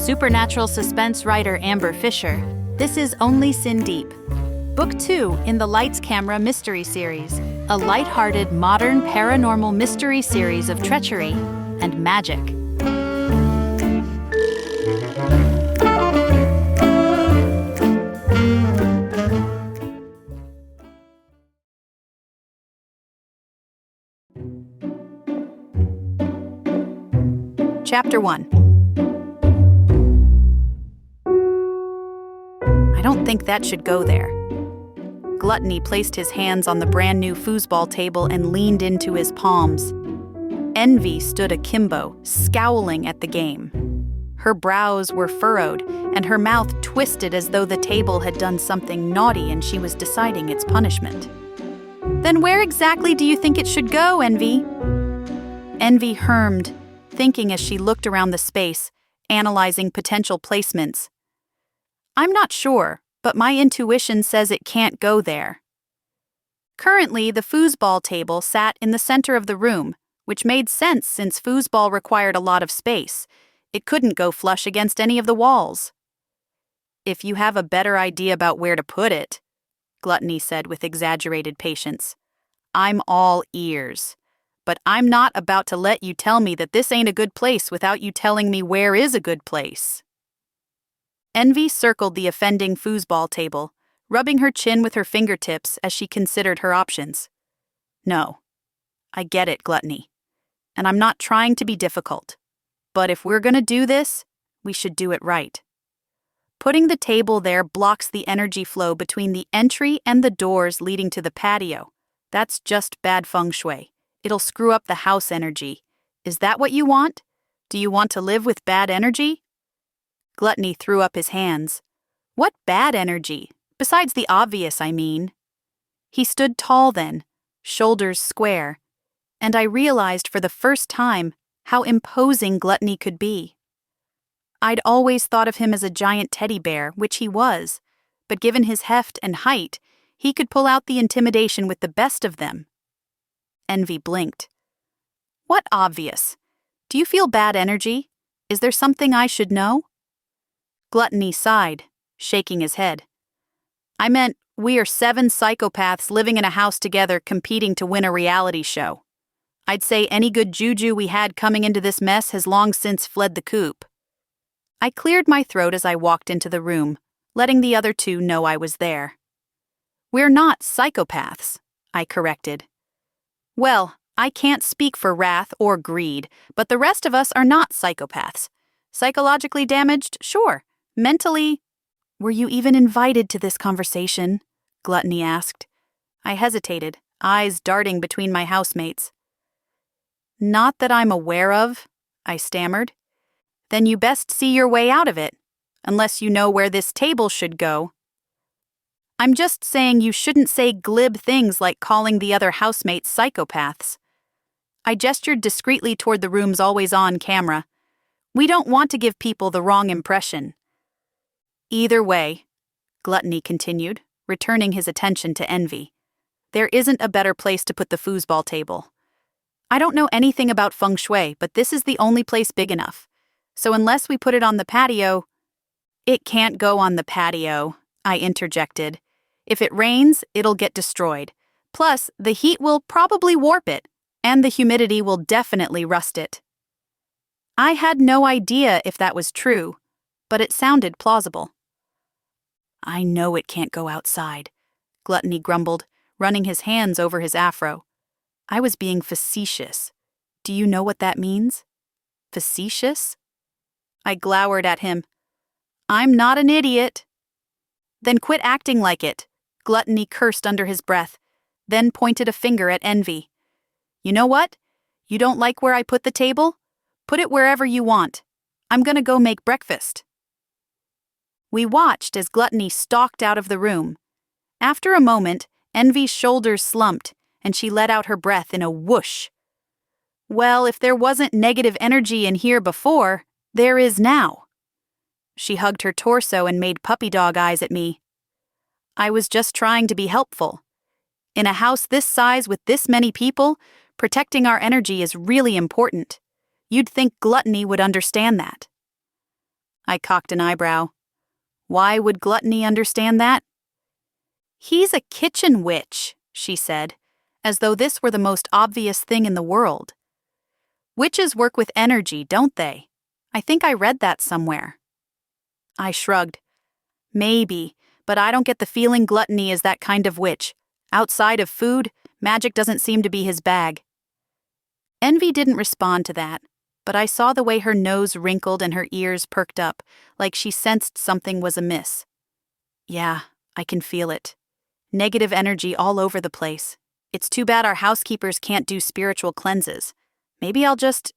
supernatural suspense writer Amber Fisher. This is Only Sin Deep, Book 2 in the Lights Camera Mystery Series, a light-hearted modern paranormal mystery series of treachery and magic. Chapter 1. I don't think that should go there. Gluttony placed his hands on the brand new foosball table and leaned into his palms. Envy stood akimbo, scowling at the game. Her brows were furrowed, and her mouth twisted as though the table had done something naughty and she was deciding its punishment. Then where exactly do you think it should go, Envy? Envy hermed, thinking as she looked around the space, analyzing potential placements. I'm not sure, but my intuition says it can't go there. Currently, the foosball table sat in the center of the room, which made sense since foosball required a lot of space. It couldn't go flush against any of the walls. If you have a better idea about where to put it, Gluttony said with exaggerated patience, I'm all ears. But I'm not about to let you tell me that this ain't a good place without you telling me where is a good place. Envy circled the offending foosball table, rubbing her chin with her fingertips as she considered her options. No, I get it, Gluttony, and I'm not trying to be difficult. But if we're gonna do this, we should do it right. Putting the table there blocks the energy flow between the entry and the doors leading to the patio. That's just bad feng shui. It'll screw up the house energy. Is that what you want? Do you want to live with bad energy? Gluttony threw up his hands. What bad energy? Besides the obvious, I mean. He stood tall then, shoulders square, and I realized for the first time how imposing Gluttony could be. I'd always thought of him as a giant teddy bear, which he was, but given his heft and height, he could pull out the intimidation with the best of them. Envy blinked. What obvious? Do you feel bad energy? Is there something I should know? Gluttony sighed, shaking his head. I meant, we are 7 psychopaths living in a house together competing to win a reality show. I'd say any good juju we had coming into this mess has long since fled the coop. I cleared my throat as I walked into the room, letting the other 2 know I was there. We're not psychopaths, I corrected. Well, I can't speak for wrath or greed, but the rest of us are not psychopaths. Psychologically damaged, sure. Mentally, were you even invited to this conversation? Gluttony asked. I hesitated, eyes darting between my housemates. Not that I'm aware of, I stammered. Then you best see your way out of it, unless you know where this table should go. I'm just saying you shouldn't say glib things like calling the other housemates psychopaths. I gestured discreetly toward the room's always-on camera. We don't want to give people the wrong impression. Either way, Gluttony continued, returning his attention to Envy. There isn't a better place to put the foosball table. I don't know anything about feng shui, but this is the only place big enough. So unless we put it on the patio... It can't go on the patio, I interjected. If it rains, it'll get destroyed. Plus, the heat will probably warp it, and the humidity will definitely rust it. I had no idea if that was true, but it sounded plausible. I know it can't go outside, Gluttony grumbled, running his hands over his afro. I was being facetious. Do you know what that means? Facetious? I glowered at him. I'm not an idiot. Then quit acting like it, Gluttony cursed under his breath, then pointed a finger at Envy. You know what? You don't like where I put the table? Put it wherever you want. I'm gonna go make breakfast. We watched as Gluttony stalked out of the room. After a moment, Envy's shoulders slumped, and she let out her breath in a whoosh. Well, if there wasn't negative energy in here before, there is now. She hugged her torso and made puppy dog eyes at me. I was just trying to be helpful. In a house this size with this many people, protecting our energy is really important. You'd think Gluttony would understand that. I cocked an eyebrow. Why would Gluttony understand that? He's a kitchen witch, she said, as though this were the most obvious thing in the world. Witches work with energy, don't they? I think I read that somewhere. I shrugged. Maybe, but I don't get the feeling Gluttony is that kind of witch. Outside of food, magic doesn't seem to be his bag. Envy didn't respond to that, but I saw the way her nose wrinkled and her ears perked up, like she sensed something was amiss. Yeah, I can feel it. Negative energy all over the place. It's too bad our housekeepers can't do spiritual cleanses. Maybe I'll just...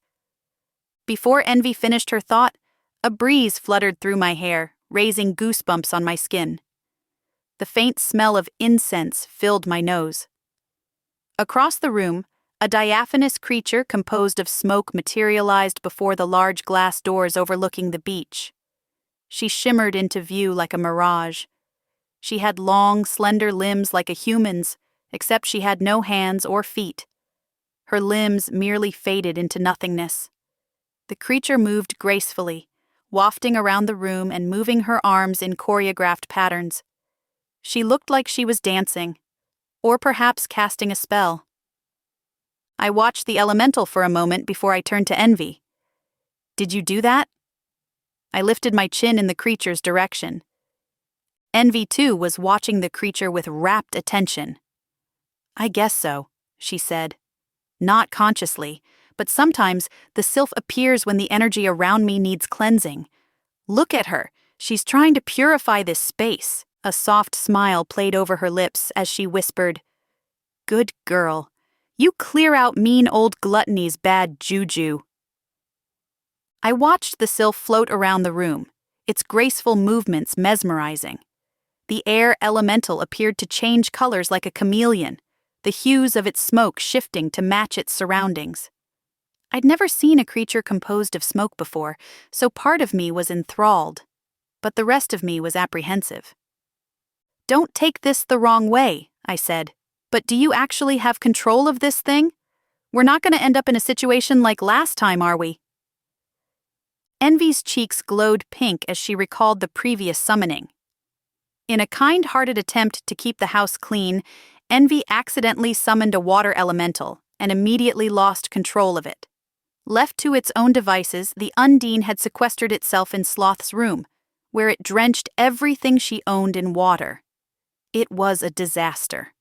Before Envy finished her thought, a breeze fluttered through my hair, raising goosebumps on my skin. The faint smell of incense filled my nose. Across the room, a diaphanous creature composed of smoke materialized before the large glass doors overlooking the beach. She shimmered into view like a mirage. She had long, slender limbs like a human's, except she had no hands or feet. Her limbs merely faded into nothingness. The creature moved gracefully, wafting around the room and moving her arms in choreographed patterns. She looked like she was dancing, or perhaps casting a spell. I watched the elemental for a moment before I turned to Envy. Did you do that? I lifted my chin in the creature's direction. Envy, too, was watching the creature with rapt attention. I guess so, she said. Not consciously, but sometimes the sylph appears when the energy around me needs cleansing. Look at her. She's trying to purify this space. A soft smile played over her lips as she whispered, "Good girl. You clear out mean old Gluttony's bad juju." I watched the sylph float around the room, its graceful movements mesmerizing. The air elemental appeared to change colors like a chameleon, the hues of its smoke shifting to match its surroundings. I'd never seen a creature composed of smoke before, so part of me was enthralled, but the rest of me was apprehensive. "Don't take this the wrong way," I said, "but do you actually have control of this thing? We're not going to end up in a situation like last time, are we?" Envy's cheeks glowed pink as she recalled the previous summoning. In a kind-hearted attempt to keep the house clean, Envy accidentally summoned a water elemental and immediately lost control of it. Left to its own devices, the Undine had sequestered itself in Sloth's room, where it drenched everything she owned in water. It was a disaster.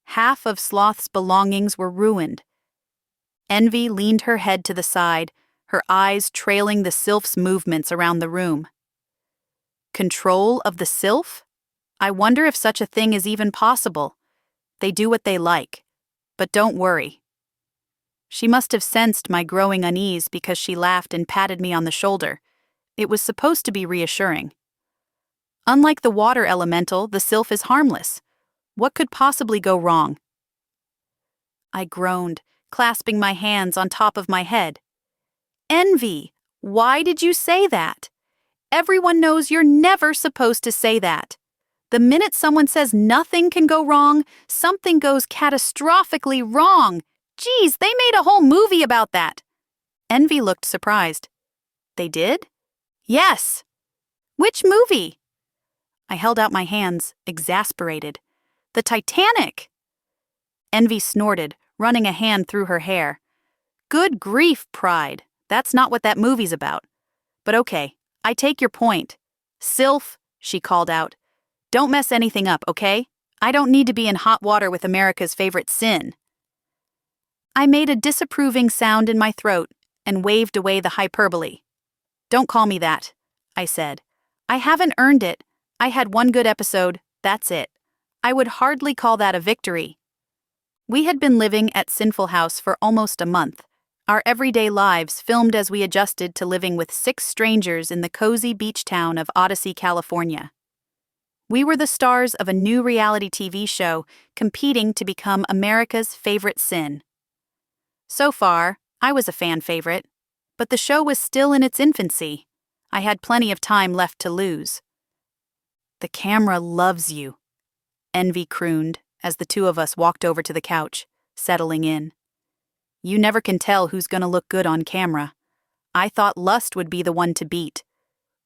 Half of Sloth's belongings were ruined. Envy leaned her head to the side, her eyes trailing the sylph's movements around the room. Control of the sylph? I wonder if such a thing is even possible. They do what they like. But don't worry. She must have sensed my growing unease because she laughed and patted me on the shoulder. It was supposed to be reassuring. Unlike the water elemental, the sylph is harmless. What could possibly go wrong? I groaned, clasping my hands on top of my head. "Envy, why did you say that? Everyone knows you're never supposed to say that. The minute someone says nothing can go wrong, something goes catastrophically wrong. Geez, they made a whole movie about that." Envy looked surprised. "They did?" "Yes." "Which movie?" I held out my hands, exasperated. "The Titanic." Envy snorted, running a hand through her hair. "Good grief, Pride. That's not what that movie's about. But okay, I take your point. Sylph," she called out. "Don't mess anything up, okay? I don't need to be in hot water with America's favorite sin." I made a disapproving sound in my throat and waved away the hyperbole. "Don't call me that," I said. "I haven't earned it. I had one good episode, that's it. I would hardly call that a victory." We had been living at Sinful House for almost a month, our everyday lives filmed as we adjusted to living with 6 strangers in the cozy beach town of Odyssey, California. We were the stars of a new reality TV show competing to become America's favorite sin. So far, I was a fan favorite, but the show was still in its infancy. I had plenty of time left to lose. "The camera loves you," Envy crooned as the two of us walked over to the couch, settling in. "You never can tell who's gonna look good on camera. I thought Lust would be the one to beat.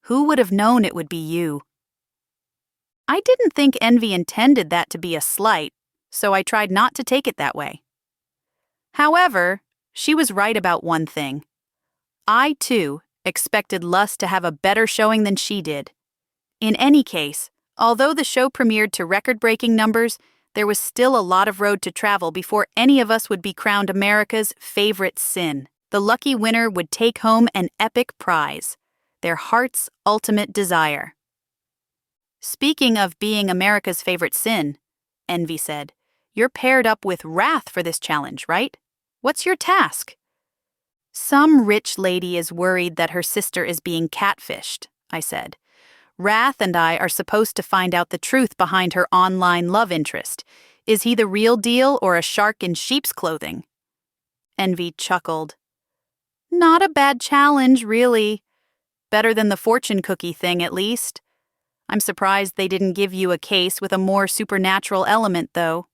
Who would have known it would be you? I didn't think Envy intended that to be a slight, so I tried not to take it that way. However, she was right about one thing. I, too, expected Lust to have a better showing than she did. In any case, although the show premiered to record-breaking numbers, there was still a lot of road to travel before any of us would be crowned America's favorite sin. The lucky winner would take home an epic prize, their heart's ultimate desire. Speaking of being America's favorite sin, Envy said, you're paired up with Wrath for this challenge, right? What's your task? Some rich lady is worried that her sister is being catfished, I said. Wrath and I are supposed to find out the truth behind her online love interest. Is he the real deal or a shark in sheep's clothing? Envy chuckled. Not a bad challenge, really. Better than the fortune cookie thing, at least. I'm surprised they didn't give you a case with a more supernatural element, though.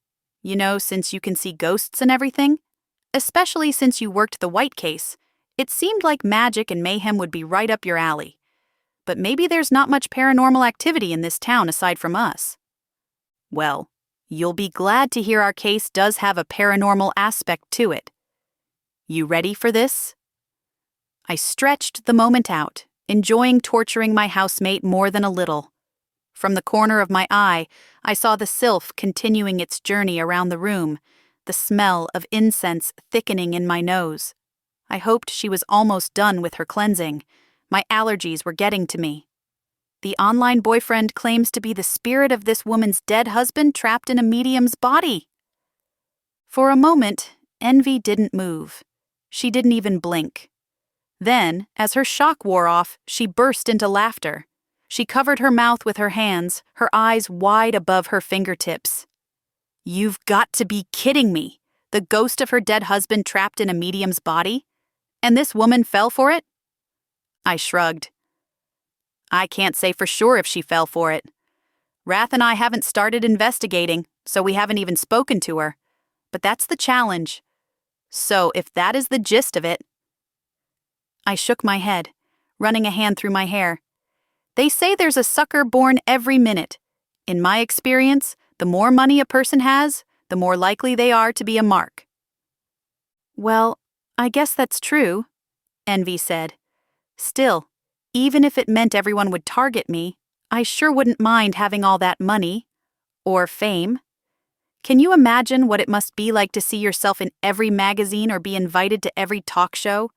You know, since you can see ghosts and everything. Especially since you worked the white case, it seemed like magic and mayhem would be right up your alley. But maybe there's not much paranormal activity in this town aside from us. Well, you'll be glad to hear our case does have a paranormal aspect to it. You ready for this? I stretched the moment out, enjoying torturing my housemate more than a little. From the corner of my eye, I saw the sylph continuing its journey around the room, the smell of incense thickening in my nose. I hoped she was almost done with her cleansing. My allergies were getting to me. The online boyfriend claims to be the spirit of this woman's dead husband trapped in a medium's body. For a moment, Envy didn't move. She didn't even blink. Then, as her shock wore off, she burst into laughter. She covered her mouth with her hands, her eyes wide above her fingertips. You've got to be kidding me! The ghost of her dead husband trapped in a medium's body? And this woman fell for it? I shrugged. I can't say for sure if she fell for it. Wrath and I haven't started investigating, so we haven't even spoken to her. But that's the challenge. So if that is the gist of it... I shook my head, running a hand through my hair. They say there's a sucker born every minute. In my experience, the more money a person has, the more likely they are to be a mark. Well, I guess that's true, Envy said. Still, even if it meant everyone would target me, I sure wouldn't mind having all that money. Or fame. Can you imagine what it must be like to see yourself in every magazine or be invited to every talk show?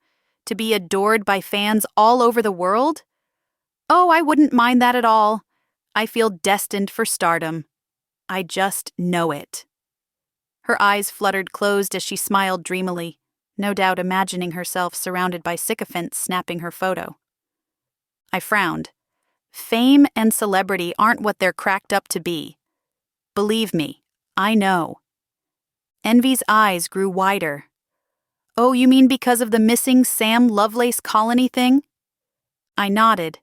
To be adored by fans all over the world? Oh, I wouldn't mind that at all. I feel destined for stardom. I just know it. Her eyes fluttered closed as she smiled dreamily, no doubt imagining herself surrounded by sycophants snapping her photo. I frowned. Fame and celebrity aren't what they're cracked up to be. Believe me, I know. Envy's eyes grew wider. Oh, you mean because of the missing Sam Lovelace colony thing? I nodded.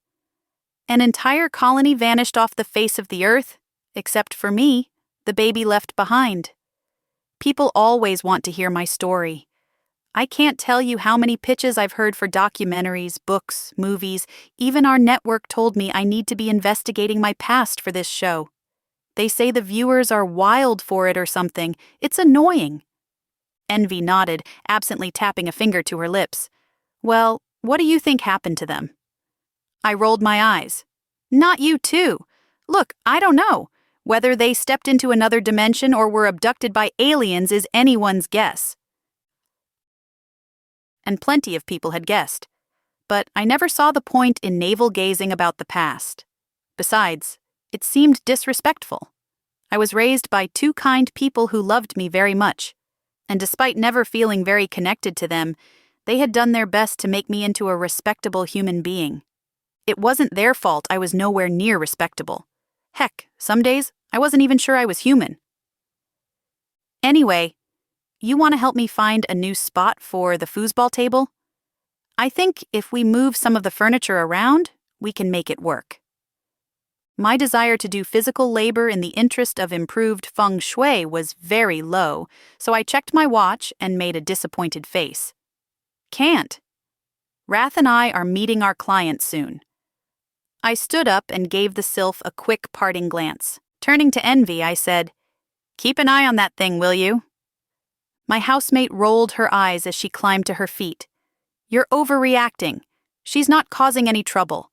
An entire colony vanished off the face of the earth, except for me, the baby left behind. People always want to hear my story. I can't tell you how many pitches I've heard for documentaries, books, movies. Even our network told me I need to be investigating my past for this show. They say the viewers are wild for it or something. It's annoying. Envy nodded, absently tapping a finger to her lips. Well, what do you think happened to them? I rolled my eyes. Not you too. Look, I don't know. Whether they stepped into another dimension or were abducted by aliens is anyone's guess. And plenty of people had guessed. But I never saw the point in navel-gazing about the past. Besides, it seemed disrespectful. I was raised by two kind people who loved me very much. And despite never feeling very connected to them, they had done their best to make me into a respectable human being. It wasn't their fault I was nowhere near respectable. Heck, some days I wasn't even sure I was human. Anyway, you want to help me find a new spot for the foosball table? I think if we move some of the furniture around, we can make it work. My desire to do physical labor in the interest of improved feng shui was very low, so I checked my watch and made a disappointed face. Can't. Wrath and I are meeting our client soon. I stood up and gave the sylph a quick parting glance. Turning to Envy, I said, "Keep an eye on that thing, will you?" My housemate rolled her eyes as she climbed to her feet. "You're overreacting. She's not causing any trouble.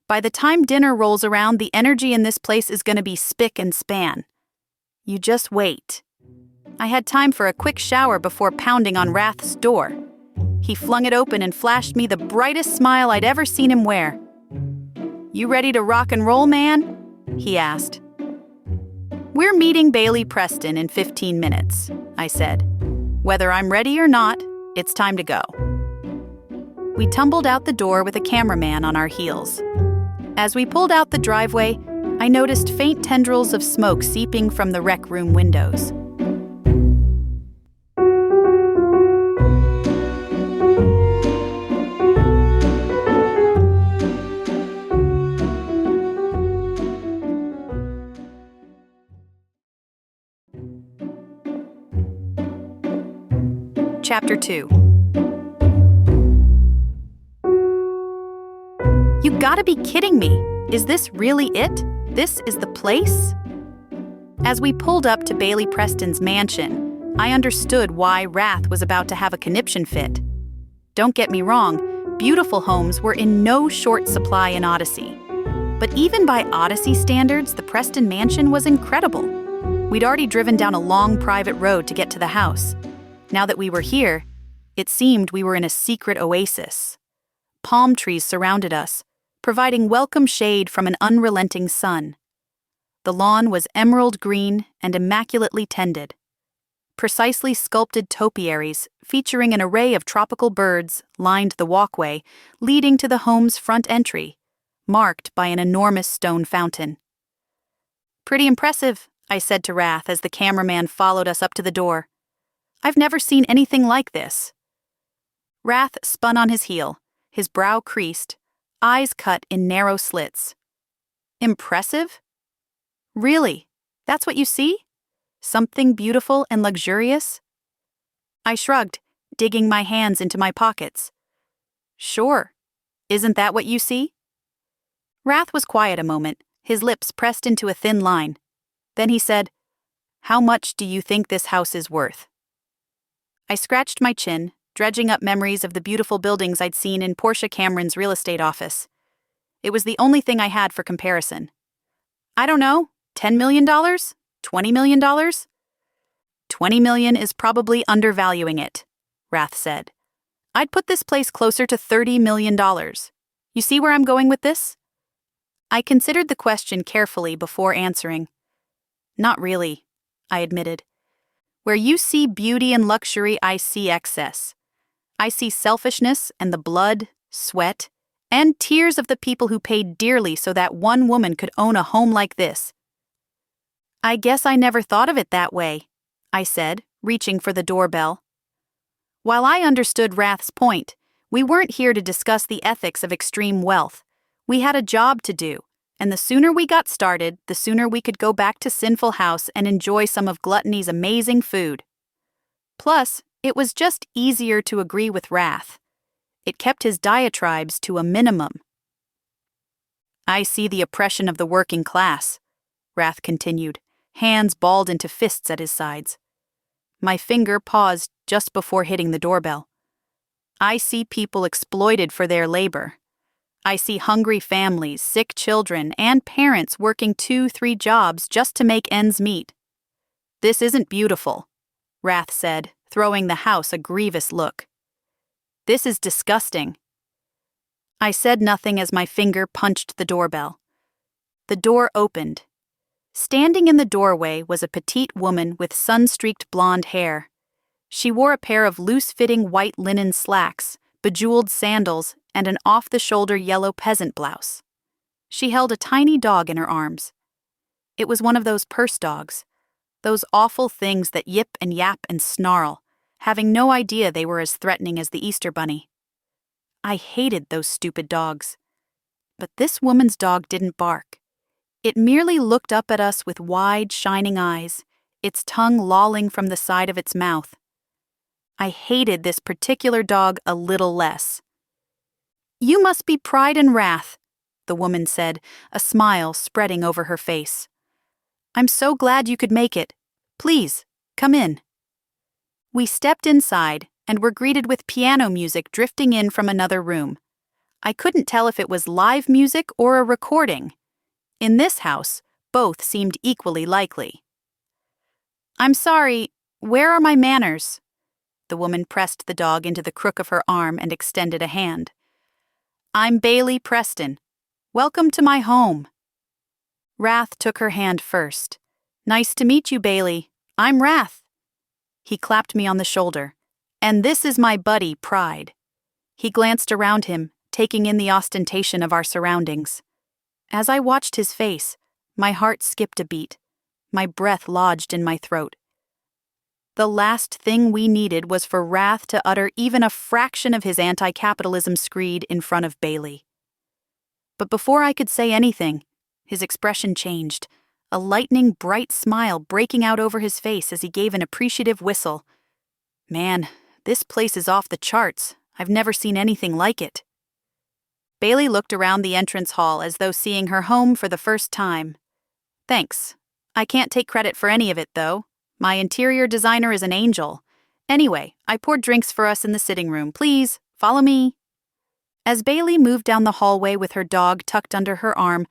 By the time dinner rolls around, the energy in this place is going to be spick and span. You just wait." I had time for a quick shower before pounding on Wrath's door. He flung it open and flashed me the brightest smile I'd ever seen him wear. "You ready to rock and roll, man?" he asked. "We're meeting Bailey Preston in 15 minutes, I said. "Whether I'm ready or not, it's time to go." We tumbled out the door with a cameraman on our heels. As we pulled out the driveway, I noticed faint tendrils of smoke seeping from the rec room windows. Chapter 2. You gotta be kidding me! Is this really it? This is the place? As we pulled up to Bailey Preston's mansion, I understood why Wrath was about to have a conniption fit. Don't get me wrong, beautiful homes were in no short supply in Odyssey. But even by Odyssey standards, the Preston mansion was incredible. We'd already driven down a long private road to get to the house. Now that we were here, it seemed we were in a secret oasis. Palm trees surrounded us, providing welcome shade from an unrelenting sun. The lawn was emerald green and immaculately tended. Precisely sculpted topiaries, featuring an array of tropical birds, lined the walkway, leading to the home's front entry, marked by an enormous stone fountain. "Pretty impressive," I said to Wrath as the cameraman followed us up to the door. "I've never seen anything like this." Wrath spun on his heel, his brow creased, eyes cut in narrow slits. "Impressive? Really? That's what you see? Something beautiful and luxurious?" I shrugged, digging my hands into my pockets. "Sure. Isn't that what you see?" Wrath was quiet a moment, his lips pressed into a thin line. Then he said, "How much do you think this house is worth?" I scratched my chin, dredging up memories of the beautiful buildings I'd seen in Portia Cameron's real estate office. It was the only thing I had for comparison. "I don't know, $10 million? $20 million? $20 million is probably undervaluing it," Wrath said. "I'd put this place closer to $30 million. You see where I'm going with this?" I considered the question carefully before answering. "Not really," I admitted. "Where you see beauty and luxury, I see excess. I see selfishness and the blood, sweat, and tears of the people who paid dearly so that one woman could own a home like this." "I guess I never thought of it that way," I said, reaching for the doorbell. While I understood Wrath's point, we weren't here to discuss the ethics of extreme wealth. We had a job to do, and the sooner we got started, the sooner we could go back to Sinful House and enjoy some of Gluttony's amazing food. Plus, it was just easier to agree with Wrath. It kept his diatribes to a minimum. "I see the oppression of the working class," Wrath continued, hands balled into fists at his sides. My finger paused just before hitting the doorbell. "I see people exploited for their labor. I see hungry families, sick children, and parents working 2-3 jobs just to make ends meet. This isn't beautiful," Wrath said, throwing the house a grievous look. "This is disgusting." I said nothing as my finger punched the doorbell. The door opened. Standing in the doorway was a petite woman with sun-streaked blonde hair. She wore a pair of loose-fitting white linen slacks, bejeweled sandals, and an off-the-shoulder yellow peasant blouse. She held a tiny dog in her arms. It was one of those purse dogs, those awful things that yip and yap and snarl, having no idea they were as threatening as the Easter Bunny. I hated those stupid dogs. But this woman's dog didn't bark. It merely looked up at us with wide, shining eyes, its tongue lolling from the side of its mouth. I hated this particular dog a little less. "You must be Pride and Wrath," the woman said, a smile spreading over her face. "I'm so glad you could make it. Please, come in." We stepped inside and were greeted with piano music drifting in from another room. I couldn't tell if it was live music or a recording. In this house, both seemed equally likely. "I'm sorry, where are my manners?" The woman pressed the dog into the crook of her arm and extended a hand. "I'm Bailey Preston. Welcome to my home." Wrath took her hand first. "Nice to meet you, Bailey. I'm Wrath." He clapped me on the shoulder. "And this is my buddy, Pride." He glanced around him, taking in the ostentation of our surroundings. As I watched his face, my heart skipped a beat. My breath lodged in my throat. The last thing we needed was for Wrath to utter even a fraction of his anti-capitalism screed in front of Bailey. But before I could say anything, his expression changed, a lightning bright smile breaking out over his face as he gave an appreciative whistle. "Man, this place is off the charts. I've never seen anything like it." Bailey looked around the entrance hall as though seeing her home for the first time. "Thanks. I can't take credit for any of it, though. My interior designer is an angel. Anyway, I poured drinks for us in the sitting room. Please, follow me." As Bailey moved down the hallway with her dog tucked under her arm,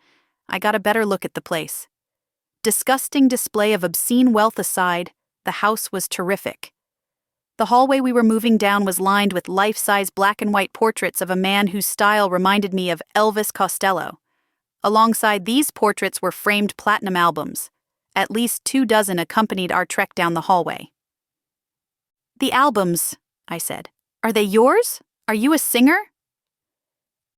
I got a better look at the place. Disgusting display of obscene wealth aside, the house was terrific. The hallway we were moving down was lined with life-size black and white portraits of a man whose style reminded me of Elvis Costello. Alongside these portraits were framed platinum albums. At least 24 accompanied our trek down the hallway. "The albums," I said. "Are they yours? Are you a singer?"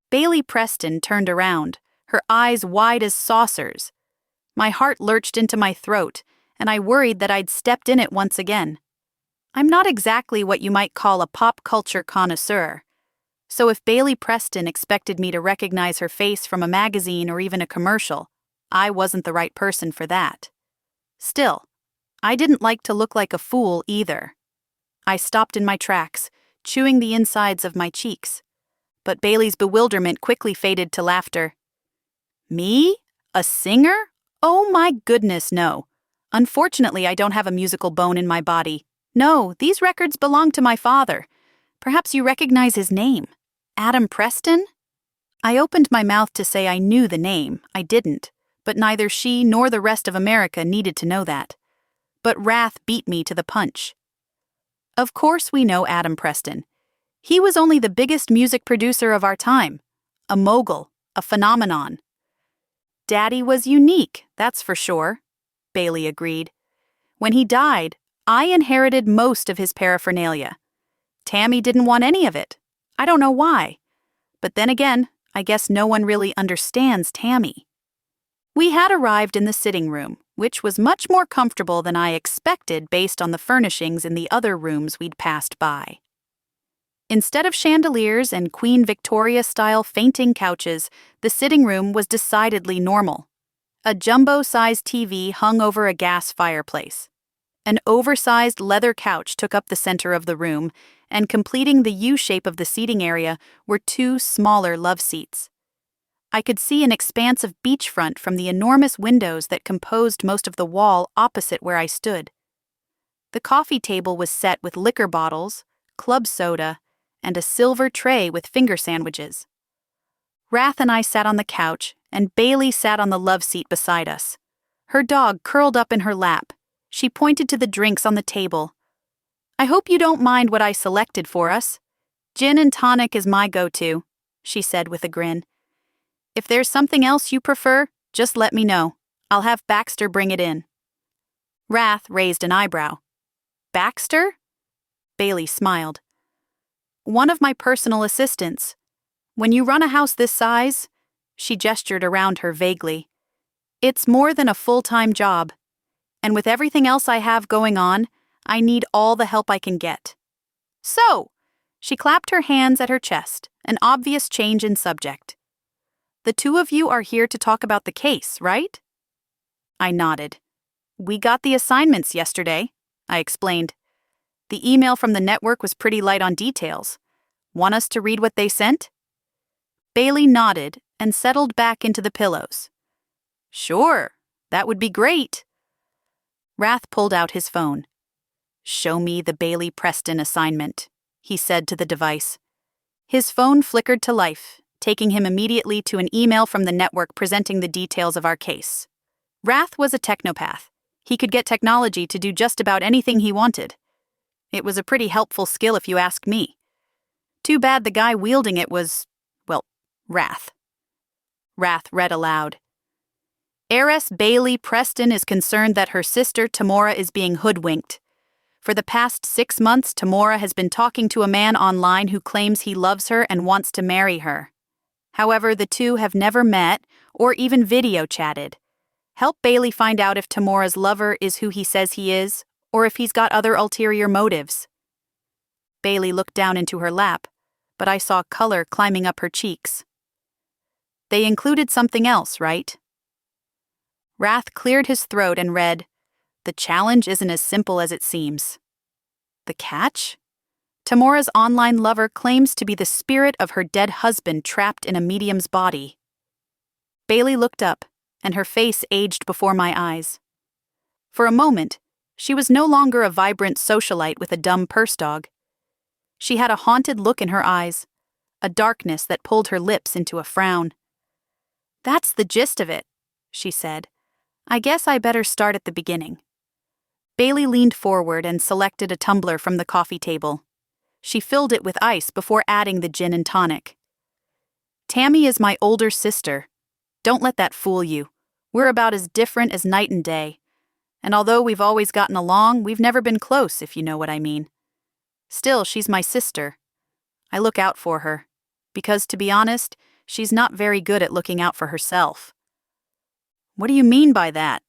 Bailey Preston turned around, her eyes wide as saucers. My heart lurched into my throat, and I worried that I'd stepped in it once again. I'm not exactly what you might call a pop culture connoisseur. So if Bailey Preston expected me to recognize her face from a magazine or even a commercial, I wasn't the right person for that. Still, I didn't like to look like a fool either. I stopped in my tracks, chewing the insides of my cheeks. But Bailey's bewilderment quickly faded to laughter. "Me? A singer? Oh my goodness, no. Unfortunately, I don't have a musical bone in my body. No, these records belong to my father. Perhaps you recognize his name. Adam Preston?" I opened my mouth to say I knew the name. I didn't, but neither she nor the rest of America needed to know that. But Wrath beat me to the punch. Of course we know Adam Preston. He was only the biggest music producer of our time. A mogul, a phenomenon. "Daddy was unique, that's for sure," Bailey agreed. "When he died, I inherited most of his paraphernalia. Tammy didn't want any of it. I don't know why. But then again, I guess no one really understands Tammy." We had arrived in the sitting room, which was much more comfortable than I expected based on the furnishings in the other rooms we'd passed by. Instead of chandeliers and Queen Victoria-style fainting couches, the sitting room was decidedly normal. A jumbo-sized TV hung over a gas fireplace. An oversized leather couch took up the center of the room, and completing the U-shape of the seating area were 2 smaller love seats. I could see an expanse of beachfront from the enormous windows that composed most of the wall opposite where I stood. The coffee table was set with liquor bottles, club soda, and a silver tray with finger sandwiches. Wrath and I sat on the couch, and Bailey sat on the love seat beside us. Her dog curled up in her lap. She pointed to the drinks on the table. "I hope you don't mind what I selected for us. Gin and tonic is my go-to," she said with a grin. "If there's something else you prefer, just let me know. I'll have Baxter bring it in." Wrath raised an eyebrow. "Baxter?" Bailey smiled. "One of my personal assistants. When you run a house this size," she gestured around her vaguely, "it's more than a full-time job. And with everything else I have going on, I need all the help I can get. So," she clapped her hands at her chest, an obvious change in subject. "The 2 of you are here to talk about the case, right?" I nodded. "We got the assignments yesterday," I explained. "The email from the network was pretty light on details. Want us to read what they sent?" Bailey nodded and settled back into the pillows. Sure, that would be great. Wrath pulled out his phone. Show me the Bailey Preston assignment, he said to the device. His phone flickered to life, taking him immediately to an email from the network presenting the details of our case. Wrath was a technopath. He could get technology to do just about anything he wanted. It was a pretty helpful skill if you ask me. Too bad the guy wielding it was, well, Wrath. Wrath read aloud. Heiress Bailey Preston is concerned that her sister Tamora is being hoodwinked. For the past 6 months, Tamora has been talking to a man online who claims he loves her and wants to marry her. However, the two have never met or even video chatted. Help Bailey find out if Tamora's lover is who he says he is, or if he's got other ulterior motives. Bailey looked down into her lap, but I saw color climbing up her cheeks. They included something else, right? Wrath cleared his throat and read, The challenge isn't as simple as it seems. The catch? Tamora's online lover claims to be the spirit of her dead husband trapped in a medium's body. Bailey looked up, and her face aged before my eyes. For a moment, she was no longer a vibrant socialite with a dumb purse dog. She had a haunted look in her eyes, a darkness that pulled her lips into a frown. That's the gist of it, she said. I guess I better start at the beginning. Bailey leaned forward and selected a tumbler from the coffee table. She filled it with ice before adding the gin and tonic. Tammy is my older sister. Don't let that fool you. We're about as different as night and day. And although we've always gotten along, we've never been close, if you know what I mean. Still, she's my sister. I look out for her. Because, to be honest, she's not very good at looking out for herself. What do you mean by that?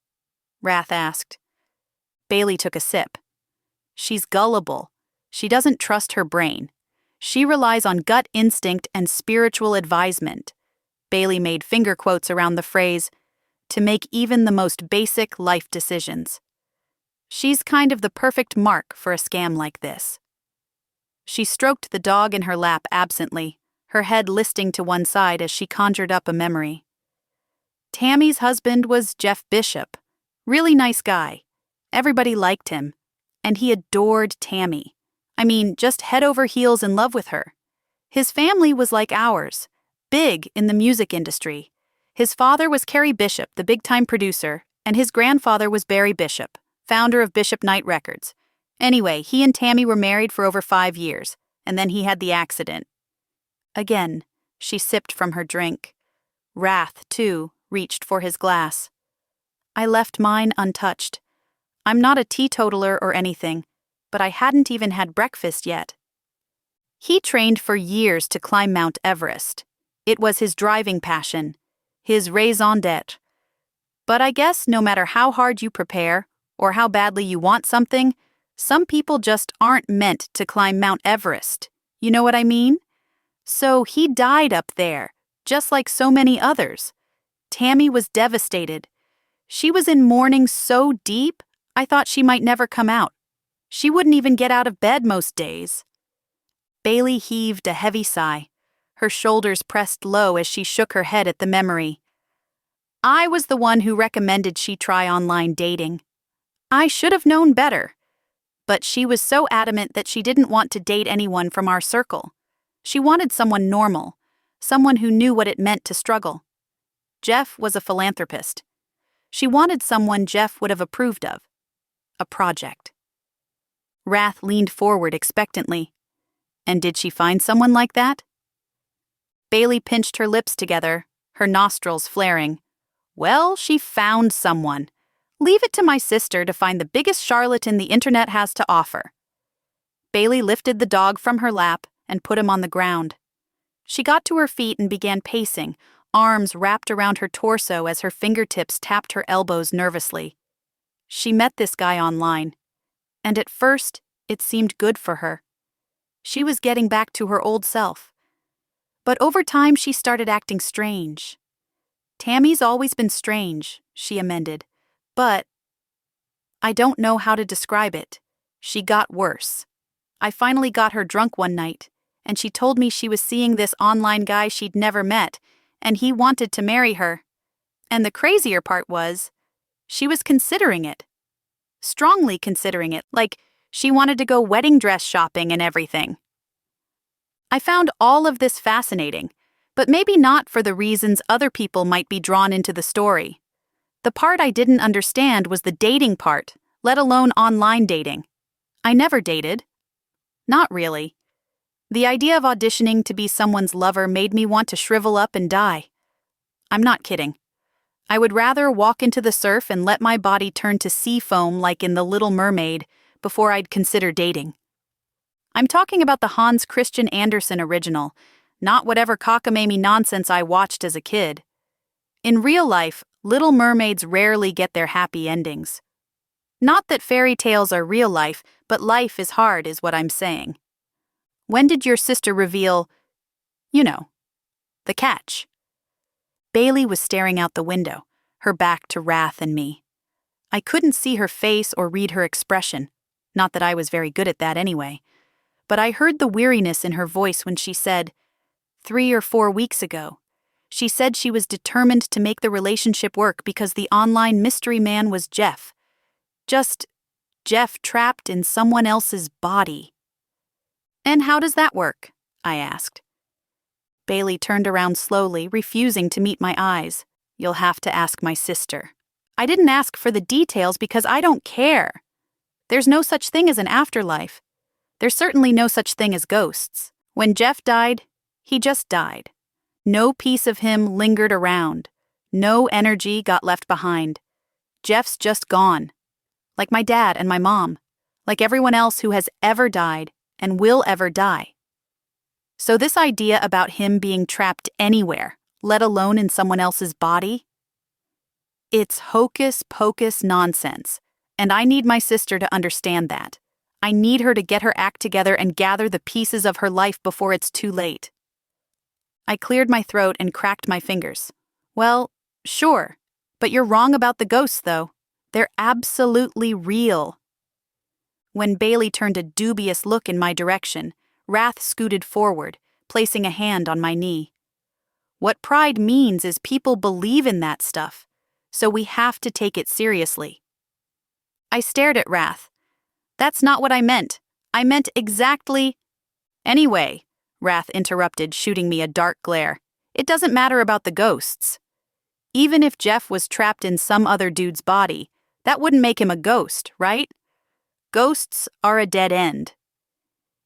Wrath asked. Bailey took a sip. She's gullible. She doesn't trust her brain. She relies on gut instinct and spiritual advisement. Bailey made finger quotes around the phrase, to make even the most basic life decisions. She's kind of the perfect mark for a scam like this. She stroked the dog in her lap absently, her head listing to one side as she conjured up a memory. Tammy's husband was Jeff Bishop. Really nice guy. Everybody liked him. And he adored Tammy. I mean, just head over heels in love with her. His family was like ours, big in the music industry. His father was Carrie Bishop, the big-time producer, and his grandfather was Barry Bishop, founder of Bishop Night Records. Anyway, he and Tammy were married for over 5 years, and then he had the accident. Again, she sipped from her drink. Wrath, too, reached for his glass. I left mine untouched. I'm not a teetotaler or anything, but I hadn't even had breakfast yet. He trained for years to climb Mount Everest. It was his driving passion, his raison d'etre. But I guess no matter how hard you prepare, or how badly you want something, some people just aren't meant to climb Mount Everest. You know what I mean? So he died up there, just like so many others. Tammy was devastated. She was in mourning so deep, I thought she might never come out. She wouldn't even get out of bed most days. Bailey heaved a heavy sigh. Her shoulders pressed low as she shook her head at the memory. I was the one who recommended she try online dating. I should have known better. But she was so adamant that she didn't want to date anyone from our circle. She wanted someone normal, someone who knew what it meant to struggle. Jeff was a philanthropist. She wanted someone Jeff would have approved of. A project. Wrath leaned forward expectantly. And did she find someone like that? Bailey pinched her lips together, her nostrils flaring. Well, she found someone. Leave it to my sister to find the biggest charlatan the internet has to offer. Bailey lifted the dog from her lap and put him on the ground. She got to her feet and began pacing, arms wrapped around her torso as her fingertips tapped her elbows nervously. She met this guy online, and at first, it seemed good for her. She was getting back to her old self. But over time, she started acting strange. Tammy's always been strange, she amended, but I don't know how to describe it. She got worse. I finally got her drunk one night, and she told me she was seeing this online guy she'd never met, and he wanted to marry her. And the crazier part was, she was considering it. Strongly considering it, like she wanted to go wedding dress shopping and everything. I found all of this fascinating, but maybe not for the reasons other people might be drawn into the story. The part I didn't understand was the dating part, let alone online dating. I never dated. Not really. The idea of auditioning to be someone's lover made me want to shrivel up and die. I'm not kidding. I would rather walk into the surf and let my body turn to sea foam like in The Little Mermaid before I'd consider dating. I'm talking about the Hans Christian Andersen original, not whatever cockamamie nonsense I watched as a kid. In real life, Little Mermaids rarely get their happy endings. Not that fairy tales are real life, but life is hard is what I'm saying. When did your sister reveal, the catch? Bailey was staring out the window, her back to Wrath and me. I couldn't see her face or read her expression, not that I was very good at that anyway, but I heard the weariness in her voice when she said, 3 or 4 weeks ago. She said she was determined to make the relationship work because the online mystery man was Jeff. Just Jeff trapped in someone else's body. And how does that work? I asked. Bailey turned around slowly, refusing to meet my eyes. You'll have to ask my sister. I didn't ask for the details because I don't care. There's no such thing as an afterlife. There's certainly no such thing as ghosts. When Jeff died, he just died. No piece of him lingered around. No energy got left behind. Jeff's just gone. Like my dad and my mom. Like everyone else who has ever died and will ever die. So this idea about him being trapped anywhere, let alone in someone else's body? It's hocus pocus nonsense, and I need my sister to understand that. I need her to get her act together and gather the pieces of her life before it's too late. I cleared my throat and cracked my fingers. Well, sure, but you're wrong about the ghosts, though. They're absolutely real. When Bailey turned a dubious look in my direction, Wrath scooted forward, placing a hand on my knee. What pride means is people believe in that stuff, so we have to take it seriously. I stared at Wrath. That's not what I meant. I meant exactly... Anyway, Wrath interrupted, shooting me a dark glare. It doesn't matter about the ghosts. Even if Jeff was trapped in some other dude's body, that wouldn't make him a ghost, right? Ghosts are a dead end.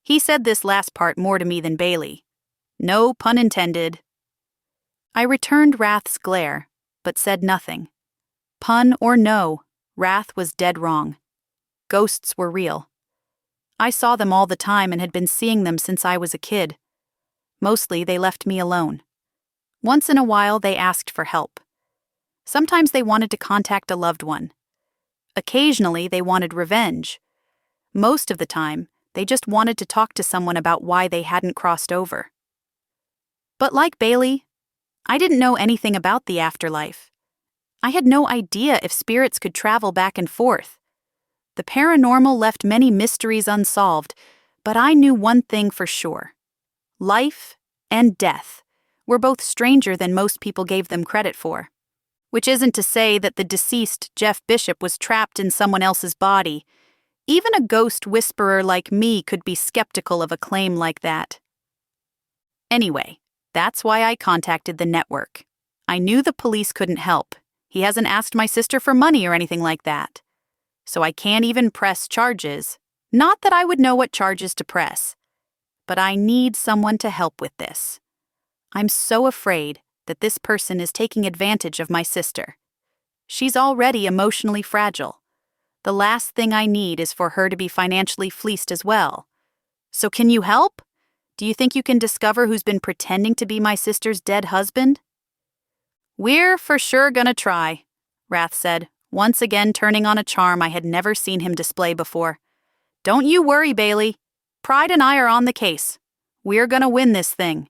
He said this last part more to me than Bailey. No pun intended. I returned Wrath's glare, but said nothing. Pun or no, Wrath was dead wrong. Ghosts were real. I saw them all the time and had been seeing them since I was a kid. Mostly they left me alone. Once in a while they asked for help. Sometimes they wanted to contact a loved one. Occasionally they wanted revenge. Most of the time, they just wanted to talk to someone about why they hadn't crossed over. But like Bailey, I didn't know anything about the afterlife. I had no idea if spirits could travel back and forth. The paranormal left many mysteries unsolved, but I knew one thing for sure. Life and death were both stranger than most people gave them credit for. Which isn't to say that the deceased Jeff Bishop was trapped in someone else's body. Even a ghost whisperer like me could be skeptical of a claim like that. Anyway, that's why I contacted the network. I knew the police couldn't help. He hasn't asked my sister for money or anything like that. So I can't even press charges. Not that I would know what charges to press. But I need someone to help with this. I'm so afraid that this person is taking advantage of my sister. She's already emotionally fragile. The last thing I need is for her to be financially fleeced as well. So can you help? Do you think you can discover who's been pretending to be my sister's dead husband? We're for sure gonna try, Wrath said, once again turning on a charm I had never seen him display before. Don't you worry, Bailey. Pride and I are on the case. We're gonna win this thing.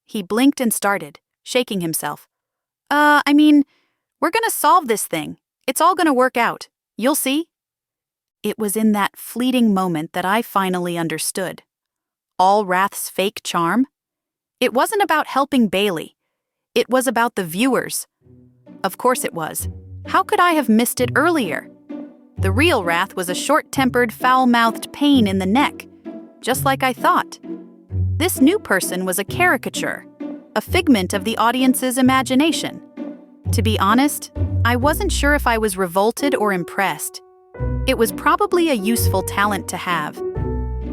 He blinked and started, shaking himself. We're gonna solve this thing. It's all gonna work out. You'll see. It was in that fleeting moment that I finally understood. all Wrath's fake charm? It wasn't about helping Bailey. It was about the viewers. Of course it was. How could I have missed it earlier? The real Wrath was a short-tempered, foul-mouthed pain in the neck, just like I thought. This new person was a caricature, a figment of the audience's imagination. To be honest, I wasn't sure if I was revolted or impressed. It was probably a useful talent to have.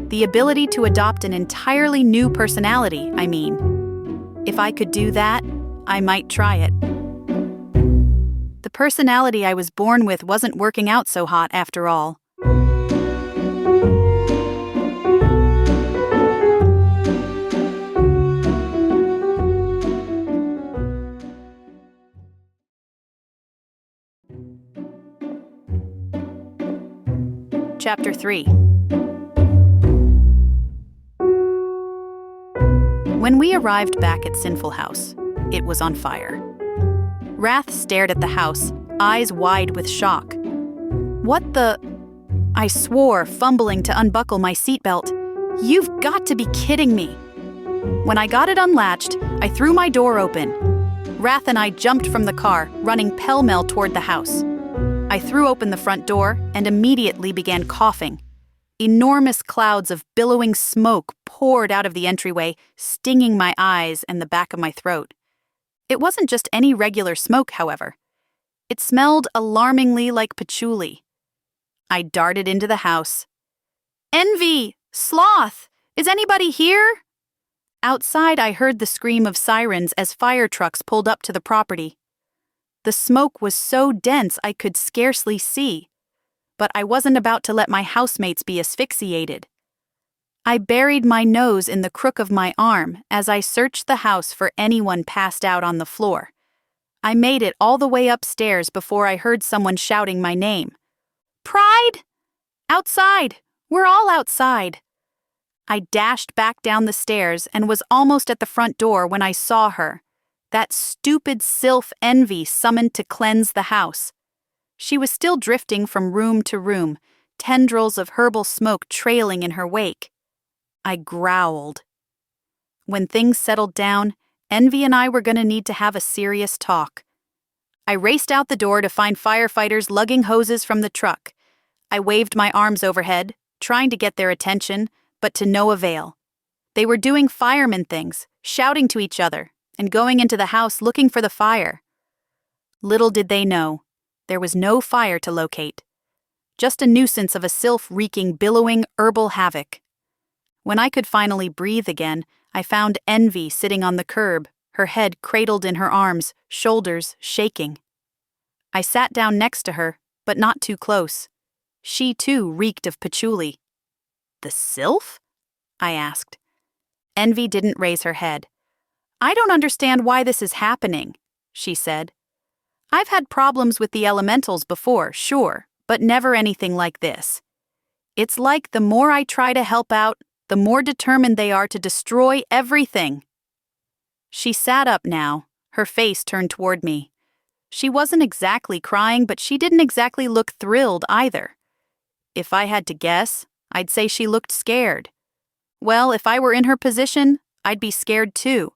The ability to adopt an entirely new personality, I mean. If I could do that, I might try it. The personality I was born with wasn't working out so hot after all. Chapter 3. When we arrived back at Sinful House, it was on fire. Wrath stared at the house, eyes wide with shock. "What the—" I swore, fumbling to unbuckle my seatbelt. "You've got to be kidding me." When I got it unlatched, I threw my door open. Wrath and I jumped from the car, running pell-mell toward the house. I threw open the front door and immediately began coughing. Enormous clouds of billowing smoke poured out of the entryway, stinging my eyes and the back of my throat. It wasn't just any regular smoke, however. It smelled alarmingly like patchouli. I darted into the house. "Envy! Sloth! Is anybody here?" Outside, I heard the scream of sirens as fire trucks pulled up to the property. The smoke was so dense I could scarcely see, but I wasn't about to let my housemates be asphyxiated. I buried my nose in the crook of my arm as I searched the house for anyone passed out on the floor. I made it all the way upstairs before I heard someone shouting my name. "Pride! Outside! We're all outside!" I dashed back down the stairs and was almost at the front door when I saw her. That stupid sylph Envy summoned to cleanse the house. She was still drifting from room to room, tendrils of herbal smoke trailing in her wake. I growled. When things settled down, Envy and I were going to need to have a serious talk. I raced out the door to find firefighters lugging hoses from the truck. I waved my arms overhead, trying to get their attention, but to no avail. They were doing fireman things, shouting to each other, and going into the house looking for the fire. Little did they know, there was no fire to locate. Just a nuisance of a sylph wreaking billowing herbal havoc. When I could finally breathe again, I found Envy sitting on the curb, her head cradled in her arms, shoulders shaking. I sat down next to her, but not too close. She too reeked of patchouli. "The sylph?" I asked. Envy didn't raise her head. "I don't understand why this is happening," she said. "I've had problems with the elementals before, sure, but never anything like this. It's like the more I try to help out, the more determined they are to destroy everything." She sat up now, her face turned toward me. She wasn't exactly crying, but she didn't exactly look thrilled either. If I had to guess, I'd say she looked scared. Well, if I were in her position, I'd be scared too.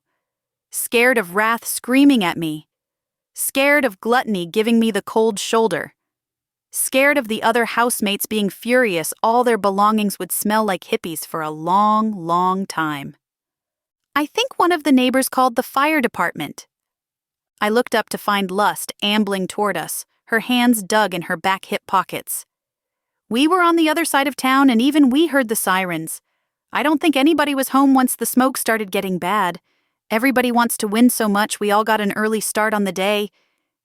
Scared of Wrath screaming at me. Scared of Gluttony giving me the cold shoulder. Scared of the other housemates being furious all their belongings would smell like hippies for a long, long time. "I think one of the neighbors called the fire department." I looked up to find Lust ambling toward us, her hands dug in her back hip pockets. "We were on the other side of town and even we heard the sirens. I don't think anybody was home once the smoke started getting bad. Everybody wants to win so much we all got an early start on the day.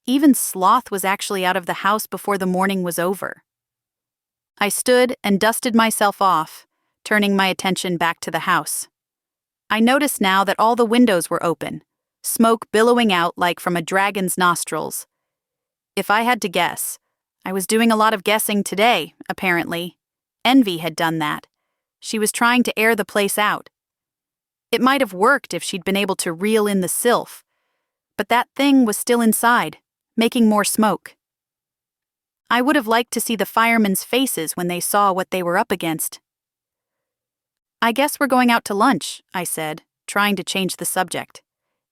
Even Sloth was actually out of the house before the morning was over." I stood and dusted myself off, turning my attention back to the house. I noticed now that all the windows were open, smoke billowing out like from a dragon's nostrils. If I had to guess, I was doing a lot of guessing today, apparently. Envy had done that. She was trying to air the place out. It might have worked if she'd been able to reel in the sylph, but that thing was still inside, making more smoke. I would have liked to see the firemen's faces when they saw what they were up against. I guess we're going out to lunch, I said, trying to change the subject.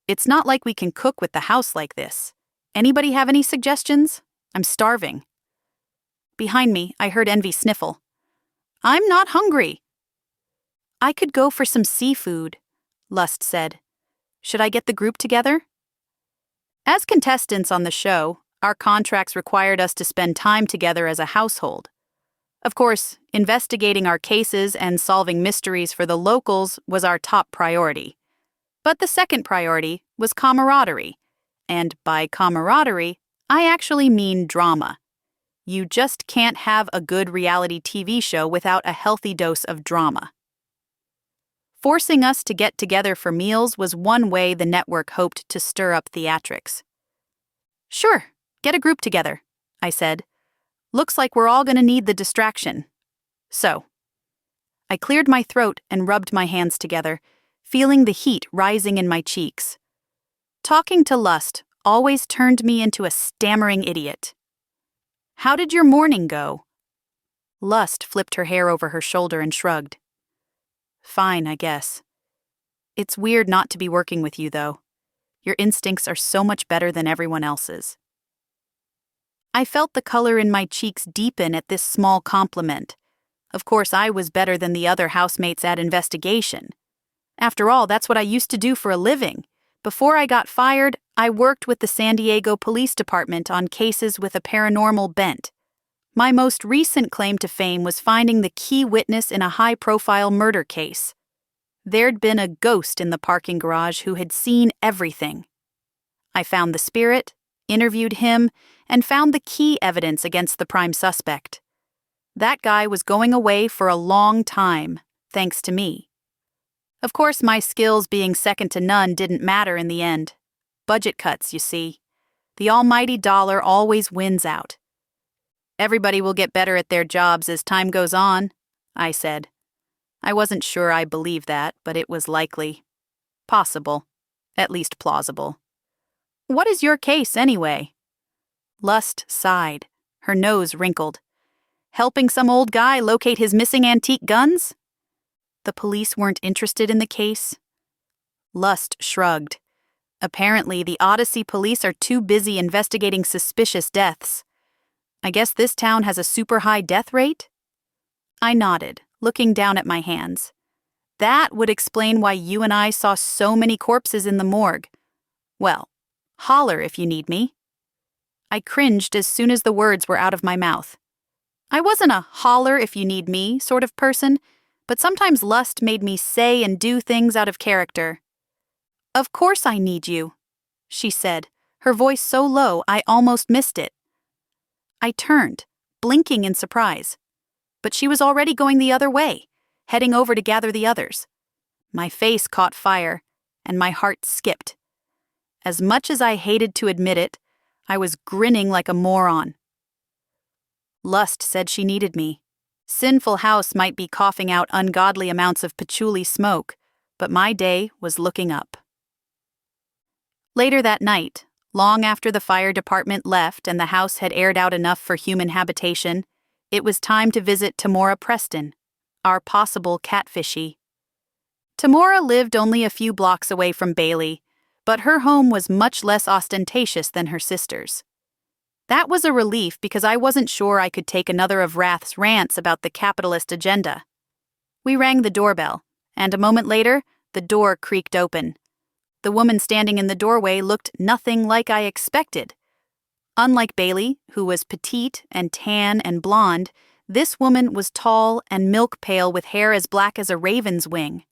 It's not like we can cook with the house like this. Anybody have any suggestions? I'm starving. Behind me, I heard Envy sniffle. I'm not hungry. I could go for some seafood, Lust said. Should I get the group together? As contestants on the show, our contracts required us to spend time together as a household. Of course, investigating our cases and solving mysteries for the locals was our top priority. But the second priority was camaraderie. And by camaraderie, I actually mean drama. You just can't have a good reality TV show without a healthy dose of drama. Forcing us to get together for meals was one way the network hoped to stir up theatrics. Sure, get a group together, I said. Looks like we're all going to need the distraction. So, I cleared my throat and rubbed my hands together, feeling the heat rising in my cheeks. Talking to Lust always turned me into a stammering idiot. How did your morning go? Lust flipped her hair over her shoulder and shrugged. Fine, I guess. It's weird not to be working with you, though. Your instincts are so much better than everyone else's. I felt the color in my cheeks deepen at this small compliment. Of course, I was better than the other housemates at investigation. After all, that's what I used to do for a living. Before I got fired, I worked with the San Diego Police Department on cases with a paranormal bent. My most recent claim to fame was finding the key witness in a high-profile murder case. There'd been a ghost in the parking garage who had seen everything. I found the spirit, interviewed him, and found the key evidence against the prime suspect. That guy was going away for a long time, thanks to me. Of course, my skills being second to none didn't matter in the end. Budget cuts, you see. The almighty dollar always wins out. Everybody will get better at their jobs as time goes on, I said. I wasn't sure I believed that, but it was likely. Possible. At least plausible. What is your case, anyway? Lust sighed. Her nose wrinkled. Helping some old guy locate his missing antique guns? The police weren't interested in the case? Lust shrugged. Apparently, the Odyssey police are too busy investigating suspicious deaths. I guess this town has a super high death rate? I nodded, looking down at my hands. That would explain why you and I saw so many corpses in the morgue. Well, holler if you need me. I cringed as soon as the words were out of my mouth. I wasn't a holler if you need me sort of person, but sometimes lust made me say and do things out of character. Of course I need you, she said, her voice so low I almost missed it. I turned, blinking in surprise. But she was already going the other way, heading over to gather the others. My face caught fire, and my heart skipped. As much as I hated to admit it, I was grinning like a moron. Lust said she needed me. Sinful House might be coughing out ungodly amounts of patchouli smoke, but my day was looking up. Later that night, long after the fire department left and the house had aired out enough for human habitation, it was time to visit Tamora Preston, our possible catfishy. Tamora lived only a few blocks away from Bailey, but her home was much less ostentatious than her sister's. That was a relief because I wasn't sure I could take another of Rath's rants about the capitalist agenda. We rang the doorbell, and a moment later, the door creaked open. The woman standing in the doorway looked nothing like I expected. Unlike Bailey, who was petite and tan and blonde, this woman was tall and milk-pale with hair as black as a raven's wing.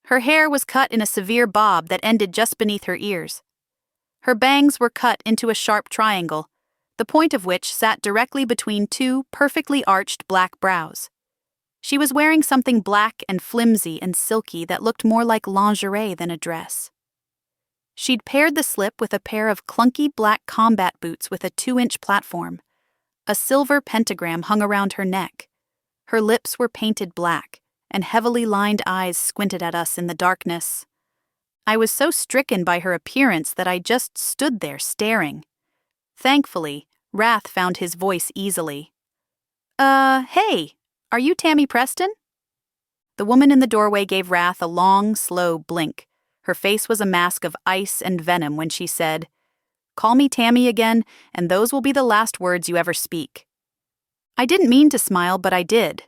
Her hair was cut in a severe bob that ended just beneath her ears. Her bangs were cut into a sharp triangle, the point of which sat directly between two perfectly arched black brows. She was wearing something black and flimsy and silky that looked more like lingerie than a dress. She'd paired the slip with a pair of clunky black combat boots with a 2-inch platform. A silver pentagram hung around her neck. Her lips were painted black, and heavily lined eyes squinted at us in the darkness. I was so stricken by her appearance that I just stood there staring. Thankfully, Rath found his voice easily. Hey, are you Tammy Preston?" The woman in the doorway gave Wrath a long, slow blink. Her face was a mask of ice and venom when she said, "Call me Tammy again, and those will be the last words you ever speak." I didn't mean to smile, but I did.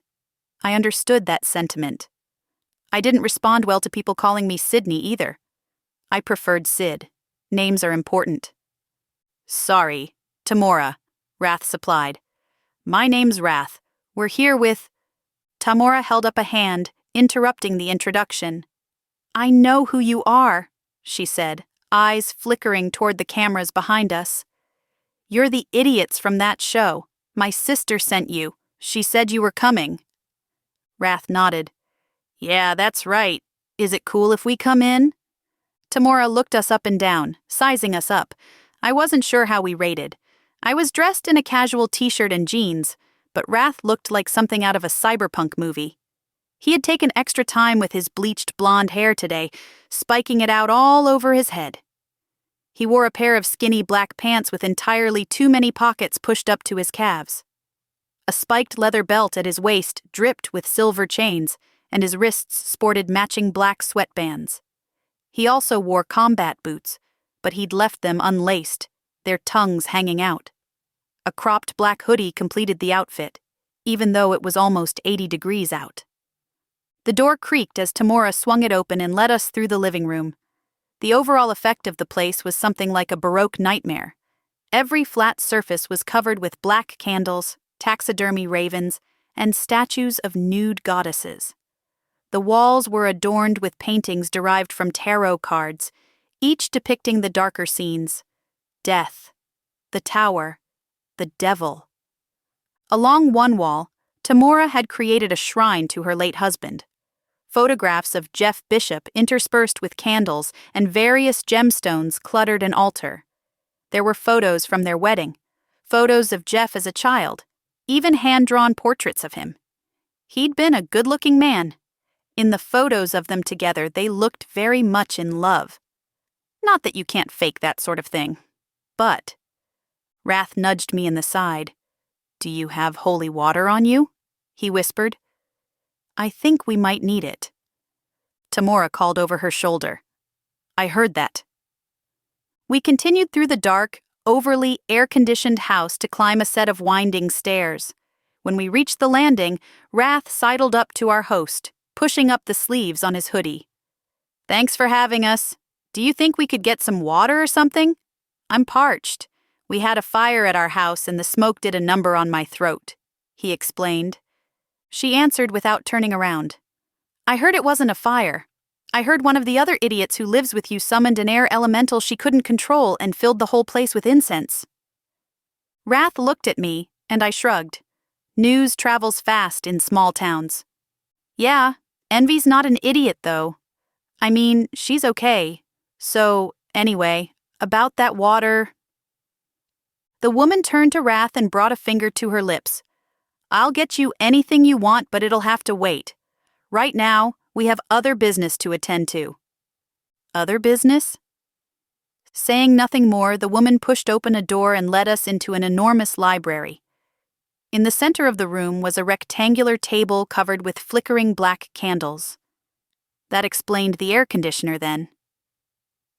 I understood that sentiment. I didn't respond well to people calling me Sydney either. I preferred Sid. Names are important. "Sorry, Tamora," Wrath supplied. "My name's Wrath. We're here with—" Tamora held up a hand, interrupting the introduction. "I know who you are," she said, eyes flickering toward the cameras behind us. "You're the idiots from that show. My sister sent you. She said you were coming." Wrath nodded. "Yeah, that's right. Is it cool if we come in?" Tamora looked us up and down, sizing us up. I wasn't sure how we rated. I was dressed in a casual t-shirt and jeans, but Wrath looked like something out of a cyberpunk movie. He had taken extra time with his bleached blonde hair today, spiking it out all over his head. He wore a pair of skinny black pants with entirely too many pockets pushed up to his calves. A spiked leather belt at his waist dripped with silver chains, and his wrists sported matching black sweatbands. He also wore combat boots, but he'd left them unlaced, their tongues hanging out. A cropped black hoodie completed the outfit, even though it was almost 80 degrees out. The door creaked as Tamora swung it open and led us through the living room. The overall effect of the place was something like a Baroque nightmare. Every flat surface was covered with black candles, taxidermy ravens, and statues of nude goddesses. The walls were adorned with paintings derived from tarot cards, each depicting the darker scenes: death, the tower, the devil. Along one wall, Tamora had created a shrine to her late husband. Photographs of Jeff Bishop interspersed with candles and various gemstones cluttered an altar. There were photos from their wedding, photos of Jeff as a child, even hand-drawn portraits of him. He'd been a good-looking man. In the photos of them together, they looked very much in love. Not that you can't fake that sort of thing, but— Wrath nudged me in the side. "Do you have holy water on you?" he whispered. "I think we might need it." Tamora called over her shoulder. "I heard that." We continued through the dark, overly air-conditioned house to climb a set of winding stairs. When we reached the landing, Wrath sidled up to our host, pushing up the sleeves on his hoodie. "Thanks for having us. Do you think we could get some water or something? I'm parched. We had a fire at our house and the smoke did a number on my throat," he explained. She answered without turning around. "I heard it wasn't a fire. I heard one of the other idiots who lives with you summoned an air elemental she couldn't control and filled the whole place with incense." Wrath looked at me, and I shrugged. News travels fast in small towns. "Yeah, Envy's not an idiot, though. I mean, she's okay. So, anyway, about that water—" The woman turned to Wrath and brought a finger to her lips. "I'll get you anything you want, but it'll have to wait. Right now, we have other business to attend to." "Other business?" Saying nothing more, the woman pushed open a door and led us into an enormous library. In the center of the room was a rectangular table covered with flickering black candles. That explained the air conditioner, then.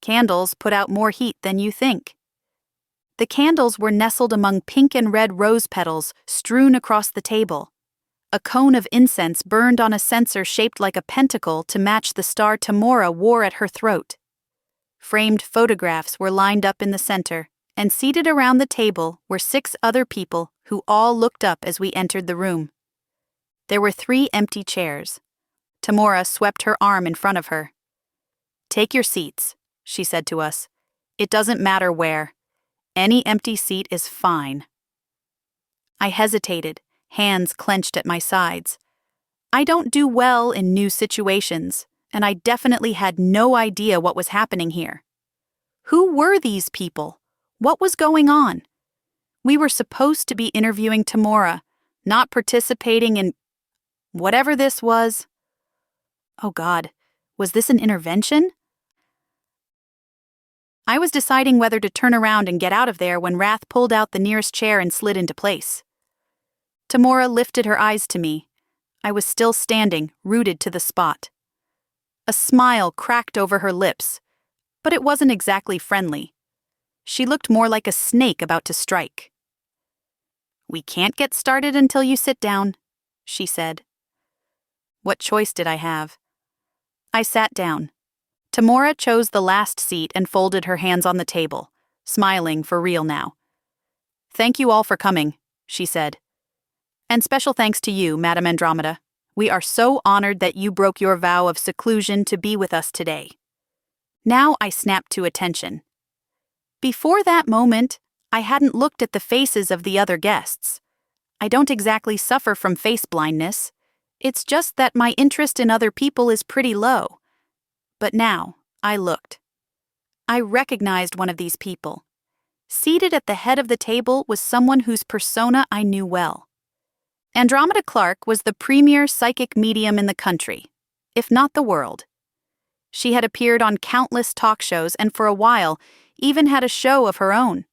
Candles put out more heat than you think. The candles were nestled among pink and red rose petals strewn across the table. A cone of incense burned on a censer shaped like a pentacle to match the star Tamora wore at her throat. Framed photographs were lined up in the center, and seated around the table were 6 other people who all looked up as we entered the room. There were 3 empty chairs. Tamora swept her arm in front of her. "Take your seats," she said to us. "It doesn't matter where. Any empty seat is fine." I hesitated, hands clenched at my sides. I don't do well in new situations, and I definitely had no idea what was happening here. Who were these people? What was going on? We were supposed to be interviewing Tamora, not participating in whatever this was. Oh God, was this an intervention? I was deciding whether to turn around and get out of there when Wrath pulled out the nearest chair and slid into place. Tamora lifted her eyes to me. I was still standing, rooted to the spot. A smile cracked over her lips, but it wasn't exactly friendly. She looked more like a snake about to strike. "We can't get started until you sit down," she said. What choice did I have? I sat down. Tamora chose the last seat and folded her hands on the table, smiling for real now. "Thank you all for coming," she said. "And special thanks to you, Madame Andromeda. We are so honored that you broke your vow of seclusion to be with us today." Now I snapped to attention. Before that moment, I hadn't looked at the faces of the other guests. I don't exactly suffer from face blindness. It's just that my interest in other people is pretty low. But now, I looked. I recognized one of these people. Seated at the head of the table was someone whose persona I knew well. Andromeda Clark was the premier psychic medium in the country, if not the world. She had appeared on countless talk shows and for a while even had a show of her own.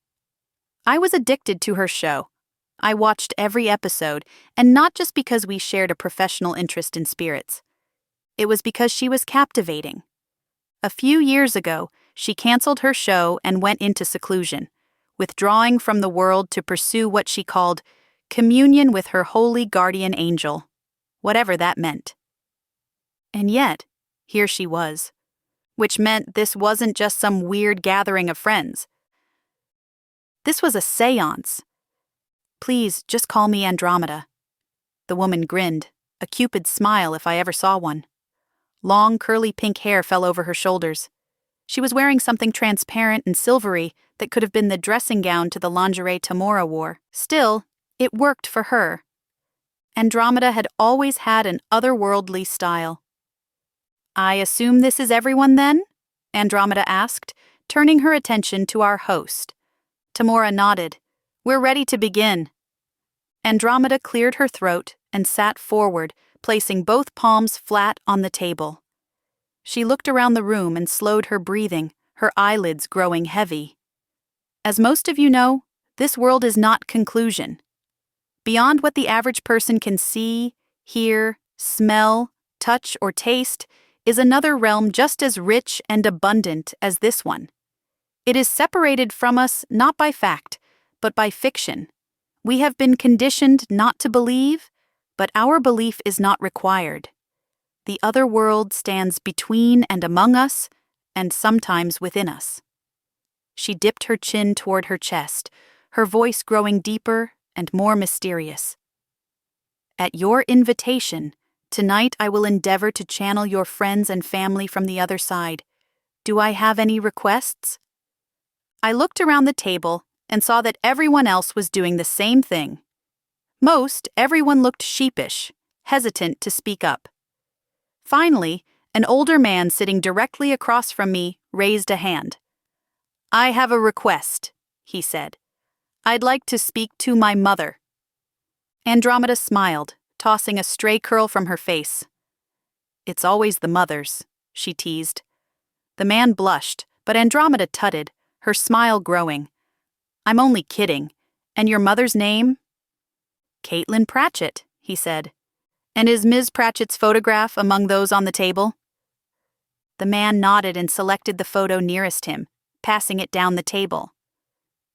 I was addicted to her show. I watched every episode, and not just because we shared a professional interest in spirits. It was because she was captivating. A few years ago, she canceled her show and went into seclusion, withdrawing from the world to pursue what she called communion with her holy guardian angel, whatever that meant. And yet, here she was, which meant this wasn't just some weird gathering of friends. This was a seance. "Please, just call me Andromeda." The woman grinned, a Cupid smile if I ever saw one. Long, curly pink hair fell over her shoulders. She was wearing something transparent and silvery that could have been the dressing gown to the lingerie Tamora wore. Still, it worked for her. Andromeda had always had an otherworldly style. "I assume this is everyone then?" Andromeda asked, turning her attention to our host. Tamora nodded. "We're ready to begin." Andromeda cleared her throat and sat forward, placing both palms flat on the table. She looked around the room and slowed her breathing, her eyelids growing heavy. As most of you know, this world is not conclusion. Beyond what the average person can see, hear, smell, touch, or taste is another realm just as rich and abundant as this one. It is separated from us not by fact, but by fiction. We have been conditioned not to believe, but our belief is not required. The other world stands between and among us, and sometimes within us. She dipped her chin toward her chest, her voice growing deeper and more mysterious. "At your invitation, tonight I will endeavor to channel your friends and family from the other side. Do I have any requests?" I looked around the table and saw that everyone else was doing the same thing. Most everyone looked sheepish, hesitant to speak up. Finally, an older man sitting directly across from me raised a hand. "I have a request," he said. "I'd like to speak to my mother." Andromeda smiled, tossing a stray curl from her face. "It's always the mothers," she teased. The man blushed, but Andromeda tutted, her smile growing. "I'm only kidding. And your mother's name?" "Caitlin Pratchett," he said. "And is Ms. Pratchett's photograph among those on the table?" The man nodded and selected the photo nearest him, passing it down the table.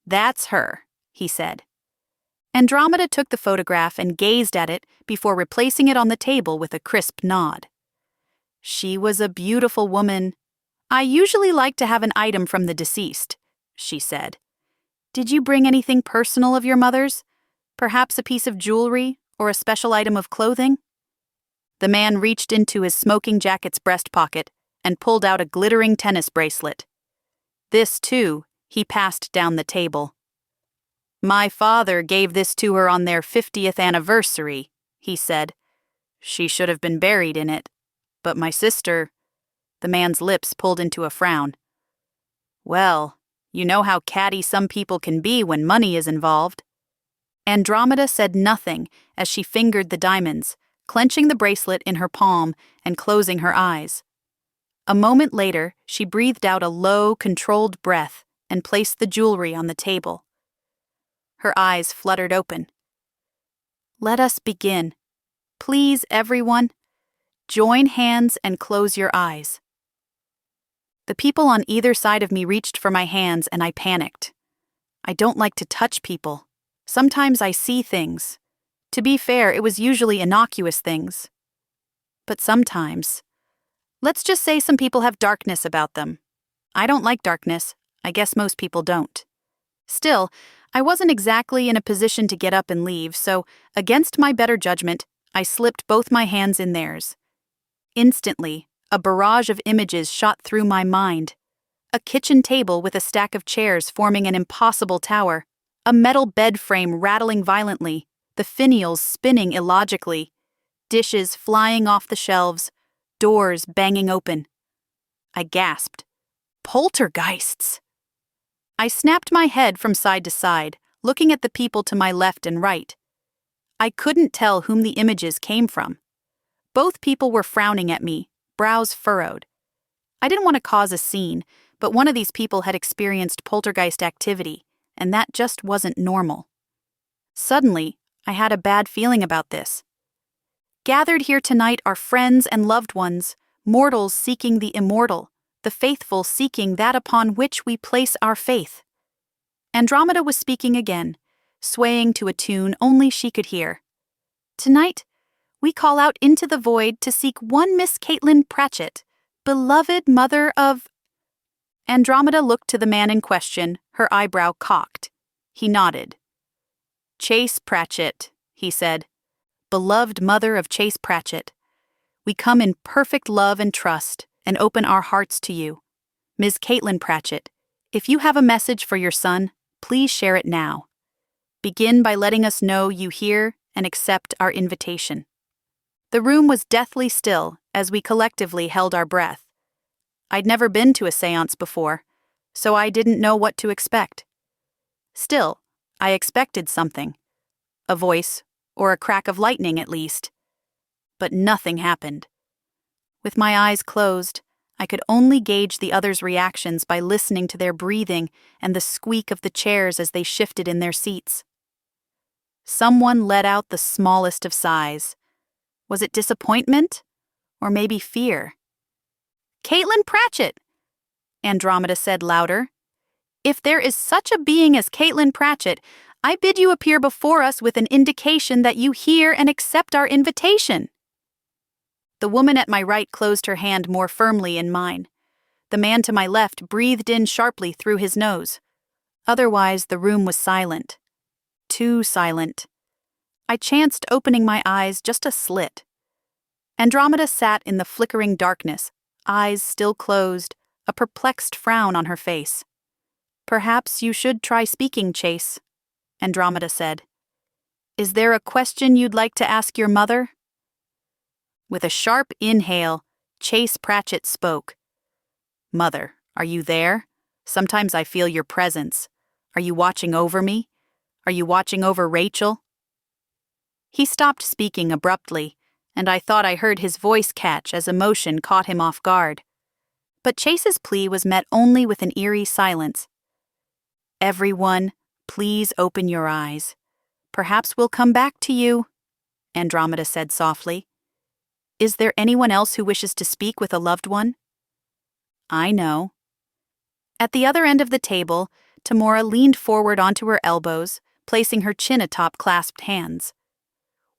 "That's her," he said. Andromeda took the photograph and gazed at it before replacing it on the table with a crisp nod. "She was a beautiful woman. I usually like to have an item from the deceased," she said. "Did you bring anything personal of your mother's? Perhaps a piece of jewelry or a special item of clothing?" The man reached into his smoking jacket's breast pocket and pulled out a glittering tennis bracelet. This, too, he passed down the table. "My father gave this to her on their 50th anniversary," he said. "She should have been buried in it. But my sister—" The man's lips pulled into a frown. "Well, you know how catty some people can be when money is involved." Andromeda said nothing as she fingered the diamonds, clenching the bracelet in her palm and closing her eyes. A moment later, she breathed out a low, controlled breath and placed the jewelry on the table. Her eyes fluttered open. "Let us begin. Please, everyone, join hands and close your eyes. The people on either side of me reached for my hands and I panicked. I don't like to touch people. Sometimes I see things. To be fair, it was usually innocuous things. But sometimes, let's just say some people have darkness about them. I don't like darkness. I guess most people don't. Still, I wasn't exactly in a position to get up and leave, so, against my better judgment, I slipped both my hands in theirs. Instantly, a barrage of images shot through my mind. A kitchen table with a stack of chairs forming an impossible tower, a metal bed frame rattling violently, the finials spinning illogically, dishes flying off the shelves, doors banging open. I gasped. Poltergeists! I snapped my head from side to side, looking at the people to my left and right. I couldn't tell whom the images came from. Both people were frowning at me, brows furrowed. I didn't want to cause a scene, but one of these people had experienced poltergeist activity, and that just wasn't normal. Suddenly, I had a bad feeling about this. Gathered here tonight are friends and loved ones, mortals seeking the immortal, the faithful seeking that upon which we place our faith. Andromeda was speaking again, swaying to a tune only she could hear. Tonight, we call out into the void to seek one Miss Caitlin Pratchett, beloved mother of... Andromeda looked to the man in question, her eyebrow cocked. He nodded. Chase Pratchett, he said. Beloved mother of Chase Pratchett. We come in perfect love and trust and open our hearts to you. Ms. Caitlin Pratchett, if you have a message for your son, please share it now. Begin by letting us know you hear and accept our invitation. The room was deathly still as we collectively held our breath. I'd never been to a séance before, so I didn't know what to expect. Still, I expected something. A voice, or a crack of lightning at least. But nothing happened. With my eyes closed, I could only gauge the others' reactions by listening to their breathing and the squeak of the chairs as they shifted in their seats. Someone let out the smallest of sighs. Was it disappointment? Or maybe fear? Caitlin Pratchett, Andromeda said louder. If there is such a being as Caitlin Pratchett, I bid you appear before us with an indication that you hear and accept our invitation. The woman at my right closed her hand more firmly in mine. The man to my left breathed in sharply through his nose. Otherwise, the room was silent. Too silent. I chanced opening my eyes just a slit. Andromeda sat in the flickering darkness, eyes still closed, a perplexed frown on her face. Perhaps you should try speaking, Chase, Andromeda said. Is there a question you'd like to ask your mother? With a sharp inhale, Chase Pratchett spoke. Mother, are you there? Sometimes I feel your presence. Are you watching over me? Are you watching over Rachel? He stopped speaking abruptly, and I thought I heard his voice catch as emotion caught him off guard. But Chase's plea was met only with an eerie silence. Everyone, please open your eyes. Perhaps we'll come back to you, Andromeda said softly. Is there anyone else who wishes to speak with a loved one? I know. At the other end of the table, Tamora leaned forward onto her elbows, placing her chin atop clasped hands.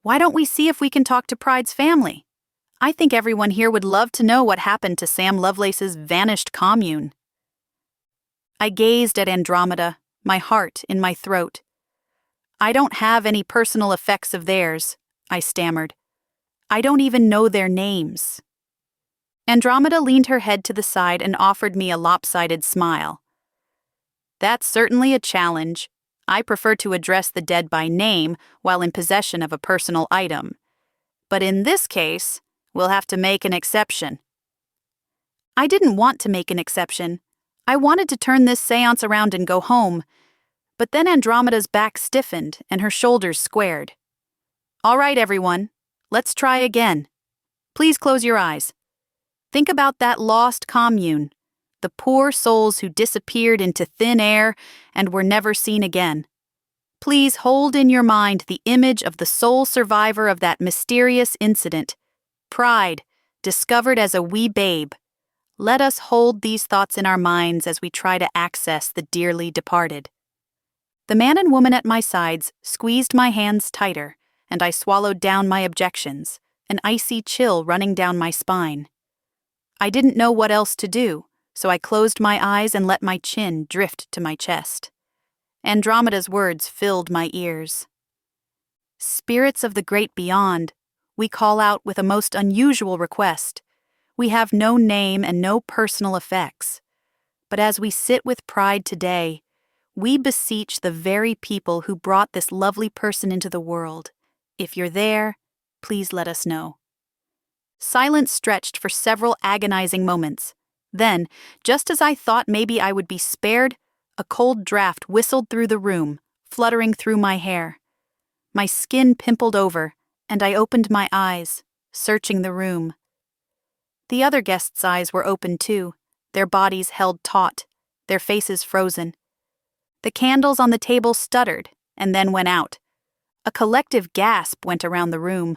Why don't we see if we can talk to Pride's family? I think everyone here would love to know what happened to Sam Lovelace's vanished commune. I gazed at Andromeda, my heart in my throat. I don't have any personal effects of theirs, I stammered. I don't even know their names. Andromeda leaned her head to the side and offered me a lopsided smile. That's certainly a challenge. I prefer to address the dead by name while in possession of a personal item. But in this case, we'll have to make an exception. I didn't want to make an exception. I wanted to turn this séance around and go home. But then Andromeda's back stiffened and her shoulders squared. All right, everyone. Let's try again. Please close your eyes. Think about that lost commune, the poor souls who disappeared into thin air and were never seen again. Please hold in your mind the image of the sole survivor of that mysterious incident. Pride, discovered as a wee babe. Let us hold these thoughts in our minds as we try to access the dearly departed. The man and woman at my sides squeezed my hands tighter, and I swallowed down my objections, an icy chill running down my spine. I didn't know what else to do, so I closed my eyes and let my chin drift to my chest. Andromeda's words filled my ears. Spirits of the great beyond, we call out with a most unusual request. We have no name and no personal effects. But as we sit with pride today, we beseech the very people who brought this lovely person into the world. If you're there, please let us know. Silence stretched for several agonizing moments. Then, just as I thought maybe I would be spared, a cold draft whistled through the room, fluttering through my hair. My skin pimpled over, and I opened my eyes, searching the room. The other guests' eyes were open too, their bodies held taut, their faces frozen. The candles on the table stuttered, and then went out. A collective gasp went around the room.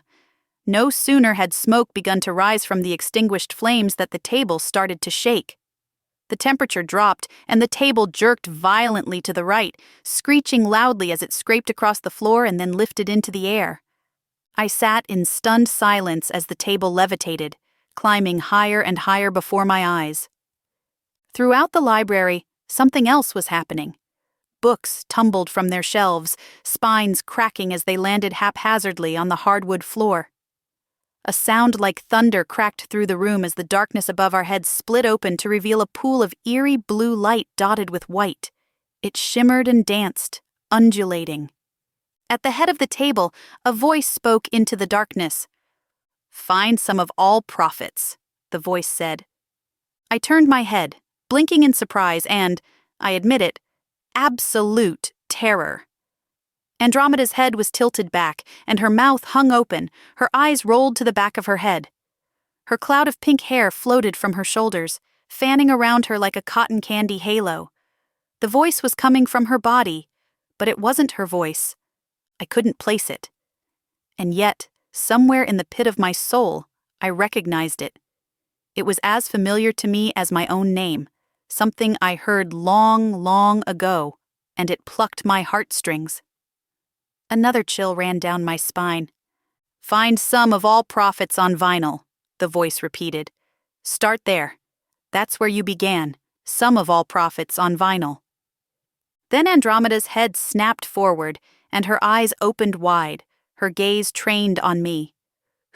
No sooner had smoke begun to rise from the extinguished flames that the table started to shake. The temperature dropped, and the table jerked violently to the right, screeching loudly as it scraped across the floor and then lifted into the air. I sat in stunned silence as the table levitated, climbing higher and higher before my eyes. Throughout the library, something else was happening. Books tumbled from their shelves, spines cracking as they landed haphazardly on the hardwood floor. A sound like thunder cracked through the room as the darkness above our heads split open to reveal a pool of eerie blue light dotted with white. It shimmered and danced, undulating. At the head of the table, a voice spoke into the darkness. "Find some of all prophets," the voice said. I turned my head, blinking in surprise and, I admit it, absolute terror. Andromeda's head was tilted back, and her mouth hung open, her eyes rolled to the back of her head. Her cloud of pink hair floated from her shoulders, fanning around her like a cotton candy halo. The voice was coming from her body, but it wasn't her voice. I couldn't place it. And yet, somewhere in the pit of my soul, I recognized it. It was as familiar to me as my own name, something I heard long, long ago, and it plucked my heartstrings. Another chill ran down my spine. "Find some of all prophets on vinyl," the voice repeated. "Start there. That's where you began, some of all prophets on vinyl." Then Andromeda's head snapped forward, and her eyes opened wide, her gaze trained on me.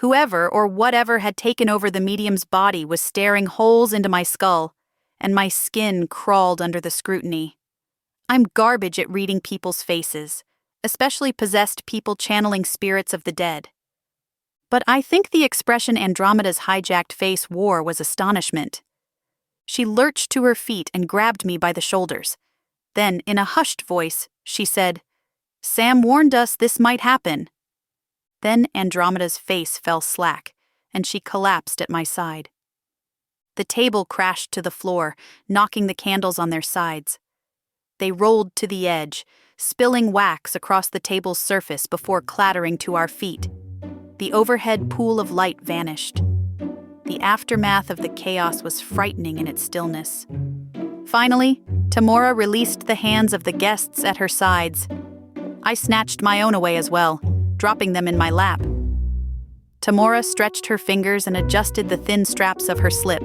Whoever or whatever had taken over the medium's body was staring holes into my skull, and my skin crawled under the scrutiny. I'm garbage at reading people's faces, especially possessed people channeling spirits of the dead. But I think the expression Andromeda's hijacked face wore was astonishment. She lurched to her feet and grabbed me by the shoulders. Then, in a hushed voice, she said, "Sam warned us this might happen." Then Andromeda's face fell slack, and she collapsed at my side. The table crashed to the floor, knocking the candles on their sides. They rolled to the edge, spilling wax across the table's surface before clattering to our feet. The overhead pool of light vanished. The aftermath of the chaos was frightening in its stillness. Finally, Tamora released the hands of the guests at her sides. I snatched my own away as well, dropping them in my lap. Tamora stretched her fingers and adjusted the thin straps of her slip.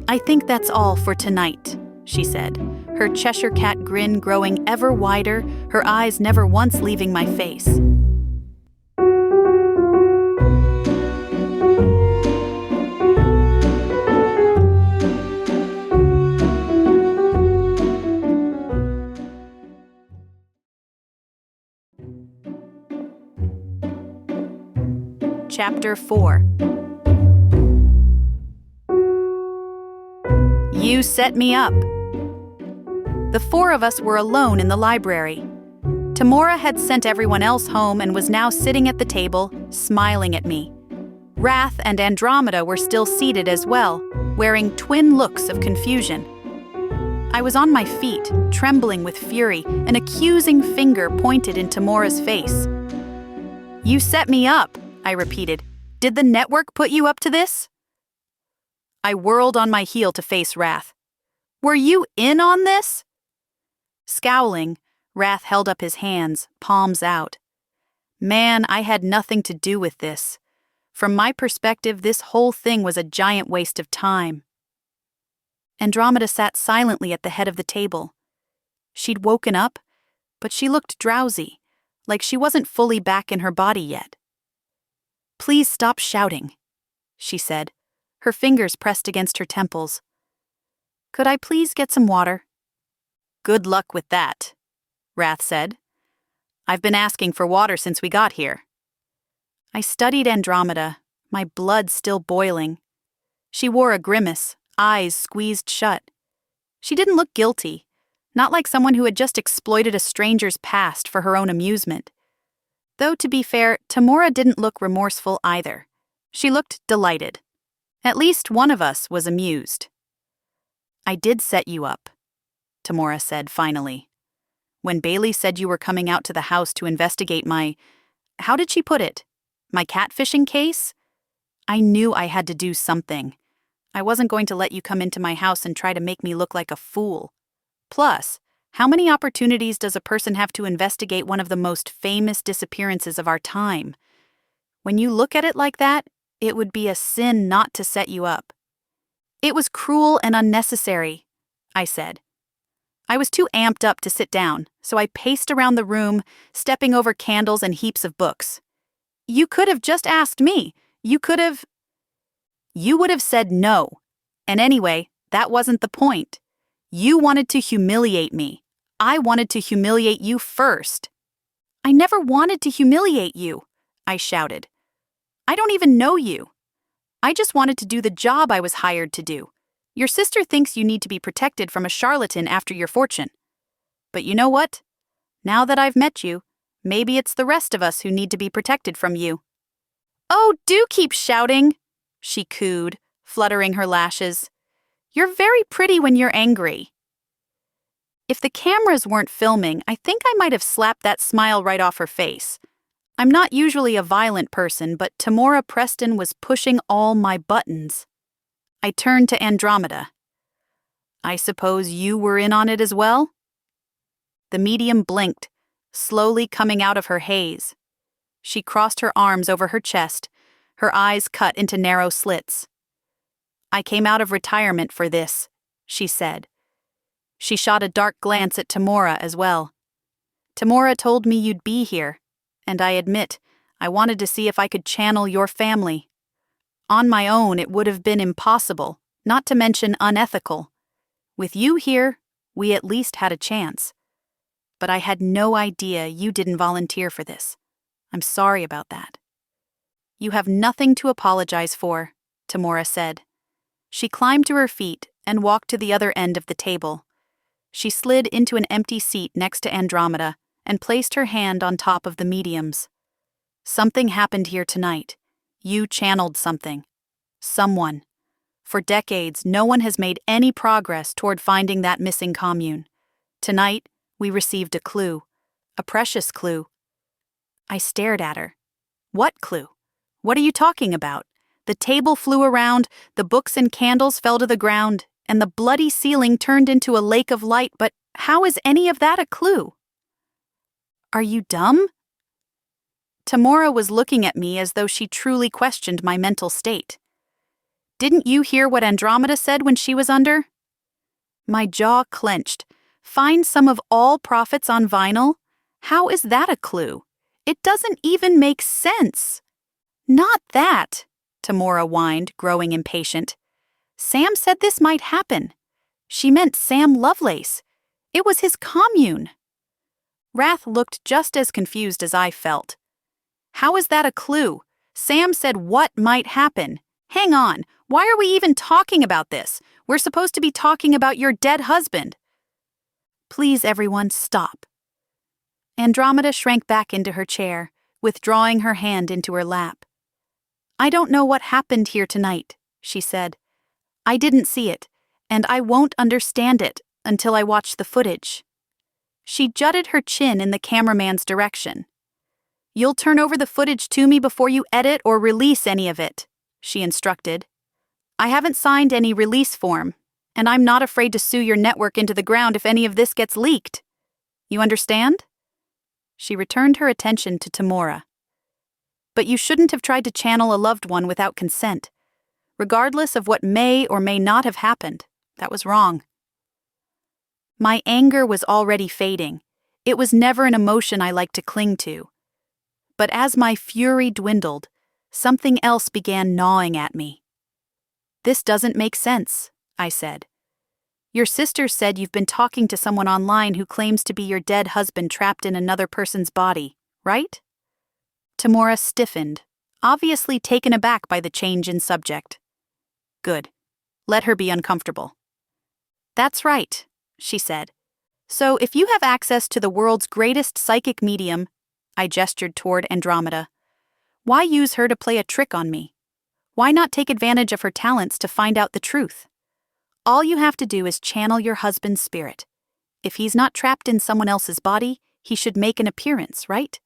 "I think that's all for tonight," she said, her Cheshire cat grin growing ever wider, her eyes never once leaving my face. Chapter 4. You set me up. The four of us were alone in the library. Tamora had sent everyone else home and was now sitting at the table, smiling at me. Wrath and Andromeda were still seated as well, wearing twin looks of confusion. I was on my feet, trembling with fury, an accusing finger pointed in Tamora's face. "You set me up," I repeated. "Did the network put you up to this?" I whirled on my heel to face Wrath. "Were you in on this?" Scowling, Wrath held up his hands, palms out. Man, I had nothing to do with this. From my perspective, this whole thing was a giant waste of time. Andromeda sat silently at the head of the table. She'd woken up, but she looked drowsy, like she wasn't fully back in her body yet. "Please stop shouting," she said, her fingers pressed against her temples. "Could I please get some water?" "Good luck with that," Wrath said. "I've been asking for water since we got here." I studied Andromeda, my blood still boiling. She wore a grimace, eyes squeezed shut. She didn't look guilty, not like someone who had just exploited a stranger's past for her own amusement. Though, to be fair, Tamora didn't look remorseful either. She looked delighted. At least one of us was amused. "I did set you up," Tamora said finally. "When Bailey said you were coming out to the house to investigate how did she put it? My catfishing case? I knew I had to do something. I wasn't going to let you come into my house and try to make me look like a fool. Plus, how many opportunities does a person have to investigate one of the most famous disappearances of our time? When you look at it like that, it would be a sin not to set you up." "It was cruel and unnecessary," I said. I was too amped up to sit down, so I paced around the room, stepping over candles and heaps of books. "You could have just asked me. You would have said no. And anyway, that wasn't the point. You wanted to humiliate me. I wanted to humiliate you first." "I never wanted to humiliate you," I shouted. "I don't even know you. I just wanted to do the job I was hired to do. Your sister thinks you need to be protected from a charlatan after your fortune. But you know what? Now that I've met you, maybe it's the rest of us who need to be protected from you." "Oh, do keep shouting," she cooed, fluttering her lashes. "You're very pretty when you're angry." If the cameras weren't filming, I think I might have slapped that smile right off her face. I'm not usually a violent person, but Tamora Preston was pushing all my buttons. I turned to Andromeda. "I suppose you were in on it as well?" The medium blinked, slowly coming out of her haze. She crossed her arms over her chest, her eyes cut into narrow slits. "I came out of retirement for this," she said. She shot a dark glance at Tamora as well. "Tamora told me you'd be here, and I admit, I wanted to see if I could channel your family. On my own, it would have been impossible, not to mention unethical. With you here, we at least had a chance. But I had no idea you didn't volunteer for this. I'm sorry about that." "You have nothing to apologize for," Tamora said. She climbed to her feet and walked to the other end of the table. She slid into an empty seat next to Andromeda and placed her hand on top of the medium's. "Something happened here tonight. You channeled something. Someone. For decades, no one has made any progress toward finding that missing commune. Tonight, we received a clue. A precious clue." I stared at her. "What clue? What are you talking about? The table flew around, the books and candles fell to the ground, and the bloody ceiling turned into a lake of light, but how is any of that a clue?" "Are you dumb?" Tamora was looking at me as though she truly questioned my mental state. "Didn't you hear what Andromeda said when she was under?" My jaw clenched. Find some of all profits on vinyl? How is that a clue? It doesn't even make sense. "Not that," Tamora whined, growing impatient. "Sam said this might happen. She meant Sam Lovelace. It was his commune." Wrath looked just as confused as I felt. "How is that a clue? Sam said what might happen. Hang on, why are we even talking about this? We're supposed to be talking about your dead husband." "Please, everyone, stop." Andromeda shrank back into her chair, withdrawing her hand into her lap. "I don't know what happened here tonight," she said. "I didn't see it, and I won't understand it until I watched the footage. She jutted her chin in the cameraman's direction. "You'll turn over the footage to me before you edit or release any of it," she instructed. "I haven't signed any release form, and I'm not afraid to sue your network into the ground if any of this gets leaked. You understand?" She returned her attention to Tamora. "But you shouldn't have tried to channel a loved one without consent. Regardless of what may or may not have happened, that was wrong." My anger was already fading. It was never an emotion I liked to cling to. But as my fury dwindled, something else began gnawing at me. "This doesn't make sense," I said. "Your sister said you've been talking to someone online who claims to be your dead husband trapped in another person's body, right?" Tamora stiffened, obviously taken aback by the change in subject. "Good. Let her be uncomfortable." "That's right," she said. "So if you have access to the world's greatest psychic medium," I gestured toward Andromeda, "why use her to play a trick on me? Why not take advantage of her talents to find out the truth? All you have to do is channel your husband's spirit. If he's not trapped in someone else's body, he should make an appearance, right?"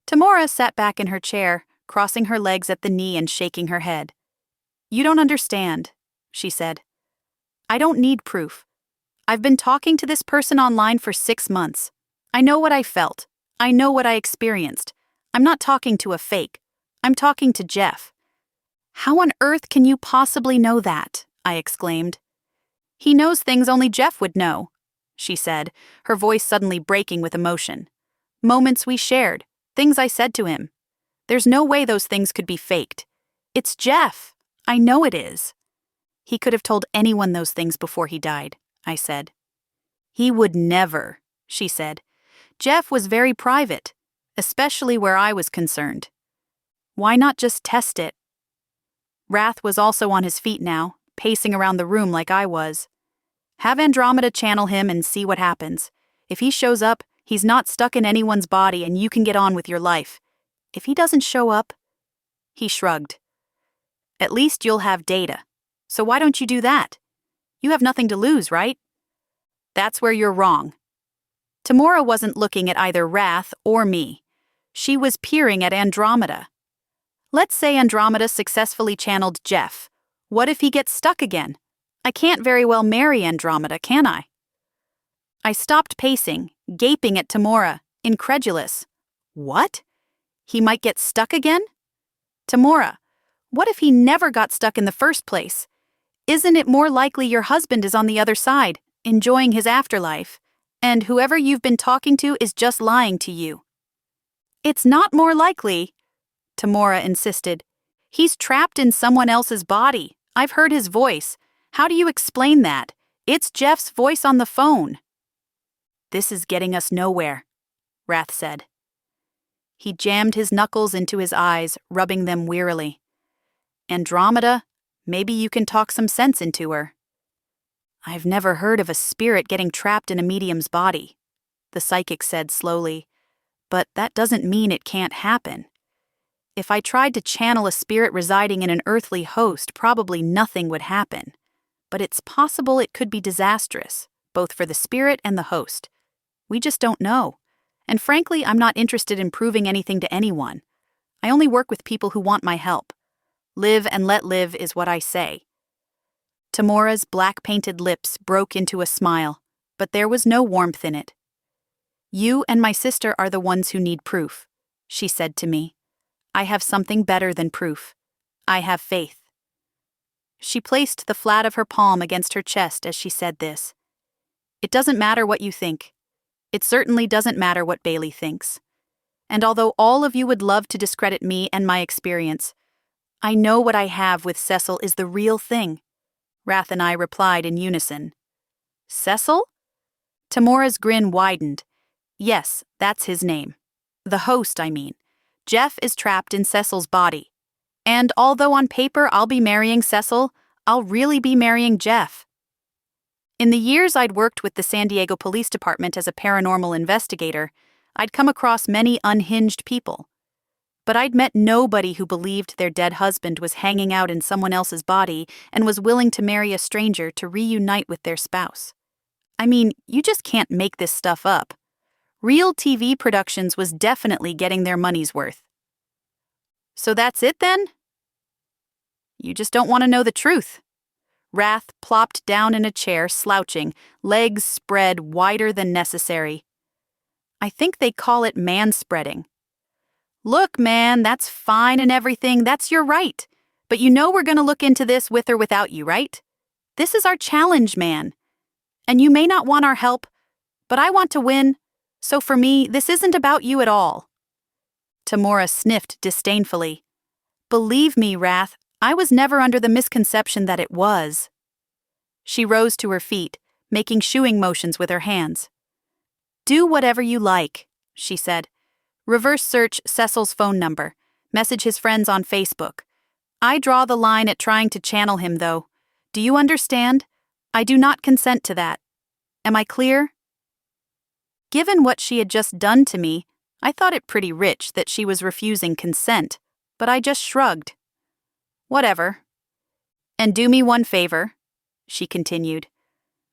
Tamora sat back in her chair, crossing her legs at the knee and shaking her head. "You don't understand," she said. "I don't need proof. I've been talking to this person online for 6 months. I know what I felt. I know what I experienced. I'm not talking to a fake. I'm talking to Jeff." "How on earth can you possibly know that?" I exclaimed. "He knows things only Jeff would know," she said, her voice suddenly breaking with emotion. "Moments we shared, things I said to him. There's no way those things could be faked. It's Jeff. I know it is." "He could have told anyone those things before he died," I said. "He would never," she said. "Jeff was very private, especially where I was concerned. Why not just test it?" Wrath was also on his feet now, pacing around the room like I was. "Have Andromeda channel him and see what happens. If he shows up, he's not stuck in anyone's body and you can get on with your life. If he doesn't show up..." He shrugged. "At least you'll have data. So why don't you do that? You have nothing to lose, right?" "That's where you're wrong." Tamora wasn't looking at either Wrath or me. She was peering at Andromeda. "Let's say Andromeda successfully channeled Jeff. What if he gets stuck again? I can't very well marry Andromeda, can I?" I stopped pacing, gaping at Tamora, incredulous. "What? He might get stuck again?" "Tamora, what if he never got stuck in the first place? Isn't it more likely your husband is on the other side, enjoying his afterlife, and whoever you've been talking to is just lying to you?" "It's not more likely," Tamora insisted. "He's trapped in someone else's body. I've heard his voice. How do you explain that? It's Jeff's voice on the phone." "This is getting us nowhere," Wrath said. He jammed his knuckles into his eyes, rubbing them wearily. "Andromeda, maybe you can talk some sense into her." "I've never heard of a spirit getting trapped in a medium's body," the psychic said slowly. "But that doesn't mean it can't happen. If I tried to channel a spirit residing in an earthly host, probably nothing would happen. But it's possible it could be disastrous, both for the spirit and the host. We just don't know. And frankly, I'm not interested in proving anything to anyone. I only work with people who want my help. Live and let live is what I say." Tamora's black-painted lips broke into a smile, but there was no warmth in it. "You and my sister are the ones who need proof," she said to me. "I have something better than proof. I have faith." She placed the flat of her palm against her chest as she said this. "It doesn't matter what you think. It certainly doesn't matter what Bailey thinks. And although all of you would love to discredit me and my experience, I know what I have with Cecil is the real thing." Wrath and I replied in unison. "Cecil?" Tamora's grin widened. "Yes, that's his name. The host, I mean. Jeff is trapped in Cecil's body. And although on paper I'll be marrying Cecil, I'll really be marrying Jeff." In the years I'd worked with the San Diego Police Department as a paranormal investigator, I'd come across many unhinged people. But I'd met nobody who believed their dead husband was hanging out in someone else's body and was willing to marry a stranger to reunite with their spouse. I mean, you just can't make this stuff up. Real TV Productions was definitely getting their money's worth. So that's it then? You just don't want to know the truth. Wrath plopped down in a chair, slouching, legs spread wider than necessary. I think they call it manspreading. Look, man, that's fine and everything, that's your right. But you know we're going to look into this with or without you, right? This is our challenge, man. And you may not want our help, but I want to win. So for me, this isn't about you at all. Tamora sniffed disdainfully. Believe me, Wrath, I was never under the misconception that it was. She rose to her feet, making shooing motions with her hands. Do whatever you like, she said. Reverse search Cecil's phone number. Message his friends on Facebook. I draw the line at trying to channel him, though. Do you understand? I do not consent to that. Am I clear? Given what she had just done to me, I thought it pretty rich that she was refusing consent, but I just shrugged. Whatever. And do me one favor, she continued.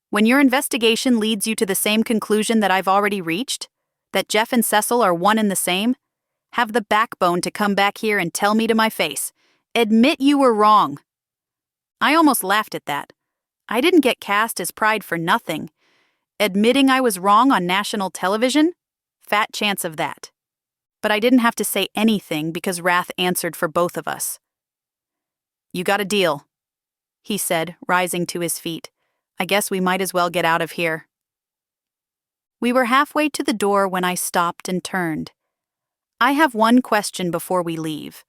When your investigation leads you to the same conclusion that I've already reached, that Jeff and Cecil are one and the same, have the backbone to come back here and tell me to my face. Admit you were wrong. I almost laughed at that. I didn't get cast as pride for nothing. Admitting I was wrong on national television? Fat chance of that. But I didn't have to say anything because Wrath answered for both of us. You got a deal, he said, rising to his feet. I guess we might as well get out of here. We were halfway to the door when I stopped and turned. I have one question before we leave.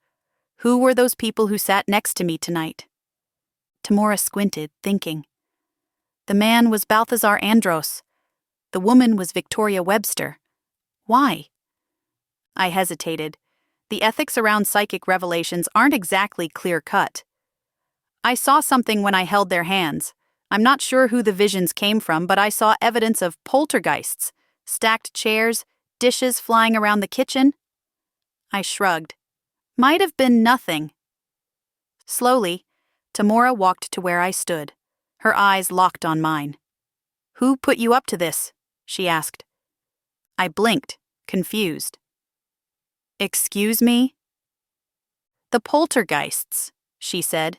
Who were those people who sat next to me tonight? Tamora squinted, thinking. The man was Balthazar Andros. The woman was Victoria Webster. Why? I hesitated. The ethics around psychic revelations aren't exactly clear-cut. I saw something when I held their hands. I'm not sure who the visions came from, but I saw evidence of poltergeists, stacked chairs, dishes flying around the kitchen. I shrugged. Might have been nothing. Slowly, Tamora walked to where I stood. Her eyes locked on mine. Who put you up to this? She asked. I blinked, confused. Excuse me? The poltergeists, she said.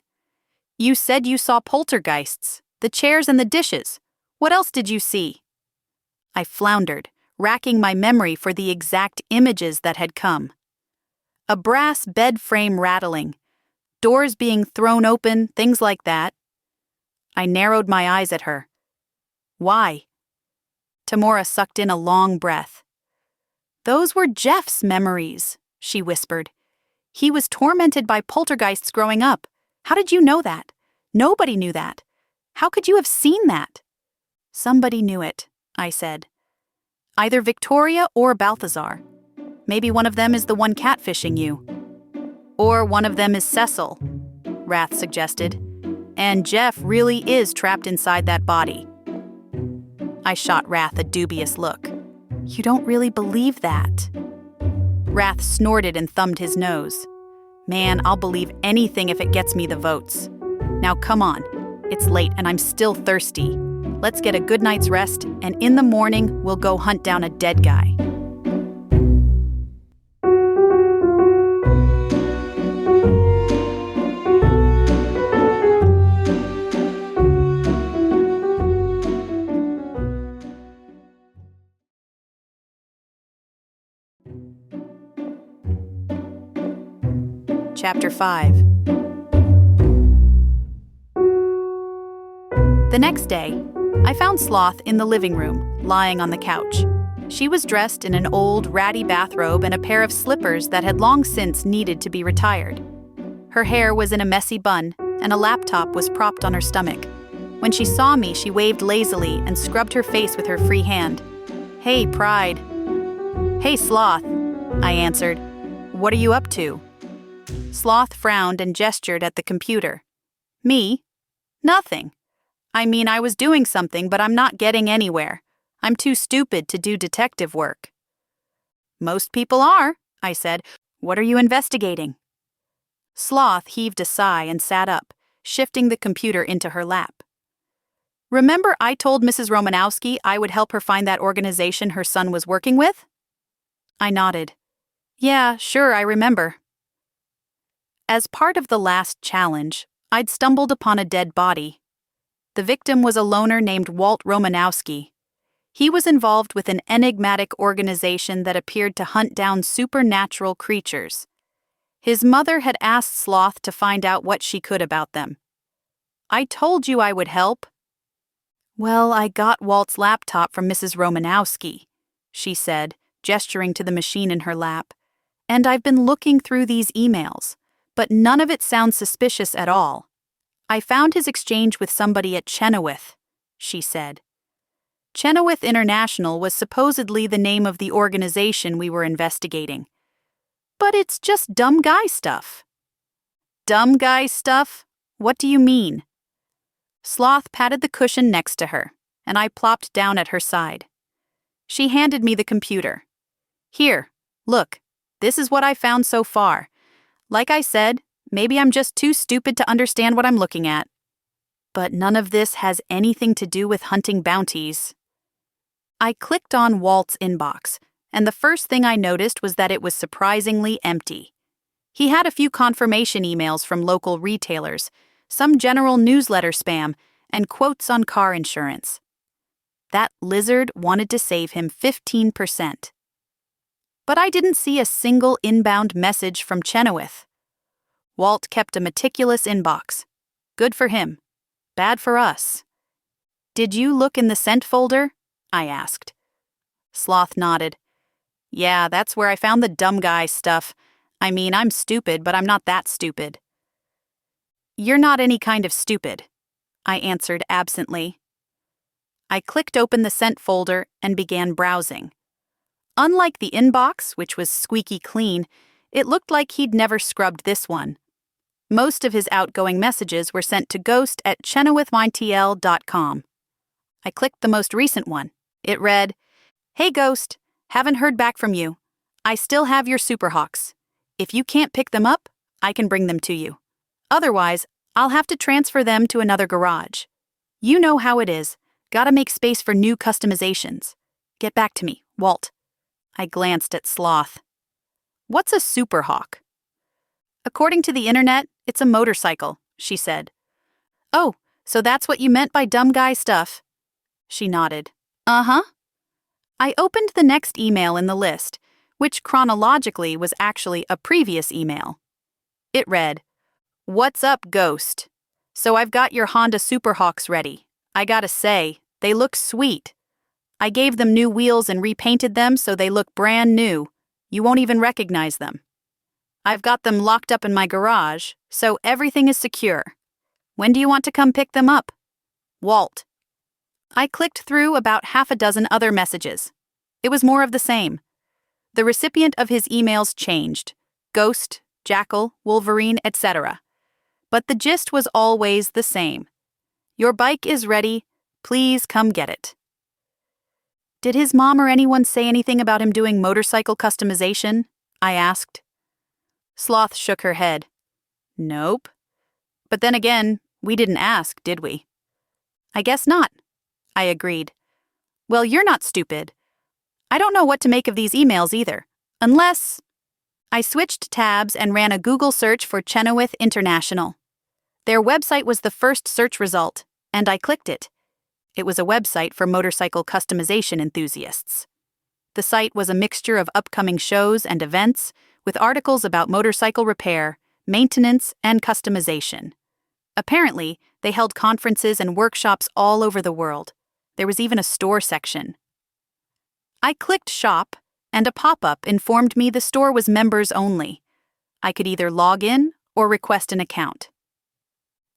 You said you saw poltergeists, the chairs and the dishes. What else did you see? I floundered, racking my memory for the exact images that had come. A brass bed frame rattling, doors being thrown open, things like that. I narrowed my eyes at her. Why? Tamora sucked in a long breath. Those were Jeff's memories, she whispered. He was tormented by poltergeists growing up. How did you know that? Nobody knew that. How could you have seen that? Somebody knew it, I said. Either Victoria or Balthazar. Maybe one of them is the one catfishing you. Or one of them is Cecil, Wrath suggested. And Jeff really is trapped inside that body. I shot Wrath a dubious look. You don't really believe that. Wrath snorted and thumbed his nose. Man, I'll believe anything if it gets me the votes. Now come on. It's late and I'm still thirsty. Let's get a good night's rest, and in the morning, we'll go hunt down a dead guy. Chapter 5. The next day, I found Sloth in the living room, lying on the couch. She was dressed in an old, ratty bathrobe and a pair of slippers that had long since needed to be retired. Her hair was in a messy bun, and a laptop was propped on her stomach. When she saw me, she waved lazily and scrubbed her face with her free hand. Hey, Pride. Hey, Sloth, I answered. What are you up to? Sloth frowned and gestured at the computer. Me? Nothing. I mean, I was doing something, but I'm not getting anywhere. I'm too stupid to do detective work. Most people are, I said. What are you investigating? Sloth heaved a sigh and sat up, shifting the computer into her lap. Remember I told Mrs. Romanowski I would help her find that organization her son was working with? I nodded. Yeah, sure, I remember. As part of the last challenge, I'd stumbled upon a dead body. The victim was a loner named Walt Romanowski. He was involved with an enigmatic organization that appeared to hunt down supernatural creatures. His mother had asked Sloth to find out what she could about them. I told you I would help. Well, I got Walt's laptop from Mrs. Romanowski, she said, gesturing to the machine in her lap. And I've been looking through these emails, but none of it sounds suspicious at all. I found his exchange with somebody at Chenoweth, she said. Chenoweth International was supposedly the name of the organization we were investigating. But it's just dumb guy stuff. Dumb guy stuff? What do you mean? Sloth patted the cushion next to her, and I plopped down at her side. She handed me the computer. Here, look, this is what I found so far. Like I said, maybe I'm just too stupid to understand what I'm looking at. But none of this has anything to do with hunting bounties. I clicked on Walt's inbox, and the first thing I noticed was that it was surprisingly empty. He had a few confirmation emails from local retailers, some general newsletter spam, and quotes on car insurance. That lizard wanted to save him 15%. But I didn't see a single inbound message from Chenoweth. Walt kept a meticulous inbox. Good for him. Bad for us. Did you look in the sent folder? I asked. Sloth nodded. Yeah, that's where I found the dumb guy stuff. I mean, I'm stupid, but I'm not that stupid. You're not any kind of stupid, I answered absently. I clicked open the sent folder and began browsing. Unlike the inbox, which was squeaky clean, it looked like he'd never scrubbed this one. Most of his outgoing messages were sent to ghost@chenowethmytl.com. I clicked the most recent one. It read, Hey Ghost, haven't heard back from you. I still have your Superhawks. If you can't pick them up, I can bring them to you. Otherwise, I'll have to transfer them to another garage. You know how it is. Gotta make space for new customizations. Get back to me, Walt. I glanced at Sloth. What's a Superhawk? According to the internet, it's a motorcycle, she said. Oh, so that's what you meant by dumb guy stuff? She nodded. Uh-huh. I opened the next email in the list, which chronologically was actually a previous email. It read, What's up, Ghost? So I've got your Honda Superhawks ready. I gotta say, they look sweet. I gave them new wheels and repainted them so they look brand new. You won't even recognize them. I've got them locked up in my garage, so everything is secure. When do you want to come pick them up? Walt. I clicked through about half a dozen other messages. It was more of the same. The recipient of his emails changed. Ghost, Jackal, Wolverine, etc. But the gist was always the same. Your bike is ready. Please come get it. Did his mom or anyone say anything about him doing motorcycle customization? I asked. Sloth shook her head. Nope. But then again, we didn't ask, did we? I guess not. I agreed. Well, you're not stupid. I don't know what to make of these emails either, unless... I switched tabs and ran a Google search for Chenoweth International. Their website was the first search result, and I clicked it. It was a website for motorcycle customization enthusiasts. The site was a mixture of upcoming shows and events, with articles about motorcycle repair, maintenance, and customization. Apparently, they held conferences and workshops all over the world. There was even a store section. I clicked Shop, and a pop-up informed me the store was members only. I could either log in or request an account.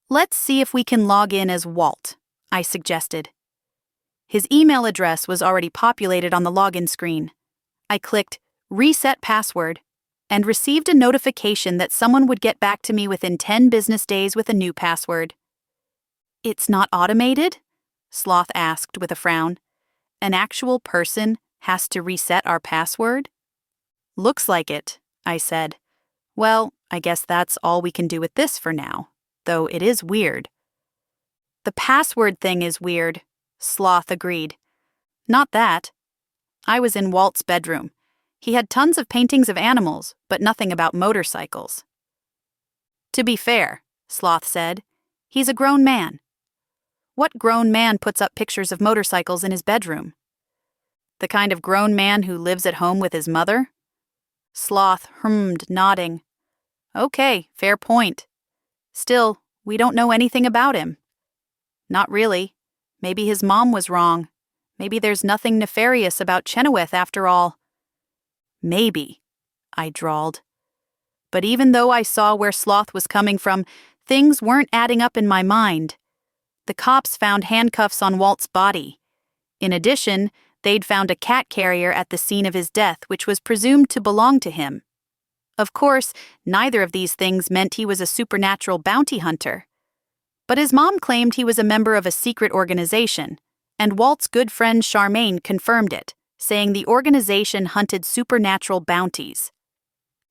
Let's see if we can log in as Walt, I suggested. His email address was already populated on the login screen. I clicked Reset Password and received a notification that someone would get back to me within 10 business days with a new password. It's not automated? Sloth asked with a frown. An actual person has to reset our password? Looks like it, I said. Well, I guess that's all we can do with this for now, though it is weird. The password thing is weird, Sloth agreed. Not that. I was in Walt's bedroom. He had tons of paintings of animals, but nothing about motorcycles. To be fair, Sloth said, he's a grown man. What grown man puts up pictures of motorcycles in his bedroom? The kind of grown man who lives at home with his mother? Sloth hummed, nodding. Okay, fair point. Still, we don't know anything about him. Not really. Maybe his mom was wrong. Maybe there's nothing nefarious about Chenoweth after all. Maybe, I drawled. But even though I saw where Sloth was coming from, things weren't adding up in my mind. The cops found handcuffs on Walt's body. In addition, they'd found a cat carrier at the scene of his death, which was presumed to belong to him. Of course, neither of these things meant he was a supernatural bounty hunter. But his mom claimed he was a member of a secret organization, and Walt's good friend Charmaine confirmed it, saying the organization hunted supernatural bounties.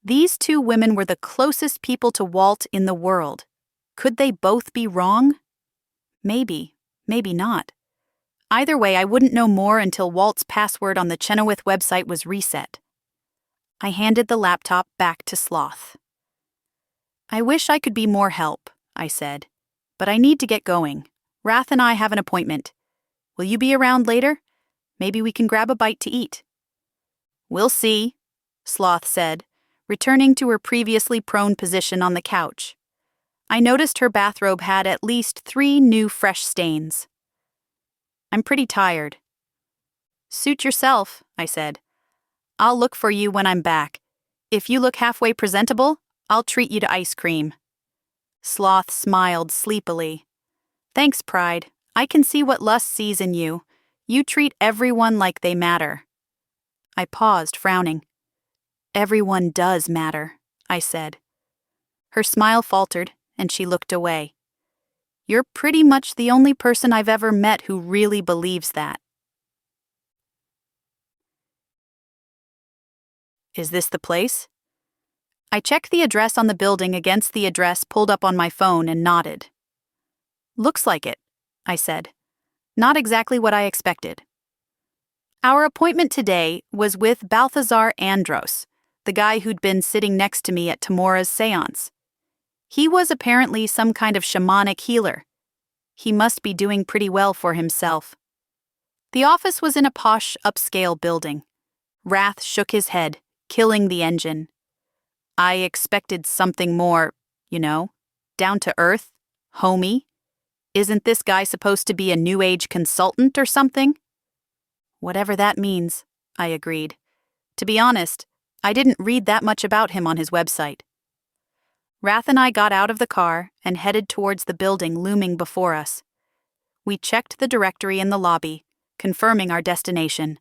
These two women were the closest people to Walt in the world. Could they both be wrong? Maybe, maybe not. Either way, I wouldn't know more until Walt's password on the Chenoweth website was reset. I handed the laptop back to Sloth. I wish I could be more help, I said, but I need to get going. Rath and I have an appointment. Will you be around later? Maybe we can grab a bite to eat. We'll see, Sloth said, returning to her previously prone position on the couch. I noticed her bathrobe had at least 3 new fresh stains. I'm pretty tired. Suit yourself, I said. I'll look for you when I'm back. If you look halfway presentable, I'll treat you to ice cream. Sloth smiled sleepily. Thanks, Pride. I can see what lust sees in you. You treat everyone like they matter. I paused, frowning. Everyone does matter, I said. Her smile faltered, and she looked away. You're pretty much the only person I've ever met who really believes that. Is this the place? I checked the address on the building against the address pulled up on my phone and nodded. Looks like it, I said. Not exactly what I expected. Our appointment today was with Balthazar Andros, the guy who'd been sitting next to me at Tamora's seance. He was apparently some kind of shamanic healer. He must be doing pretty well for himself. The office was in a posh, upscale building. Rath shook his head, killing the engine. I expected something more, down to earth, homey. Isn't this guy supposed to be a New Age consultant or something? Whatever that means, I agreed. To be honest, I didn't read that much about him on his website. Rath and I got out of the car and headed towards the building looming before us. We checked the directory in the lobby, confirming our destination.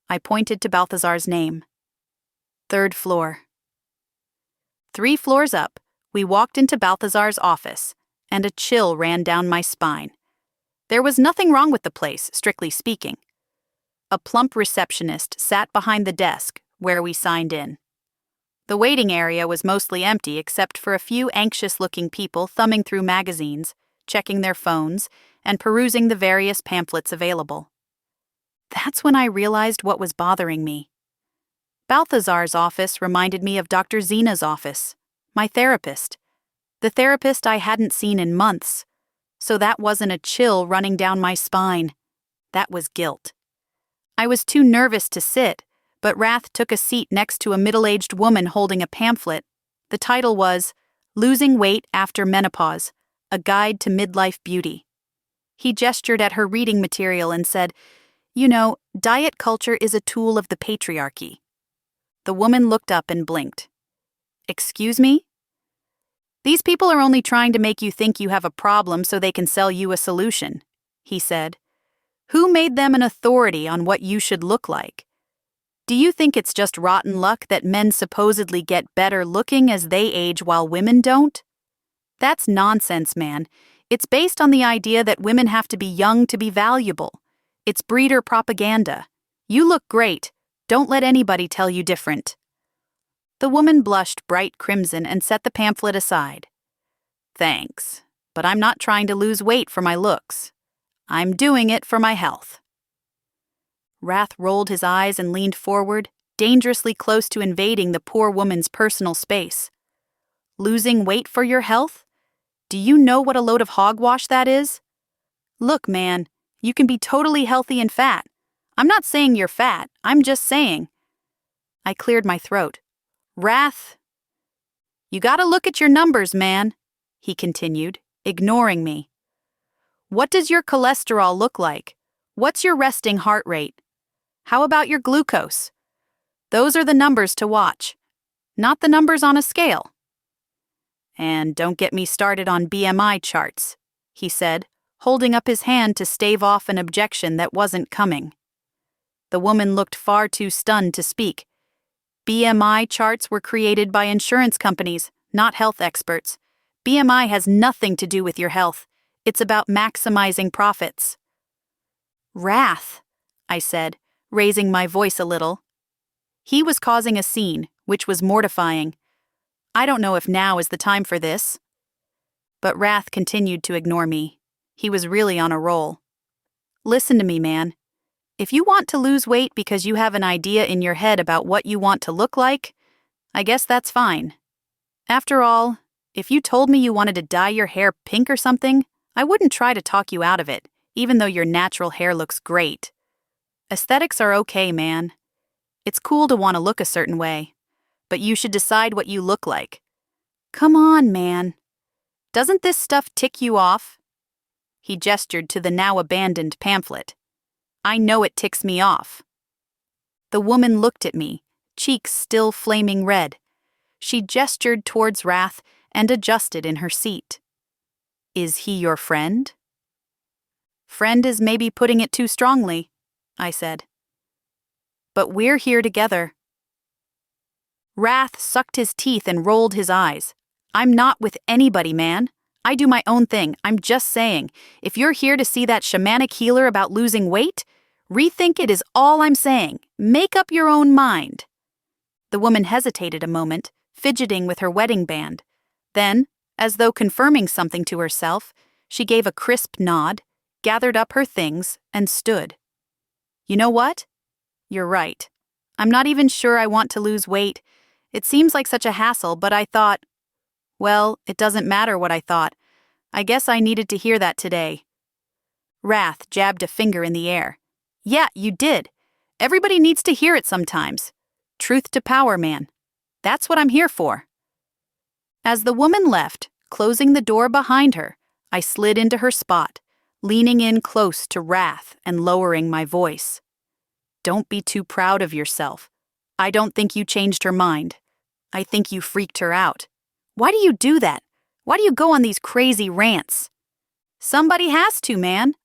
I pointed to Balthazar's name. 3rd floor. 3 floors up, we walked into Balthazar's office, and a chill ran down my spine. There was nothing wrong with the place, strictly speaking. A plump receptionist sat behind the desk where we signed in. The waiting area was mostly empty except for a few anxious-looking people thumbing through magazines, checking their phones, and perusing the various pamphlets available. That's when I realized what was bothering me. Balthazar's office reminded me of Dr. Zena's office, my therapist. The therapist I hadn't seen in months. So that wasn't a chill running down my spine. That was guilt. I was too nervous to sit, but Rath took a seat next to a middle-aged woman holding a pamphlet. The title was Losing Weight After Menopause, A Guide to Midlife Beauty. He gestured at her reading material and said, diet culture is a tool of the patriarchy. The woman looked up and blinked. Excuse me? These people are only trying to make you think you have a problem so they can sell you a solution, he said. Who made them an authority on what you should look like? Do you think it's just rotten luck that men supposedly get better looking as they age while women don't? That's nonsense, man. It's based on the idea that women have to be young to be valuable. It's breeder propaganda. You look great. Don't let anybody tell you different. The woman blushed bright crimson and set the pamphlet aside. Thanks, but I'm not trying to lose weight for my looks. I'm doing it for my health." Wrath rolled his eyes and leaned forward, dangerously close to invading the poor woman's personal space. "Losing weight for your health? Do you know what a load of hogwash that is? Look, man, you can be totally healthy and fat. I'm not saying you're fat, I'm just saying." I cleared my throat. "Wrath, you gotta look at your numbers, man," he continued, ignoring me. "What does your cholesterol look like? What's your resting heart rate? How about your glucose? Those are the numbers to watch, not the numbers on a scale." "And don't get me started on BMI charts," he said, holding up his hand to stave off an objection that wasn't coming. The woman looked far too stunned to speak. BMI charts were created by insurance companies, not health experts. BMI has nothing to do with your health. It's about maximizing profits. "Wrath," I said, raising my voice a little. He was causing a scene, which was mortifying. I don't know if now is the time for this. But Wrath continued to ignore me. He was really on a roll. "Listen to me, man. If you want to lose weight because you have an idea in your head about what you want to look like, I guess that's fine. After all, if you told me you wanted to dye your hair pink or something, I wouldn't try to talk you out of it, even though your natural hair looks great. Aesthetics are okay, man. It's cool to want to look a certain way, but you should decide what you look like. Come on, man. Doesn't this stuff tick you off?" He gestured to the now abandoned pamphlet. "I know it ticks me off." The woman looked at me, cheeks still flaming red. She gestured towards Wrath and adjusted in her seat. "Is he your friend?" "Friend is maybe putting it too strongly," I said. "But we're here together." Wrath sucked his teeth and rolled his eyes. "I'm not with anybody, man. I do my own thing. I'm just saying, if you're here to see that shamanic healer about losing weight, rethink it is all I'm saying. Make up your own mind." The woman hesitated a moment, fidgeting with her wedding band. Then, as though confirming something to herself, she gave a crisp nod, gathered up her things, and stood. "You know what? You're right. I'm not even sure I want to lose weight. It seems like such a hassle, but I thought, well, it doesn't matter what I thought. I guess I needed to hear that today." Wrath jabbed a finger in the air. "Yeah, you did. Everybody needs to hear it sometimes. Truth to power, man. That's what I'm here for." As the woman left, closing the door behind her, I slid into her spot, leaning in close to Wrath and lowering my voice. "Don't be too proud of yourself. I don't think you changed her mind. I think you freaked her out. Why do you do that? Why do you go on these crazy rants? Somebody has to, man.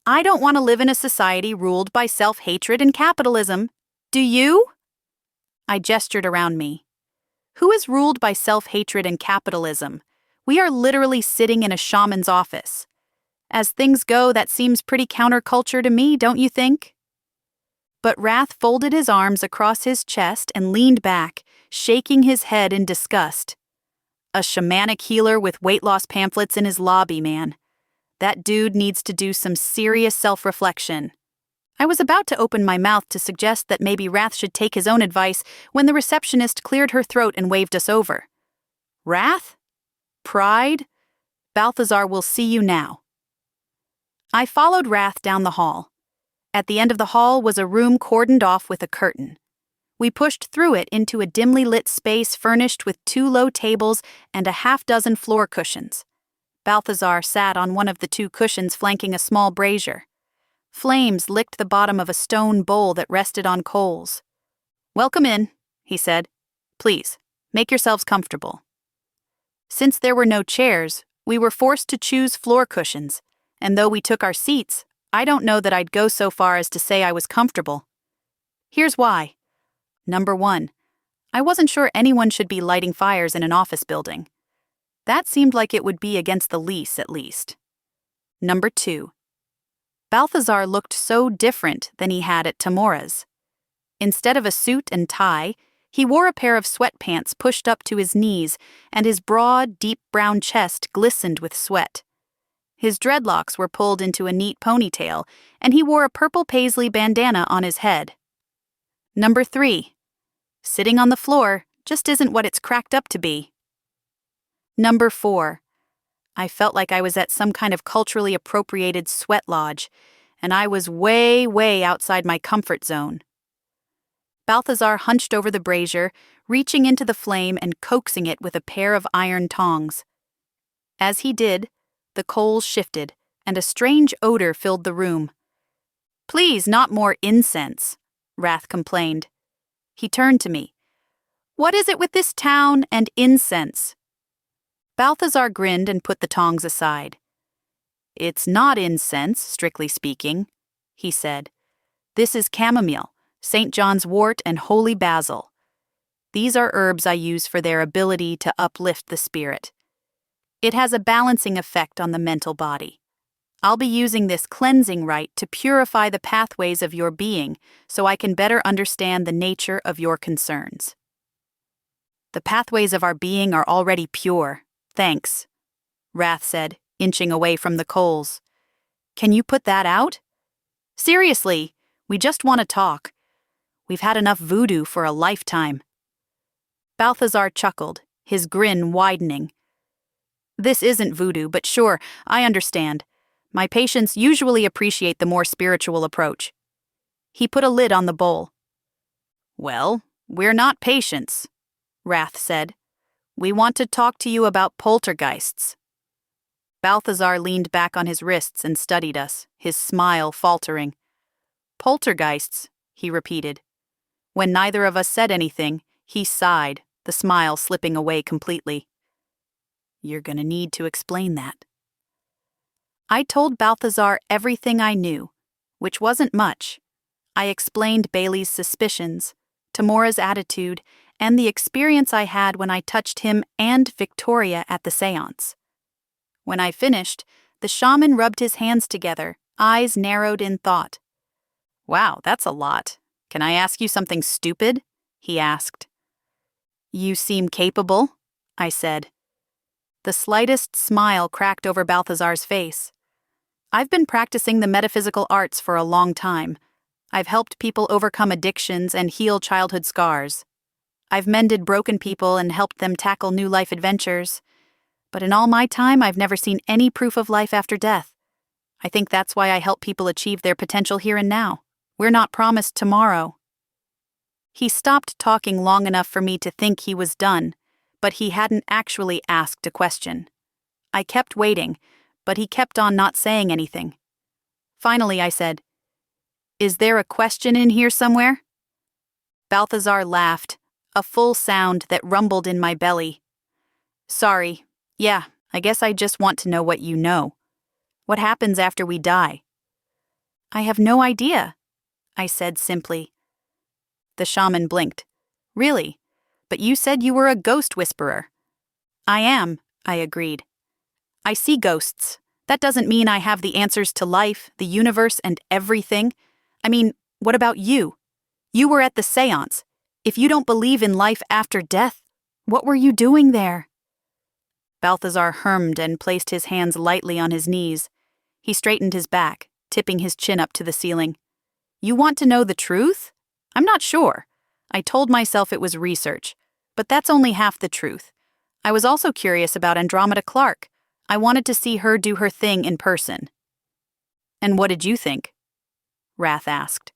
I don't want to live in a society ruled by self-hatred and capitalism. Do you?" I gestured around me. "Who is ruled by self-hatred and capitalism? We are literally sitting in a shaman's office. As things go, that seems pretty counterculture to me, don't you think?" But Wrath folded his arms across his chest and leaned back, shaking his head in disgust. "A shamanic healer with weight loss pamphlets in his lobby, man. That dude needs to do some serious self-reflection." I was about to open my mouth to suggest that maybe Wrath should take his own advice when the receptionist cleared her throat and waved us over. "Wrath? Pride? Balthazar will see you now." I followed Wrath down the hall. At the end of the hall was a room cordoned off with a curtain. We pushed through it into a dimly lit space furnished with 2 low tables and a half-dozen floor cushions. Balthazar sat on one of the 2 cushions flanking a small brazier. Flames licked the bottom of a stone bowl that rested on coals. "Welcome in," he said. "Please, make yourselves comfortable." Since there were no chairs, we were forced to choose floor cushions, and though we took our seats, I don't know that I'd go so far as to say I was comfortable. Here's why. Number 1, I wasn't sure anyone should be lighting fires in an office building. That seemed like it would be against the lease, at least. Number 2, Balthazar looked so different than he had at Tamora's. Instead of a suit and tie, He wore a pair of sweatpants pushed up to his knees, and his broad, deep brown chest glistened with sweat. His dreadlocks were pulled into a neat ponytail, and he wore a purple paisley bandana on his head. Number 3. Sitting on the floor just isn't what it's cracked up to be. Number 4. I felt like I was at some kind of culturally appropriated sweat lodge, and I was way, way outside my comfort zone. Balthazar hunched over the brazier, reaching into the flame and coaxing it with a pair of iron tongs. As he did, the coals shifted, and a strange odor filled the room. "Please, not more incense," Wrath complained. He turned to me. "What is it with this town and incense?" Balthazar grinned and put the tongs aside. "It's not incense, strictly speaking," he said. "This is chamomile, St. John's wort, and holy basil. These are herbs I use for their ability to uplift the spirit. It has a balancing effect on the mental body. I'll be using this cleansing rite to purify the pathways of your being so I can better understand the nature of your concerns." "The pathways of our being are already pure, thanks," Wrath said, inching away from the coals. "Can you put that out? Seriously, we just want to talk. We've had enough voodoo for a lifetime." Balthazar chuckled, his grin widening. "This isn't voodoo, but sure, I understand. My patients usually appreciate the more spiritual approach." He put a lid on the bowl. "Well, we're not patients," Wrath said. "We want to talk to you about poltergeists." Balthazar leaned back on his wrists and studied us, his smile faltering. "Poltergeists," he repeated. When neither of us said anything, he sighed, the smile slipping away completely. "You're gonna need to explain that." I told Balthazar everything I knew, which wasn't much. I explained Bailey's suspicions, Tamora's attitude, and the experience I had when I touched him and Victoria at the seance. When I finished, the shaman rubbed his hands together, eyes narrowed in thought. "Wow, that's a lot. Can I ask you something stupid?" he asked. "You seem capable," I said. The slightest smile cracked over Balthazar's face. "I've been practicing the metaphysical arts for a long time. I've helped people overcome addictions and heal childhood scars. I've mended broken people and helped them tackle new life adventures. But in all my time, I've never seen any proof of life after death. I think that's why I help people achieve their potential here and now. We're not promised tomorrow." He stopped talking long enough for me to think he was done, but he hadn't actually asked a question. I kept waiting, but he kept on not saying anything. Finally, I said, "Is there a question in here somewhere?" Balthazar laughed, a full sound that rumbled in my belly. "Sorry. Yeah, I guess I just want to know what you know. What happens after we die?" "I have no idea," I said simply. The shaman blinked. "Really? But you said you were a ghost whisperer." "I am," I agreed. "I see ghosts. That doesn't mean I have the answers to life, the universe, and everything. I mean, what about you? You were at the seance. If you don't believe in life after death, what were you doing there?" Balthazar hummed and placed his hands lightly on his knees. He straightened his back, tipping his chin up to the ceiling. "You want to know the truth? I'm not sure. I told myself it was research, but that's only half the truth. I was also curious about Andromeda Clark. I wanted to see her do her thing in person." "And what did you think?" Wrath asked.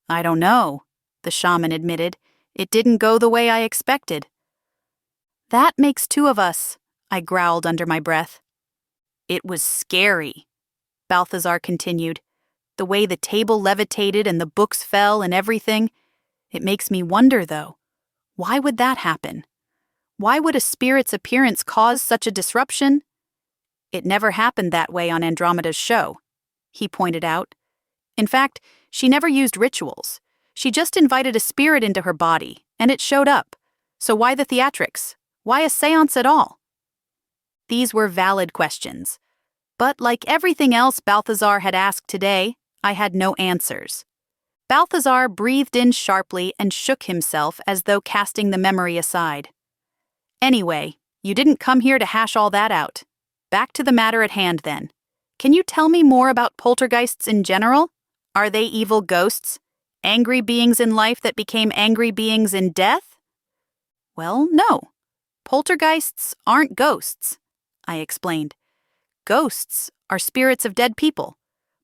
"I don't know," the shaman admitted. "It didn't go the way I expected." "That makes two of us," I growled under my breath. "It was scary," Balthazar continued. "The way the table levitated and the books fell and everything. It makes me wonder, though. Why would that happen? Why would a spirit's appearance cause such a disruption? It never happened that way on Andromeda's show," he pointed out. "In fact, she never used rituals. She just invited a spirit into her body, and it showed up. So why the theatrics? Why a seance at all?" These were valid questions. But like everything else Balthazar had asked today, I had no answers. Balthazar breathed in sharply and shook himself as though casting the memory aside. Anyway, you didn't come here to hash all that out. Back to the matter at hand, then. Can you tell me more about poltergeists in general? Are they evil ghosts? Angry beings in life that became angry beings in death? Well, no. Poltergeists aren't ghosts, I explained. Ghosts are spirits of dead people.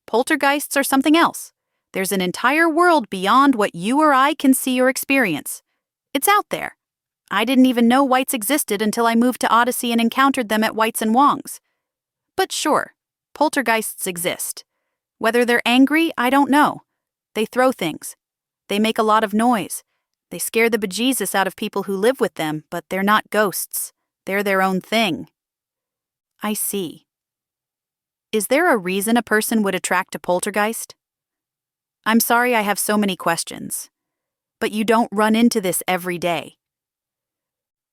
Poltergeists are something else. There's an entire world beyond what you or I can see or experience. It's out there. I didn't even know whites existed until I moved to Odyssey and encountered them at Whites and Wong's. But sure, poltergeists exist. Whether they're angry, I don't know. They throw things. They make a lot of noise. They scare the bejesus out of people who live with them, but they're not ghosts. They're their own thing. I see. Is there a reason a person would attract a poltergeist? I'm sorry I have so many questions. But you don't run into this every day.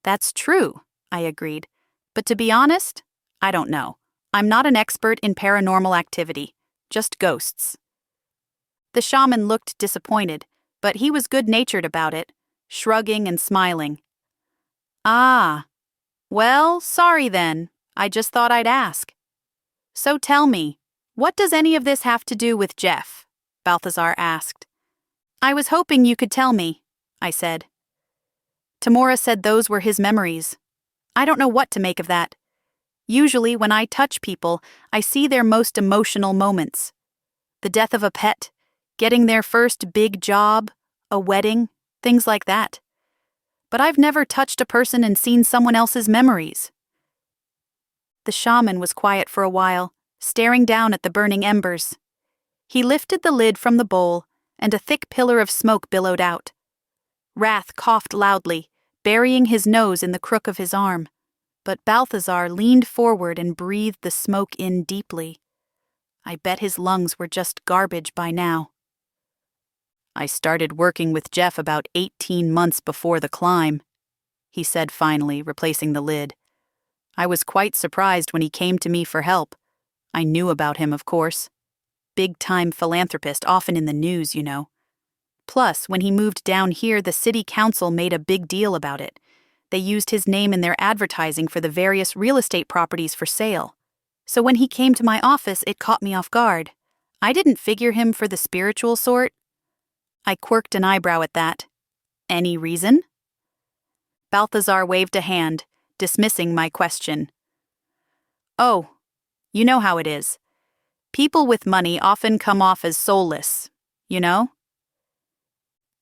That's true, I agreed. But to be honest, I don't know. I'm not an expert in paranormal activity, just ghosts. The shaman looked disappointed, but he was good-natured about it, shrugging and smiling. Ah, well, sorry then. I just thought I'd ask. So tell me, what does any of this have to do with Jeff? Balthazar asked. I was hoping you could tell me, I said. Tamora said those were his memories. I don't know what to make of that. Usually, when I touch people, I see their most emotional moments. The death of a pet, getting their first big job, a wedding, things like that. But I've never touched a person and seen someone else's memories. The shaman was quiet for a while, staring down at the burning embers. He lifted the lid from the bowl, and a thick pillar of smoke billowed out. Wrath coughed loudly, burying his nose in the crook of his arm. But Balthazar leaned forward and breathed the smoke in deeply. I bet his lungs were just garbage by now. I started working with Jeff about 18 months before the climb, he said finally, replacing the lid. I was quite surprised when he came to me for help. I knew about him, of course. Big-time philanthropist, often in the news, you know. Plus, when he moved down here, the city council made a big deal about it. They used his name in their advertising for the various real estate properties for sale. So when he came to my office, it caught me off guard. I didn't figure him for the spiritual sort. I quirked an eyebrow at that. Any reason? Balthazar waved a hand, dismissing my question. Oh, you know how it is. People with money often come off as soulless, you know?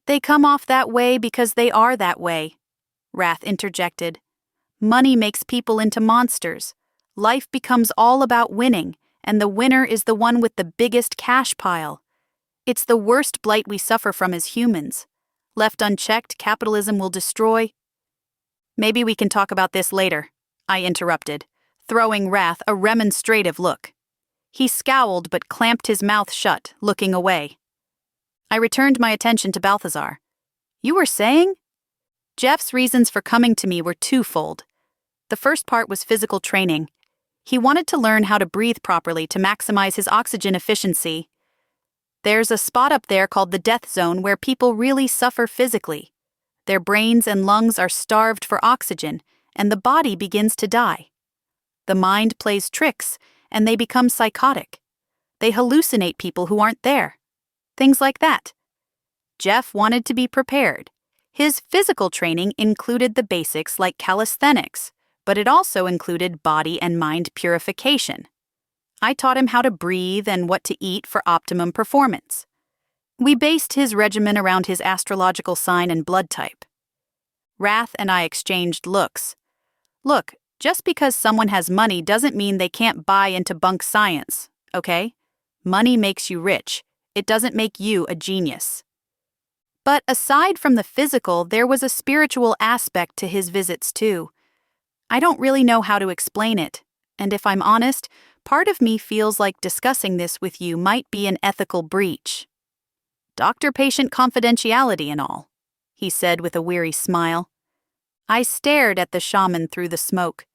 They come off that way because they are that way, Wrath interjected. Money makes people into monsters. Life becomes all about winning, and the winner is the one with the biggest cash pile. It's the worst blight we suffer from as humans. Left unchecked, capitalism will destroy. Maybe we can talk about this later, I interrupted, throwing Wrath a remonstrative look. He scowled but clamped his mouth shut, looking away. I returned my attention to Balthazar. You were saying? Jeff's reasons for coming to me were twofold. The first part was physical training. He wanted to learn how to breathe properly to maximize his oxygen efficiency. There's a spot up there called the death zone where people really suffer physically. Their brains and lungs are starved for oxygen, and the body begins to die. The mind plays tricks, and they become psychotic. They hallucinate people who aren't there. Things like that. Jeff wanted to be prepared. His physical training included the basics like calisthenics, but it also included body and mind purification. I taught him how to breathe and what to eat for optimum performance. We based his regimen around his astrological sign and blood type. Wrath and I exchanged looks. Look, just because someone has money doesn't mean they can't buy into bunk science, okay? Money makes you rich. It doesn't make you a genius. But aside from the physical, there was a spiritual aspect to his visits too. I don't really know how to explain it, and if I'm honest, part of me feels like discussing this with you might be an ethical breach. Doctor-patient confidentiality and all, he said with a weary smile. I stared at the shaman through the smoke.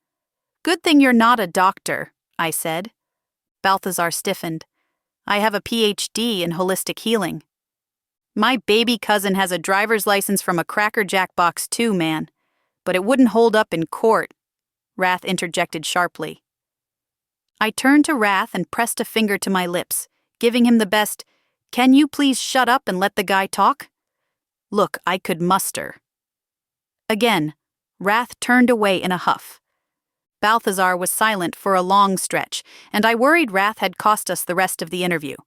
Good thing you're not a doctor, I said. Balthazar stiffened. I have a PhD in holistic healing. My baby cousin has a driver's license from a Cracker Jack box too, man. But it wouldn't hold up in court, Wrath interjected sharply. I turned to Wrath and pressed a finger to my lips, giving him the best, "Can you please shut up and let the guy talk?" look I could muster. Again, Wrath turned away in a huff. Balthazar was silent for a long stretch, and I worried Wrath had cost us the rest of the interview.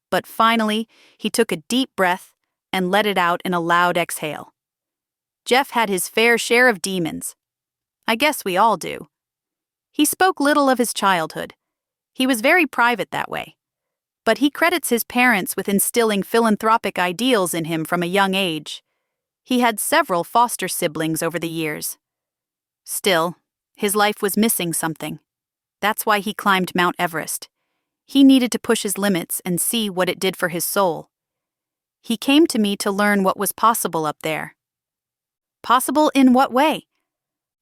But finally, he took a deep breath and let it out in a loud exhale. Jeff had his fair share of demons. I guess we all do. He spoke little of his childhood. He was very private that way. But he credits his parents with instilling philanthropic ideals in him from a young age. He had several foster siblings over the years. Still, his life was missing something. That's why he climbed Mount Everest. He needed to push his limits and see what it did for his soul. He came to me to learn what was possible up there. Possible in what way?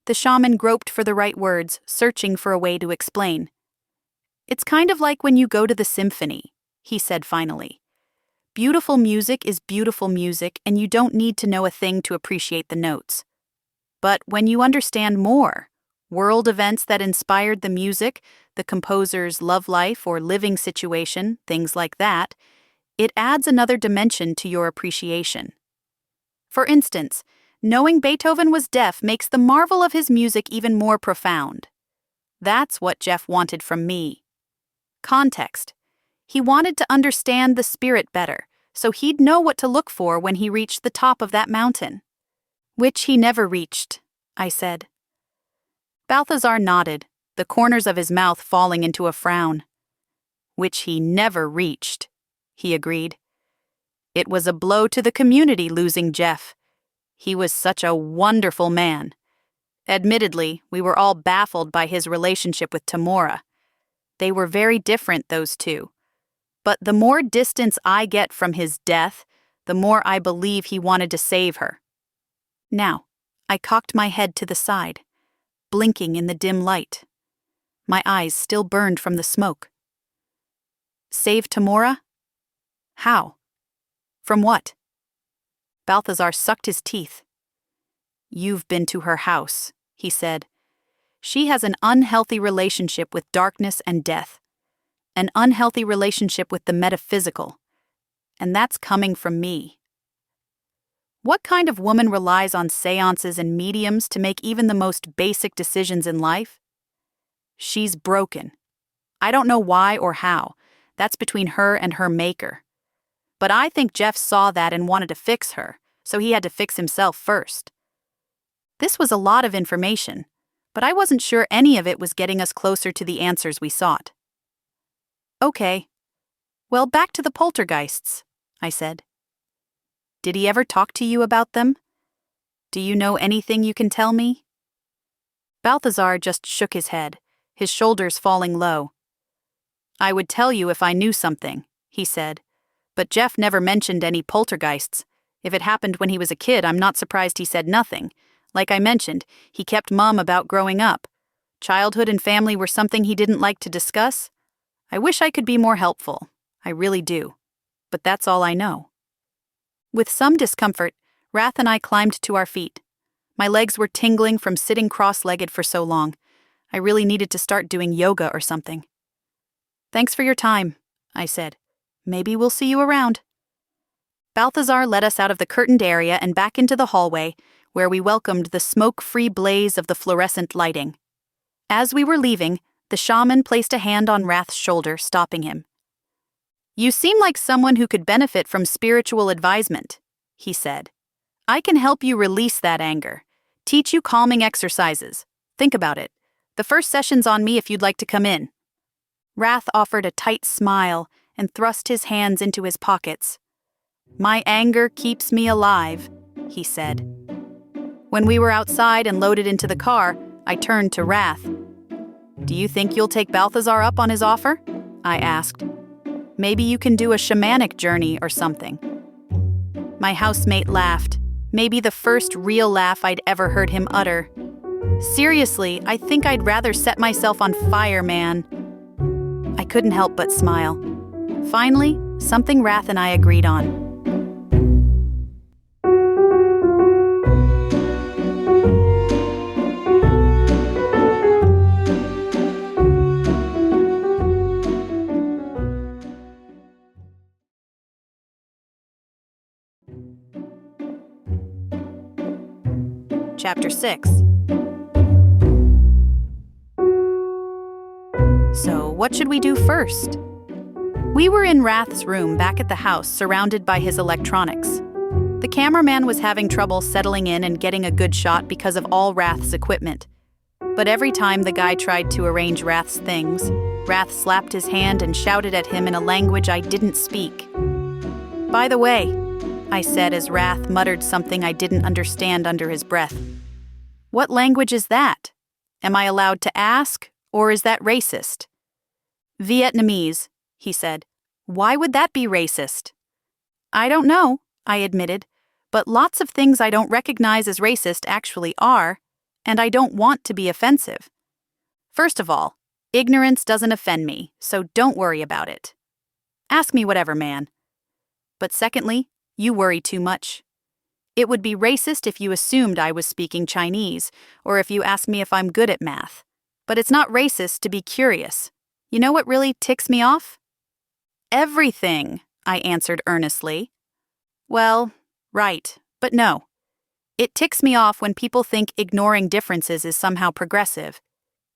The shaman groped for the right words, searching for a way to explain. It's kind of like when you go to the symphony, he said finally. Beautiful music is beautiful music, and you don't need to know a thing to appreciate the notes. But when you understand more, world events that inspired the music, the composer's love life or living situation, things like that, it adds another dimension to your appreciation. For instance, knowing Beethoven was deaf makes the marvel of his music even more profound. That's what Jeff wanted from me. Context. He wanted to understand the spirit better, so he'd know what to look for when he reached the top of that mountain. Which he never reached, I said. Balthazar nodded, the corners of his mouth falling into a frown. Which he never reached, he agreed. It was a blow to the community losing Jeff. He was such a wonderful man. Admittedly, we were all baffled by his relationship with Tamora. They were very different, those two. But the more distance I get from his death, the more I believe he wanted to save her. Now, I cocked my head to the side, blinking in the dim light. My eyes still burned from the smoke. Save Tamora? How? From what? Balthazar sucked his teeth. You've been to her house, he said. She has an unhealthy relationship with darkness and death. An unhealthy relationship with the metaphysical. And that's coming from me. What kind of woman relies on seances and mediums to make even the most basic decisions in life? She's broken. I don't know why or how. That's between her and her maker. But I think Jeff saw that and wanted to fix her, so he had to fix himself first. This was a lot of information, but I wasn't sure any of it was getting us closer to the answers we sought. Okay. Well, back to the poltergeists, I said. Did he ever talk to you about them? Do you know anything you can tell me? Balthazar just shook his head, his shoulders falling low. I would tell you if I knew something, he said. But Jeff never mentioned any poltergeists. If it happened when he was a kid, I'm not surprised he said nothing. Like I mentioned, he kept mum about growing up. Childhood and family were something he didn't like to discuss. I wish I could be more helpful. I really do. But that's all I know. With some discomfort, Wrath and I climbed to our feet. My legs were tingling from sitting cross-legged for so long. I really needed to start doing yoga or something. Thanks for your time, I said. Maybe we'll see you around. Balthazar led us out of the curtained area and back into the hallway, where we welcomed the smoke-free blaze of the fluorescent lighting. As we were leaving, the shaman placed a hand on Wrath's shoulder, stopping him. You seem like someone who could benefit from spiritual advisement, he said. I can help you release that anger. Teach you calming exercises. Think about it. The first session's on me if you'd like to come in. Wrath offered a tight smile and thrust his hands into his pockets. My anger keeps me alive, he said. When we were outside and loaded into the car, I turned to Wrath. Do you think you'll take Balthazar up on his offer? I asked. Maybe you can do a shamanic journey or something. My housemate laughed, maybe the first real laugh I'd ever heard him utter. Seriously, I think I'd rather set myself on fire, man. I couldn't help but smile. Finally, something Wrath and I agreed on. Chapter 6. So, what should we do first? We were in Rath's room back at the house, surrounded by his electronics. The cameraman was having trouble settling in and getting a good shot because of all Rath's equipment. But every time the guy tried to arrange Rath's things, Rath slapped his hand and shouted at him in a language I didn't speak. "By the way," I said as Rath muttered something I didn't understand under his breath. "What language is that? Am I allowed to ask, or is that racist?" "Vietnamese," he said. "Why would that be racist?" "I don't know," I admitted, "but lots of things I don't recognize as racist actually are, and I don't want to be offensive. First of all, ignorance doesn't offend me, so don't worry about it. Ask me whatever, man. But secondly, you worry too much. It would be racist if you assumed I was speaking Chinese, or if you asked me if I'm good at math. But it's not racist to be curious. You know what really ticks me off?" "Everything," I answered earnestly. "Well, right, but no. It ticks me off when people think ignoring differences is somehow progressive.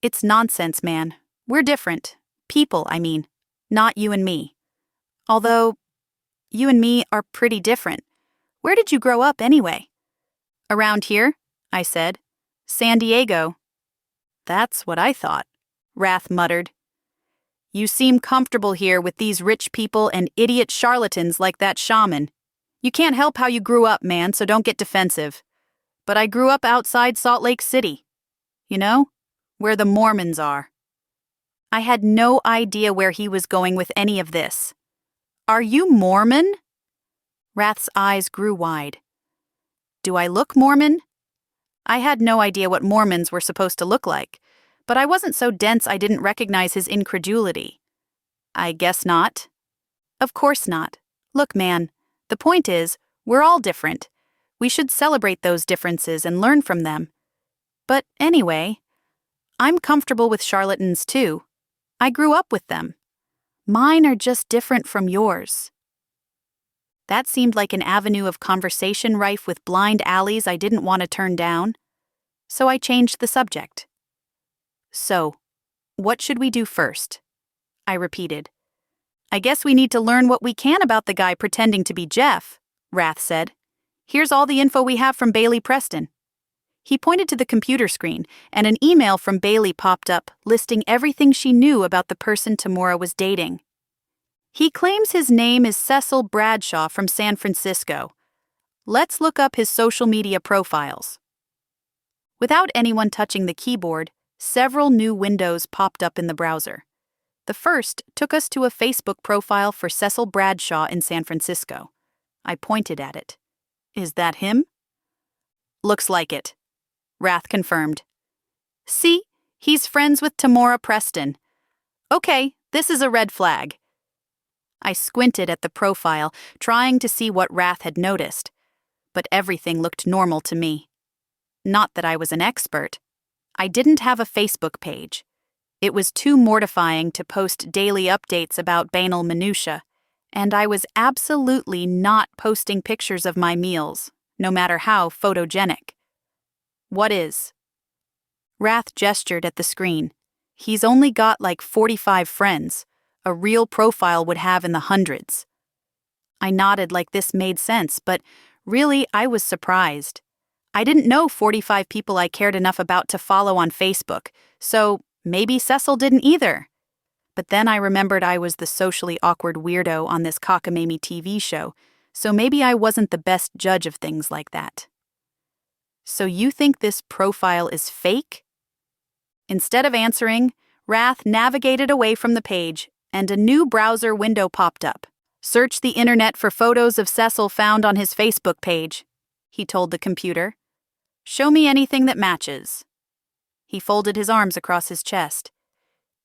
It's nonsense, man. We're different. People, I mean. Not you and me. Although, you and me are pretty different. Where did you grow up anyway?" "Around here," I said. "San Diego." "That's what I thought," Rath muttered. "You seem comfortable here with these rich people and idiot charlatans like that shaman. You can't help how you grew up, man, so don't get defensive. But I grew up outside Salt Lake City. You know, where the Mormons are." I had no idea where he was going with any of this. "Are you Mormon?" Rath's eyes grew wide. "Do I look Mormon?" I had no idea what Mormons were supposed to look like, but I wasn't so dense I didn't recognize his incredulity. "I guess not." "Of course not. Look, man, the point is, we're all different. We should celebrate those differences and learn from them. But anyway, I'm comfortable with charlatans too. I grew up with them. Mine are just different from yours." That seemed like an avenue of conversation rife with blind alleys I didn't want to turn down. So I changed the subject. "So, what should we do first?" I repeated. "I guess we need to learn what we can about the guy pretending to be Jeff," Rath said. "Here's all the info we have from Bailey Preston." He pointed to the computer screen, and an email from Bailey popped up, listing everything she knew about the person Tamora was dating. "He claims his name is Cecil Bradshaw from San Francisco. Let's look up his social media profiles." Without anyone touching the keyboard, several new windows popped up in the browser. The first took us to a Facebook profile for Cecil Bradshaw in San Francisco. I pointed at it. "Is that him?" "Looks like it," Rath confirmed. "See, he's friends with Tamora Preston. Okay, this is a red flag." I squinted at the profile, trying to see what Rath had noticed, but everything looked normal to me. Not that I was an expert. I didn't have a Facebook page. It was too mortifying to post daily updates about banal minutia, and I was absolutely not posting pictures of my meals, no matter how photogenic. "What is?" Rath gestured at the screen. "He's only got like 45 friends. A real profile would have in the hundreds." I nodded like this made sense, but really I was surprised. I didn't know 45 people I cared enough about to follow on Facebook, so maybe Cecil didn't either. But then I remembered I was the socially awkward weirdo on this cockamamie TV show, so maybe I wasn't the best judge of things like that. "So you think this profile is fake?" Instead of answering, Rath navigated away from the page, and a new browser window popped up. "Search the internet for photos of Cecil found on his Facebook page," he told the computer. "Show me anything that matches." He folded his arms across his chest.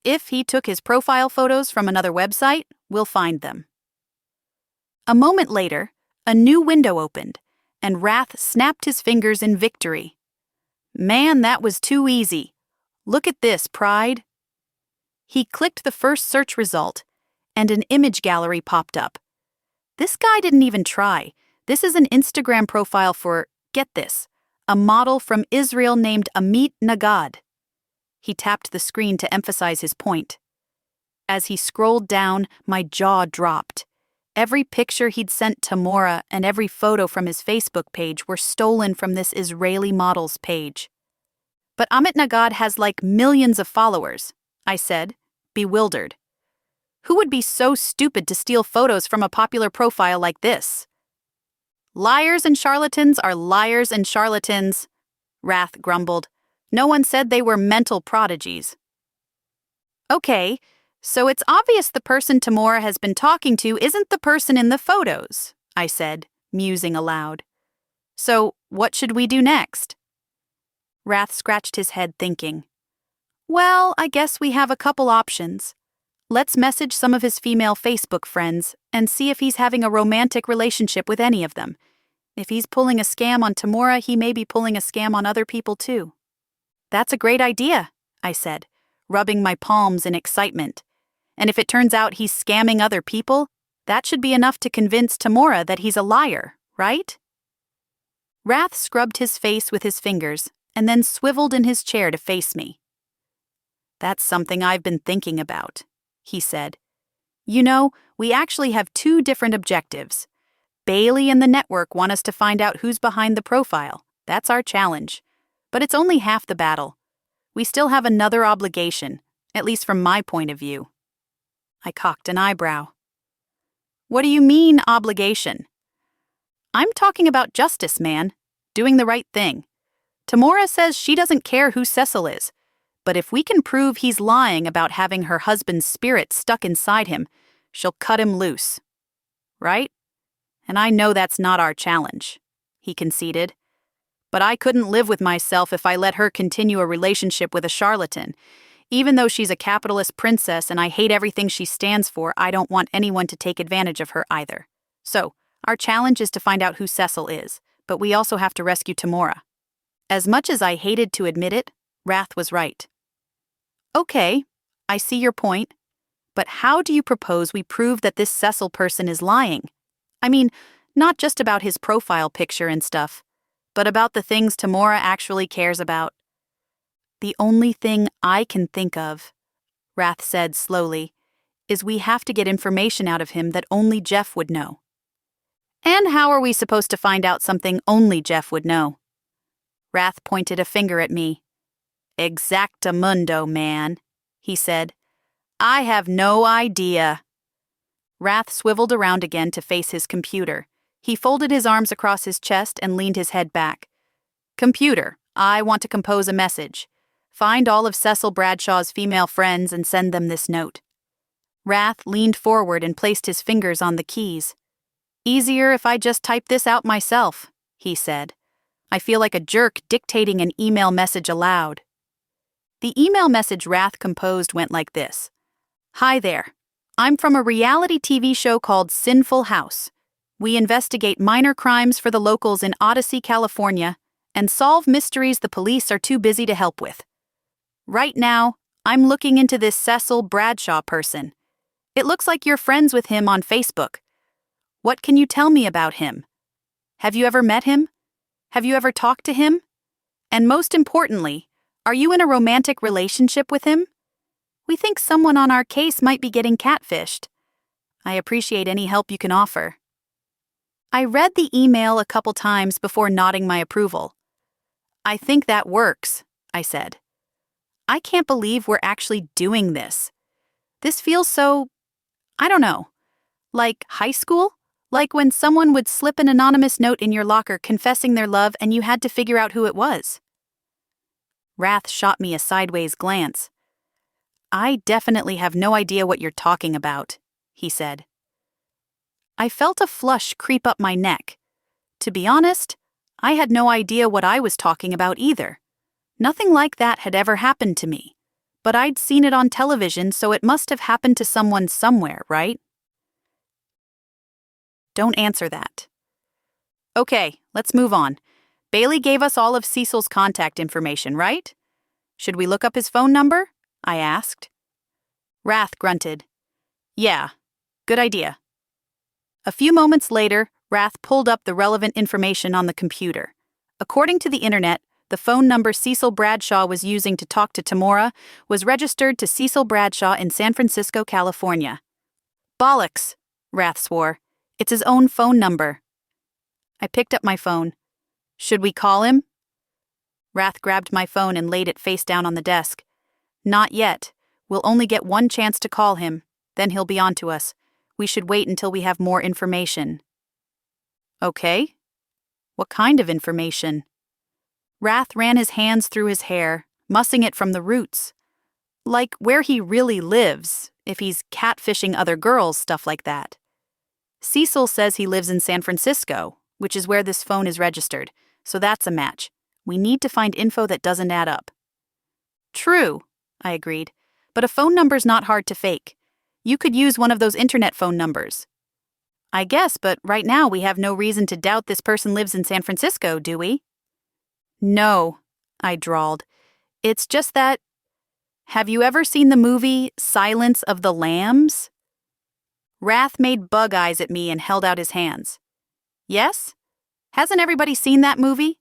"If he took his profile photos from another website, we'll find them." A moment later, a new window opened, and Rath snapped his fingers in victory. "Man, that was too easy. Look at this, Pride." He clicked the first search result, and an image gallery popped up. This guy didn't even try. This is an Instagram profile for, get this, a model from Israel named Amit Nagad. He tapped the screen to emphasize his point. As he scrolled down, my jaw dropped. Every picture he'd sent Tamora and every photo from his Facebook page were stolen from this Israeli model's page. But Amit Nagad has like millions of followers, I said, bewildered. Who would be so stupid to steal photos from a popular profile like this? Liars and charlatans are liars and charlatans, Wrath grumbled. No one said they were mental prodigies. Okay, so it's obvious the person Tamora has been talking to isn't the person in the photos, I said, musing aloud. So what should we do next? Wrath scratched his head thinking. Well, I guess we have a couple options. Let's message some of his female Facebook friends and see if he's having a romantic relationship with any of them. If he's pulling a scam on Tamora, he may be pulling a scam on other people too. That's a great idea, I said, rubbing my palms in excitement. And if it turns out he's scamming other people, that should be enough to convince Tamora that he's a liar, right? Wrath scrubbed his face with his fingers and then swiveled in his chair to face me. That's something I've been thinking about, he said. You know, we actually have two different objectives. Bailey and the network want us to find out who's behind the profile. That's our challenge. But it's only half the battle. We still have another obligation, at least from my point of view. I cocked an eyebrow. What do you mean, obligation? I'm talking about justice, man. Doing the right thing. Tamora says she doesn't care who Cecil is. But if we can prove he's lying about having her husband's spirit stuck inside him, she'll cut him loose. Right? And I know that's not our challenge, he conceded. But I couldn't live with myself if I let her continue a relationship with a charlatan. Even though she's a capitalist princess and I hate everything she stands for, I don't want anyone to take advantage of her either. So, our challenge is to find out who Cecil is, but we also have to rescue Tamora. As much as I hated to admit it, Wrath was right. Okay, I see your point. But how do you propose we prove that this Cecil person is lying? I mean, not just about his profile picture and stuff, but about the things Tamora actually cares about. The only thing I can think of, Wrath said slowly, is we have to get information out of him that only Jeff would know. And how are we supposed to find out something only Jeff would know? Wrath pointed a finger at me. Exactamundo, man, he said. I have no idea. Wrath swiveled around again to face his computer. He folded his arms across his chest and leaned his head back. Computer, I want to compose a message. Find all of Cecil Bradshaw's female friends and send them this note. Wrath leaned forward and placed his fingers on the keys. Easier if I just type this out myself, he said. I feel like a jerk dictating an email message aloud. The email message Wrath composed went like this. Hi there. I'm from a reality TV show called Sinful House. We investigate minor crimes for the locals in Odyssey, California, and solve mysteries the police are too busy to help with. Right now, I'm looking into this Cecil Bradshaw person. It looks like you're friends with him on Facebook. What can you tell me about him? Have you ever met him? Have you ever talked to him? And most importantly, are you in a romantic relationship with him? We think someone on our case might be getting catfished. I appreciate any help you can offer. I read the email a couple times before nodding my approval. I think that works, I said. I can't believe we're actually doing this. This feels so, I don't know, like high school? Like when someone would slip an anonymous note in your locker confessing their love and you had to figure out who it was. Wrath shot me a sideways glance. I definitely have no idea what you're talking about, he said. I felt a flush creep up my neck. To be honest, I had no idea what I was talking about either. Nothing like that had ever happened to me. But I'd seen it on television, so it must have happened to someone somewhere, right? Don't answer that. Okay, let's move on. Bailey gave us all of Cecil's contact information, right? Should we look up his phone number? I asked. Wrath grunted. Yeah, good idea. A few moments later, Wrath pulled up the relevant information on the computer. According to the internet, the phone number Cecil Bradshaw was using to talk to Tamora was registered to Cecil Bradshaw in San Francisco, California. Bollocks, Rath swore. It's his own phone number. I picked up my phone. Should we call him? Rath grabbed my phone and laid it face down on the desk. Not yet. We'll only get one chance to call him. Then he'll be on to us. We should wait until we have more information. Okay. What kind of information? Rath ran his hands through his hair, mussing it from the roots. Like where he really lives, if he's catfishing other girls, stuff like that. Cecil says he lives in San Francisco, which is where this phone is registered, so that's a match. We need to find info that doesn't add up. True, I agreed, but a phone number's not hard to fake. You could use one of those internet phone numbers. I guess, but right now we have no reason to doubt this person lives in San Francisco, do we? No, I drawled. It's just that... Have you ever seen the movie Silence of the Lambs? Rath made bug eyes at me and held out his hands. Yes? Hasn't everybody seen that movie?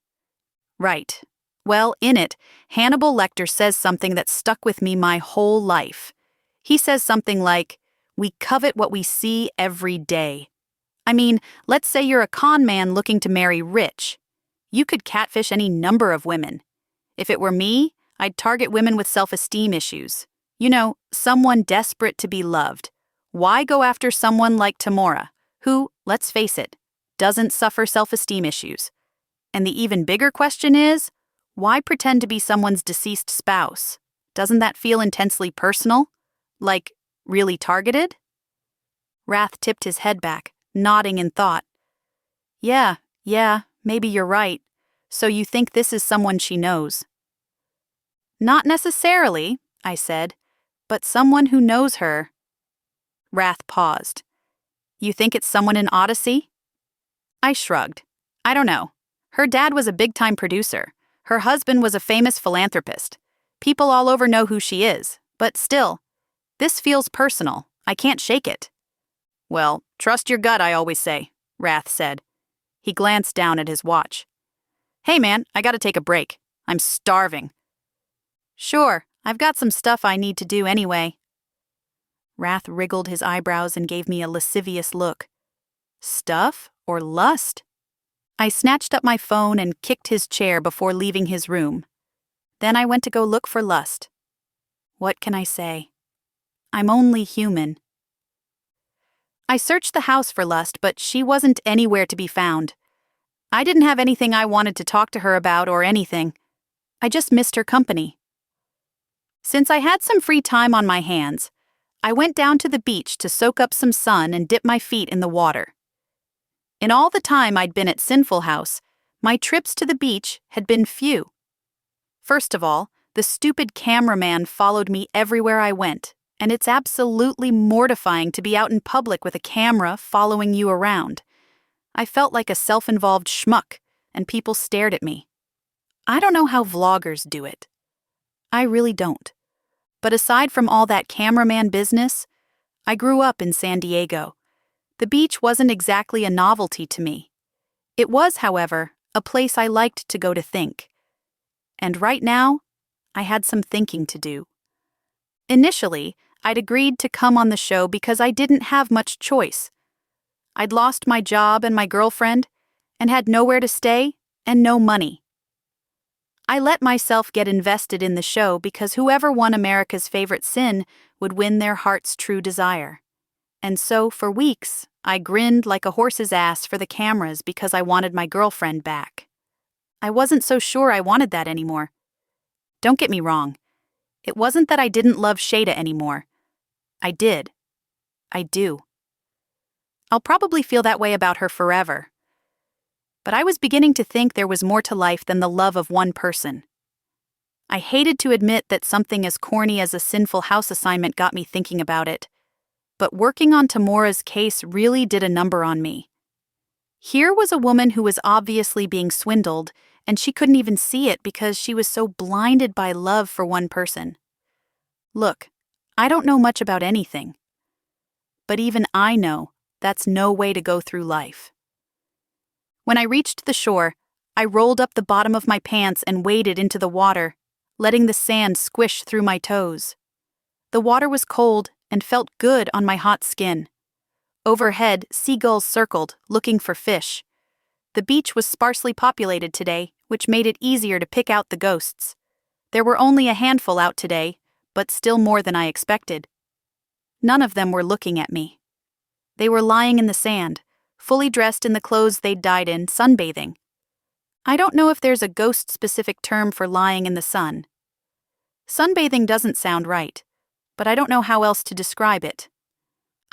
Right. Well, in it, Hannibal Lecter says something that stuck with me my whole life. He says something like, "We covet what we see every day." I mean, let's say you're a con man looking to marry rich. You could catfish any number of women. If it were me, I'd target women with self-esteem issues. You know, someone desperate to be loved. Why go after someone like Tamora, who, let's face it, doesn't suffer self-esteem issues? And the even bigger question is, why pretend to be someone's deceased spouse? Doesn't that feel intensely personal? Like, really targeted? Rath tipped his head back, nodding in thought. Yeah, maybe you're right. So you think this is someone she knows? Not necessarily, I said, but someone who knows her. Rath paused. You think it's someone in Odyssey? I shrugged. I don't know. Her dad was a big-time producer. Her husband was a famous philanthropist. People all over know who she is, but still, this feels personal. I can't shake it. Well, trust your gut, I always say, Rath said. He glanced down at his watch. Hey man, I gotta take a break. I'm starving. Sure, I've got some stuff I need to do anyway. Rath wriggled his eyebrows and gave me a lascivious look. Stuff or lust? I snatched up my phone and kicked his chair before leaving his room. Then I went to go look for lust. What can I say? I'm only human. I searched the house for lust, but she wasn't anywhere to be found. I didn't have anything I wanted to talk to her about or anything. I just missed her company. Since I had some free time on my hands, I went down to the beach to soak up some sun and dip my feet in the water. In all the time I'd been at Sinful House, my trips to the beach had been few. First of all, the stupid cameraman followed me everywhere I went, and it's absolutely mortifying to be out in public with a camera following you around. I felt like a self-involved schmuck, and people stared at me. I don't know how vloggers do it. I really don't. But aside from all that cameraman business, I grew up in San Diego. The beach wasn't exactly a novelty to me. It was, however, a place I liked to go to think. And right now, I had some thinking to do. Initially, I'd agreed to come on the show because I didn't have much choice. I'd lost my job and my girlfriend, and had nowhere to stay and no money. I let myself get invested in the show because whoever won America's Favorite Sin would win their heart's true desire. And so, for weeks, I grinned like a horse's ass for the cameras because I wanted my girlfriend back. I wasn't so sure I wanted that anymore. Don't get me wrong. It wasn't that I didn't love Shada anymore. I did. I do. I'll probably feel that way about her forever. But I was beginning to think there was more to life than the love of one person. I hated to admit that something as corny as a Sinful House assignment got me thinking about it. But working on Tamora's case really did a number on me. Here was a woman who was obviously being swindled, and she couldn't even see it because she was so blinded by love for one person. Look, I don't know much about anything. But even I know that's no way to go through life. When I reached the shore, I rolled up the bottom of my pants and waded into the water, letting the sand squish through my toes. The water was cold and felt good on my hot skin. Overhead, seagulls circled, looking for fish. The beach was sparsely populated today, which made it easier to pick out the ghosts. There were only a handful out today, but still more than I expected. None of them were looking at me. They were lying in the sand, fully dressed in the clothes they'd died in, sunbathing. I don't know if there's a ghost-specific term for lying in the sun. Sunbathing doesn't sound right, but I don't know how else to describe it.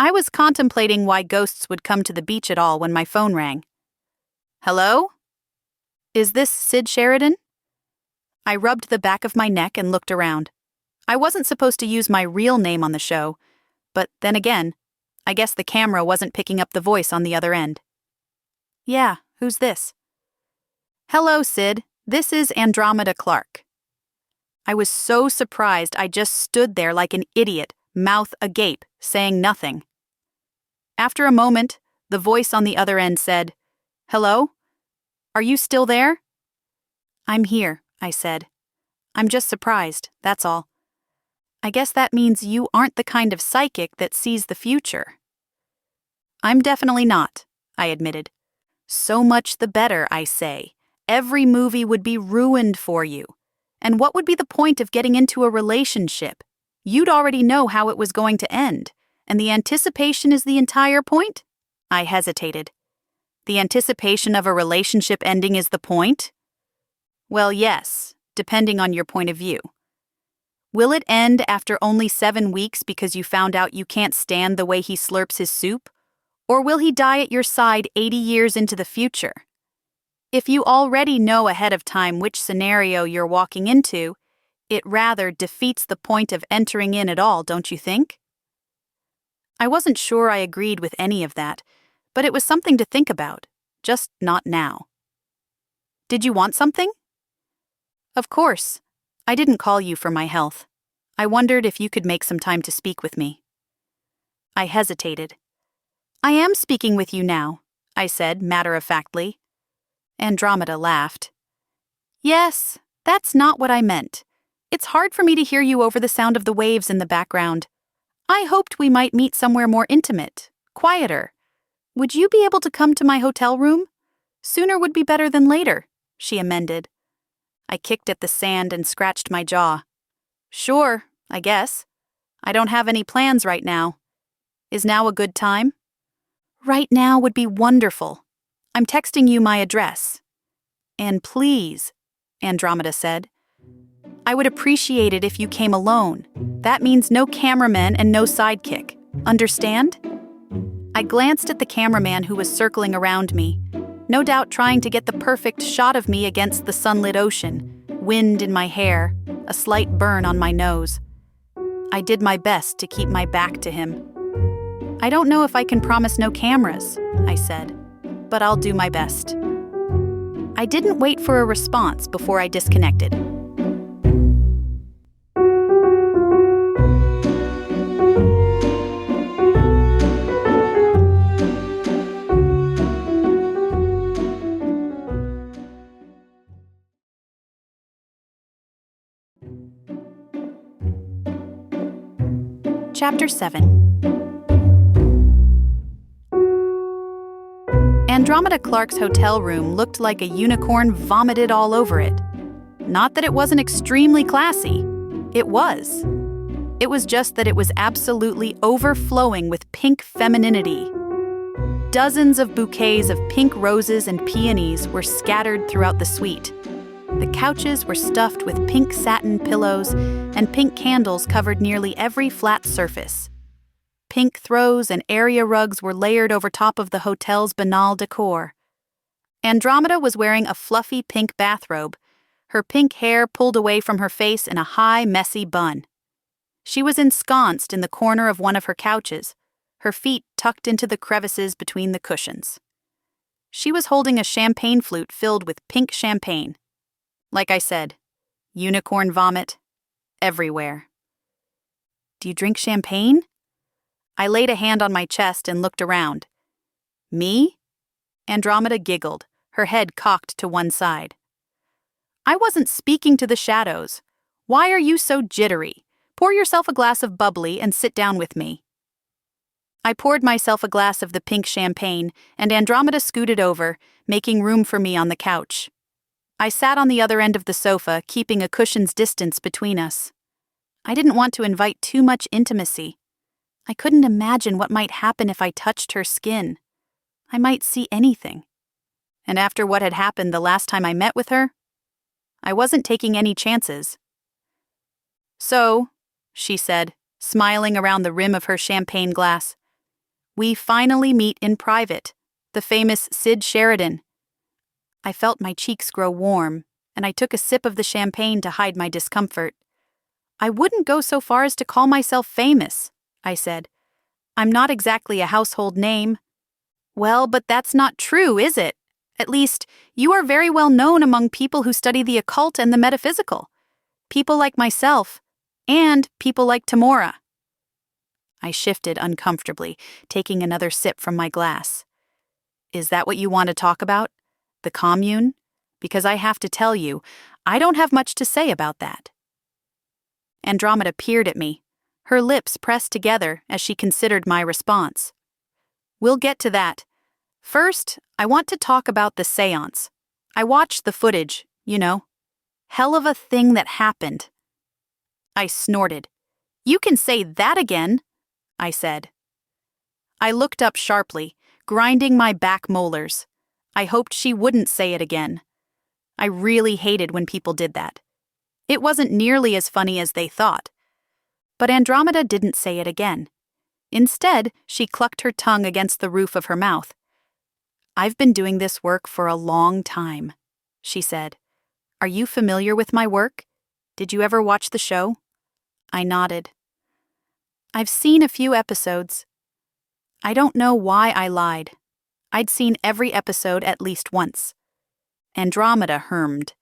I was contemplating why ghosts would come to the beach at all when my phone rang. Hello? Is this Sid Sheridan? I rubbed the back of my neck and looked around. I wasn't supposed to use my real name on the show, but then again, I guess the camera wasn't picking up the voice on the other end. Yeah, who's this? Hello, Sid. This is Andromeda Clark. I was so surprised I just stood there like an idiot, mouth agape, saying nothing. After a moment, the voice on the other end said, Hello? Are you still there? I'm here, I said. I'm just surprised, that's all. I guess that means you aren't the kind of psychic that sees the future. I'm definitely not, I admitted. So much the better, I say. Every movie would be ruined for you. And what would be the point of getting into a relationship? You'd already know how it was going to end, and the anticipation is the entire point? I hesitated. The anticipation of a relationship ending is the point? Well, yes, depending on your point of view. Will it end after only 7 weeks because you found out you can't stand the way he slurps his soup? Or will he die at your side 80 years into the future? If you already know ahead of time which scenario you're walking into, it rather defeats the point of entering in at all, don't you think? I wasn't sure I agreed with any of that, but it was something to think about, just not now. Did you want something? Of course. I didn't call you for my health. I wondered if you could make some time to speak with me. I hesitated. I am speaking with you now, I said matter-of-factly. Andromeda laughed. Yes, that's not what I meant. It's hard for me to hear you over the sound of the waves in the background. I hoped we might meet somewhere more intimate, quieter. Would you be able to come to my hotel room? Sooner would be better than later, she amended. I kicked at the sand and scratched my jaw. Sure, I guess. I don't have any plans right now. Is now a good time? Right now would be wonderful. I'm texting you my address. And please, Andromeda said, I would appreciate it if you came alone. That means no cameraman and no sidekick. Understand? I glanced at the cameraman who was circling around me, no doubt trying to get the perfect shot of me against the sunlit ocean, wind in my hair, a slight burn on my nose. I did my best to keep my back to him. I don't know if I can promise no cameras, I said, but I'll do my best. I didn't wait for a response before I disconnected. Chapter 7. Andromeda Clark's hotel room looked like a unicorn vomited all over it. Not that it wasn't extremely classy. It was. It was just that it was absolutely overflowing with pink femininity. Dozens of bouquets of pink roses and peonies were scattered throughout the suite. The couches were stuffed with pink satin pillows, and pink candles covered nearly every flat surface. Pink throws and area rugs were layered over top of the hotel's banal decor. Andromeda was wearing a fluffy pink bathrobe, her pink hair pulled away from her face in a high, messy bun. She was ensconced in the corner of one of her couches, her feet tucked into the crevices between the cushions. She was holding a champagne flute filled with pink champagne. Like I said, unicorn vomit everywhere. Do you drink champagne? I laid a hand on my chest and looked around. Me? Andromeda giggled, her head cocked to one side. I wasn't speaking to the shadows. Why are you so jittery? Pour yourself a glass of bubbly and sit down with me. I poured myself a glass of the pink champagne, and Andromeda scooted over, making room for me on the couch. I sat on the other end of the sofa, keeping a cushion's distance between us. I didn't want to invite too much intimacy. I couldn't imagine what might happen if I touched her skin. I might see anything. And after what had happened the last time I met with her, I wasn't taking any chances. So, she said, smiling around the rim of her champagne glass, we finally meet in private, the famous Sid Sheridan. I felt my cheeks grow warm, and I took a sip of the champagne to hide my discomfort. I wouldn't go so far as to call myself famous, I said. I'm not exactly a household name. Well, but that's not true, is it? At least, you are very well known among people who study the occult and the metaphysical. People like myself, and people like Tamora. I shifted uncomfortably, taking another sip from my glass. Is that what you want to talk about? The commune? Because I have to tell you, I don't have much to say about that. Andromeda peered at me, her lips pressed together as she considered my response. We'll get to that. First, I want to talk about the seance. I watched the footage, you know. Hell of a thing that happened. I snorted. You can say that again, I said. I looked up sharply, grinding my back molars. I hoped she wouldn't say it again. I really hated when people did that. It wasn't nearly as funny as they thought. But Andromeda didn't say it again. Instead, she clucked her tongue against the roof of her mouth. I've been doing this work for a long time, she said. Are you familiar with my work? Did you ever watch the show? I nodded. I've seen a few episodes. I don't know why I lied. I'd seen every episode at least once. Andromeda hermed.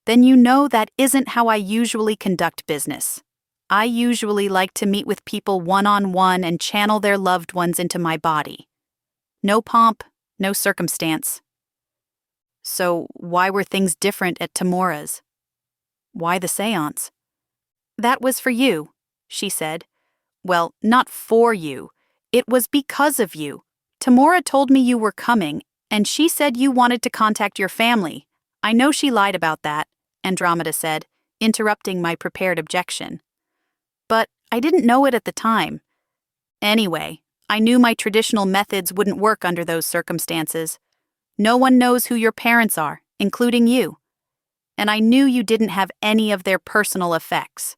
Then you know that isn't how I usually conduct business. I usually like to meet with people one-on-one and channel their loved ones into my body. No pomp, no circumstance. So why were things different at Tamora's? Why the seance? That was for you, she said. Well, not for you. It was because of you. Tamora told me you were coming, and she said you wanted to contact your family. I know she lied about that, Andromeda said, interrupting my prepared objection. But I didn't know it at the time. Anyway, I knew my traditional methods wouldn't work under those circumstances. No one knows who your parents are, including you. And I knew you didn't have any of their personal effects.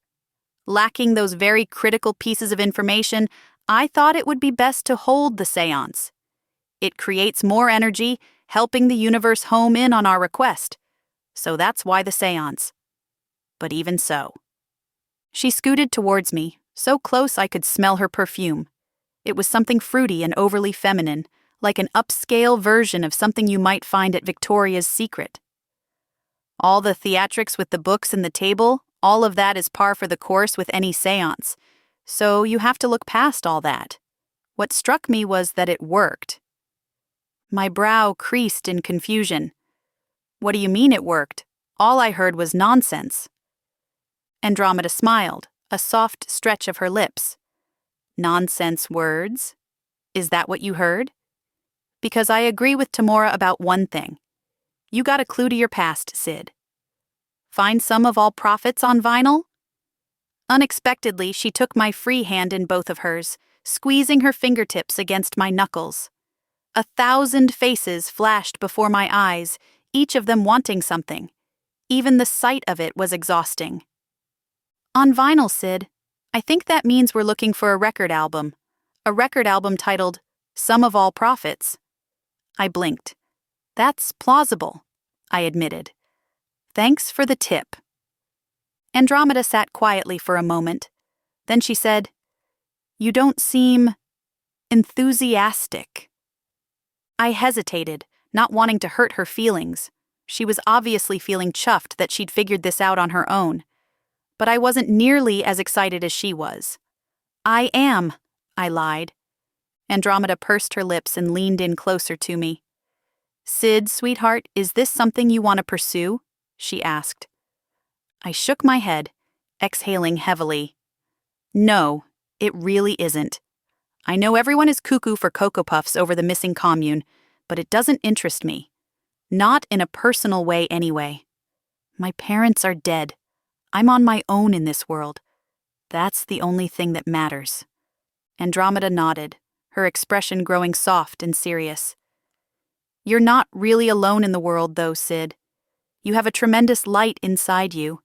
Lacking those very critical pieces of information, I thought it would be best to hold the seance. It creates more energy, helping the universe home in on our request. So that's why the seance. But even so. She scooted towards me, so close I could smell her perfume. It was something fruity and overly feminine, like an upscale version of something you might find at Victoria's Secret. All the theatrics with the books and the table, all of that is par for the course with any seance. So you have to look past all that. What struck me was that it worked. My brow creased in confusion. What do you mean it worked? All I heard was nonsense. Andromeda smiled, a soft stretch of her lips. Nonsense words? Is that what you heard? Because I agree with Tamora about one thing. You got a clue to your past, Sid. Find Sum of All Profits on vinyl? Unexpectedly, she took my free hand in both of hers, squeezing her fingertips against my knuckles. 1,000 faces flashed before my eyes, each of them wanting something. Even the sight of it was exhausting. On vinyl, Sid. I think that means we're looking for a record album. A record album titled Sum of All Profits. I blinked. That's plausible, I admitted. Thanks for the tip. Andromeda sat quietly for a moment. Then she said, You don't seem enthusiastic. I hesitated, not wanting to hurt her feelings. She was obviously feeling chuffed that she'd figured this out on her own. But I wasn't nearly as excited as she was. I am, I lied. Andromeda pursed her lips and leaned in closer to me. "Sid, sweetheart, is this something you want to pursue?" she asked. I shook my head, exhaling heavily. No, it really isn't. I know everyone is cuckoo for Cocoa Puffs over the missing commune, but it doesn't interest me. Not in a personal way anyway. My parents are dead. I'm on my own in this world. That's the only thing that matters. Andromeda nodded, her expression growing soft and serious. You're not really alone in the world, though, Sid. You have a tremendous light inside you.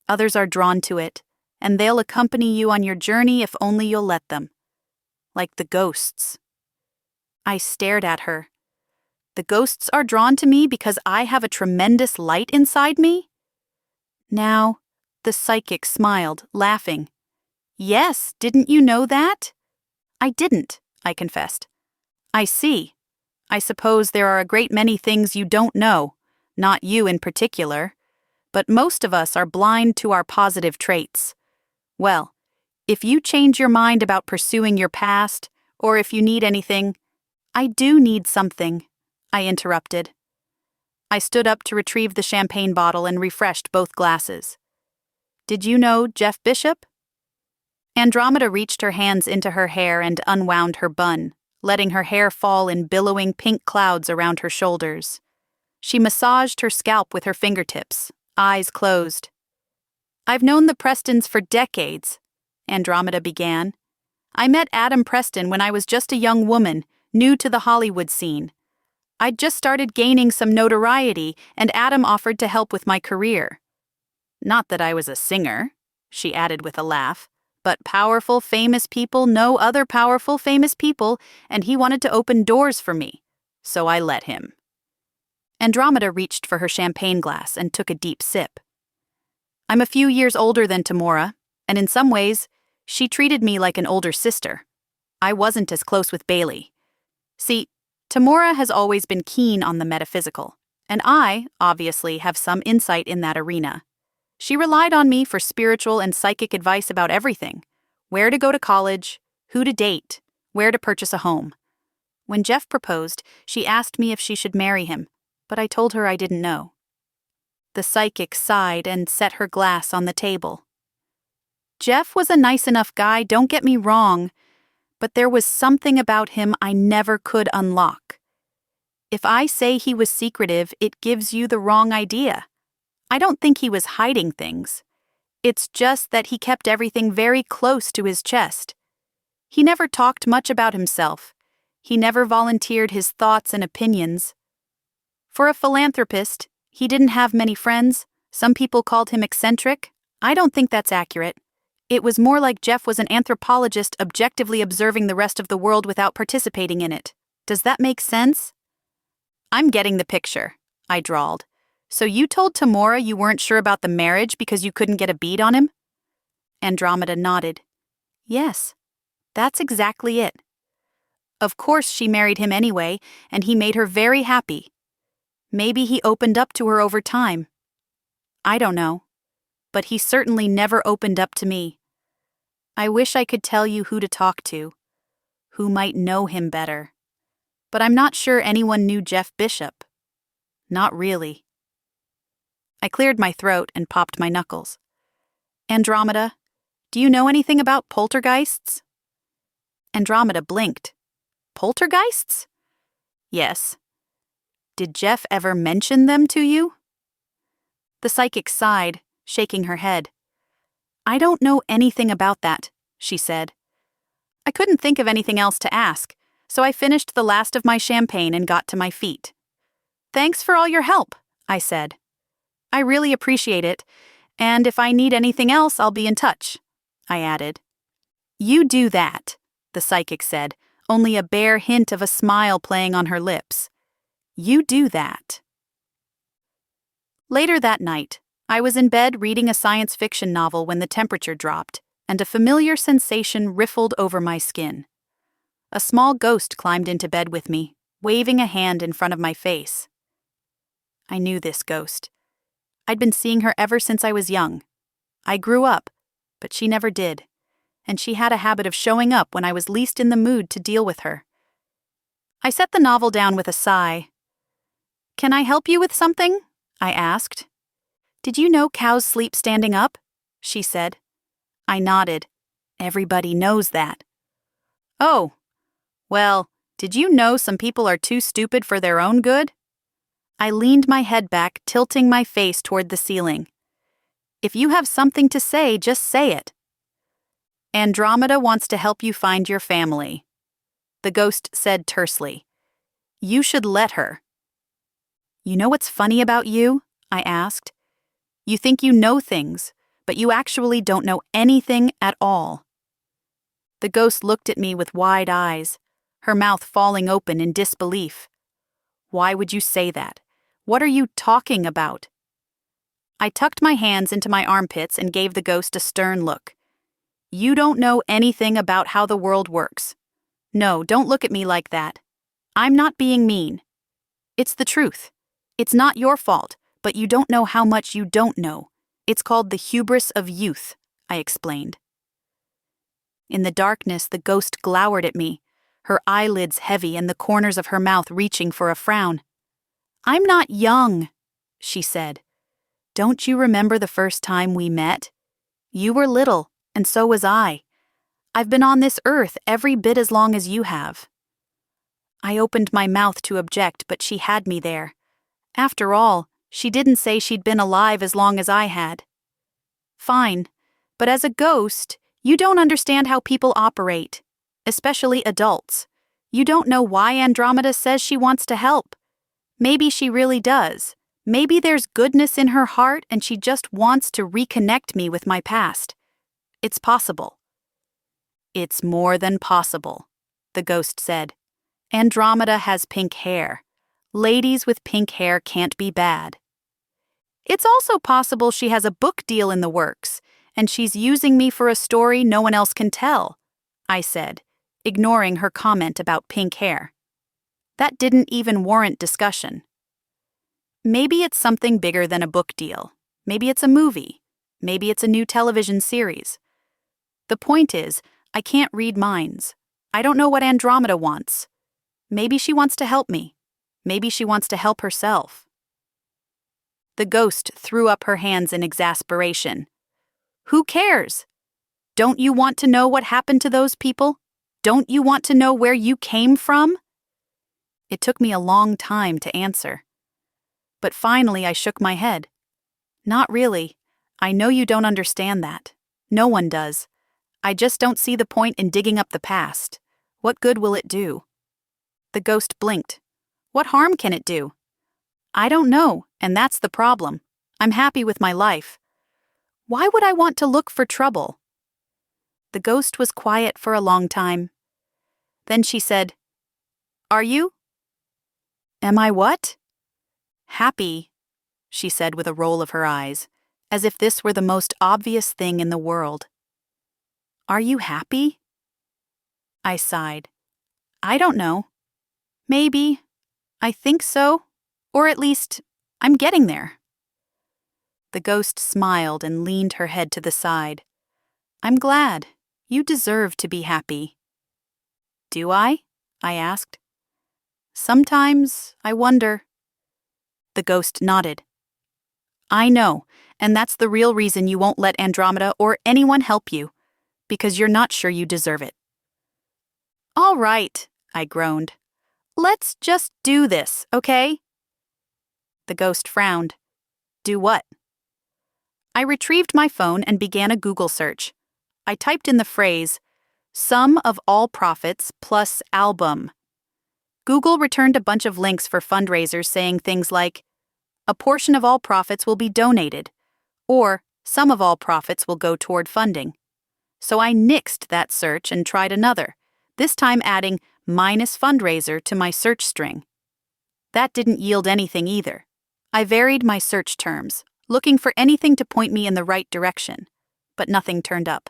Others are drawn to it, and they'll accompany you on your journey if only you'll let them. Like the ghosts. I stared at her. The ghosts are drawn to me because I have a tremendous light inside me? Now, the psychic smiled, laughing. Yes, didn't you know that? I didn't, I confessed. I see. I suppose there are a great many things you don't know, not you in particular, but most of us are blind to our positive traits. Well, if you change your mind about pursuing your past, or if you need anything— I do need something, I interrupted. I stood up to retrieve the champagne bottle and refreshed both glasses. Did you know Jeff Bishop? Andromeda reached her hands into her hair and unwound her bun, letting her hair fall in billowing pink clouds around her shoulders. She massaged her scalp with her fingertips, eyes closed. I've known the Prestons for decades, Andromeda began. I met Adam Preston when I was just a young woman, new to the Hollywood scene. I'd just started gaining some notoriety, and Adam offered to help with my career. Not that I was a singer, she added with a laugh, but powerful, famous people know other powerful, famous people, and he wanted to open doors for me, so I let him. Andromeda reached for her champagne glass and took a deep sip. I'm a few years older than Tamora, and in some ways, she treated me like an older sister. I wasn't as close with Bailey. See, Tamora has always been keen on the metaphysical, and I, obviously, have some insight in that arena. She relied on me for spiritual and psychic advice about everything: where to go to college, who to date, where to purchase a home. When Jeff proposed, she asked me if she should marry him, but I told her I didn't know. The psychic sighed and set her glass on the table. Jeff was a nice enough guy, don't get me wrong, but there was something about him I never could unlock. If I say he was secretive, it gives you the wrong idea. I don't think he was hiding things. It's just that he kept everything very close to his chest. He never talked much about himself. He never volunteered his thoughts and opinions. For a philanthropist, he didn't have many friends. Some people called him eccentric. I don't think that's accurate. It was more like Jeff was an anthropologist objectively observing the rest of the world without participating in it. Does that make sense? I'm getting the picture, I drawled. So you told Tamora you weren't sure about the marriage because you couldn't get a bead on him? Andromeda nodded. Yes, that's exactly it. Of course she married him anyway, and he made her very happy. Maybe he opened up to her over time. I don't know. But he certainly never opened up to me. I wish I could tell you who to talk to, who might know him better. But I'm not sure anyone knew Jeff Bishop. Not really. I cleared my throat and popped my knuckles. Andromeda, do you know anything about poltergeists? Andromeda blinked. Poltergeists? Yes. Did Jeff ever mention them to you? The psychic sighed, shaking her head. I don't know anything about that, she said. I couldn't think of anything else to ask, so I finished the last of my champagne and got to my feet. Thanks for all your help, I said. I really appreciate it, and if I need anything else, I'll be in touch, I added. You do that, the psychic said, only a bare hint of a smile playing on her lips. You do that. Later that night, I was in bed reading a science fiction novel when the temperature dropped, and a familiar sensation riffled over my skin. A small ghost climbed into bed with me, waving a hand in front of my face. I knew this ghost. I'd been seeing her ever since I was young. I grew up, but she never did, and she had a habit of showing up when I was least in the mood to deal with her. I set the novel down with a sigh. Can I help you with something? I asked. Did you know cows sleep standing up? She said. I nodded. Everybody knows that. Oh, well, did you know some people are too stupid for their own good? I leaned my head back, tilting my face toward the ceiling. If you have something to say, just say it. Andromeda wants to help you find your family, the ghost said tersely. You should let her. You know what's funny about you? I asked. You think you know things, but you actually don't know anything at all. The ghost looked at me with wide eyes, her mouth falling open in disbelief. Why would you say that? What are you talking about? I tucked my hands into my armpits and gave the ghost a stern look. You don't know anything about how the world works. No, don't look at me like that. I'm not being mean. It's the truth. It's not your fault, but you don't know how much you don't know. It's called the hubris of youth, I explained. In the darkness, the ghost glowered at me, her eyelids heavy and the corners of her mouth reaching for a frown. I'm not young, she said. Don't you remember the first time we met? You were little, and so was I. I've been on this earth every bit as long as you have. I opened my mouth to object, but she had me there. After all, she didn't say she'd been alive as long as I had. Fine, but as a ghost, you don't understand how people operate, especially adults. You don't know why Andromeda says she wants to help. Maybe she really does. Maybe there's goodness in her heart and she just wants to reconnect me with my past. It's possible. It's more than possible, the ghost said. Andromeda has pink hair. Ladies with pink hair can't be bad. It's also possible she has a book deal in the works, and she's using me for a story no one else can tell, I said, ignoring her comment about pink hair. That didn't even warrant discussion. Maybe it's something bigger than a book deal. Maybe it's a movie. Maybe it's a new television series. The point is, I can't read minds. I don't know what Andromeda wants. Maybe she wants to help me. Maybe she wants to help herself. The ghost threw up her hands in exasperation. Who cares? Don't you want to know what happened to those people? Don't you want to know where you came from? It took me a long time to answer. But finally I shook my head. Not really. I know you don't understand that. No one does. I just don't see the point in digging up the past. What good will it do? The ghost blinked. What harm can it do? I don't know, and that's the problem. I'm happy with my life. Why would I want to look for trouble? The ghost was quiet for a long time. Then she said, Are you? Am I what? Happy, she said with a roll of her eyes, as if this were the most obvious thing in the world. Are you happy? I sighed. I don't know. Maybe. I think so. Or at least, I'm getting there. The ghost smiled and leaned her head to the side. I'm glad. You deserve to be happy. Do I? I asked. Sometimes I wonder. The ghost nodded. I know, and that's the real reason you won't let Andromeda or anyone help you, because you're not sure you deserve it. All right, I groaned. Let's just do this, okay? The ghost frowned. Do what? I retrieved my phone and began a Google search. I typed in the phrase, sum of all profits plus album. Google returned a bunch of links for fundraisers saying things like, a portion of all profits will be donated, or some of all profits will go toward funding. So I nixed that search and tried another, this time adding minus fundraiser to my search string. That didn't yield anything either. I varied my search terms, looking for anything to point me in the right direction, but nothing turned up.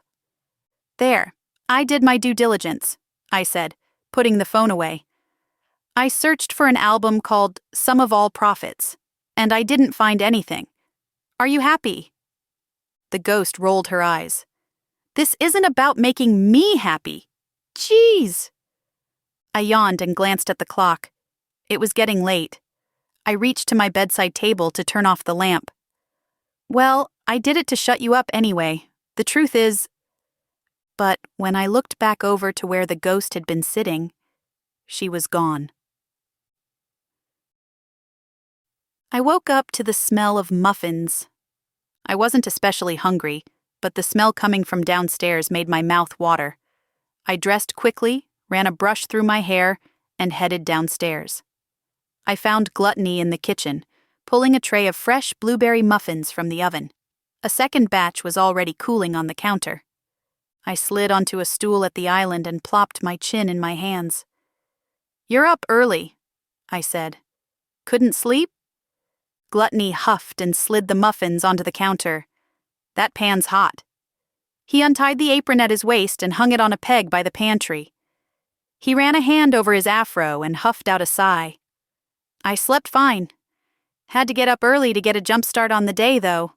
There, I did my due diligence, I said, putting the phone away. I searched for an album called Sum of All Profits, and I didn't find anything. Are you happy? The ghost rolled her eyes. This isn't about making me happy. Jeez. I yawned and glanced at the clock. It was getting late. I reached to my bedside table to turn off the lamp. Well, I did it to shut you up anyway. The truth is... But when I looked back over to where the ghost had been sitting, she was gone. I woke up to the smell of muffins. I wasn't especially hungry, but the smell coming from downstairs made my mouth water. I dressed quickly, ran a brush through my hair, and headed downstairs. I found Gluttony in the kitchen, pulling a tray of fresh blueberry muffins from the oven. A second batch was already cooling on the counter. I slid onto a stool at the island and plopped my chin in my hands. "You're up early," I said. "Couldn't sleep?" Gluttony huffed and slid the muffins onto the counter. "That pan's hot." He untied the apron at his waist and hung it on a peg by the pantry. He ran a hand over his afro and huffed out a sigh. "I slept fine. Had to get up early to get a jump start on the day, though.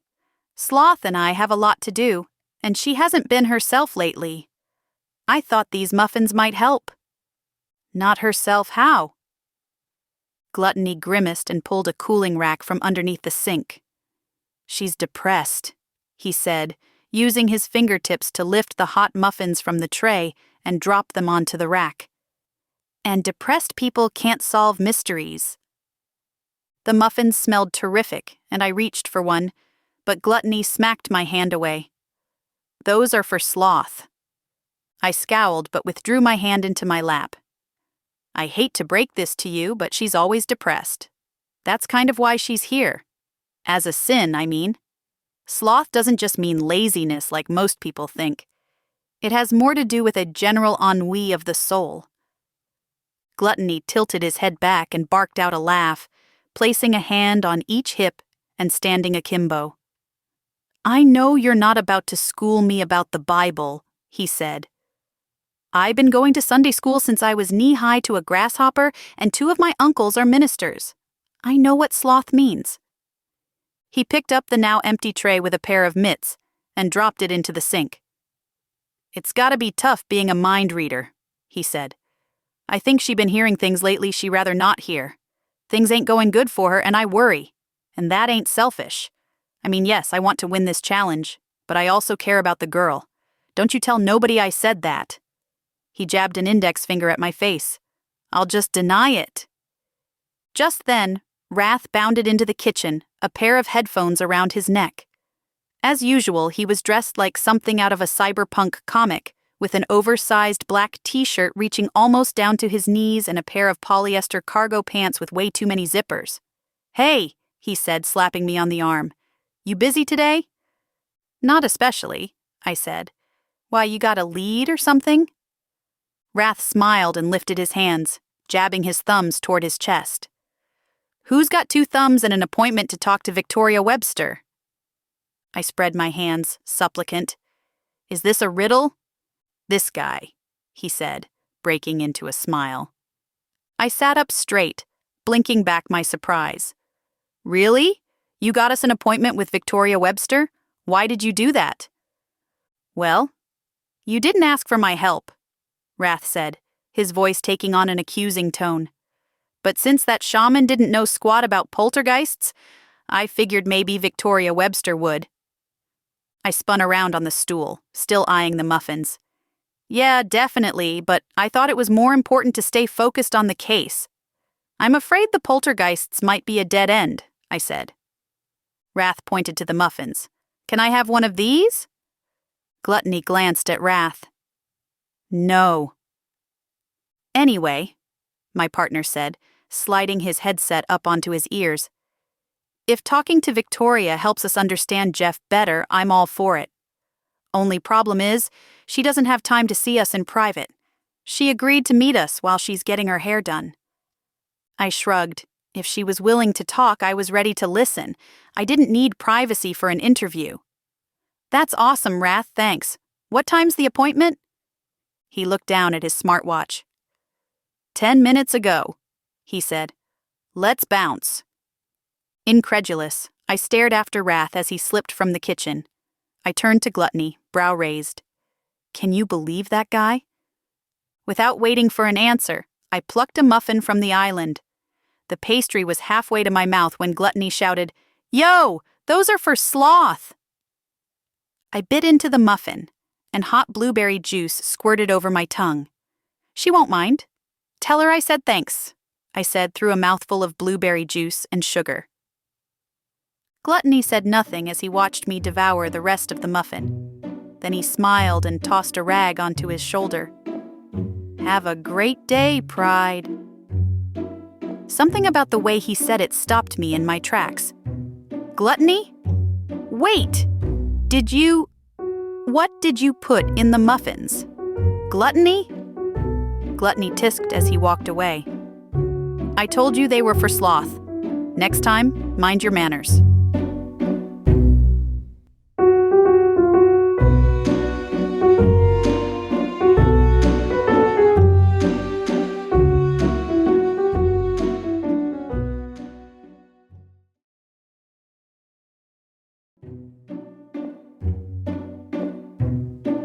Sloth and I have a lot to do, and she hasn't been herself lately. I thought these muffins might help." "Not herself how?" Gluttony grimaced and pulled a cooling rack from underneath the sink. "She's depressed," he said, using his fingertips to lift the hot muffins from the tray and drop them onto the rack. "And depressed people can't solve mysteries." The muffins smelled terrific, and I reached for one, but Gluttony smacked my hand away. "Those are for Sloth." I scowled but withdrew my hand into my lap. "I hate to break this to you, but she's always depressed. That's kind of why she's here. As a sin, I mean. Sloth doesn't just mean laziness like most people think. It has more to do with a general ennui of the soul." Gluttony tilted his head back and barked out a laugh, placing a hand on each hip and standing akimbo. "I know you're not about to school me about the Bible," he said. "I've been going to Sunday school since I was knee-high to a grasshopper, and 2 of my uncles are ministers. I know what sloth means." He picked up the now empty tray with a pair of mitts and dropped it into the sink. "It's gotta be tough being a mind reader," he said. "I think she's been hearing things lately she'd rather not hear. Things ain't going good for her, and I worry. And that ain't selfish. I mean, yes, I want to win this challenge, but I also care about the girl. Don't you tell nobody I said that." He jabbed an index finger at my face. "I'll just deny it." Just then, Wrath bounded into the kitchen, a pair of headphones around his neck. As usual, he was dressed like something out of a cyberpunk comic, with an oversized black t-shirt reaching almost down to his knees and a pair of polyester cargo pants with way too many zippers. "Hey," he said, slapping me on the arm. "You busy today?" "Not especially," I said. "Why, you got a lead or something?" Wrath smiled and lifted his hands, jabbing his thumbs toward his chest. "Who's got 2 thumbs and an appointment to talk to Victoria Webster?" I spread my hands, supplicant. "Is this a riddle?" "This guy," he said, breaking into a smile. I sat up straight, blinking back my surprise. "Really? You got us an appointment with Victoria Webster? Why did you do that?" "Well, you didn't ask for my help," Wrath said, his voice taking on an accusing tone. "But since that shaman didn't know squat about poltergeists, I figured maybe Victoria Webster would." I spun around on the stool, still eyeing the muffins. "Yeah, definitely, but I thought it was more important to stay focused on the case. I'm afraid the poltergeists might be a dead end," I said. Wrath pointed to the muffins. "Can I have one of these?" Gluttony glanced at Wrath. "No." "Anyway," my partner said, sliding his headset up onto his ears, "if talking to Victoria helps us understand Jeff better, I'm all for it. Only problem is, she doesn't have time to see us in private. She agreed to meet us while she's getting her hair done." I shrugged. If she was willing to talk, I was ready to listen. I didn't need privacy for an interview. "That's awesome, Wrath, thanks. What time's the appointment?" He looked down at his smartwatch. 10 minutes ago," he said. "Let's bounce." Incredulous, I stared after Wrath as he slipped from the kitchen. I turned to Gluttony, brow raised. "Can you believe that guy?" Without waiting for an answer, I plucked a muffin from the island. The pastry was halfway to my mouth when Gluttony shouted, "Yo, those are for Sloth!" I bit into the muffin, and hot blueberry juice squirted over my tongue. "She won't mind. Tell her I said thanks," I said through a mouthful of blueberry juice and sugar. Gluttony said nothing as he watched me devour the rest of the muffin. Then he smiled and tossed a rag onto his shoulder. "Have a great day, Pride." Something about the way he said it stopped me in my tracks. "Gluttony? Wait! What did you put in the muffins? Gluttony?" Gluttony tisked as he walked away. "I told you they were for Sloth. Next time, mind your manners."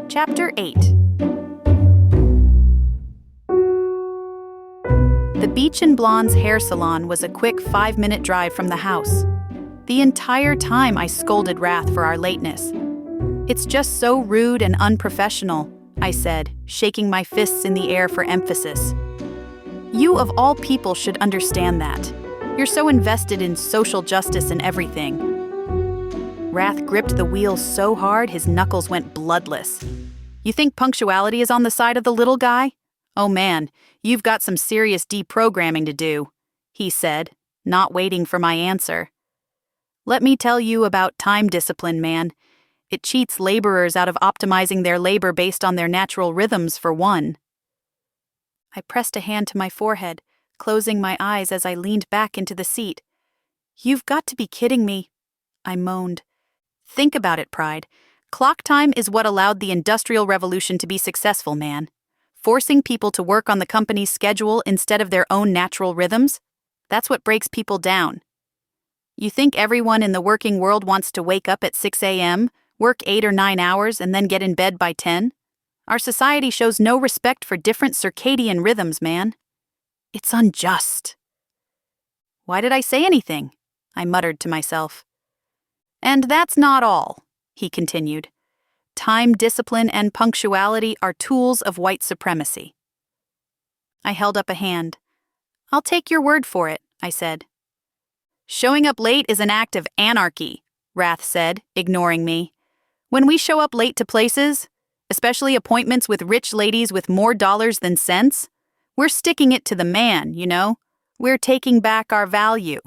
Chapter 8. The Beach and Blonde's hair salon was a quick 5-minute drive from the house. The entire time I scolded Wrath for our lateness. "It's just so rude and unprofessional," I said, shaking my fists in the air for emphasis. "You of all people should understand that. You're so invested in social justice and everything." Wrath gripped the wheel so hard his knuckles went bloodless. "You think punctuality is on the side of the little guy? Oh man, you've got some serious deprogramming to do," he said, not waiting for my answer. "Let me tell you about time discipline, man. It cheats laborers out of optimizing their labor based on their natural rhythms, for one." I pressed a hand to my forehead, closing my eyes as I leaned back into the seat. "You've got to be kidding me," I moaned. "Think about it, Pride. Clock time is what allowed the Industrial Revolution to be successful, man. Forcing people to work on the company's schedule instead of their own natural rhythms? That's what breaks people down. You think everyone in the working world wants to wake up at 6 a.m., work 8 or 9 hours, and then get in bed by 10? Our society shows no respect for different circadian rhythms, man. It's unjust." "Why did I say anything?" I muttered to myself. "And that's not all," he continued. "Time discipline and punctuality are tools of white supremacy." I held up a hand. "I'll take your word for it," I said. "Showing up late is an act of anarchy," Wrath said, ignoring me. "When we show up late to places, especially appointments with rich ladies with more dollars than sense, we're sticking it to the man, you know? We're taking back our value."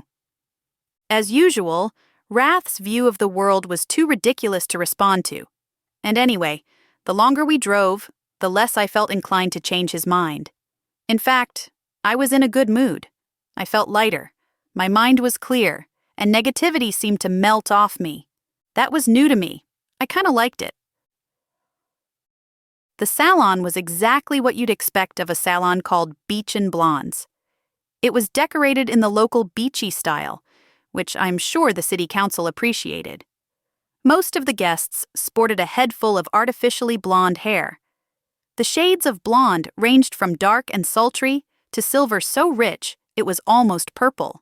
As usual, Wrath's view of the world was too ridiculous to respond to. And anyway, the longer we drove, the less I felt inclined to change his mind. In fact, I was in a good mood. I felt lighter, my mind was clear, and negativity seemed to melt off me. That was new to me. I kinda liked it. The salon was exactly what you'd expect of a salon called Beach and Blondes. It was decorated in the local beachy style, which I'm sure the city council appreciated. Most of the guests sported a head full of artificially blonde hair. The shades of blonde ranged from dark and sultry to silver so rich it was almost purple.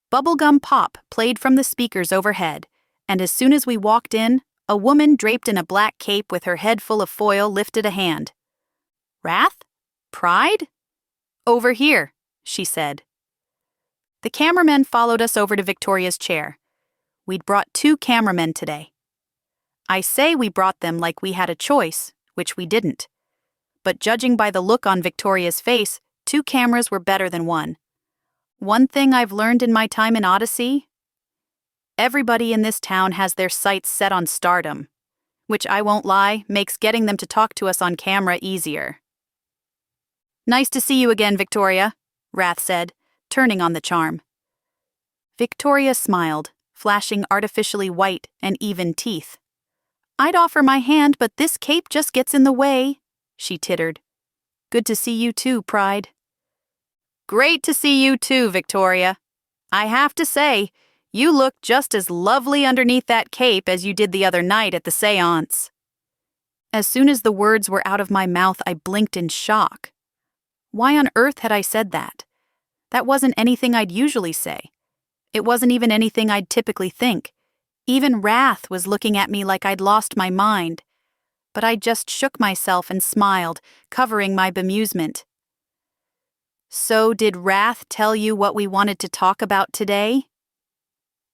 Bubblegum pop played from the speakers overhead, and as soon as we walked in, a woman draped in a black cape with her head full of foil lifted a hand. "Wrath? Pride?" "Over here," she said. The cameramen followed us over to Victoria's chair. We'd brought 2 cameramen today. I say we brought them like we had a choice, which we didn't. But judging by the look on Victoria's face, 2 cameras were better than 1. One thing I've learned in my time in Odyssey: everybody in this town has their sights set on stardom, which, I won't lie, makes getting them to talk to us on camera easier. "Nice to see you again, Victoria," Wrath said, turning on the charm. Victoria smiled, flashing artificially white and even teeth. "I'd offer my hand, but this cape just gets in the way," she tittered. "Good to see you too, Pride." "Great to see you too, Victoria. I have to say, you look just as lovely underneath that cape as you did the other night at the séance." As soon as the words were out of my mouth, I blinked in shock. Why on earth had I said that? That wasn't anything I'd usually say. It wasn't even anything I'd typically think. Even Wrath was looking at me like I'd lost my mind. But I just shook myself and smiled, covering my bemusement. So did Wrath tell you what we wanted to talk about today?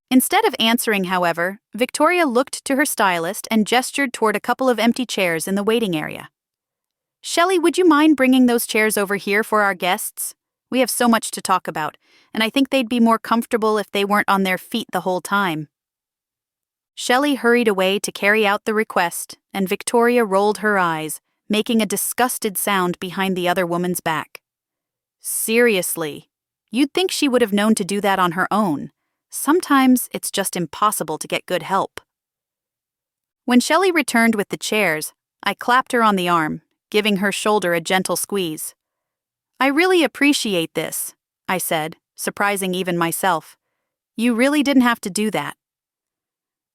Instead of answering, however, Victoria looked to her stylist and gestured toward a couple of empty chairs in the waiting area. Shelley, would you mind bringing those chairs over here for our guests? We have so much to talk about, and I think they'd be more comfortable if they weren't on their feet the whole time. Shelley hurried away to carry out the request, and Victoria rolled her eyes, making a disgusted sound behind the other woman's back. Seriously, you'd think she would have known to do that on her own. Sometimes it's just impossible to get good help. When Shelley returned with the chairs, I clapped her on the arm, giving her shoulder a gentle squeeze. I really appreciate this, I said, surprising even myself. You really didn't have to do that.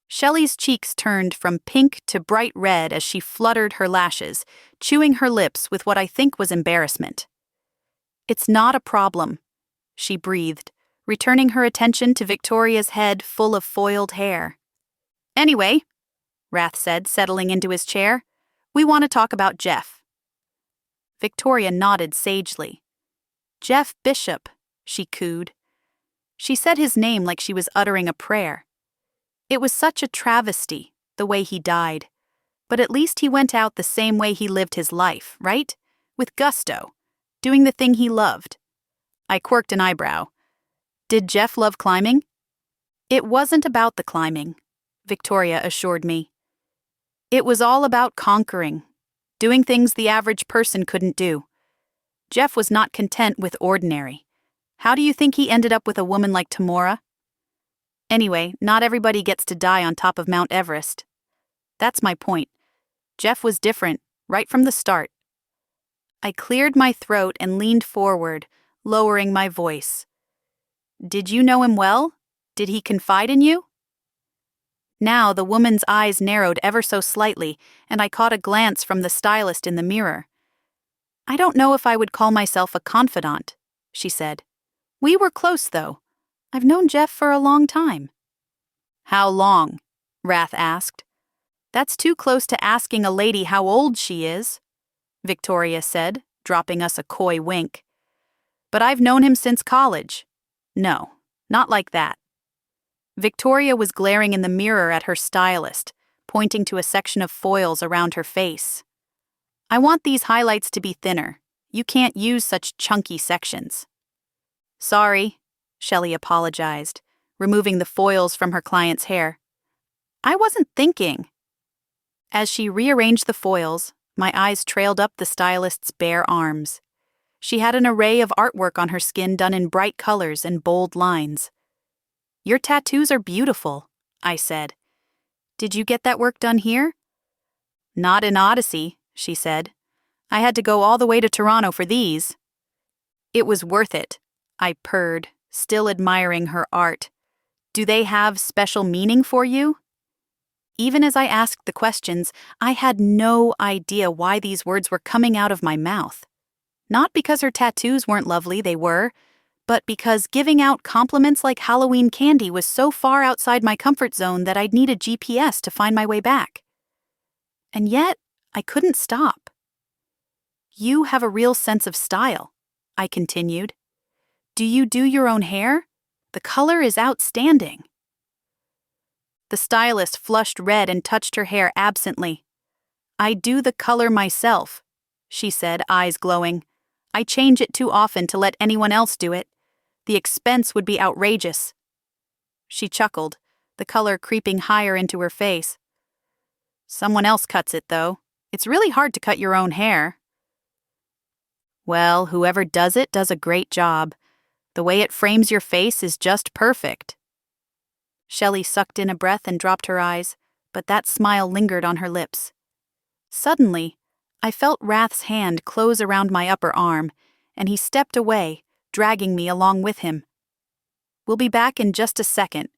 Shelley's cheeks turned from pink to bright red as she fluttered her lashes, chewing her lips with what I think was embarrassment. It's not a problem, she breathed, returning her attention to Victoria's head full of foiled hair. Anyway, Wrath said, settling into his chair, we want to talk about Jeff. Victoria nodded sagely. Jeff Bishop, she cooed. She said his name like she was uttering a prayer. It was such a travesty, the way he died. But at least he went out the same way he lived his life, right? With gusto, doing the thing he loved. I quirked an eyebrow. Did Jeff love climbing? It wasn't about the climbing, Victoria assured me. It was all about conquering, doing things the average person couldn't do. Jeff was not content with ordinary. How do you think he ended up with a woman like Tamora? Anyway, not everybody gets to die on top of Mount Everest. That's my point. Jeff was different, right from the start. I cleared my throat and leaned forward, lowering my voice. Did you know him well? Did he confide in you? Now the woman's eyes narrowed ever so slightly, and I caught a glance from the stylist in the mirror. I don't know if I would call myself a confidant, she said. We were close, though. I've known Jeff for a long time. How long? Wrath asked. That's too close to asking a lady how old she is, Victoria said, dropping us a coy wink. But I've known him since college. No, not like that. Victoria was glaring in the mirror at her stylist, pointing to a section of foils around her face. I want these highlights to be thinner. You can't use such chunky sections. Sorry, Shelley apologized, removing the foils from her client's hair. I wasn't thinking. As she rearranged the foils, my eyes trailed up the stylist's bare arms. She had an array of artwork on her skin done in bright colors and bold lines. Your tattoos are beautiful, I said. Did you get that work done here? Not in Odyssey, she said. I had to go all the way to Toronto for these. It was worth it, I purred, still admiring her art. Do they have special meaning for you? Even as I asked the questions, I had no idea why these words were coming out of my mouth. Not because her tattoos weren't lovely, they were, but because giving out compliments like Halloween candy was so far outside my comfort zone that I'd need a GPS to find my way back. And yet, I couldn't stop. You have a real sense of style, I continued. Do you do your own hair? The color is outstanding. The stylist flushed red and touched her hair absently. I do the color myself, she said, eyes glowing. I change it too often to let anyone else do it. The expense would be outrageous. She chuckled, the color creeping higher into her face. Someone else cuts it, though. It's really hard to cut your own hair. Well, whoever does it does a great job. The way it frames your face is just perfect. Shelley sucked in a breath and dropped her eyes, but that smile lingered on her lips. Suddenly, I felt Wrath's hand close around my upper arm, and he stepped away, dragging me along with him. We'll be back in just a second,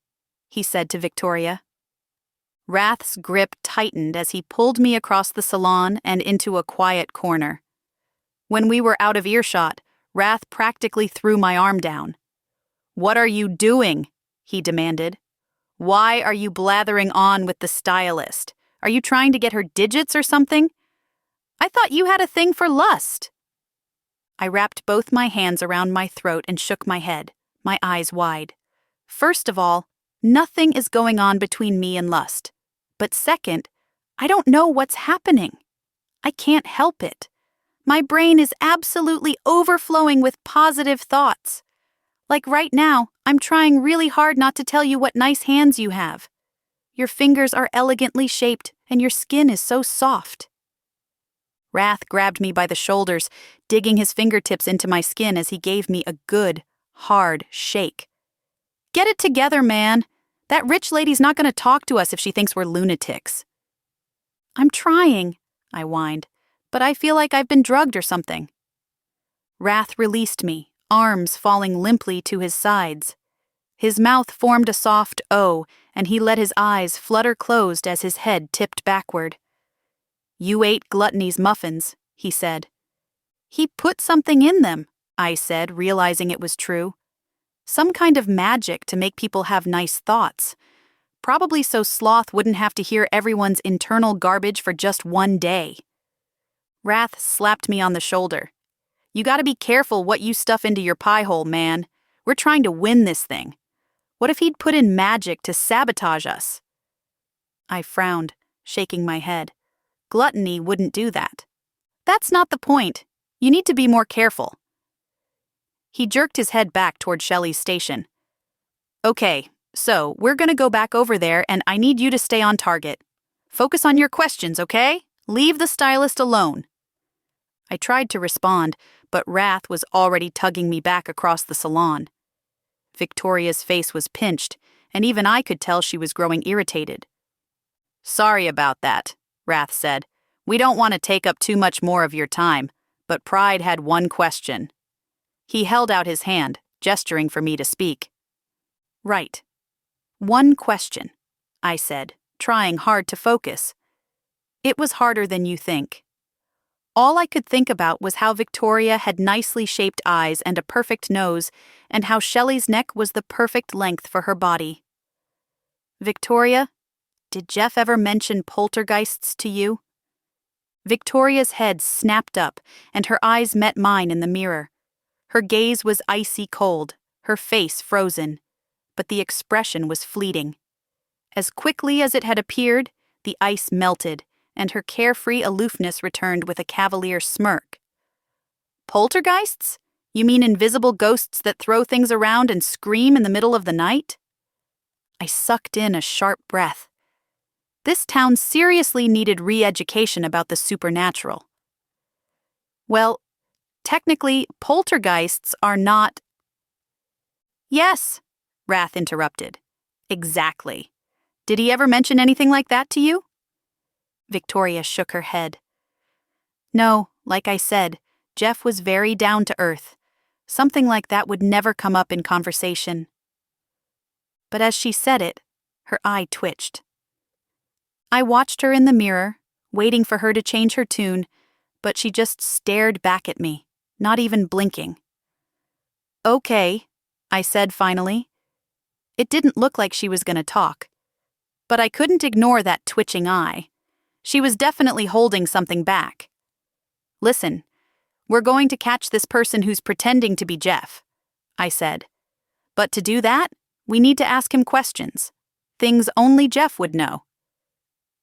he said to Victoria. Wrath's grip tightened as he pulled me across the salon and into a quiet corner. When we were out of earshot, Wrath practically threw my arm down. "What are you doing?" he demanded. "Why are you blathering on with the stylist? Are you trying to get her digits or something? I thought you had a thing for lust." I wrapped both my hands around my throat and shook my head, my eyes wide. First of all, nothing is going on between me and lust. But second, I don't know what's happening. I can't help it. My brain is absolutely overflowing with positive thoughts. Like right now, I'm trying really hard not to tell you what nice hands you have. Your fingers are elegantly shaped, and your skin is so soft. Wrath grabbed me by the shoulders, digging his fingertips into my skin as he gave me a good, hard shake. "Get it together, man. That rich lady's not going to talk to us if she thinks we're lunatics." "I'm trying," I whined, "but I feel like I've been drugged or something." Wrath released me, arms falling limply to his sides. His mouth formed a soft O, and he let his eyes flutter closed as his head tipped backward. "You ate Gluttony's muffins," he said. "He put something in them," I said, realizing it was true. Some kind of magic to make people have nice thoughts. Probably so Sloth wouldn't have to hear everyone's internal garbage for just one day. Wrath slapped me on the shoulder. "You gotta be careful what you stuff into your pie hole, man. We're trying to win this thing. What if he'd put in magic to sabotage us?" I frowned, shaking my head. Gluttony wouldn't do that. "That's not the point. You need to be more careful." He jerked his head back toward Shelley's station. "Okay, so we're gonna go back over there and I need you to stay on target. Focus on your questions, okay? Leave the stylist alone." I tried to respond, but Wrath was already tugging me back across the salon. Victoria's face was pinched, and even I could tell she was growing irritated. "Sorry about that," Wrath said. "We don't want to take up too much more of your time, but Pride had one question." He held out his hand, gesturing for me to speak. "Right. One question," I said, trying hard to focus. It was harder than you think. All I could think about was how Victoria had nicely shaped eyes and a perfect nose, and how Shelley's neck was the perfect length for her body. "Victoria, did Jeff ever mention poltergeists to you?" Victoria's head snapped up, and her eyes met mine in the mirror. Her gaze was icy cold, her face frozen, but the expression was fleeting. As quickly as it had appeared, the ice melted, and her carefree aloofness returned with a cavalier smirk. "Poltergeists? You mean invisible ghosts that throw things around and scream in the middle of the night?" I sucked in a sharp breath. This town seriously needed re-education about the supernatural. "Well, technically, poltergeists are not—" "Yes," Wrath interrupted. "Exactly. Did he ever mention anything like that to you?" Victoria shook her head. "No, like I said, Jeff was very down to earth. Something like that would never come up in conversation." But as she said it, her eye twitched. I watched her in the mirror, waiting for her to change her tune, but she just stared back at me, not even blinking. "Okay," I said finally. It didn't look like she was going to talk, but I couldn't ignore that twitching eye. She was definitely holding something back. "Listen, we're going to catch this person who's pretending to be Jeff," I said. "But to do that, we need to ask him questions. Things only Jeff would know.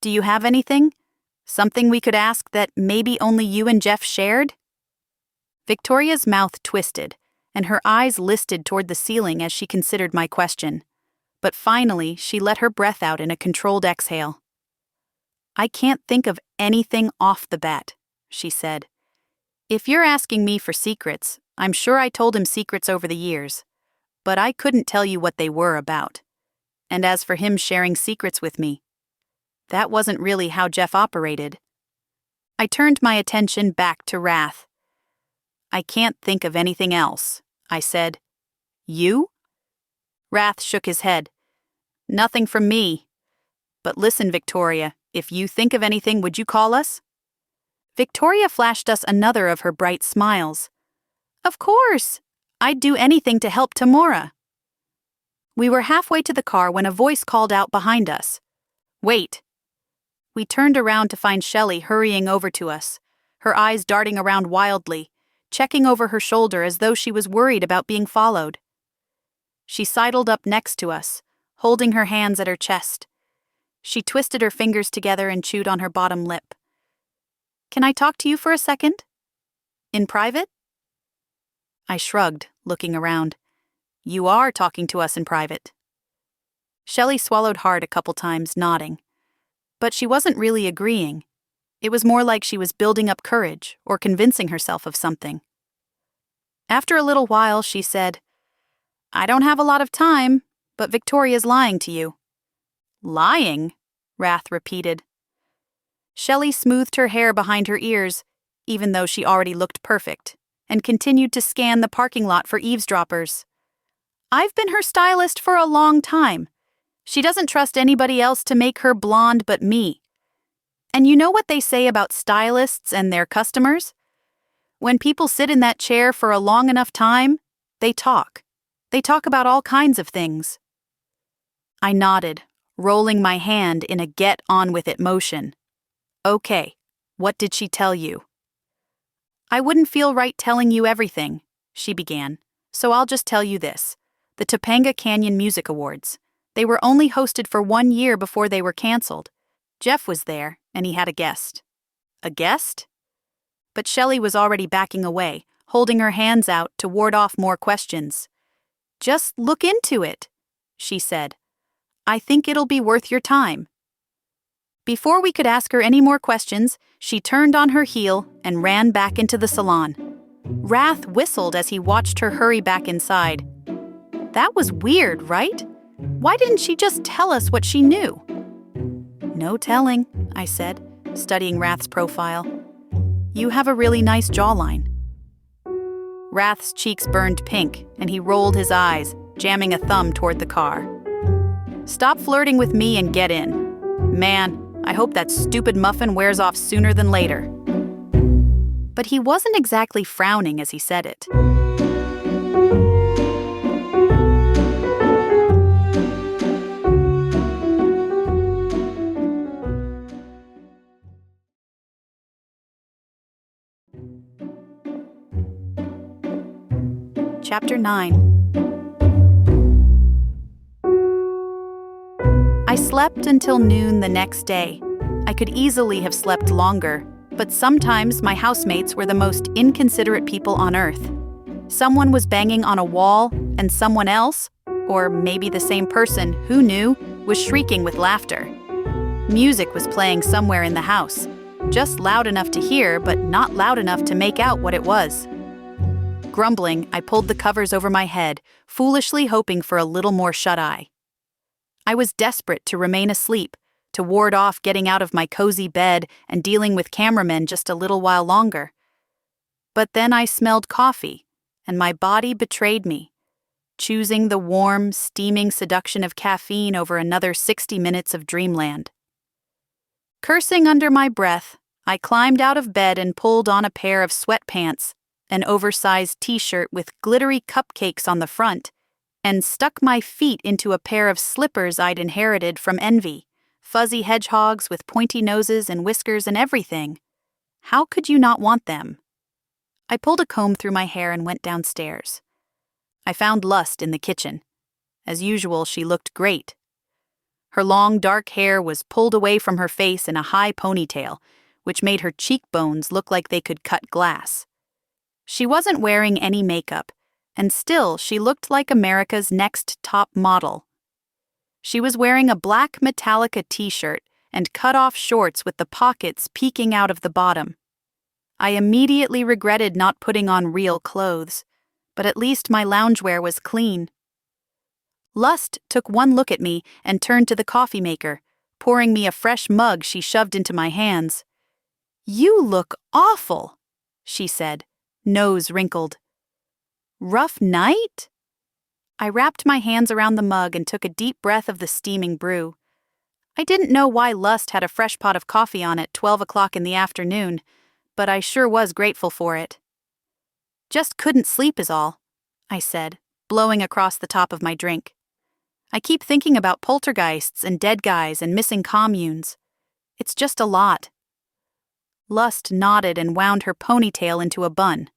Do you have anything? Something we could ask that maybe only you and Jeff shared?" Victoria's mouth twisted, and her eyes listed toward the ceiling as she considered my question. But finally, she let her breath out in a controlled exhale. "I can't think of anything off the bat," she said. "If you're asking me for secrets, I'm sure I told him secrets over the years, but I couldn't tell you what they were about. And as for him sharing secrets with me, that wasn't really how Jeff operated." I turned my attention back to Wrath. "I can't think of anything else," I said. "You?" Wrath shook his head. "Nothing from me. But listen, Victoria, if you think of anything, would you call us?" Victoria flashed us another of her bright smiles. Of course! I'd do anything to help Tamora. We were halfway to the car when a voice called out behind us. Wait! We turned around to find Shelley hurrying over to us, her eyes darting around wildly, checking over her shoulder as though she was worried about being followed. She sidled up next to us, holding her hands at her chest. She twisted her fingers together and chewed on her bottom lip. Can I talk to you for a second? In private? I shrugged, looking around. You are talking to us in private. Shelley swallowed hard a couple times, nodding. But she wasn't really agreeing. It was more like she was building up courage or convincing herself of something. After a little while, she said, I don't have a lot of time, but Victoria's lying to you. Lying? Wrath repeated. Shelley smoothed her hair behind her ears, even though she already looked perfect, and continued to scan the parking lot for eavesdroppers. I've been her stylist for a long time. She doesn't trust anybody else to make her blonde but me. And you know what they say about stylists and their customers? When people sit in that chair for a long enough time, they talk. They talk about all kinds of things. I nodded, rolling my hand in a get-on-with-it motion. Okay, what did she tell you? I wouldn't feel right telling you everything, she began, so I'll just tell you this. The Topanga Canyon Music Awards. They were only hosted for 1 year before they were canceled. Jeff was there, and he had a guest. A guest? But Shelley was already backing away, holding her hands out to ward off more questions. Just look into it, she said. I think it'll be worth your time. Before we could ask her any more questions, she turned on her heel and ran back into the salon. Wrath whistled as he watched her hurry back inside. That was weird, right? Why didn't she just tell us what she knew? No telling, I said, studying Wrath's profile. You have a really nice jawline. Wrath's cheeks burned pink, and he rolled his eyes, jamming a thumb toward the car. Stop flirting with me and get in. Man, I hope that stupid muffin wears off sooner than later. But he wasn't exactly frowning as he said it. Chapter 9. I slept until noon the next day. I could easily have slept longer, but sometimes my housemates were the most inconsiderate people on earth. Someone was banging on a wall, and someone else, or maybe the same person, who knew, was shrieking with laughter. Music was playing somewhere in the house, just loud enough to hear, but not loud enough to make out what it was. Grumbling, I pulled the covers over my head, foolishly hoping for a little more shut-eye. I was desperate to remain asleep, to ward off getting out of my cozy bed and dealing with cameramen just a little while longer. But then I smelled coffee, and my body betrayed me, choosing the warm, steaming seduction of caffeine over another 60 minutes of dreamland. Cursing under my breath, I climbed out of bed and pulled on a pair of sweatpants, an oversized t-shirt with glittery cupcakes on the front, and stuck my feet into a pair of slippers I'd inherited from Envy, fuzzy hedgehogs with pointy noses and whiskers and everything. How could you not want them? I pulled a comb through my hair and went downstairs. I found Lust in the kitchen. As usual, she looked great. Her long, dark hair was pulled away from her face in a high ponytail, which made her cheekbones look like they could cut glass. She wasn't wearing any makeup, and still she looked like America's next top model. She was wearing a black Metallica t-shirt and cut-off shorts with the pockets peeking out of the bottom. I immediately regretted not putting on real clothes, but at least my loungewear was clean. Lust took one look at me and turned to the coffee maker, pouring me a fresh mug she shoved into my hands. "You look awful," she said, nose wrinkled. "Rough night?" I wrapped my hands around the mug and took a deep breath of the steaming brew. I didn't know why Lust had a fresh pot of coffee on at 12 o'clock in the afternoon, but I sure was grateful for it. Just couldn't sleep is all, I said, blowing across the top of my drink. I keep thinking about poltergeists and dead guys and missing communes. It's just a lot. Lust nodded and wound her ponytail into a bun.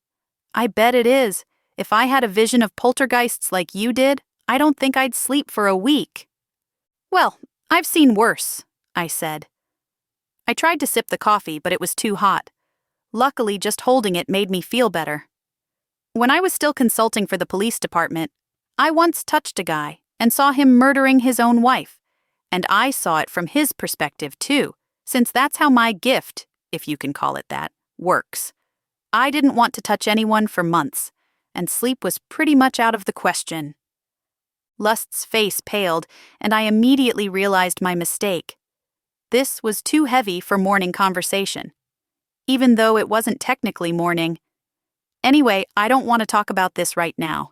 I bet it is. If I had a vision of poltergeists like you did, I don't think I'd sleep for a week. Well, I've seen worse, I said. I tried to sip the coffee, but it was too hot. Luckily, just holding it made me feel better. When I was still consulting for the police department, I once touched a guy and saw him murdering his own wife. And I saw it from his perspective, too, since that's how my gift, if you can call it that, works. I didn't want to touch anyone for months, and sleep was pretty much out of the question. Lust's face paled, and I immediately realized my mistake. This was too heavy for morning conversation, even though it wasn't technically morning. Anyway, I don't want to talk about this right now.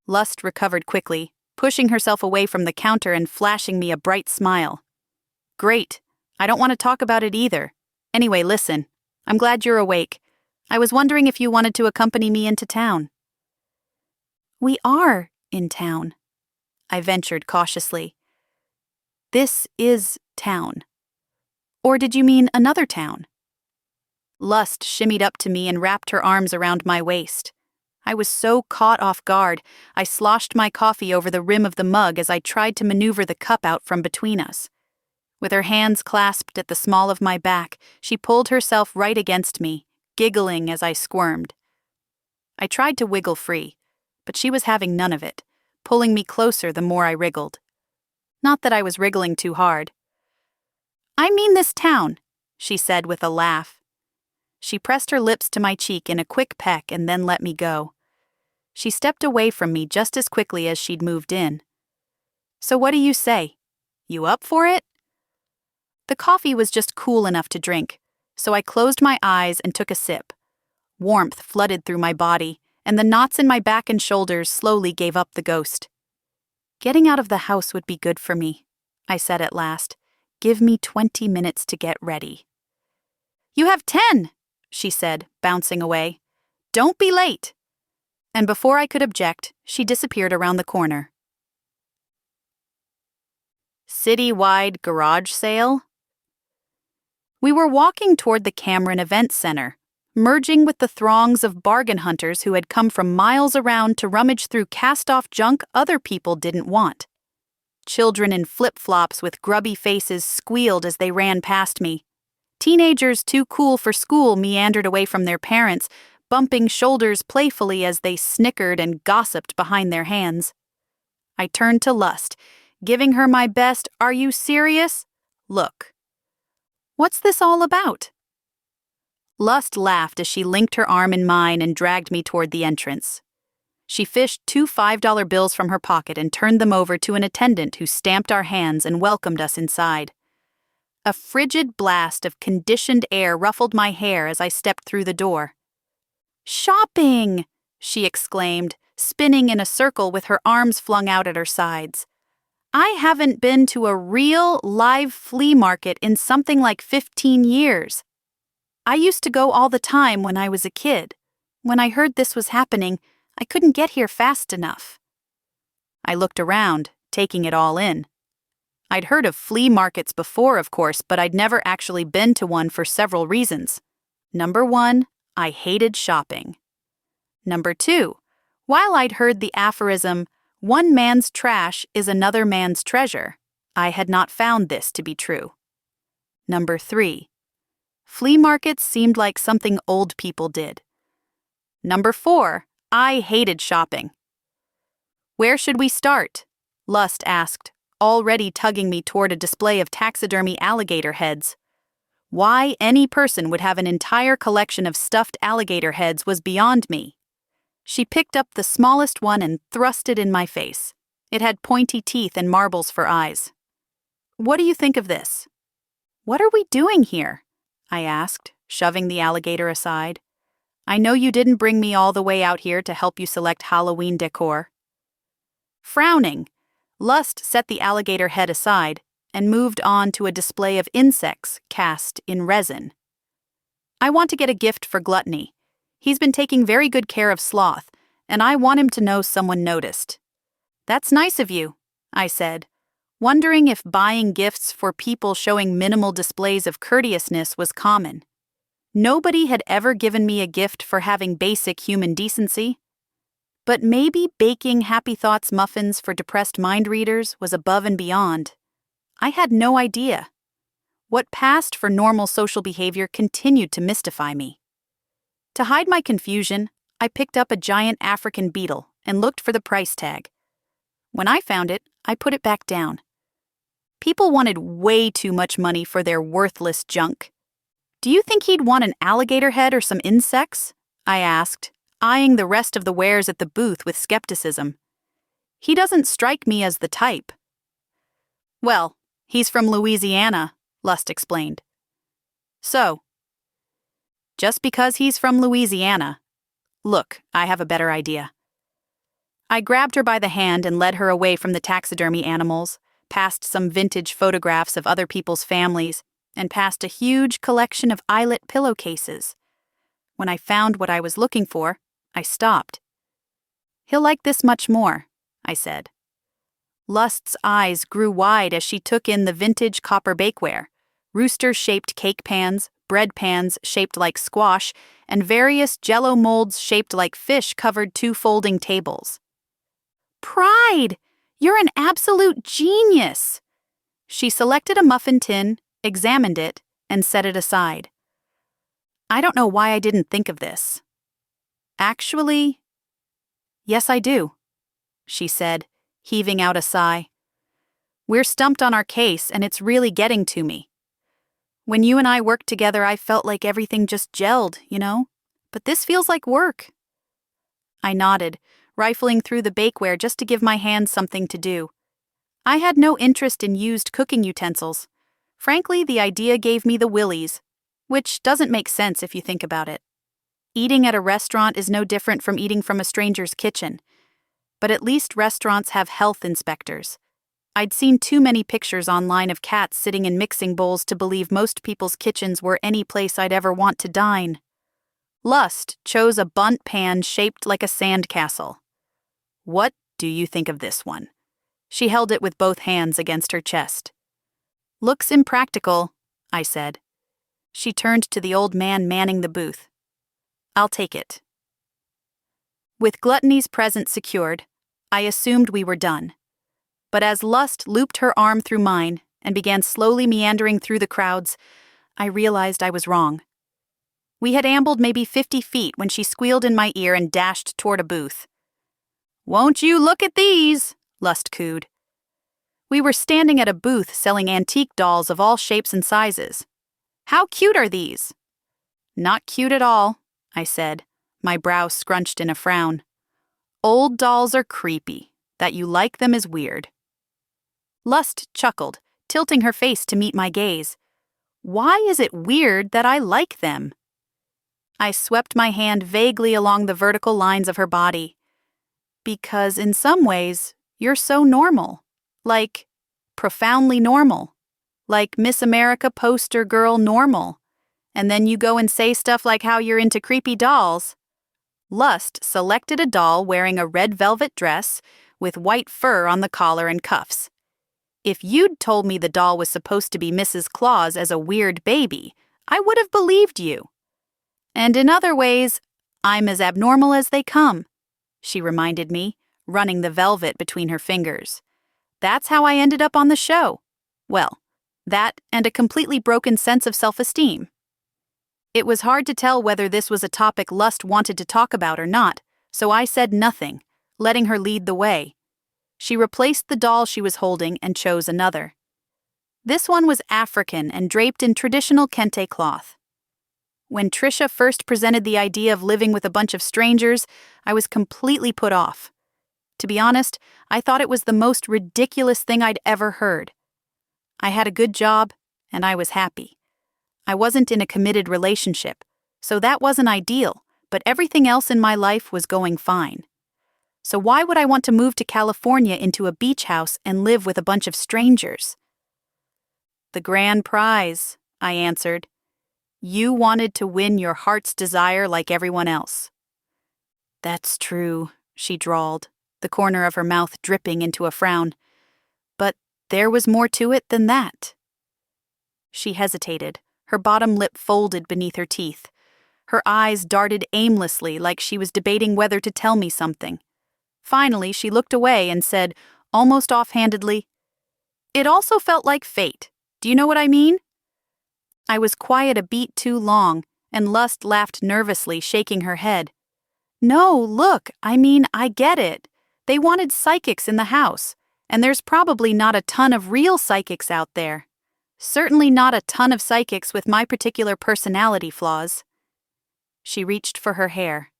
Lust recovered quickly, pushing herself away from the counter and flashing me a bright smile. Great. I don't want to talk about it either. Anyway, listen. I'm glad you're awake. I was wondering if you wanted to accompany me into town. We are in town, I ventured cautiously. This is town. Or did you mean another town? Lust shimmied up to me and wrapped her arms around my waist. I was so caught off guard, I sloshed my coffee over the rim of the mug as I tried to maneuver the cup out from between us. With her hands clasped at the small of my back, she pulled herself right against me, giggling as I squirmed. I tried to wiggle free, but she was having none of it, pulling me closer the more I wriggled. Not that I was wriggling too hard. I mean this town, she said with a laugh. She pressed her lips to my cheek in a quick peck and then let me go. She stepped away from me just as quickly as she'd moved in. So what do you say? You up for it? The coffee was just cool enough to drink, so I closed my eyes and took a sip. Warmth flooded through my body, and the knots in my back and shoulders slowly gave up the ghost. Getting out of the house would be good for me, I said at last. Give me 20 minutes to get ready. You have 10, she said, bouncing away. Don't be late. And before I could object, she disappeared around the corner. Citywide garage sale? We were walking toward the Cameron Event Center, merging with the throngs of bargain hunters who had come from miles around to rummage through cast-off junk other people didn't want. Children in flip-flops with grubby faces squealed as they ran past me. Teenagers too cool for school meandered away from their parents, bumping shoulders playfully as they snickered and gossiped behind their hands. I turned to Lust, giving her my best "Are you serious?" look. What's this all about? Lust laughed as she linked her arm in mine and dragged me toward the entrance. She fished 2 $5 bills from her pocket and turned them over to an attendant who stamped our hands and welcomed us inside. A frigid blast of conditioned air ruffled my hair as I stepped through the door. Shopping! She exclaimed, spinning in a circle with her arms flung out at her sides. I haven't been to a real, live flea market in something like 15 years. I used to go all the time when I was a kid. When I heard this was happening, I couldn't get here fast enough. I looked around, taking it all in. I'd heard of flea markets before, of course, but I'd never actually been to one for several reasons. Number 1, I hated shopping. Number 2, while I'd heard the aphorism, "One man's trash is another man's treasure," I had not found this to be true. Number 3, flea markets seemed like something old people did. Number 4, I hated shopping. Where should we start? Lust asked, already tugging me toward a display of taxidermy alligator heads. Why any person would have an entire collection of stuffed alligator heads was beyond me. She picked up the smallest one and thrust it in my face. It had pointy teeth and marbles for eyes. What do you think of this? What are we doing here? I asked, shoving the alligator aside. I know you didn't bring me all the way out here to help you select Halloween decor. Frowning, Lust set the alligator head aside and moved on to a display of insects cast in resin. I want to get a gift for Gluttony. He's been taking very good care of Sloth, and I want him to know someone noticed." "That's nice of you," I said, wondering if buying gifts for people showing minimal displays of courteousness was common. Nobody had ever given me a gift for having basic human decency. But maybe baking Happy Thoughts muffins for depressed mind readers was above and beyond. I had no idea. What passed for normal social behavior continued to mystify me. To hide my confusion, I picked up a giant African beetle and looked for the price tag. When I found it, I put it back down. People wanted way too much money for their worthless junk. "Do you think he'd want an alligator head or some insects?" I asked, eyeing the rest of the wares at the booth with skepticism. "He doesn't strike me as the type." "Well, he's from Louisiana," Lust explained. "So, just because he's from Louisiana. Look, I have a better idea." I grabbed her by the hand and led her away from the taxidermy animals, past some vintage photographs of other people's families, and past a huge collection of eyelet pillowcases. When I found what I was looking for, I stopped. "He'll like this much more," I said. Lust's eyes grew wide as she took in the vintage copper bakeware, rooster-shaped cake pans, bread pans shaped like squash, and various jello molds shaped like fish covered 2 folding tables. "Pride! You're an absolute genius!" She selected a muffin tin, examined it, and set it aside. "I don't know why I didn't think of this." "Actually, yes I do," she said, heaving out a sigh. "We're stumped on our case, and it's really getting to me. When you and I worked together, I felt like everything just gelled, you know? But this feels like work." I nodded, rifling through the bakeware just to give my hands something to do. I had no interest in used cooking utensils. Frankly, the idea gave me the willies, which doesn't make sense if you think about it. Eating at a restaurant is no different from eating from a stranger's kitchen. But at least restaurants have health inspectors. I'd seen too many pictures online of cats sitting in mixing bowls to believe most people's kitchens were any place I'd ever want to dine. Lust chose a bundt pan shaped like a sandcastle. "What do you think of this one?" She held it with both hands against her chest. "Looks impractical," I said. She turned to the old man manning the booth. "I'll take it." With Gluttony's present secured, I assumed we were done. But as Lust looped her arm through mine and began slowly meandering through the crowds, I realized I was wrong. We had ambled maybe 50 feet when she squealed in my ear and dashed toward a booth. "Won't you look at these?" Lust cooed. We were standing at a booth selling antique dolls of all shapes and sizes. "How cute are these?" "Not cute at all," I said, my brow scrunched in a frown. "Old dolls are creepy. That you like them is weird." Lust chuckled, tilting her face to meet my gaze. "Why is it weird that I like them?" I swept my hand vaguely along the vertical lines of her body. "Because in some ways, you're so normal. Like, profoundly normal. Like Miss America poster girl normal. And then you go and say stuff like how you're into creepy dolls." Lust selected a doll wearing a red velvet dress with white fur on the collar and cuffs. If you'd told me the doll was supposed to be Mrs. Claus as a weird baby, I would have believed you. "And in other ways, I'm as abnormal as they come," she reminded me, running the velvet between her fingers. "That's how I ended up on the show. Well, that and a completely broken sense of self-esteem." It was hard to tell whether this was a topic Lust wanted to talk about or not, so I said nothing, letting her lead the way. She replaced the doll she was holding and chose another. This one was African and draped in traditional kente cloth. When Trisha first presented the idea of living with a bunch of strangers, I was completely put off. To be honest, I thought it was the most ridiculous thing I'd ever heard. I had a good job, and I was happy. I wasn't in a committed relationship, so that wasn't ideal, but everything else in my life was going fine. So why would I want to move to California into a beach house and live with a bunch of strangers? "The grand prize," I answered. You wanted to win your heart's desire like everyone else. That's true, she drawled, the corner of her mouth dripping into a frown. But there was more to it than that. She hesitated, her bottom lip folded beneath her teeth. Her eyes darted aimlessly like she was debating whether to tell me something. Finally, she looked away and said, almost offhandedly, "It also felt like fate. Do you know what I mean?" I was quiet a beat too long, and Lust laughed nervously, shaking her head. "No, look, I get it. They wanted psychics in the house, and there's probably not a ton of real psychics out there. Certainly not a ton of psychics with my particular personality flaws." She reached for her hair.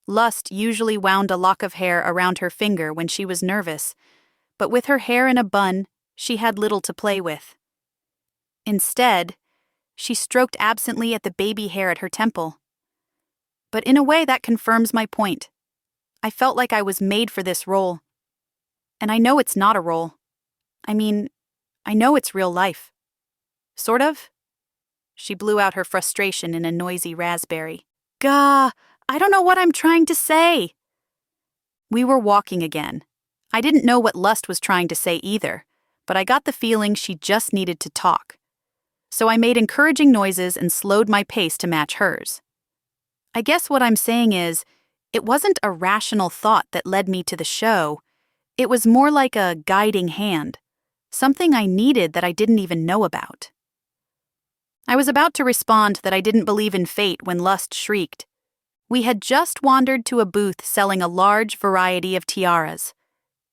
Lust usually wound a lock of hair around her finger when she was nervous, but with her hair in a bun, she had little to play with. Instead, she stroked absently at the baby hair at her temple. But in a way that confirms my point. I felt like I was made for this role. And I know it's not a role. I know it's real life. Sort of. She blew out her frustration in a noisy raspberry. Gah, I don't know what I'm trying to say. We were walking again. I didn't know what Lust was trying to say either, but I got the feeling she just needed to talk. So I made encouraging noises and slowed my pace to match hers. I guess what I'm saying is, it wasn't a rational thought that led me to the show. It was more like a guiding hand, something I needed that I didn't even know about. I was about to respond that I didn't believe in fate when Lust shrieked. We had just wandered to a booth selling a large variety of tiaras.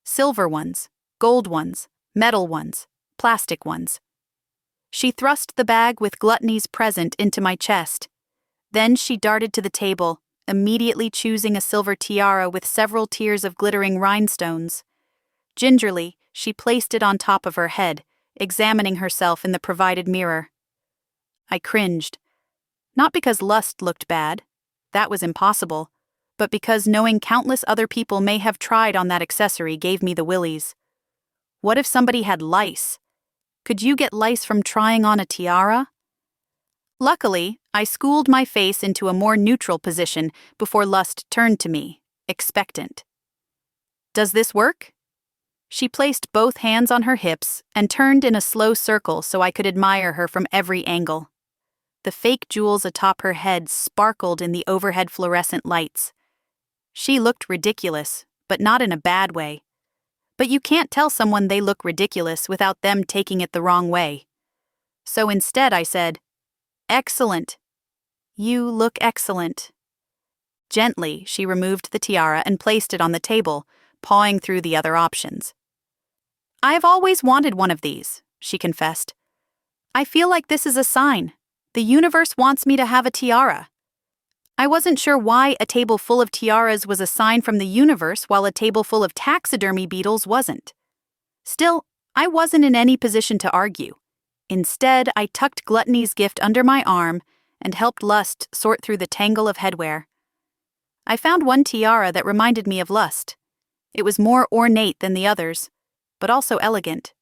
Silver ones, gold ones, metal ones, plastic ones. She thrust the bag with Gluttony's present into my chest. Then she darted to the table, immediately choosing a silver tiara with several tiers of glittering rhinestones. Gingerly, she placed it on top of her head, examining herself in the provided mirror. I cringed. Not because Lust looked bad. That was impossible. But because knowing countless other people may have tried on that accessory gave me the willies. What if somebody had lice? Could you get lice from trying on a tiara? Luckily, I schooled my face into a more neutral position before Lust turned to me, expectant. Does this work? She placed both hands on her hips and turned in a slow circle so I could admire her from every angle. The fake jewels atop her head sparkled in the overhead fluorescent lights. She looked ridiculous, but not in a bad way. But you can't tell someone they look ridiculous without them taking it the wrong way. So instead I said, "Excellent. You look excellent." Gently, she removed the tiara and placed it on the table, pawing through the other options. "I've always wanted one of these," she confessed. "I feel like this is a sign. The universe wants me to have a tiara." I wasn't sure why a table full of tiaras was a sign from the universe while a table full of taxidermy beetles wasn't. Still, I wasn't in any position to argue. Instead, I tucked Gluttony's gift under my arm and helped Lust sort through the tangle of headwear. I found one tiara that reminded me of Lust. It was more ornate than the others, but also elegant.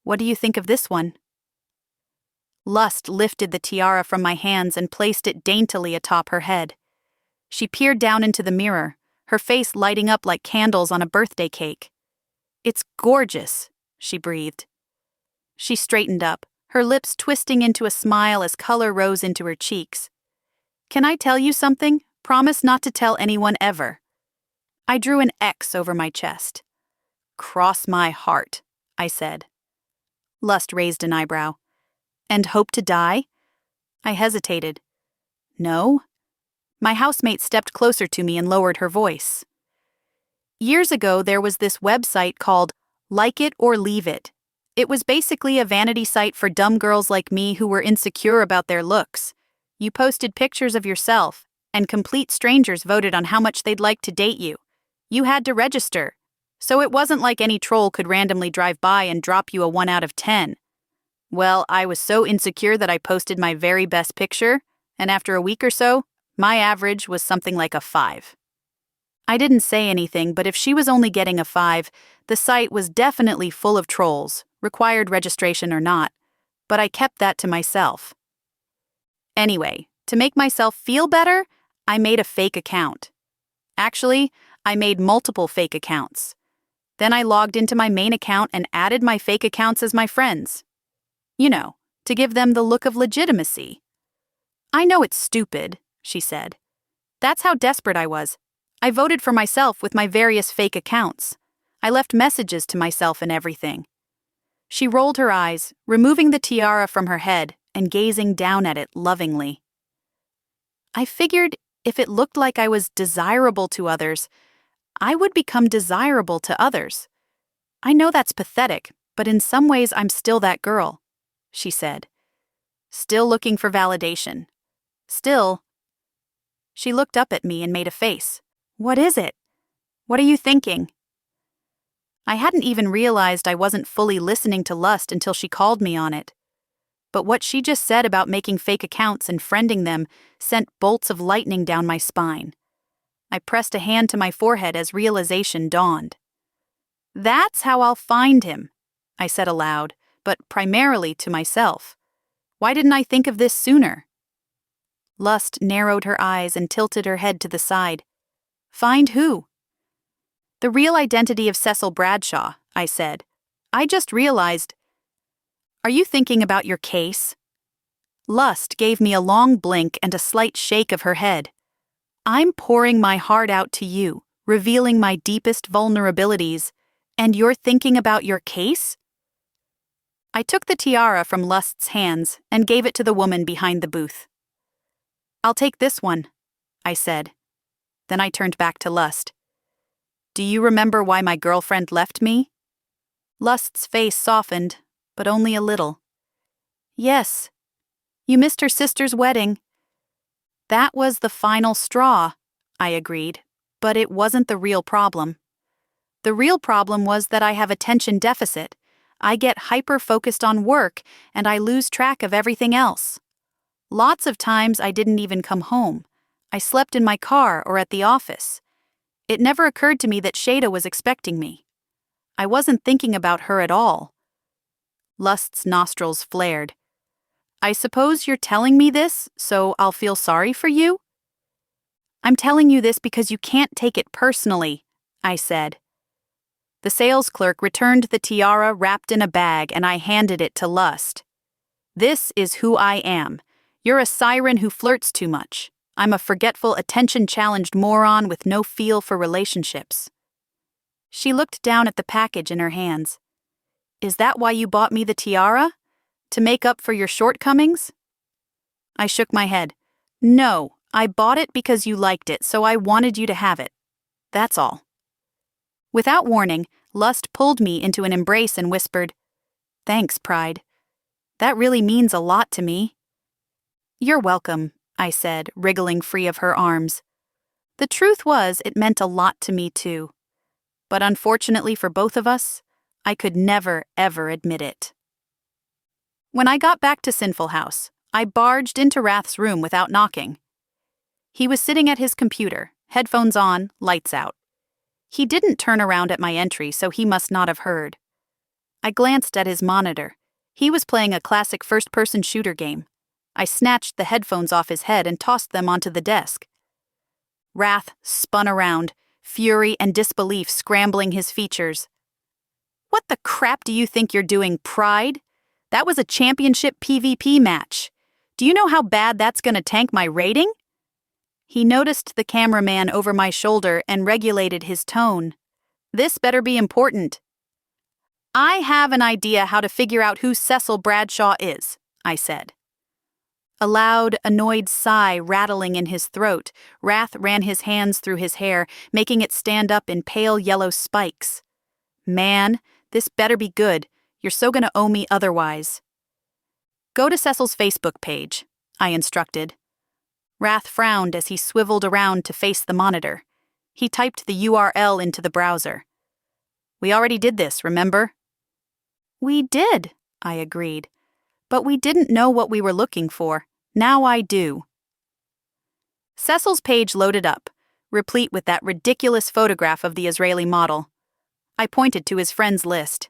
"What do you think of this one?" Lust lifted the tiara from my hands and placed it daintily atop her head. She peered down into the mirror, her face lighting up like candles on a birthday cake. "It's gorgeous," she breathed. She straightened up, her lips twisting into a smile as color rose into her cheeks. "Can I tell you something? Promise not to tell anyone ever." I drew an X over my chest. "Cross my heart," I said. Lust raised an eyebrow. "And hope to die?" I hesitated. "No." My housemate stepped closer to me and lowered her voice. Years ago, there was this website called Like It or Leave It. It was basically a vanity site for dumb girls like me who were insecure about their looks. You posted pictures of yourself, and complete strangers voted on how much they'd like to date you. You had to register, so it wasn't like any troll could randomly drive by and drop you a 1 out of 10. Well, I was so insecure that I posted my very best picture, and after a week or so, my average was something like a 5. I didn't say anything, but if she was only getting a 5, the site was definitely full of trolls, required registration or not, but I kept that to myself. Anyway, to make myself feel better, I made a fake account. Actually, I made multiple fake accounts. Then I logged into my main account and added my fake accounts as my friends. You know, to give them the look of legitimacy. I know it's stupid, she said. That's how desperate I was. I voted for myself with my various fake accounts. I left messages to myself and everything. She rolled her eyes, removing the tiara from her head and gazing down at it lovingly. I figured if it looked like I was desirable to others, I would become desirable to others. I know that's pathetic, but in some ways I'm still that girl, she said. Still looking for validation. Still. She looked up at me and made a face. What is it? What are you thinking? I hadn't even realized I wasn't fully listening to Lust until she called me on it. But what she just said about making fake accounts and friending them sent bolts of lightning down my spine. I pressed a hand to my forehead as realization dawned. That's how I'll find him, I said aloud, but primarily to myself. Why didn't I think of this sooner? Lust narrowed her eyes and tilted her head to the side. Find who? The real identity of Cecil Bradshaw, I said. I just realized. Are you thinking about your case? Lust gave me a long blink and a slight shake of her head. I'm pouring my heart out to you, revealing my deepest vulnerabilities, and you're thinking about your case? I took the tiara from Lust's hands and gave it to the woman behind the booth. I'll take this one, I said. Then I turned back to Lust. Do you remember why my girlfriend left me? Lust's face softened, but only a little. Yes. You missed her sister's wedding. That was the final straw, I agreed, but it wasn't the real problem. The real problem was that I have attention deficit. I get hyper-focused on work, and I lose track of everything else. Lots of times I didn't even come home. I slept in my car or at the office. It never occurred to me that Shada was expecting me. I wasn't thinking about her at all. Lust's nostrils flared. I suppose you're telling me this, so I'll feel sorry for you? I'm telling you this because you can't take it personally, I said. The sales clerk returned the tiara wrapped in a bag and I handed it to Lust. This is who I am. You're a siren who flirts too much. I'm a forgetful, attention-challenged moron with no feel for relationships. She looked down at the package in her hands. Is that why you bought me the tiara? To make up for your shortcomings? I shook my head. No, I bought it because you liked it, so I wanted you to have it. That's all. Without warning, Lust pulled me into an embrace and whispered, Thanks, Pride. That really means a lot to me. You're welcome, I said, wriggling free of her arms. The truth was, it meant a lot to me too. But unfortunately for both of us, I could never, ever admit it. When I got back to Sinful House, I barged into Wrath's room without knocking. He was sitting at his computer, headphones on, lights out. He didn't turn around at my entry, so he must not have heard. I glanced at his monitor. He was playing a classic first-person shooter game. I snatched the headphones off his head and tossed them onto the desk. Wrath spun around, fury and disbelief scrambling his features. What the crap do you think you're doing, Pride? That was a championship PvP match. Do you know how bad that's gonna tank my rating? He noticed the cameraman over my shoulder and regulated his tone. This better be important. I have an idea how to figure out who Cecil Bradshaw is, I said. A loud, annoyed sigh rattling in his throat, Wrath ran his hands through his hair, making it stand up in pale yellow spikes. Man, this better be good. You're so gonna owe me otherwise. Go to Cecil's Facebook page, I instructed. Wrath frowned as he swiveled around to face the monitor. He typed the URL into the browser. We already did this, remember? We did, I agreed. But we didn't know what we were looking for. Now I do. Cecil's page loaded up, replete with that ridiculous photograph of the Israeli model. I pointed to his friends list.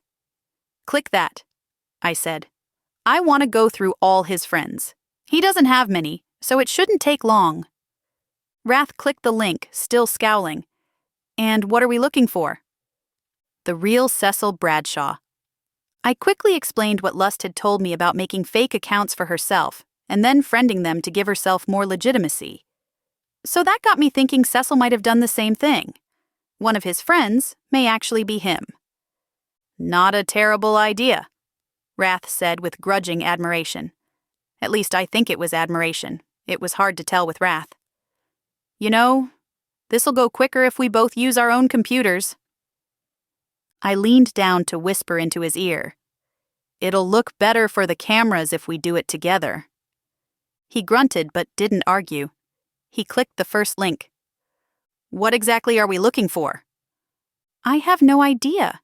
Click that, I said. I want to go through all his friends. He doesn't have many, so it shouldn't take long. Wrath clicked the link, still scowling. And what are we looking for? The real Cecil Bradshaw. I quickly explained what Lust had told me about making fake accounts for herself, and then friending them to give herself more legitimacy. So that got me thinking Cecil might have done the same thing. One of his friends may actually be him. Not a terrible idea, Wrath said with grudging admiration. At least I think it was admiration. It was hard to tell with Wrath. You know, this'll go quicker if we both use our own computers. I leaned down to whisper into his ear. It'll look better for the cameras if we do it together. He grunted but didn't argue. He clicked the first link. What exactly are we looking for? I have no idea,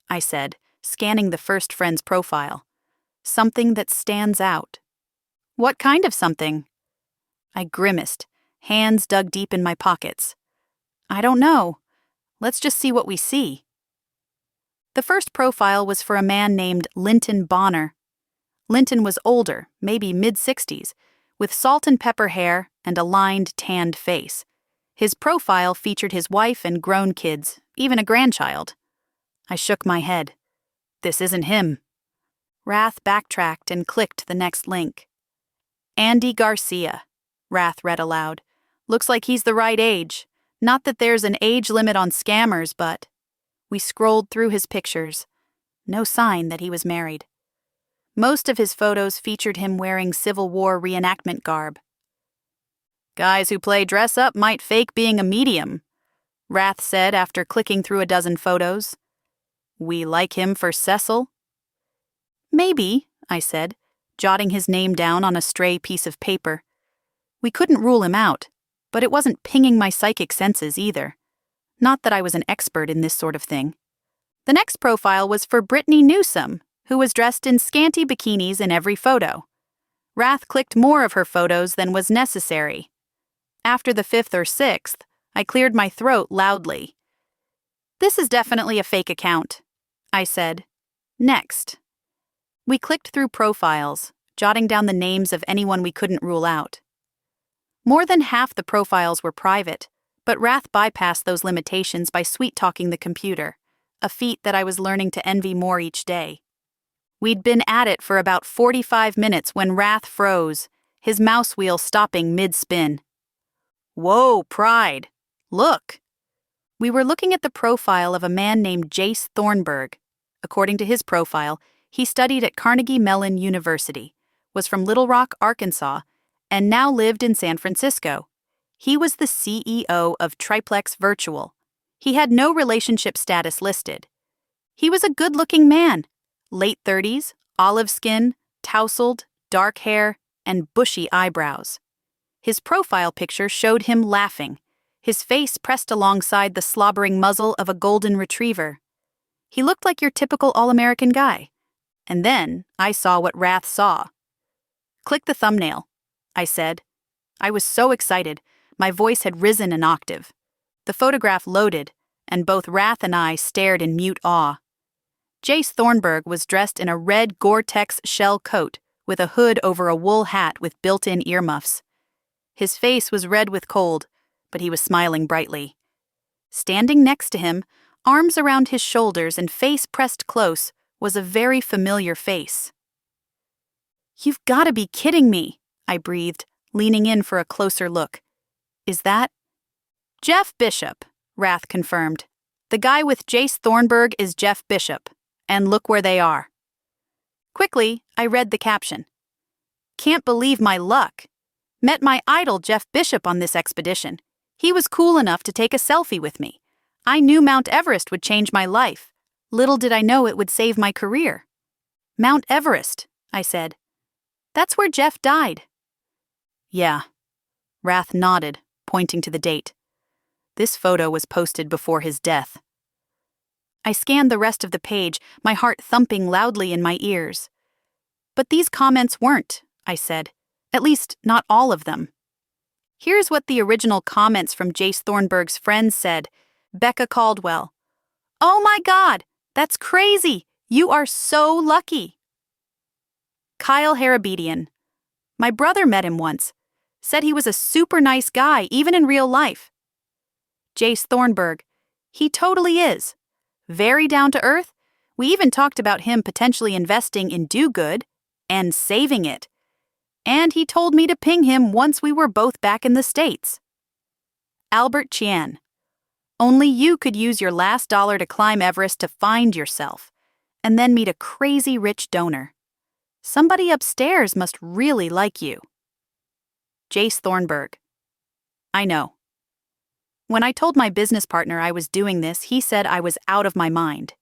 I said, scanning the first friend's profile. Something that stands out. What kind of something? I grimaced, hands dug deep in my pockets. I don't know. Let's just see what we see. The first profile was for a man named Linton Bonner. Linton was older, maybe mid-60s, with salt and pepper hair and a lined, tanned face. His profile featured his wife and grown kids, even a grandchild. I shook my head. This isn't him. Wrath backtracked and clicked the next link. Andy Garcia, Wrath read aloud. Looks like he's the right age. Not that there's an age limit on scammers, but... We scrolled through his pictures. No sign that he was married. Most of his photos featured him wearing Civil War reenactment garb. Guys who play dress-up might fake being a medium, Wrath said after clicking through a dozen photos. We like him for Cecil? Maybe, I said, jotting his name down on a stray piece of paper. We couldn't rule him out, but it wasn't pinging my psychic senses either. Not that I was an expert in this sort of thing. The next profile was for Brittany Newsome, who was dressed in scanty bikinis in every photo. Wrath clicked more of her photos than was necessary. After the fifth or sixth, I cleared my throat loudly. This is definitely a fake account, I said. Next. We clicked through profiles, jotting down the names of anyone we couldn't rule out. More than half the profiles were private, but Wrath bypassed those limitations by sweet-talking the computer, a feat that I was learning to envy more each day. We'd been at it for about 45 minutes when Wrath froze, his mouse wheel stopping mid-spin. Whoa, Pride! Look! We were looking at the profile of a man named Jace Thornburg. According to his profile, he studied at Carnegie Mellon University, was from Little Rock, Arkansas, and now lived in San Francisco. He was the CEO of Triplex Virtual. He had no relationship status listed. He was a good-looking man, late 30s, olive skin, tousled, dark hair, and bushy eyebrows. His profile picture showed him laughing, his face pressed alongside the slobbering muzzle of a golden retriever. He looked like your typical all-American guy. And then I saw what Wrath saw. Click the thumbnail, I said. I was so excited. My voice had risen an octave. The photograph loaded, and both Wrath and I stared in mute awe. Jace Thornburg was dressed in a red Gore-Tex shell coat with a hood over a wool hat with built-in earmuffs. His face was red with cold, but he was smiling brightly. Standing next to him, arms around his shoulders and face pressed close, was a very familiar face. You've got to be kidding me, I breathed, leaning in for a closer look. Is that? Jeff Bishop, Wrath confirmed. The guy with Jace Thornburg is Jeff Bishop, and look where they are. Quickly, I read the caption. Can't believe my luck. Met my idol Jeff Bishop on this expedition. He was cool enough to take a selfie with me. I knew Mount Everest would change my life. Little did I know it would save my career. Mount Everest, I said. That's where Jeff died. Yeah. Wrath nodded, pointing to the date. This photo was posted before his death. I scanned the rest of the page, my heart thumping loudly in my ears. But these comments weren't, I said. At least, not all of them. Here's what the original comments from Jace Thornburg's friends said. Becca Caldwell. Oh my God, that's crazy. You are so lucky. Kyle Harabedian. My brother met him once. Said he was a super nice guy, even in real life. Jace Thornburg. He totally is. Very down to earth. We even talked about him potentially investing in Do Good and saving it. And he told me to ping him once we were both back in the States. Albert Chian. Only you could use your last dollar to climb Everest to find yourself, and then meet a crazy rich donor. Somebody upstairs must really like you. Jace Thornburg. I know. When I told my business partner I was doing this, he said I was out of my mind.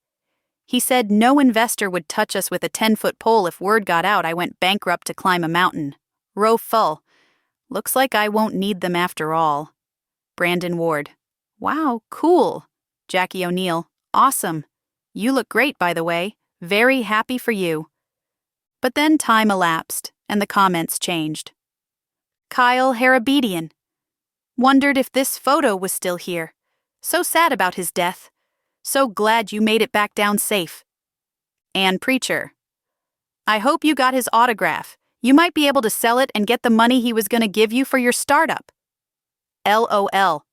He said no investor would touch us with a 10-foot pole if word got out I went bankrupt to climb a mountain. Row full. Looks like I won't need them after all. Brandon Ward. Wow, cool. Jackie O'Neill. Awesome. You look great, by the way. Very happy for you. But then time elapsed, and the comments changed. Kyle Harabedian. Wondered if this photo was still here. So sad about his death. So glad you made it back down safe. Ann Preacher. I hope you got his autograph. You might be able to sell it and get the money he was going to give you for your startup. LOL.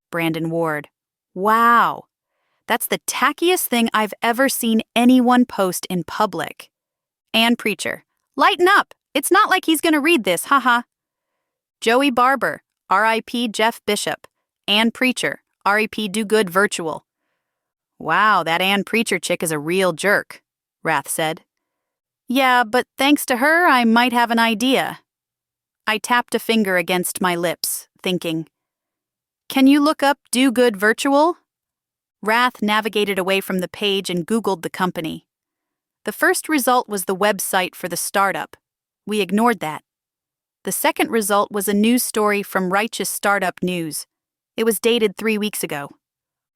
Brandon Ward. Wow. That's the tackiest thing I've ever seen anyone post in public. Ann Preacher. Lighten up. It's not like he's going to read this, haha. Joey Barber. R.I.P. Jeff Bishop. Ann Preacher. R.I.P. Do Good Virtual. Wow, that Ann Preacher chick is a real jerk, Wrath said. Yeah, but thanks to her, I might have an idea. I tapped a finger against my lips, thinking. Can you look up Do Good Virtual? Wrath navigated away from the page and Googled the company. The first result was the website for the startup. We ignored that. The second result was a news story from Righteous Startup News. It was dated 3 weeks ago.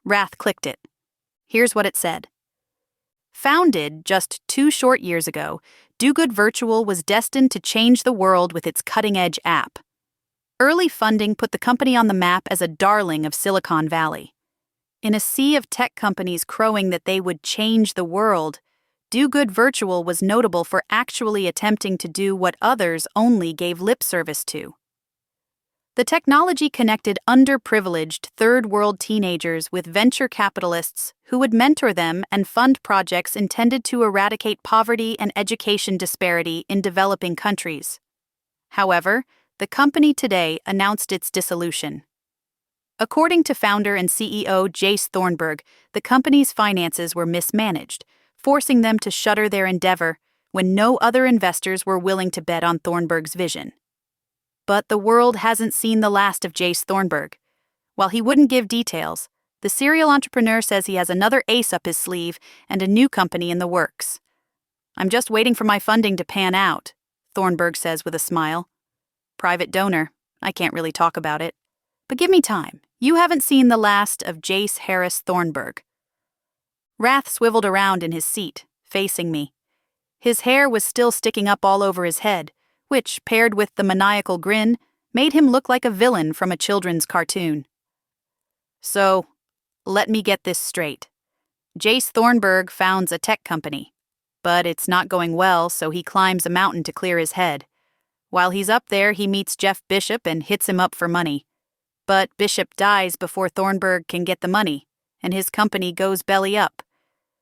Wrath clicked it. Here's what it said. Founded just 2 short years ago, Do Good Virtual was destined to change the world with its cutting-edge app. Early funding put the company on the map as a darling of Silicon Valley. In a sea of tech companies crowing that they would change the world, Do Good Virtual was notable for actually attempting to do what others only gave lip service to. The technology connected underprivileged third-world teenagers with venture capitalists who would mentor them and fund projects intended to eradicate poverty and education disparity in developing countries. However, the company today announced its dissolution. According to founder and CEO Jace Thornburg, the company's finances were mismanaged, forcing them to shutter their endeavor when no other investors were willing to bet on Thornburg's vision. But the world hasn't seen the last of Jace Thornburg. While he wouldn't give details, the serial entrepreneur says he has another ace up his sleeve and a new company in the works. I'm just waiting for my funding to pan out, Thornburg says with a smile. Private donor. I can't really talk about it. But give me time. You haven't seen the last of Jace Harris Thornburg. Wrath swiveled around in his seat, facing me. His hair was still sticking up all over his head, which, paired with the maniacal grin, made him look like a villain from a children's cartoon. So, let me get this straight. Jace Thornburg founds a tech company, but it's not going well, so he climbs a mountain to clear his head. While he's up there, he meets Jeff Bishop and hits him up for money. But Bishop dies before Thornburg can get the money, and his company goes belly up.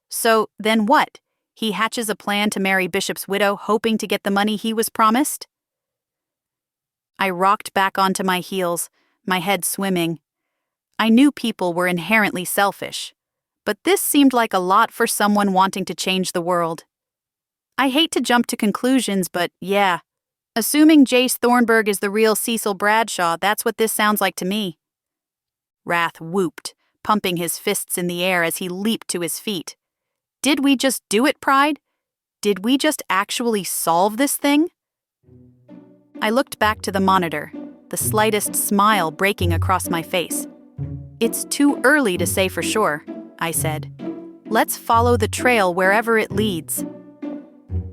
So, then what? He hatches a plan to marry Bishop's widow, hoping to get the money he was promised? I rocked back onto my heels, my head swimming. I knew people were inherently selfish, but this seemed like a lot for someone wanting to change the world. I hate to jump to conclusions, but yeah, assuming Jace Thornburg is the real Cecil Bradshaw, that's what this sounds like to me. Wrath whooped, pumping his fists in the air as he leaped to his feet. Did we just do it, Pride? Did we just actually solve this thing? I looked back to the monitor, the slightest smile breaking across my face. It's too early to say for sure, I said. Let's follow the trail wherever it leads.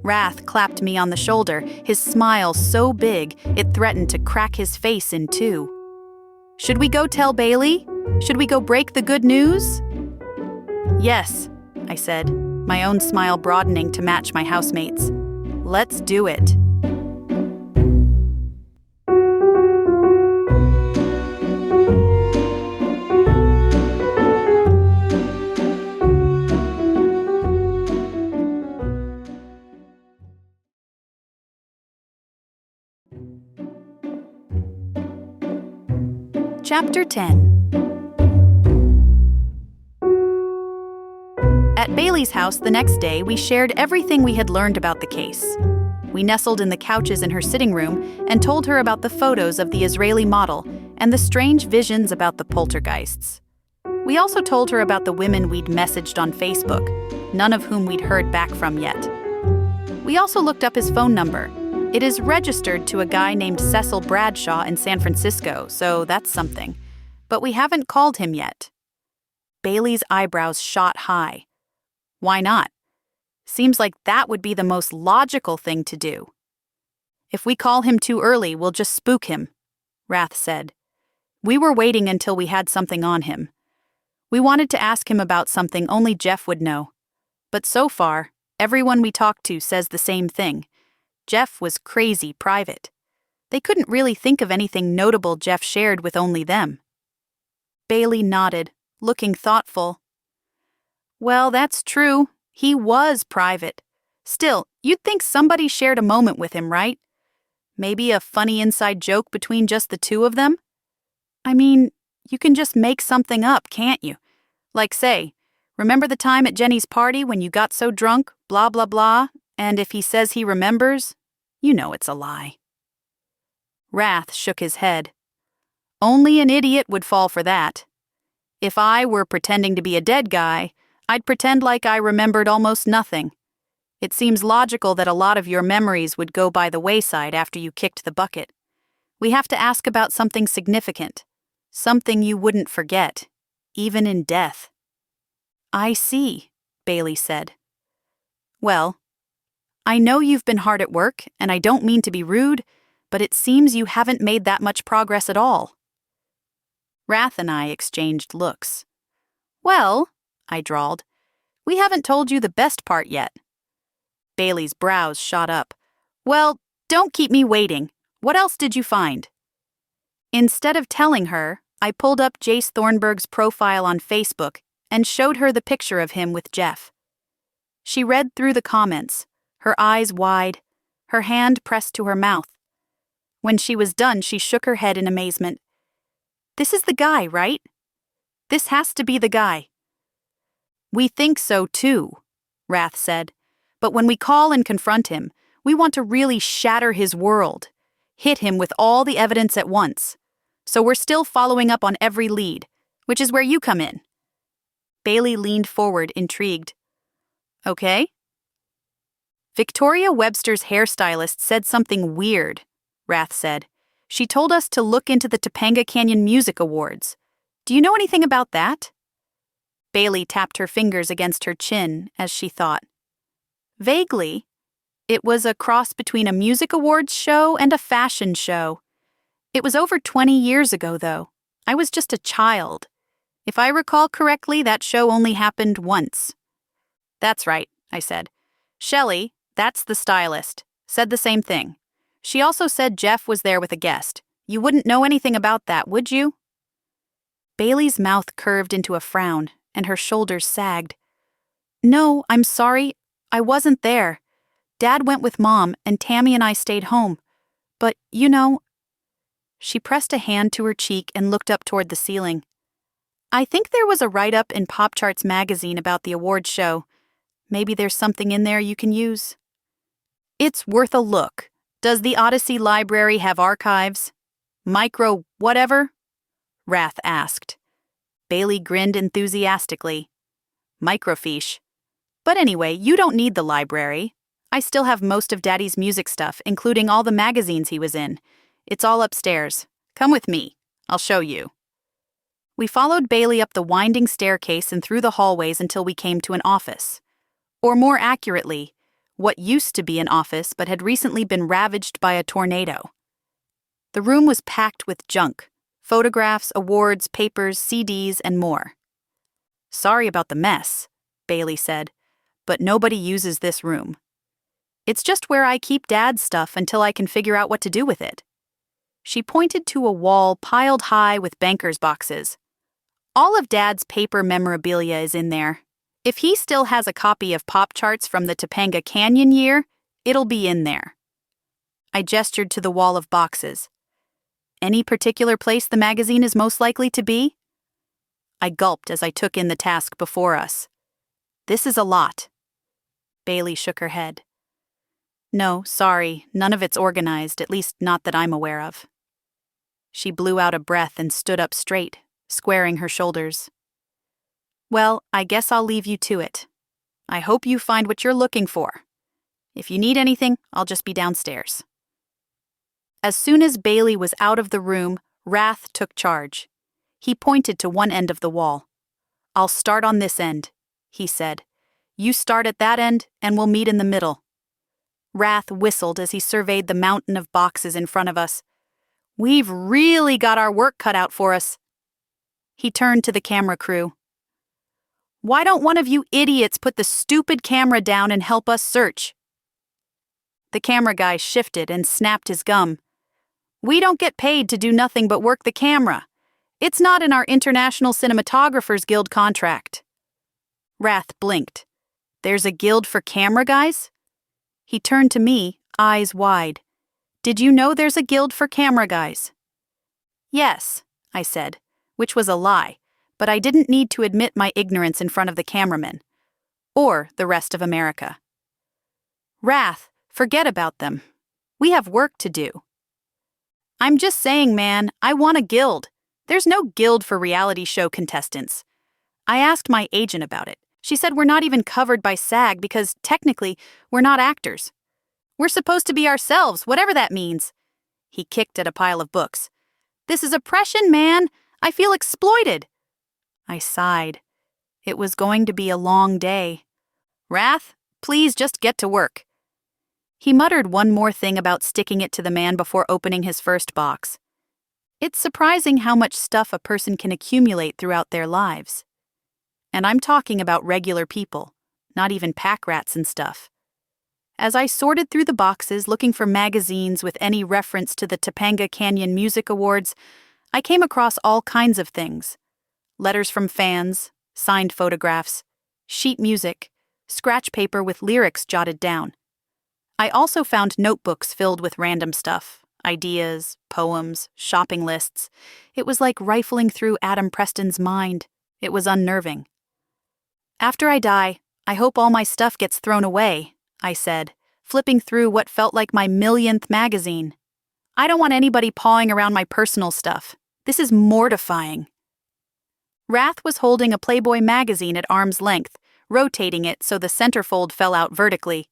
Wrath clapped me on the shoulder, his smile so big it threatened to crack his face in two. Should we go tell Bailey? Should we go break the good news? Yes, I said, my own smile broadening to match my housemates. Let's do it. Chapter 10. At Bailey's house the next day, we shared everything we had learned about the case. We nestled in the couches in her sitting room and told her about the photos of the Israeli model and the strange visions about the poltergeists. We also told her about the women we'd messaged on Facebook, none of whom we'd heard back from yet. We also looked up his phone number. It is registered to a guy named Cecil Bradshaw in San Francisco, so that's something. But we haven't called him yet. Bailey's eyebrows shot high. Why not? Seems like that would be the most logical thing to do. If we call him too early, we'll just spook him, Rath said. We were waiting until we had something on him. We wanted to ask him about something only Jeff would know. But so far, everyone we talked to says the same thing. Jeff was crazy private. They couldn't really think of anything notable Jeff shared with only them. Bailey nodded, looking thoughtful. Well, that's true. He was private. Still, you'd think somebody shared a moment with him, right? Maybe a funny inside joke between just the two of them? I mean, you can just make something up, can't you? Like say, remember the time at Jenny's party when you got so drunk, blah blah blah, and if he says he remembers, you know it's a lie. Rath shook his head. Only an idiot would fall for that. If I were pretending to be a dead guy, I'd pretend like I remembered almost nothing. It seems logical that a lot of your memories would go by the wayside after you kicked the bucket. We have to ask about something significant, something you wouldn't forget, even in death. I see, Bailey said. Well, I know you've been hard at work, and I don't mean to be rude, but it seems you haven't made that much progress at all. Rath and I exchanged looks. Well, I drawled, we haven't told you the best part yet. Bailey's brows shot up. Well, don't keep me waiting. What else did you find? Instead of telling her, I pulled up Jace Thornburg's profile on Facebook and showed her the picture of him with Jeff. She read through the comments, her eyes wide, her hand pressed to her mouth. When she was done, she shook her head in amazement. This is the guy, right? This has to be the guy. We think so too, Rath said. But when we call and confront him, we want to really shatter his world, hit him with all the evidence at once. So we're still following up on every lead, which is where you come in. Bailey leaned forward, intrigued. Okay. Victoria Webster's hairstylist said something weird, Rath said. She told us to look into the Topanga Canyon Music Awards. Do you know anything about that? Bailey tapped her fingers against her chin as she thought. Vaguely. It was a cross between a music awards show and a fashion show. It was over 20 years ago, though. I was just a child. If I recall correctly, that show only happened once. That's right, I said. Shelley, that's the stylist, said the same thing. She also said Jeff was there with a guest. You wouldn't know anything about that, would you? Bailey's mouth curved into a frown, and her shoulders sagged. No, I'm sorry. I wasn't there. Dad went with Mom, and Tammy and I stayed home. But, you know... She pressed a hand to her cheek and looked up toward the ceiling. I think there was a write-up in Pop Charts magazine about the awards show. Maybe there's something in there you can use. It's worth a look. Does the Odyssey Library have archives? Micro whatever? Rath asked. Bailey grinned enthusiastically. Microfiche. But anyway, you don't need the library. I still have most of Daddy's music stuff, including all the magazines he was in. It's all upstairs. Come with me. I'll show you. We followed Bailey up the winding staircase and through the hallways until we came to an office. Or more accurately, what used to be an office but had recently been ravaged by a tornado. The room was packed with junk, photographs, awards, papers, CDs, and more. Sorry about the mess, Bailey said, but nobody uses this room. It's just where I keep Dad's stuff until I can figure out what to do with it. She pointed to a wall piled high with banker's boxes. All of Dad's paper memorabilia is in there. If he still has a copy of Pop Charts from the Topanga Canyon year, it'll be in there. I gestured to the wall of boxes. any particular place the magazine is most likely to be? I gulped as I took in the task before us. This is a lot. Bailey shook her head. No, sorry, none of it's organized, at least not that I'm aware of. She blew out a breath and stood up straight, squaring her shoulders. Well, I guess I'll leave you to it. I hope you find what you're looking for. If you need anything, I'll just be downstairs. As soon as Bailey was out of the room, Wrath took charge. He pointed to one end of the wall. I'll start on this end, he said. You start at that end, and we'll meet in the middle. Wrath whistled as he surveyed the mountain of boxes in front of us. We've really got our work cut out for us. He turned to the camera crew. Why don't one of you idiots put the stupid camera down and help us search? The camera guy shifted and snapped his gum. We don't get paid to do nothing but work the camera. It's not in our International Cinematographers Guild contract. Wrath blinked. There's a guild for camera guys? He turned to me, eyes wide. Did you know there's a guild for camera guys? Yes, I said, which was a lie, but I didn't need to admit my ignorance in front of the cameramen. Or the rest of America. Wrath, forget about them. We have work to do. I'm just saying, man, I want a guild. There's no guild for reality show contestants. I asked my agent about it. She said we're not even covered by SAG because, technically, we're not actors. We're supposed to be ourselves, whatever that means. He kicked at a pile of books. This is oppression, man. I feel exploited. I sighed. It was going to be a long day. Wrath, please just get to work. He muttered one more thing about sticking it to the man before opening his first box. It's surprising how much stuff a person can accumulate throughout their lives. And I'm talking about regular people, not even pack rats and stuff. As I sorted through the boxes looking for magazines with any reference to the Topanga Canyon Music Awards, I came across all kinds of things. Letters from fans, signed photographs, sheet music, scratch paper with lyrics jotted down. I also found notebooks filled with random stuff, ideas, poems, shopping lists. It was like rifling through Adam Preston's mind. It was unnerving. After I die, I hope all my stuff gets thrown away, I said, flipping through what felt like my millionth magazine. I don't want anybody pawing around my personal stuff. This is mortifying. Wrath was holding a Playboy magazine at arm's length, rotating it so the centerfold fell out vertically.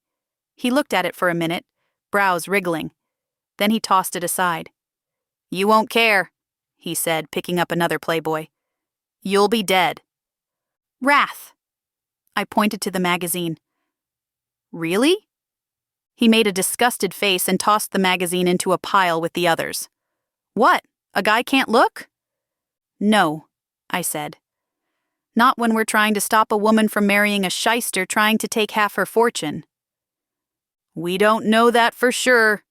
He looked at it for a minute, brows wriggling. Then he tossed it aside. You won't care, he said, picking up another Playboy. You'll be dead. Wrath. I pointed to the magazine. Really? He made a disgusted face and tossed the magazine into a pile with the others. What? A guy can't look? No, I said. Not when we're trying to stop a woman from marrying a shyster trying to take half her fortune. We don't know that for sure,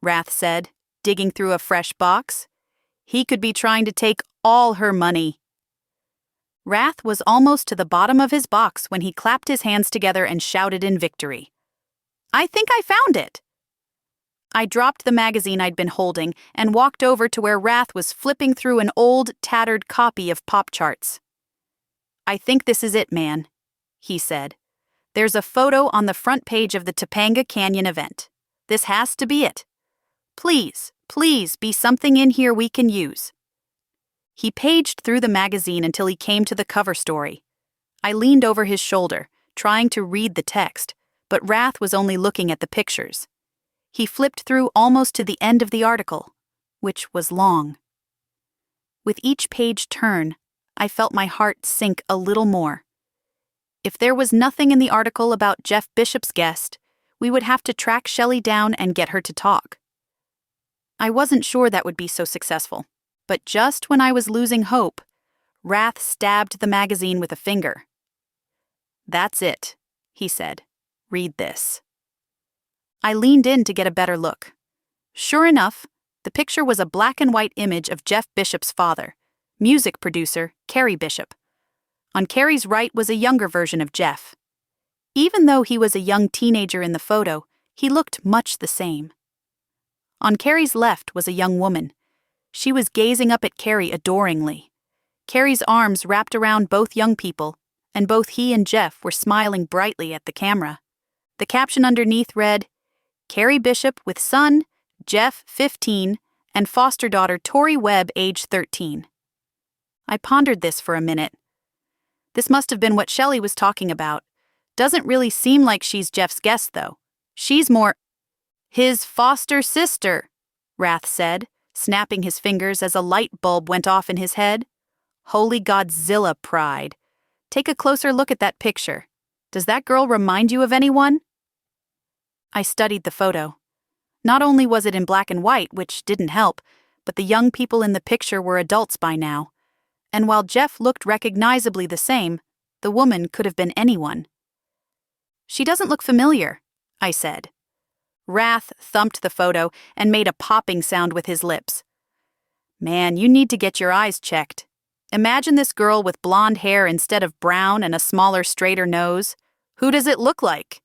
Wrath said, digging through a fresh box. He could be trying to take all her money. Wrath was almost to the bottom of his box when he clapped his hands together and shouted in victory. I think I found it! I dropped the magazine I'd been holding and walked over to where Wrath was flipping through an old, tattered copy of Pop Charts. I think this is it, man, he said. There's a photo on the front page of the Topanga Canyon event. This has to be it. Please, please be something in here we can use. He paged through the magazine until he came to the cover story. I leaned over his shoulder, trying to read the text, but Wrath was only looking at the pictures. He flipped through almost to the end of the article, which was long. With each page turn, I felt my heart sink a little more. If there was nothing in the article about Jeff Bishop's guest, we would have to track Shelley down and get her to talk. I wasn't sure that would be so successful. But just when I was losing hope, Wrath stabbed the magazine with a finger. That's it, he said. Read this. I leaned in to get a better look. Sure enough, the picture was a black and white image of Jeff Bishop's father, music producer Carrie Bishop. On Carrie's right was a younger version of Jeff. Even though he was a young teenager in the photo, he looked much the same. On Carrie's left was a young woman. She was gazing up at Carrie adoringly. Carrie's arms wrapped around both young people, and both he and Jeff were smiling brightly at the camera. The caption underneath read, "Carrie Bishop with son, Jeff, 15, and foster daughter Tori Webb, age 13. I pondered this for a minute. This must have been what Shelley was talking about. Doesn't really seem like she's Jeff's guest, though. She's more his foster sister, Rath said, snapping his fingers as a light bulb went off in his head. Holy Godzilla pride. Take a closer look at that picture. Does that girl remind you of anyone? I studied the photo. Not only was it in black and white, which didn't help, but the young people in the picture were adults by now. And while Jeff looked recognizably the same, the woman could have been anyone. She doesn't look familiar, I said. Rath thumped the photo and made a popping sound with his lips. Man, you need to get your eyes checked. Imagine this girl with blonde hair instead of brown and a smaller, straighter nose. Who does it look like?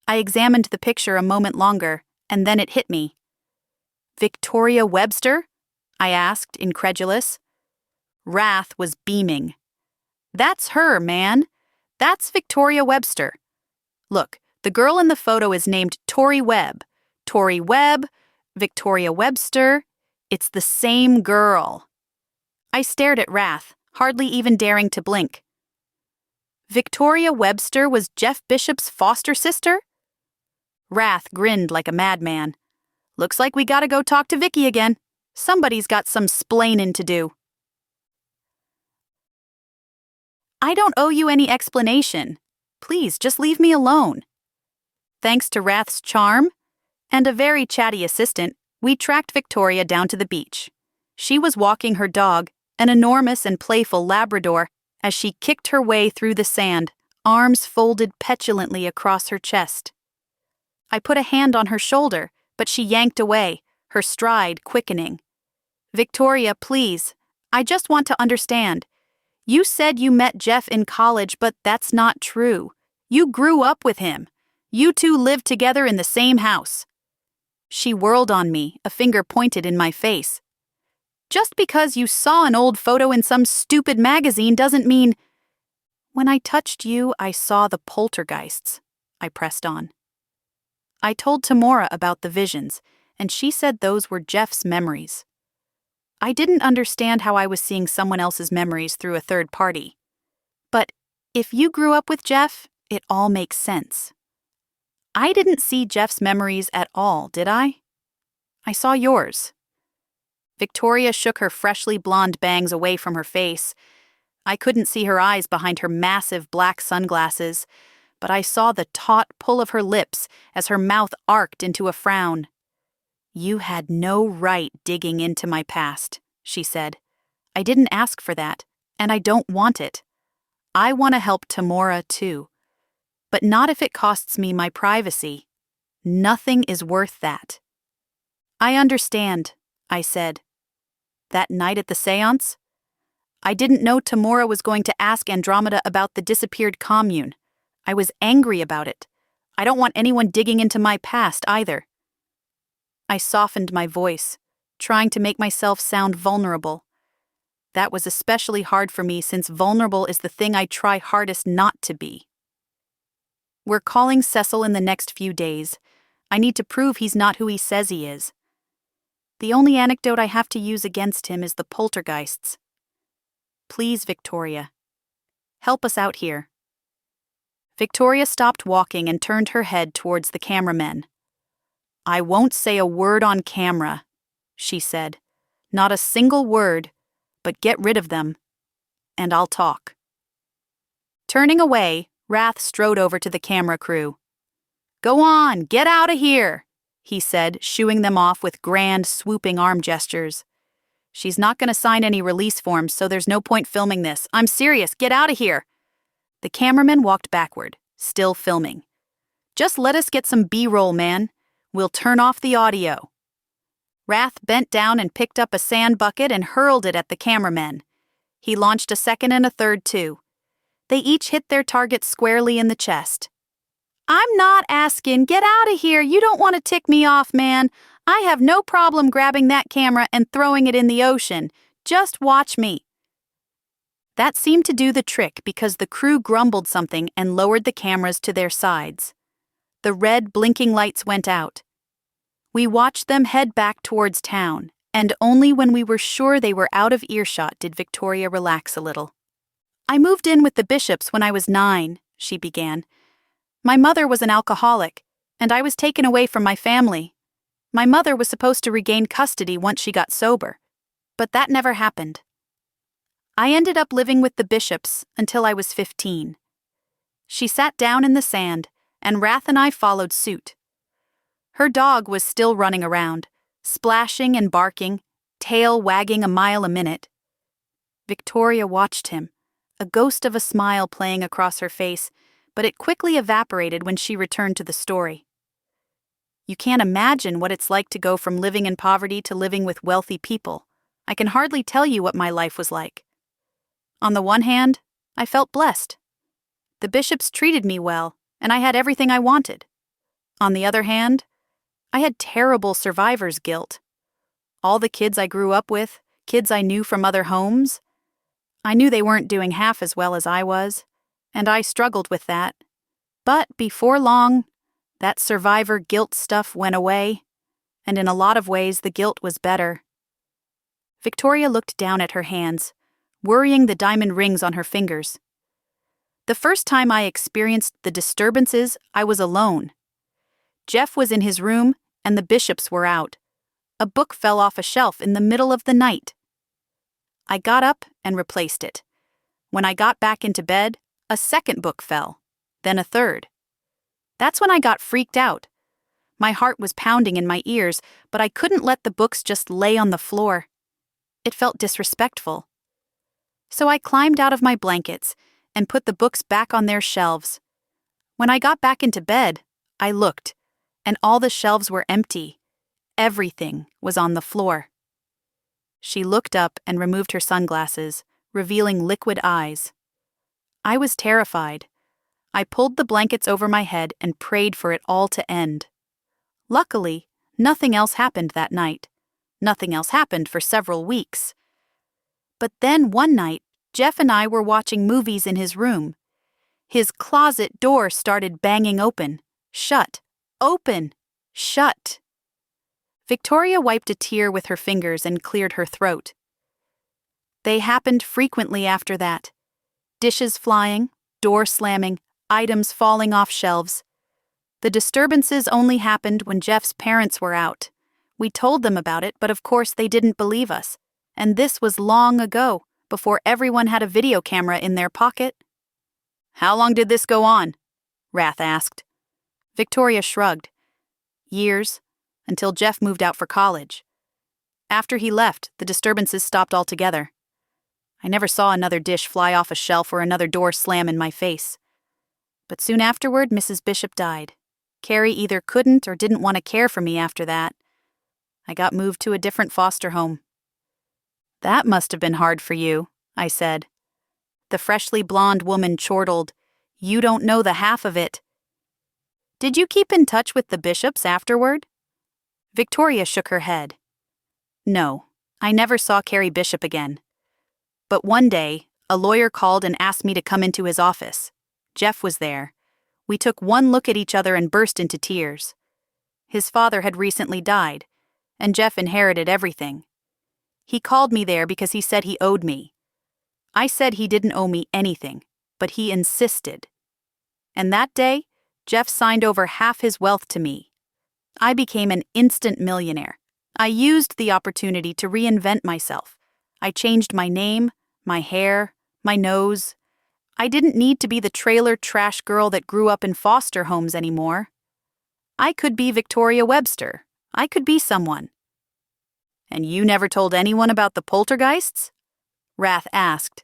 I examined the picture a moment longer, and then it hit me. Victoria Webster? I asked, incredulous. Rath was beaming. That's her, man. That's Victoria Webster. Look, the girl in the photo is named Tori Webb. Tori Webb, Victoria Webster. It's the same girl. I stared at Rath, hardly even daring to blink. Victoria Webster was Jeff Bishop's foster sister? Rath grinned like a madman. Looks like we gotta go talk to Vicky again. Somebody's got some splainin' to do. I don't owe you any explanation. Please, just leave me alone. Thanks to Rath's charm and a very chatty assistant, we tracked Victoria down to the beach. She was walking her dog, an enormous and playful Labrador, as she kicked her way through the sand, arms folded petulantly across her chest. I put a hand on her shoulder, but she yanked away, her stride quickening. Victoria, please, I just want to understand. You said you met Jeff in college, but that's not true. You grew up with him. You two lived together in the same house. She whirled on me, a finger pointed in my face. Just because you saw an old photo in some stupid magazine doesn't mean... When I touched you, I saw the poltergeists, I pressed on. I told Tamora about the visions, and she said those were Jeff's memories. I didn't understand how I was seeing someone else's memories through a third party. But if you grew up with Jeff, it all makes sense. I didn't see Jeff's memories at all, did I? I saw yours. Victoria shook her freshly blonde bangs away from her face. I couldn't see her eyes behind her massive black sunglasses, but I saw the taut pull of her lips as her mouth arced into a frown. You had no right digging into my past, she said. I didn't ask for that, and I don't want it. I want to help Tamora, too. But not if it costs me my privacy. Nothing is worth that. I understand, I said. That night at the seance? I didn't know Tamora was going to ask Andromeda about the disappeared commune. I was angry about it. I don't want anyone digging into my past either. I softened my voice, trying to make myself sound vulnerable. That was especially hard for me since vulnerable is the thing I try hardest not to be. We're calling Cecil in the next few days. I need to prove he's not who he says he is. The only anecdote I have to use against him is the poltergeists. Please, Victoria, help us out here. Victoria stopped walking and turned her head towards the cameramen. I won't say a word on camera, she said. Not a single word, but get rid of them, and I'll talk. Turning away, Rath strode over to the camera crew. Go on, get out of here, he said, shooing them off with grand, swooping arm gestures. She's not going to sign any release forms, so there's no point filming this. I'm serious, get out of here. The cameraman walked backward, still filming. Just let us get some B-roll, man. We'll turn off the audio. Rath bent down and picked up a sand bucket and hurled it at the cameramen. He launched a second and a third, too. They each hit their target squarely in the chest. I'm not asking. Get out of here. You don't want to tick me off, man. I have no problem grabbing that camera and throwing it in the ocean. Just watch me. That seemed to do the trick because the crew grumbled something and lowered the cameras to their sides. The red blinking lights went out. We watched them head back towards town, and only when we were sure they were out of earshot did Victoria relax a little. I moved in with the Bishops when I was 9, she began. My mother was an alcoholic, and I was taken away from my family. My mother was supposed to regain custody once she got sober, but that never happened. I ended up living with the Bishops until I was 15. She sat down in the sand, and Rath and I followed suit. Her dog was still running around, splashing and barking, tail wagging a mile a minute. Victoria watched him, a ghost of a smile playing across her face, but it quickly evaporated when she returned to the story. You can't imagine what it's like to go from living in poverty to living with wealthy people. I can hardly tell you what my life was like. On the one hand, I felt blessed. The Bishops treated me well, and I had everything I wanted. On the other hand, I had terrible survivor's guilt. All the kids I grew up with, kids I knew from other homes, I knew they weren't doing half as well as I was, and I struggled with that. But before long, that survivor guilt stuff went away, and in a lot of ways the guilt was better. Victoria looked down at her hands, worrying the diamond rings on her fingers. The first time I experienced the disturbances, I was alone. Jeff was in his room, and the Bishops were out. A book fell off a shelf in the middle of the night. I got up and replaced it. When I got back into bed, a second book fell, then a third. That's when I got freaked out. My heart was pounding in my ears, but I couldn't let the books just lay on the floor. It felt disrespectful. So I climbed out of my blankets and put the books back on their shelves. When I got back into bed, I looked, and all the shelves were empty. Everything was on the floor. She looked up and removed her sunglasses, revealing liquid eyes. I was terrified. I pulled the blankets over my head and prayed for it all to end. Luckily, nothing else happened that night. Nothing else happened for several weeks. But then one night, Jeff and I were watching movies in his room. His closet door started banging open. Shut. Open. Shut. Victoria wiped a tear with her fingers and cleared her throat. They happened frequently after that. Dishes flying, door slamming, items falling off shelves. The disturbances only happened when Jeff's parents were out. We told them about it, but of course they didn't believe us. And this was long ago, before everyone had a video camera in their pocket. How long did this go on? Rath asked. Victoria shrugged. Years, until Jeff moved out for college. After he left, the disturbances stopped altogether. I never saw another dish fly off a shelf or another door slam in my face. But soon afterward, Mrs. Bishop died. Carrie either couldn't or didn't want to care for me after that. I got moved to a different foster home. That must have been hard for you, I said. The freshly blonde woman chortled. You don't know the half of it. Did you keep in touch with the Bishops afterward? Victoria shook her head. No, I never saw Carrie Bishop again. But one day, a lawyer called and asked me to come into his office. Jeff was there. We took one look at each other and burst into tears. His father had recently died, and Jeff inherited everything. He called me there because he said he owed me. I said he didn't owe me anything, but he insisted. And that day, Jeff signed over half his wealth to me. I became an instant millionaire. I used the opportunity to reinvent myself. I changed my name, my hair, my nose. I didn't need to be the trailer trash girl that grew up in foster homes anymore. I could be Victoria Webster. I could be someone. And you never told anyone about the poltergeists? Rath asked.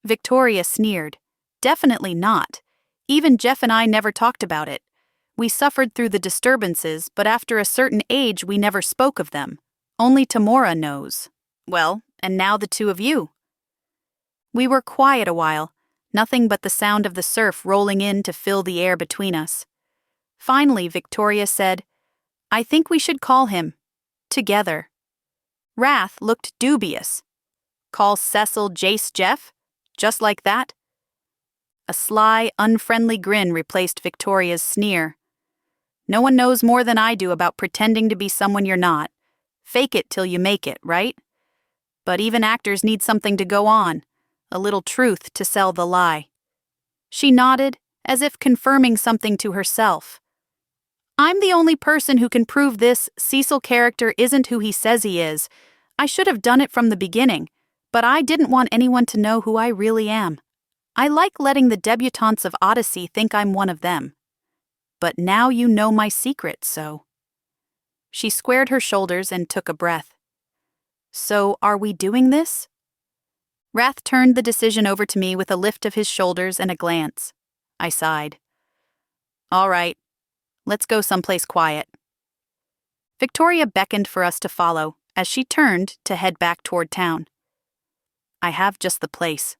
Victoria sneered. Definitely not. Even Jeff and I never talked about it. We suffered through the disturbances, but after a certain age we never spoke of them. Only Tamora knows. Well, and now the two of you. We were quiet a while, nothing but the sound of the surf rolling in to fill the air between us. Finally, Victoria said, I think we should call him. Together. Wrath looked dubious. Call Cecil Jace Jeff? Just like that? A sly, unfriendly grin replaced Victoria's sneer. No one knows more than I do about pretending to be someone you're not. Fake it till you make it, right? But even actors need something to go on, a little truth to sell the lie. She nodded, as if confirming something to herself. I'm the only person who can prove this Cecil character isn't who he says he is. I should have done it from the beginning, but I didn't want anyone to know who I really am. I like letting the debutantes of Odyssey think I'm one of them. But now you know my secret, so... She squared her shoulders and took a breath. So, are we doing this? Wrath turned the decision over to me with a lift of his shoulders and a glance. I sighed. All right, let's go someplace quiet. Victoria beckoned for us to follow as she turned to head back toward town. I have just the place.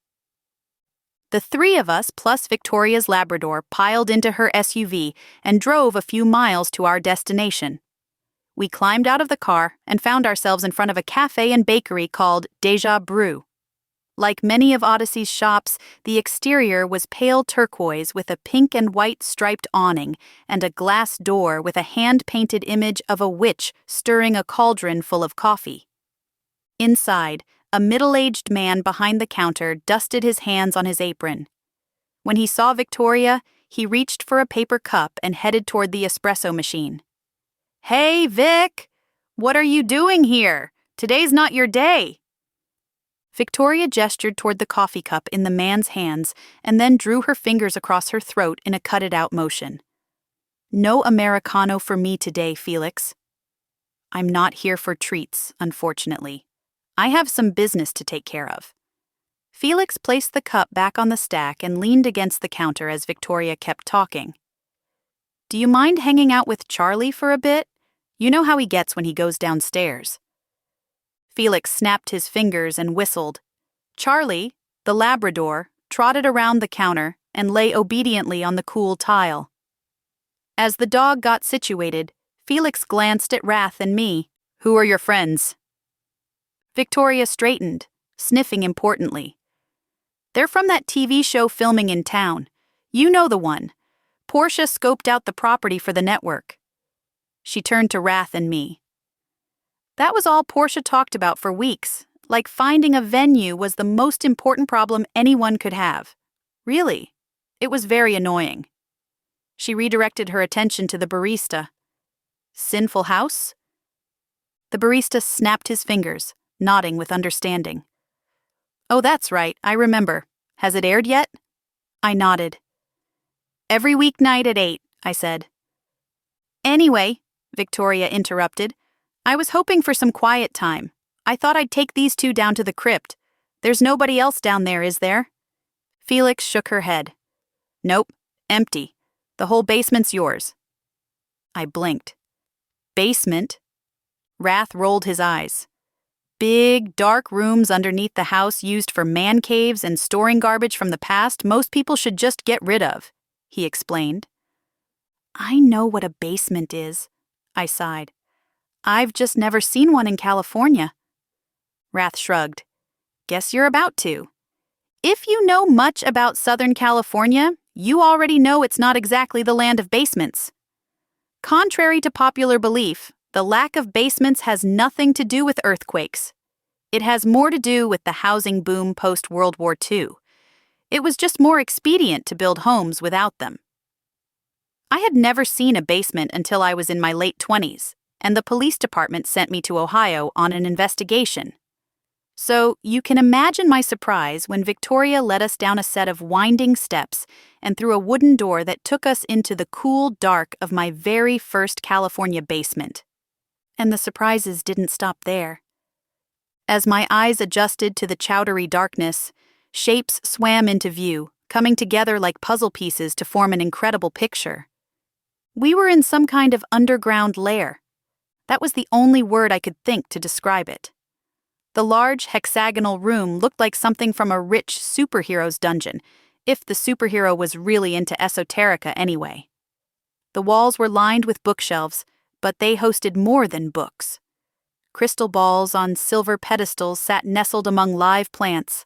The three of us plus Victoria's Labrador piled into her SUV and drove a few miles to our destination. We climbed out of the car and found ourselves in front of a cafe and bakery called Deja Brew. Like many of Odyssey's shops, the exterior was pale turquoise with a pink and white striped awning and a glass door with a hand-painted image of a witch stirring a cauldron full of coffee. Inside, a middle-aged man behind the counter dusted his hands on his apron. When he saw Victoria, he reached for a paper cup and headed toward the espresso machine. Hey, Vic! What are you doing here? Today's not your day. Victoria gestured toward the coffee cup in the man's hands and then drew her fingers across her throat in a cut-it-out motion. No Americano for me today, Felix. I'm not here for treats, unfortunately. I have some business to take care of. Felix placed the cup back on the stack and leaned against the counter as Victoria kept talking. Do you mind hanging out with Charlie for a bit? You know how he gets when he goes downstairs. Felix snapped his fingers and whistled. Charlie, the Labrador, trotted around the counter and lay obediently on the cool tile. As the dog got situated, Felix glanced at Wrath and me. Who are your friends? Victoria straightened, sniffing importantly. They're from that TV show filming in town. You know the one. Portia scoped out the property for the network. She turned to Wrath and me. That was all Portia talked about for weeks, like finding a venue was the most important problem anyone could have. Really, it was very annoying. She redirected her attention to the barista. Sinful House? The barista snapped his fingers, nodding with understanding. Oh, that's right, I remember. Has it aired yet? I nodded. Every weeknight at 8, I said. Anyway, Victoria interrupted, I was hoping for some quiet time. I thought I'd take these two down to the crypt. There's nobody else down there, is there? Felix shook her head. Nope, empty. The whole basement's yours. I blinked. Basement? Wrath rolled his eyes. Big, dark rooms underneath the house used for man caves and storing garbage from the past most people should just get rid of, he explained. I know what a basement is, I sighed. I've just never seen one in California. Wrath shrugged. Guess you're about to. If you know much about Southern California, you already know it's not exactly the land of basements. Contrary to popular belief, the lack of basements has nothing to do with earthquakes. It has more to do with the housing boom post-World War II. It was just more expedient to build homes without them. I had never seen a basement until I was in my late 20s, and the police department sent me to Ohio on an investigation. So you can imagine my surprise when Victoria led us down a set of winding steps and through a wooden door that took us into the cool dark of my very first California basement. And the surprises didn't stop there. As my eyes adjusted to the chowdery darkness, shapes swam into view, coming together like puzzle pieces to form an incredible picture. We were in some kind of underground lair. That was the only word I could think to describe it. The large hexagonal room looked like something from a rich superhero's dungeon, if the superhero was really into esoterica anyway. The walls were lined with bookshelves, But they hosted more than books. Crystal balls on silver pedestals sat nestled among live plants,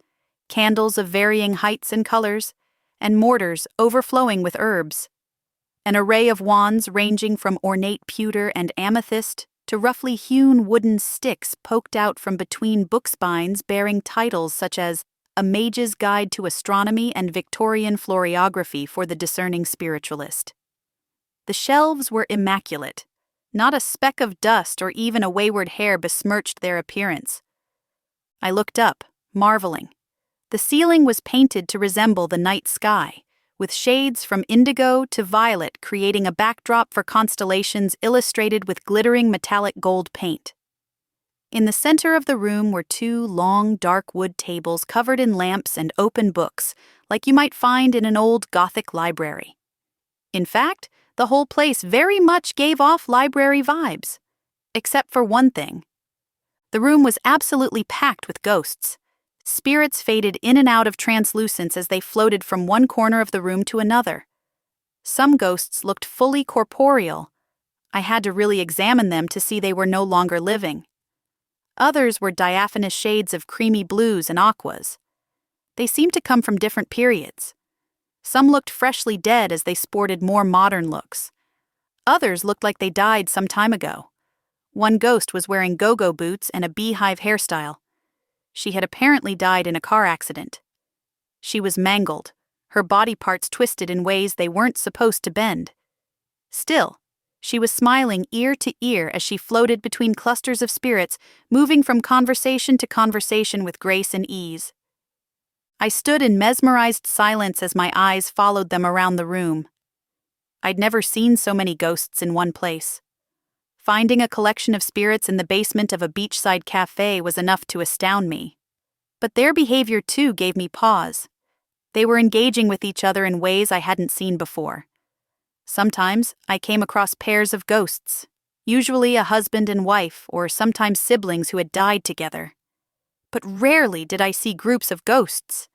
candles of varying heights and colors, and mortars overflowing with herbs. An array of wands ranging from ornate pewter and amethyst to roughly hewn wooden sticks poked out from between book spines bearing titles such as A Mage's Guide to Astronomy and Victorian Floriography for the Discerning Spiritualist. The shelves were immaculate. Not a speck of dust or even a wayward hair besmirched their appearance. I looked up, marveling. The ceiling was painted to resemble the night sky, with shades from indigo to violet creating a backdrop for constellations illustrated with glittering metallic gold paint. In the center of the room were two long, dark wood tables covered in lamps and open books, like you might find in an old Gothic library. In fact, the whole place very much gave off library vibes. Except for one thing. The room was absolutely packed with ghosts. Spirits faded in and out of translucence as they floated from one corner of the room to another. Some ghosts looked fully corporeal. I had to really examine them to see they were no longer living. Others were diaphanous shades of creamy blues and aquas. They seemed to come from different periods. Some looked freshly dead as they sported more modern looks. Others looked like they died some time ago. One ghost was wearing go-go boots and a beehive hairstyle. She had apparently died in a car accident. She was mangled, her body parts twisted in ways they weren't supposed to bend. Still, she was smiling ear to ear as she floated between clusters of spirits, moving from conversation to conversation with grace and ease. I stood in mesmerized silence as my eyes followed them around the room. I'd never seen so many ghosts in one place. Finding a collection of spirits in the basement of a beachside cafe was enough to astound me. But their behavior too gave me pause. They were engaging with each other in ways I hadn't seen before. Sometimes I came across pairs of ghosts, usually a husband and wife or sometimes siblings who had died together. But rarely did I see groups of ghosts.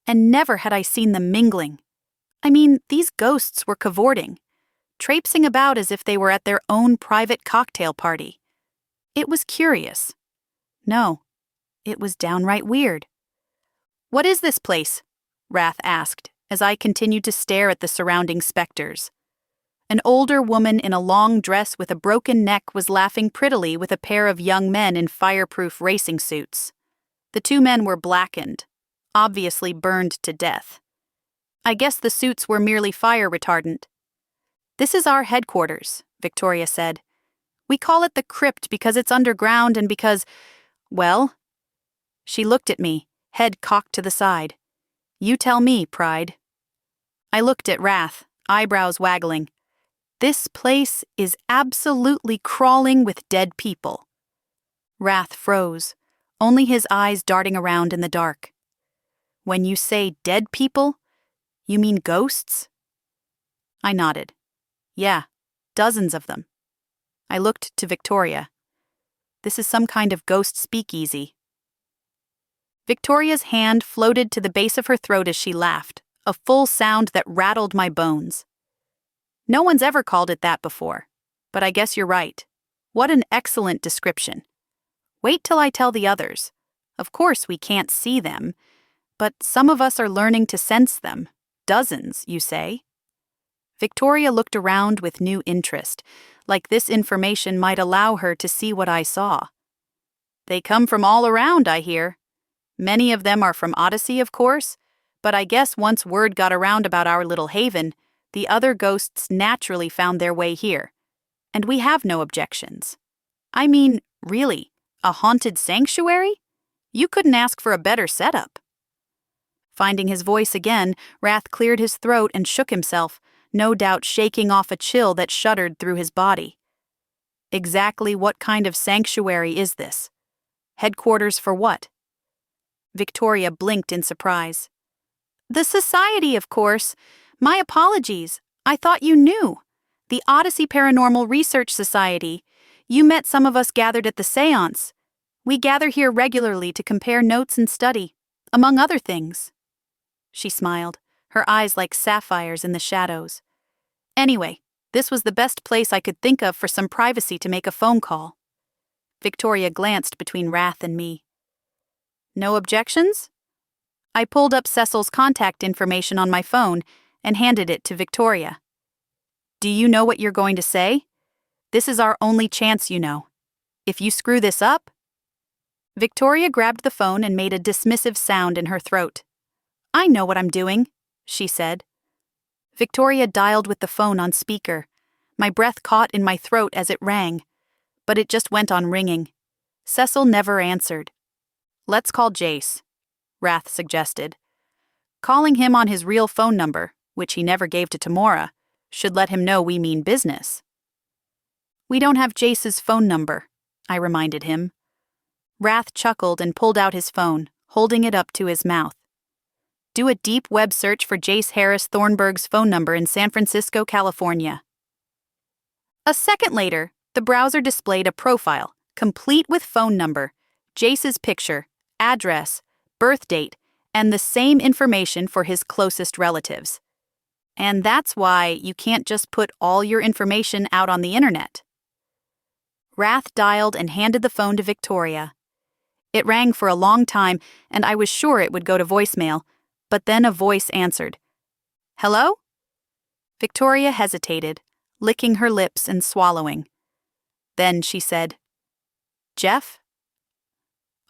And never had I seen them mingling. I mean, these ghosts were cavorting, traipsing about as if they were at their own private cocktail party. It was curious. No, it was downright weird. "What is this place?" Wrath asked, as I continued to stare at the surrounding specters. An older woman in a long dress with a broken neck was laughing prettily with a pair of young men in fireproof racing suits. The two men were blackened, obviously burned to death. I guess the suits were merely fire retardant. "This is our headquarters," Victoria said. "We call it the crypt because it's underground and because, well..." She looked at me, head cocked to the side. "You tell me, Pride." I looked at Wrath, eyebrows waggling. "This place is absolutely crawling with dead people." Wrath froze, only his eyes darting around in the dark. "When you say dead people, you mean ghosts?" I nodded. "Yeah, dozens of them." I looked to Victoria. "This is some kind of ghost speakeasy." Victoria's hand floated to the base of her throat as she laughed, a full sound that rattled my bones. "No one's ever called it that before, but I guess you're right. What an excellent description. Wait till I tell the others. Of course we can't see them, but some of us are learning to sense them. Dozens, you say?" Victoria looked around with new interest, like this information might allow her to see what I saw. "They come from all around, I hear. Many of them are from Odyssey, of course, but I guess once word got around about our little haven, the other ghosts naturally found their way here. And we have no objections. I mean, really, a haunted sanctuary? You couldn't ask for a better setup." Finding his voice again, Wrath cleared his throat and shook himself, no doubt shaking off a chill that shuddered through his body. "Exactly what kind of sanctuary is this? Headquarters for what?" Victoria blinked in surprise. "The Society, of course. My apologies. I thought you knew. The Odyssey Paranormal Research Society. You met some of us gathered at the séance. We gather here regularly to compare notes and study, among other things." She smiled, her eyes like sapphires in the shadows. "Anyway, This was the best place I could think of for some privacy to make a phone call. Victoria glanced between Wrath and me. No objections? I pulled up Cecil's contact information on my phone and handed it to Victoria. Do you know what you're going to say? This is our only chance, you know. If you screw this up... Victoria grabbed the phone and made a dismissive sound in her throat. I know what I'm doing, she said. Victoria dialed with the phone on speaker. My breath caught in my throat as it rang, but it just went on ringing. Cecil never answered. Let's call Jace, Wrath suggested. Calling him on his real phone number, which he never gave to Tamora, should let him know we mean business. We don't have Jace's phone number, I reminded him. Wrath chuckled and pulled out his phone, holding it up to his mouth. Do a deep web search for Jace Harris Thornburg's phone number in San Francisco, California. A second later, the browser displayed a profile, complete with phone number, Jace's picture, address, birth date, and the same information for his closest relatives. And that's why you can't just put all your information out on the internet. Wrath dialed and handed the phone to Victoria. It rang for a long time, and I was sure it would go to voicemail, but then a voice answered. Hello? Victoria hesitated, licking her lips and swallowing. Then she said, Jeff?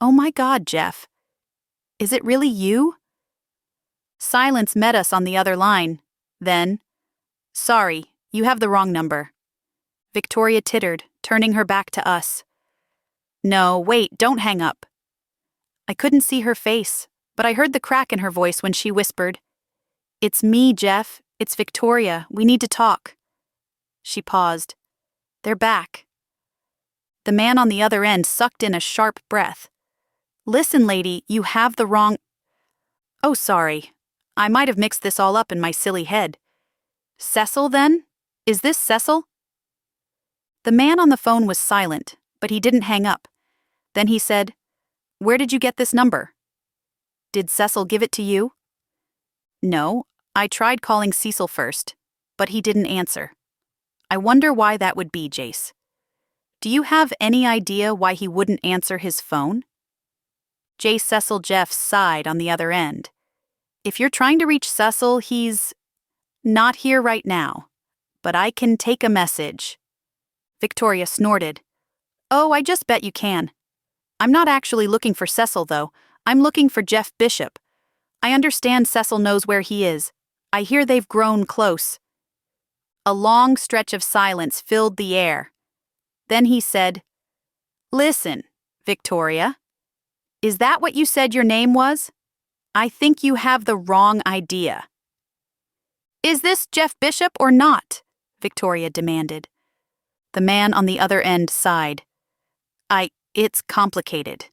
Oh my God, Jeff. Is it really you? Silence met us on the other line. Then, sorry, you have the wrong number. Victoria tittered, turning her back to us. No, wait, don't hang up. I couldn't see her face, but I heard the crack in her voice when she whispered, It's me, Jeff. It's Victoria. We need to talk. She paused. They're back. The man on the other end sucked in a sharp breath. Listen, lady, you have the wrong... Oh, sorry. I might have mixed this all up in my silly head. Cecil, then? Is this Cecil? The man on the phone was silent, but he didn't hang up. Then he said, Where did you get this number? Did Cecil give it to you? No, I tried calling Cecil first, but he didn't answer. I wonder why that would be, Jace. Do you have any idea why he wouldn't answer his phone? Jace Cecil Jeff sighed on the other end. If you're trying to reach Cecil, he's not here right now, but I can take a message. Victoria snorted. Oh, I just bet you can. I'm not actually looking for Cecil, though. I'm looking for Jeff Bishop. I understand Cecil knows where he is. I hear they've grown close. A long stretch of silence filled the air. Then he said, Listen, Victoria. Is that what you said your name was? I think you have the wrong idea. Is this Jeff Bishop or not? Victoria demanded. The man on the other end sighed. It's complicated.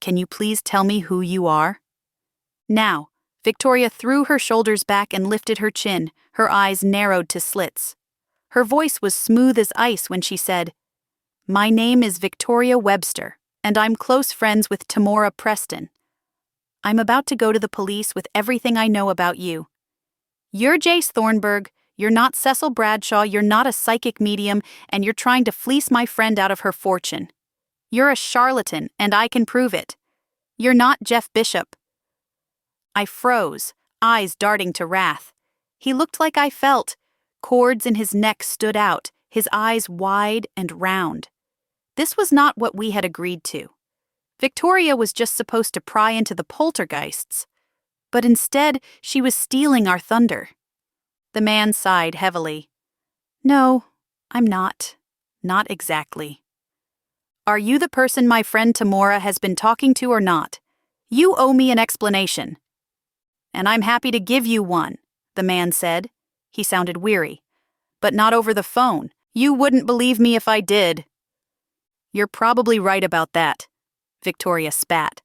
Can you please tell me who you are? Now, Victoria threw her shoulders back and lifted her chin, her eyes narrowed to slits. Her voice was smooth as ice when she said, My name is Victoria Webster, and I'm close friends with Tamora Preston. I'm about to go to the police with everything I know about you. You're Jace Thornburg, you're not Cecil Bradshaw, you're not a psychic medium, and you're trying to fleece my friend out of her fortune. You're a charlatan, and I can prove it. You're not Jeff Bishop. I froze, eyes darting to Wrath. He looked like I felt. Cords in his neck stood out, his eyes wide and round. This was not what we had agreed to. Victoria was just supposed to pry into the poltergeists, but instead she was stealing our thunder. The man sighed heavily. No, I'm not. Not exactly. Are you the person my friend Tamora has been talking to or not? You owe me an explanation. And I'm happy to give you one, the man said. He sounded weary. But not over the phone. You wouldn't believe me if I did. You're probably right about that, Victoria spat.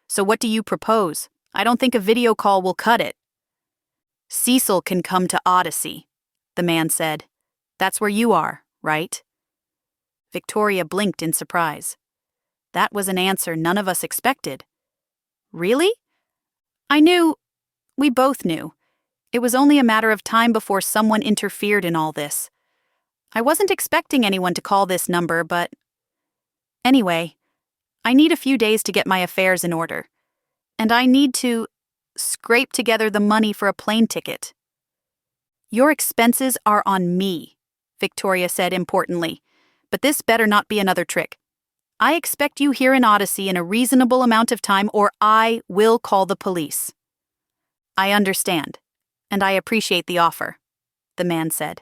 So what do you propose? I don't think a video call will cut it. Cecil can come to Odyssey, the man said. That's where you are, right? Victoria blinked in surprise. That was an answer none of us expected. Really? I knew. We both knew. It was only a matter of time before someone interfered in all this. I wasn't expecting anyone to call this number, but... Anyway, I need a few days to get my affairs in order. And I need to scrape together the money for a plane ticket. Your expenses are on me, Victoria said importantly, but this better not be another trick. I expect you here in Odyssey in a reasonable amount of time, or I will call the police. I understand, and I appreciate the offer, the man said.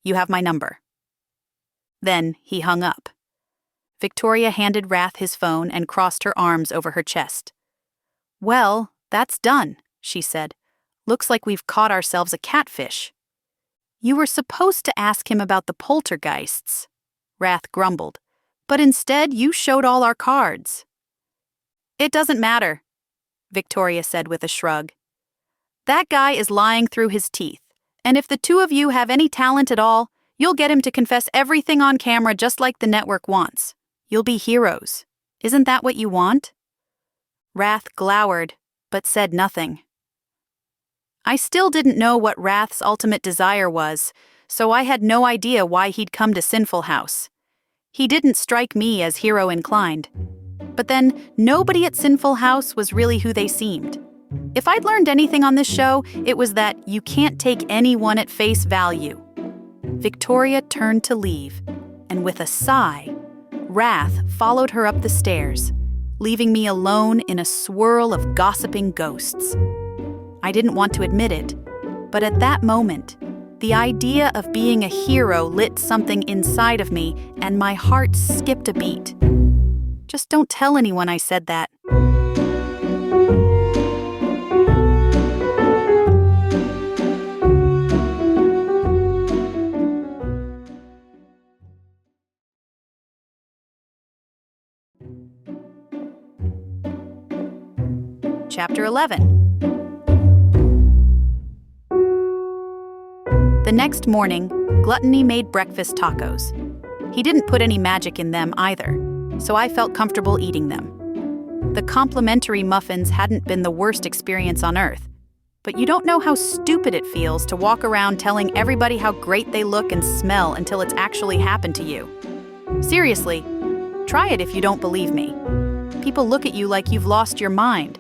You have my number. Then he hung up. Victoria handed Wrath his phone and crossed her arms over her chest. Well, that's done, she said. Looks like we've caught ourselves a catfish. You were supposed to ask him about the poltergeists, Wrath grumbled, but instead you showed all our cards. It doesn't matter, Victoria said with a shrug. That guy is lying through his teeth, and if the two of you have any talent at all, you'll get him to confess everything on camera just like the network wants. You'll be heroes. Isn't that what you want? Wrath glowered, but said nothing. I still didn't know what Wrath's ultimate desire was, so I had no idea why he'd come to Sinful House. He didn't strike me as hero-inclined. But then, nobody at Sinful House was really who they seemed. If I'd learned anything on this show, it was that you can't take anyone at face value. Victoria turned to leave, and with a sigh, Wrath followed her up the stairs, leaving me alone in a swirl of gossiping ghosts. I didn't want to admit it, but at that moment, the idea of being a hero lit something inside of me, and my heart skipped a beat. Just don't tell anyone I said that. Chapter 11. The next morning, Gluttony made breakfast tacos. He didn't put any magic in them either, so I felt comfortable eating them. The complimentary muffins hadn't been the worst experience on Earth, but you don't know how stupid it feels to walk around telling everybody how great they look and smell until it's actually happened to you. Seriously, try it if you don't believe me. People look at you like you've lost your mind,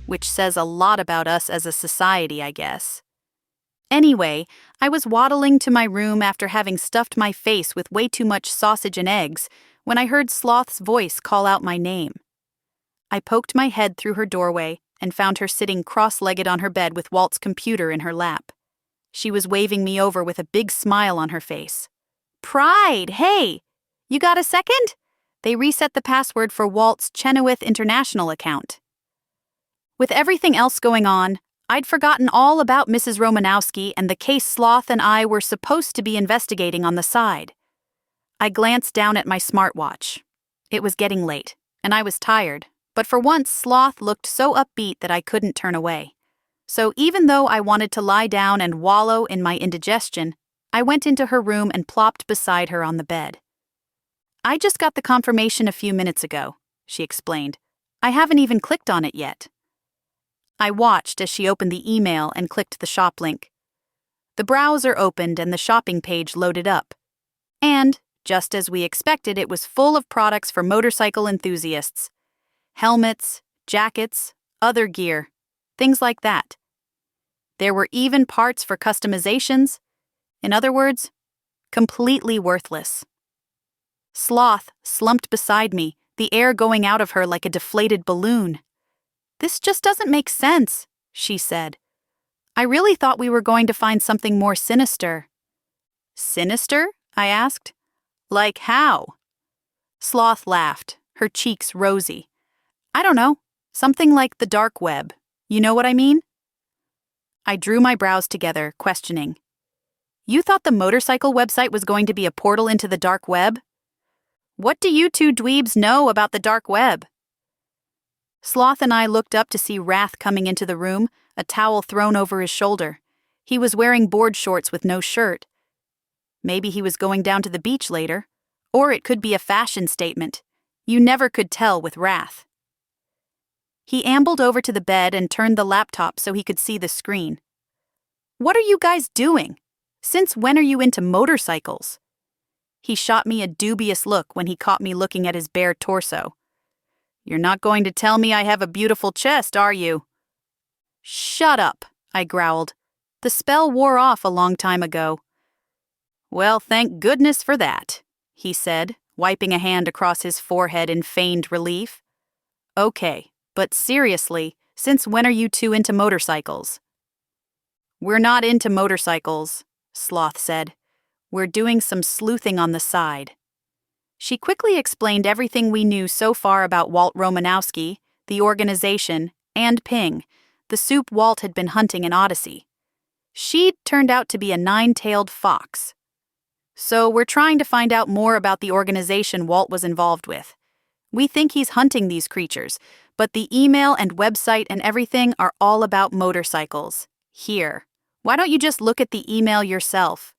which says a lot about us as a society, I guess. Anyway, I was waddling to my room after having stuffed my face with way too much sausage and eggs when I heard Sloth's voice call out my name. I poked my head through her doorway and found her sitting cross-legged on her bed with Walt's computer in her lap. She was waving me over with a big smile on her face. Pride, hey! You got a second? They reset the password for Walt's Chenoweth International account. With everything else going on, I'd forgotten all about Mrs. Romanowski and the case Sloth and I were supposed to be investigating on the side. I glanced down at my smartwatch. It was getting late, and I was tired, but for once Sloth looked so upbeat that I couldn't turn away. So even though I wanted to lie down and wallow in my indigestion, I went into her room and plopped beside her on the bed. I just got the confirmation a few minutes ago, she explained. I haven't even clicked on it yet. I watched as she opened the email and clicked the shop link. The browser opened and the shopping page loaded up. And, just as we expected, it was full of products for motorcycle enthusiasts. Helmets, jackets, other gear, things like that. There were even parts for customizations. In other words, completely worthless. Sloth slumped beside me, the air going out of her like a deflated balloon. This just doesn't make sense, she said. I really thought we were going to find something more sinister. Sinister? I asked. Like how? Sloth laughed, her cheeks rosy. I don't know, something like the dark web. You know what I mean? I drew my brows together, questioning. You thought the motorcycle website was going to be a portal into the dark web? What do you two dweebs know about the dark web? Sloth and I looked up to see Wrath coming into the room, a towel thrown over his shoulder. He was wearing board shorts with no shirt. Maybe he was going down to the beach later, or it could be a fashion statement. You never could tell with Wrath. He ambled over to the bed and turned the laptop so he could see the screen. What are you guys doing? Since when are you into motorcycles? He shot me a dubious look when he caught me looking at his bare torso. "You're not going to tell me I have a beautiful chest, are you?" "Shut up," I growled. "The spell wore off a long time ago." "Well, thank goodness for that," he said, wiping a hand across his forehead in feigned relief. "Okay, but seriously, since when are you two into motorcycles?" "We're not into motorcycles," Sloth said. "We're doing some sleuthing on the side." She quickly explained everything we knew so far about Walt Romanowski, the organization, and Ping, the soup Walt had been hunting in Odyssey. She'd turned out to be a nine-tailed fox. "So we're trying to find out more about the organization Walt was involved with. We think he's hunting these creatures, but the email and website and everything are all about motorcycles. Here, why don't you just look at the email yourself?"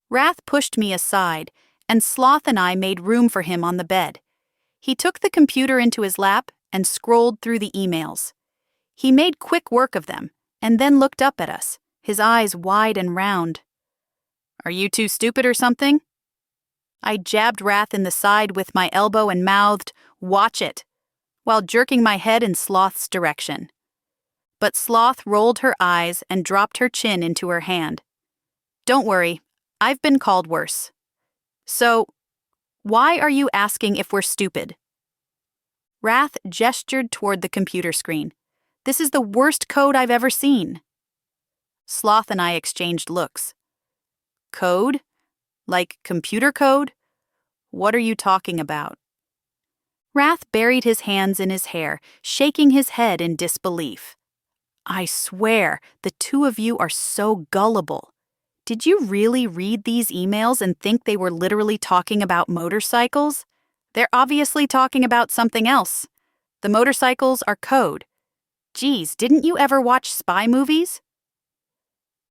Wrath pushed me aside, and Sloth and I made room for him on the bed. He took the computer into his lap and scrolled through the emails. He made quick work of them, and then looked up at us, his eyes wide and round. "Are you too stupid or something?" I jabbed Wrath in the side with my elbow and mouthed, "Watch it," while jerking my head in Sloth's direction. But Sloth rolled her eyes and dropped her chin into her hand. "Don't worry, I've been called worse. So, why are you asking if we're stupid?" Wrath gestured toward the computer screen. "This is the worst code I've ever seen." Sloth and I exchanged looks. "Code? Like computer code? What are you talking about?" Wrath buried his hands in his hair, shaking his head in disbelief. "I swear, the two of you are so gullible. Did you really read these emails and think they were literally talking about motorcycles? They're obviously talking about something else. The motorcycles are code. Geez, didn't you ever watch spy movies?"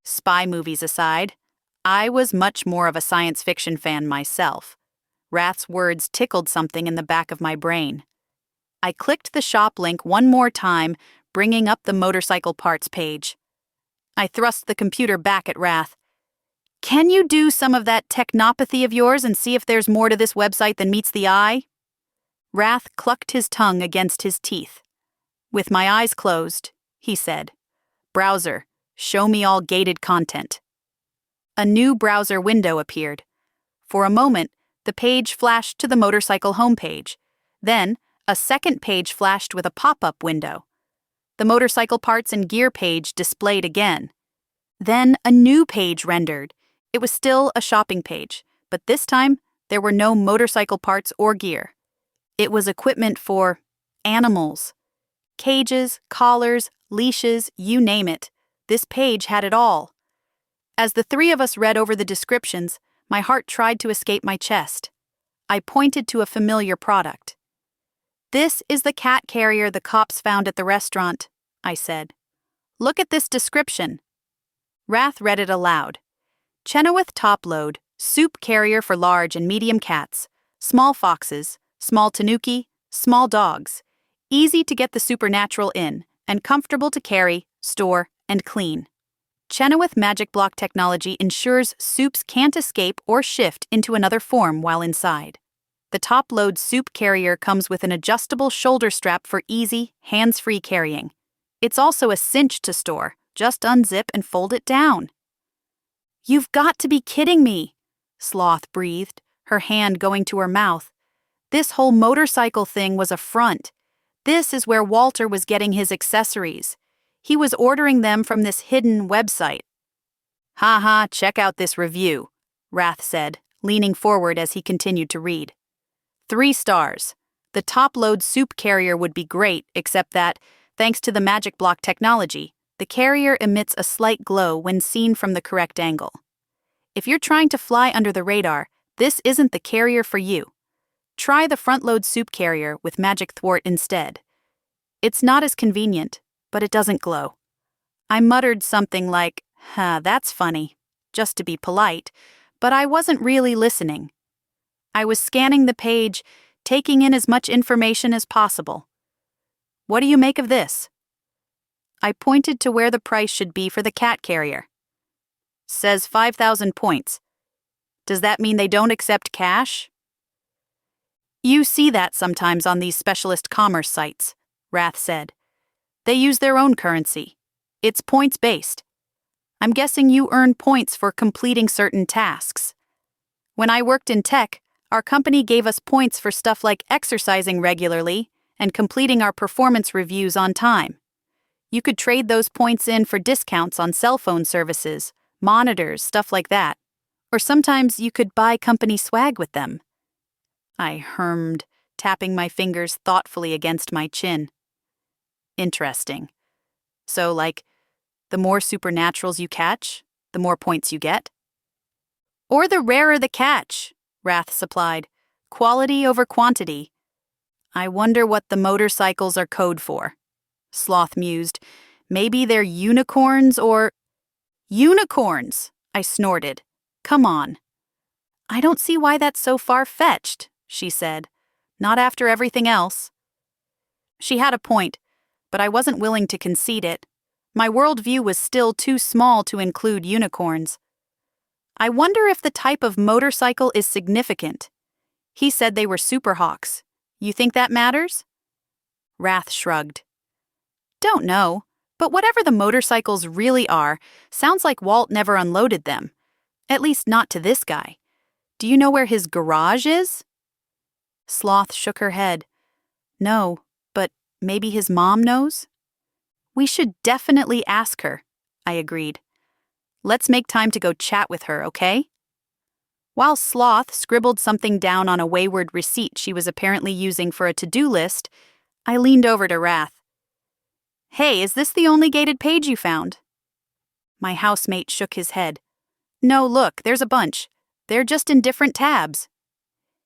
Spy movies aside, I was much more of a science fiction fan myself. Wrath's words tickled something in the back of my brain. I clicked the shop link one more time, bringing up the motorcycle parts page. I thrust the computer back at Wrath. "Can you do some of that technopathy of yours and see if there's more to this website than meets the eye?" Wrath clucked his tongue against his teeth. "With my eyes closed," he said. "Browser, show me all gated content." A new browser window appeared. For a moment, the page flashed to the motorcycle homepage. Then, a second page flashed with a pop-up window. The motorcycle parts and gear page displayed again. Then a new page rendered. It was still a shopping page, but this time there were no motorcycle parts or gear. It was equipment for animals. Cages, collars, leashes, you name it. This page had it all. As the three of us read over the descriptions, my heart tried to escape my chest. I pointed to a familiar product. "This is the cat carrier the cops found at the restaurant," I said. "Look at this description." Wrath read it aloud. "Chenoweth top load, soup carrier for large and medium cats, small foxes, small tanuki, small dogs. Easy to get the supernatural in, and comfortable to carry, store, and clean. Chenoweth magic block technology ensures soups can't escape or shift into another form while inside. The top-load soup carrier comes with an adjustable shoulder strap for easy, hands-free carrying. It's also a cinch to store. Just unzip and fold it down." "You've got to be kidding me," Sloth breathed, her hand going to her mouth. This whole motorcycle thing was a front. This is where Walter was getting his accessories. He was ordering them from this hidden website. "Ha, check out this review," Wrath said, leaning forward as he continued to read. 3 stars. The top-load soup carrier would be great, except that, thanks to the magic block technology, the carrier emits a slight glow when seen from the correct angle. If you're trying to fly under the radar, this isn't the carrier for you. Try the front-load soup carrier with magic thwart instead. It's not as convenient, but it doesn't glow." I muttered something like, "That's funny," just to be polite, but I wasn't really listening. I was scanning the page, taking in as much information as possible. "What do you make of this?" I pointed to where the price should be for the cat carrier. "Says 5,000 points. Does that mean they don't accept cash? You see that sometimes on these specialist commerce sites, Rath said. They use their own currency. It's points-based. I'm guessing you earn points for completing certain tasks. When I worked in tech, our company gave us points for stuff like exercising regularly and completing our performance reviews on time. You could trade those points in for discounts on cell phone services, monitors, stuff like that. Or sometimes you could buy company swag with them. I hummed, tapping my fingers thoughtfully against my chin. Interesting. So, the more supernaturals you catch, the more points you get? Or the rarer the catch, Rath supplied. Quality over quantity. I wonder what the motorcycles are code for. Sloth mused. Maybe they're unicorns or... Unicorns! I snorted. Come on. I don't see why that's so far-fetched, she said. Not after everything else. She had a point, but I wasn't willing to concede it. My worldview was still too small to include unicorns. I wonder if the type of motorcycle is significant. He said they were Superhawks. You think that matters? Rath shrugged. Don't know, but whatever the motorcycles really are, sounds like Walt never unloaded them. At least not to this guy. Do you know where his garage is? Sloth shook her head. No, but maybe his mom knows? We should definitely ask her, I agreed. Let's make time to go chat with her, okay? While Sloth scribbled something down on a wayward receipt she was apparently using for a to-do list, I leaned over to Rath. Hey, is this the only gated page you found? My housemate shook his head. No, look, there's a bunch. They're just in different tabs.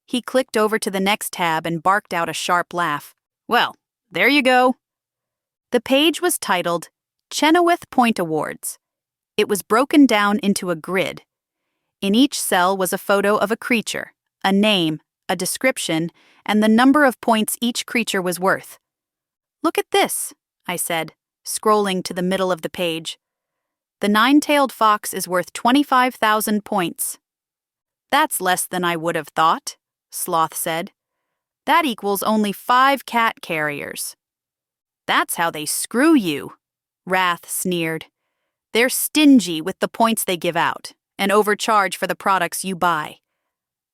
He clicked over to the next tab and barked out a sharp laugh. Well, there you go. The page was titled Chenoweth Point Awards. It was broken down into a grid. In each cell was a photo of a creature, a name, a description, and the number of points each creature was worth. Look at this, I said, scrolling to the middle of the page. The nine-tailed fox is worth 25,000 points. That's less than I would have thought, Sloth said. That equals only 5 cat carriers. That's how they screw you, Rath sneered. They're stingy with the points they give out and overcharge for the products you buy.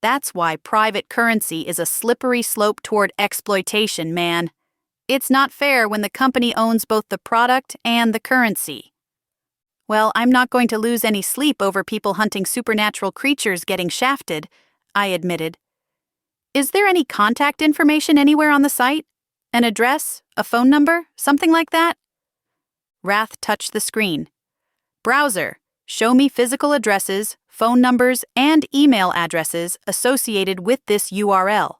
That's why private currency is a slippery slope toward exploitation, man. It's not fair when the company owns both the product and the currency. Well, I'm not going to lose any sleep over people hunting supernatural creatures getting shafted, I admitted. Is there any contact information anywhere on the site? An address? A phone number? Something like that? Rath touched the screen. Browser, show me physical addresses, phone numbers, and email addresses associated with this URL.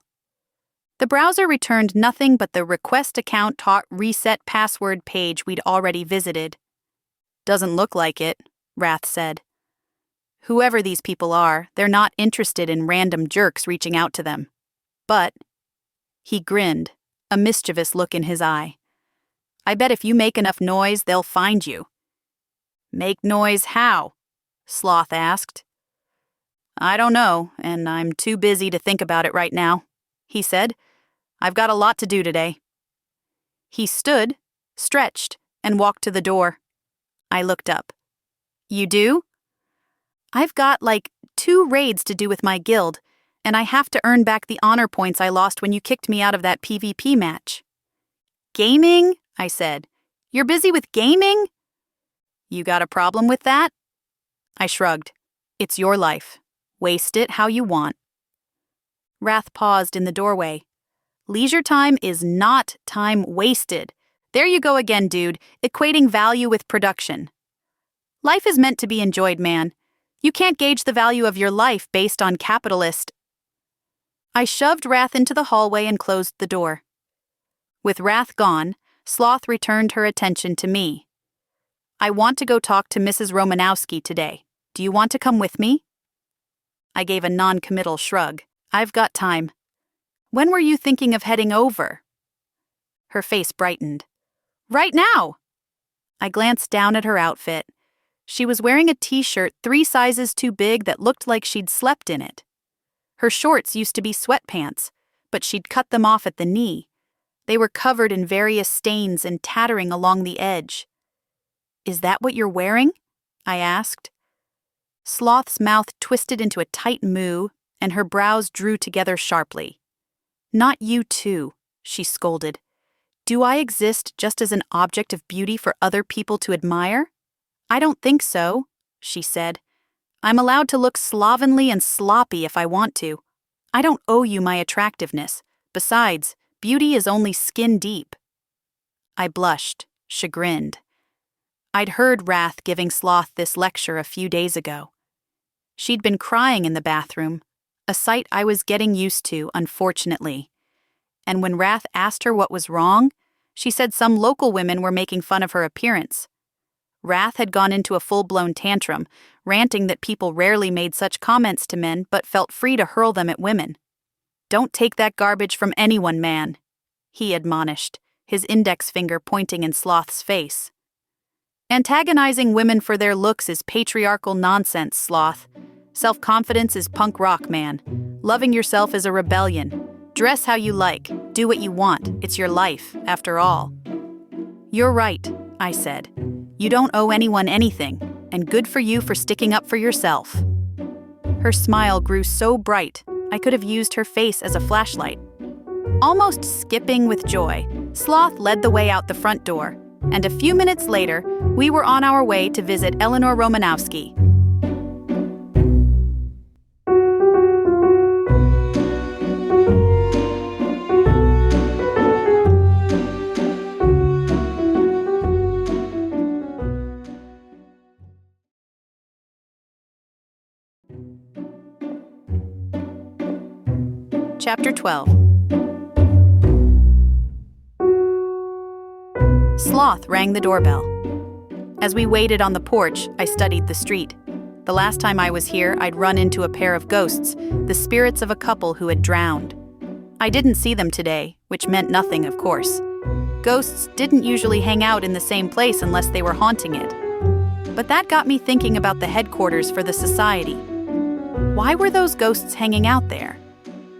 The browser returned nothing but the request account reset password page we'd already visited. Doesn't look like it, Rath said. Whoever these people are, they're not interested in random jerks reaching out to them. But, he grinned, a mischievous look in his eye. I bet if you make enough noise, they'll find you. Make noise how? Sloth asked. I don't know, and I'm too busy to think about it right now, he said. I've got a lot to do today. He stood, stretched, and walked to the door. I looked up. You do? I've got 2 raids to do with my guild, and I have to earn back the honor points I lost when you kicked me out of that PvP match. Gaming? I said. You're busy with gaming? You got a problem with that? I shrugged. It's your life. Waste it how you want. Rath paused in the doorway. Leisure time is not time wasted. There you go again, dude, equating value with production. Life is meant to be enjoyed, man. You can't gauge the value of your life based on capitalist. I shoved Rath into the hallway and closed the door. With Rath gone, Sloth returned her attention to me. I want to go talk to Mrs. Romanowski today. Do you want to come with me? I gave a non-committal shrug. I've got time. When were you thinking of heading over? Her face brightened. Right now! I glanced down at her outfit. She was wearing a t-shirt 3 sizes too big that looked like she'd slept in it. Her shorts used to be sweatpants, but she'd cut them off at the knee. They were covered in various stains and tattering along the edge. "Is that what you're wearing?" I asked. Sloth's mouth twisted into a tight moo, and her brows drew together sharply. "Not you too," she scolded. "Do I exist just as an object of beauty for other people to admire?" "I don't think so," she said. "I'm allowed to look slovenly and sloppy if I want to. I don't owe you my attractiveness. Besides, beauty is only skin deep." I blushed, chagrined. I'd heard Wrath giving Sloth this lecture a few days ago. She'd been crying in the bathroom, a sight I was getting used to, unfortunately. And when Wrath asked her what was wrong, she said some local women were making fun of her appearance. Wrath had gone into a full-blown tantrum, ranting that people rarely made such comments to men but felt free to hurl them at women. "Don't take that garbage from anyone, man," he admonished, his index finger pointing in Sloth's face. "Antagonizing women for their looks is patriarchal nonsense, Sloth. Self-confidence is punk rock, man. Loving yourself is a rebellion. Dress how you like, do what you want, it's your life, after all." "You're right," I said. "You don't owe anyone anything, and good for you for sticking up for yourself." Her smile grew so bright, I could have used her face as a flashlight. Almost skipping with joy, Sloth led the way out the front door, and a few minutes later, we were on our way to visit Eleanor Romanowski. Chapter 12. Sloth rang the doorbell. As we waited on the porch, I studied the street. The last time I was here, I'd run into a pair of ghosts, the spirits of a couple who had drowned. I didn't see them today, which meant nothing, of course. Ghosts didn't usually hang out in the same place unless they were haunting it. But that got me thinking about the headquarters for the society. Why were those ghosts hanging out there?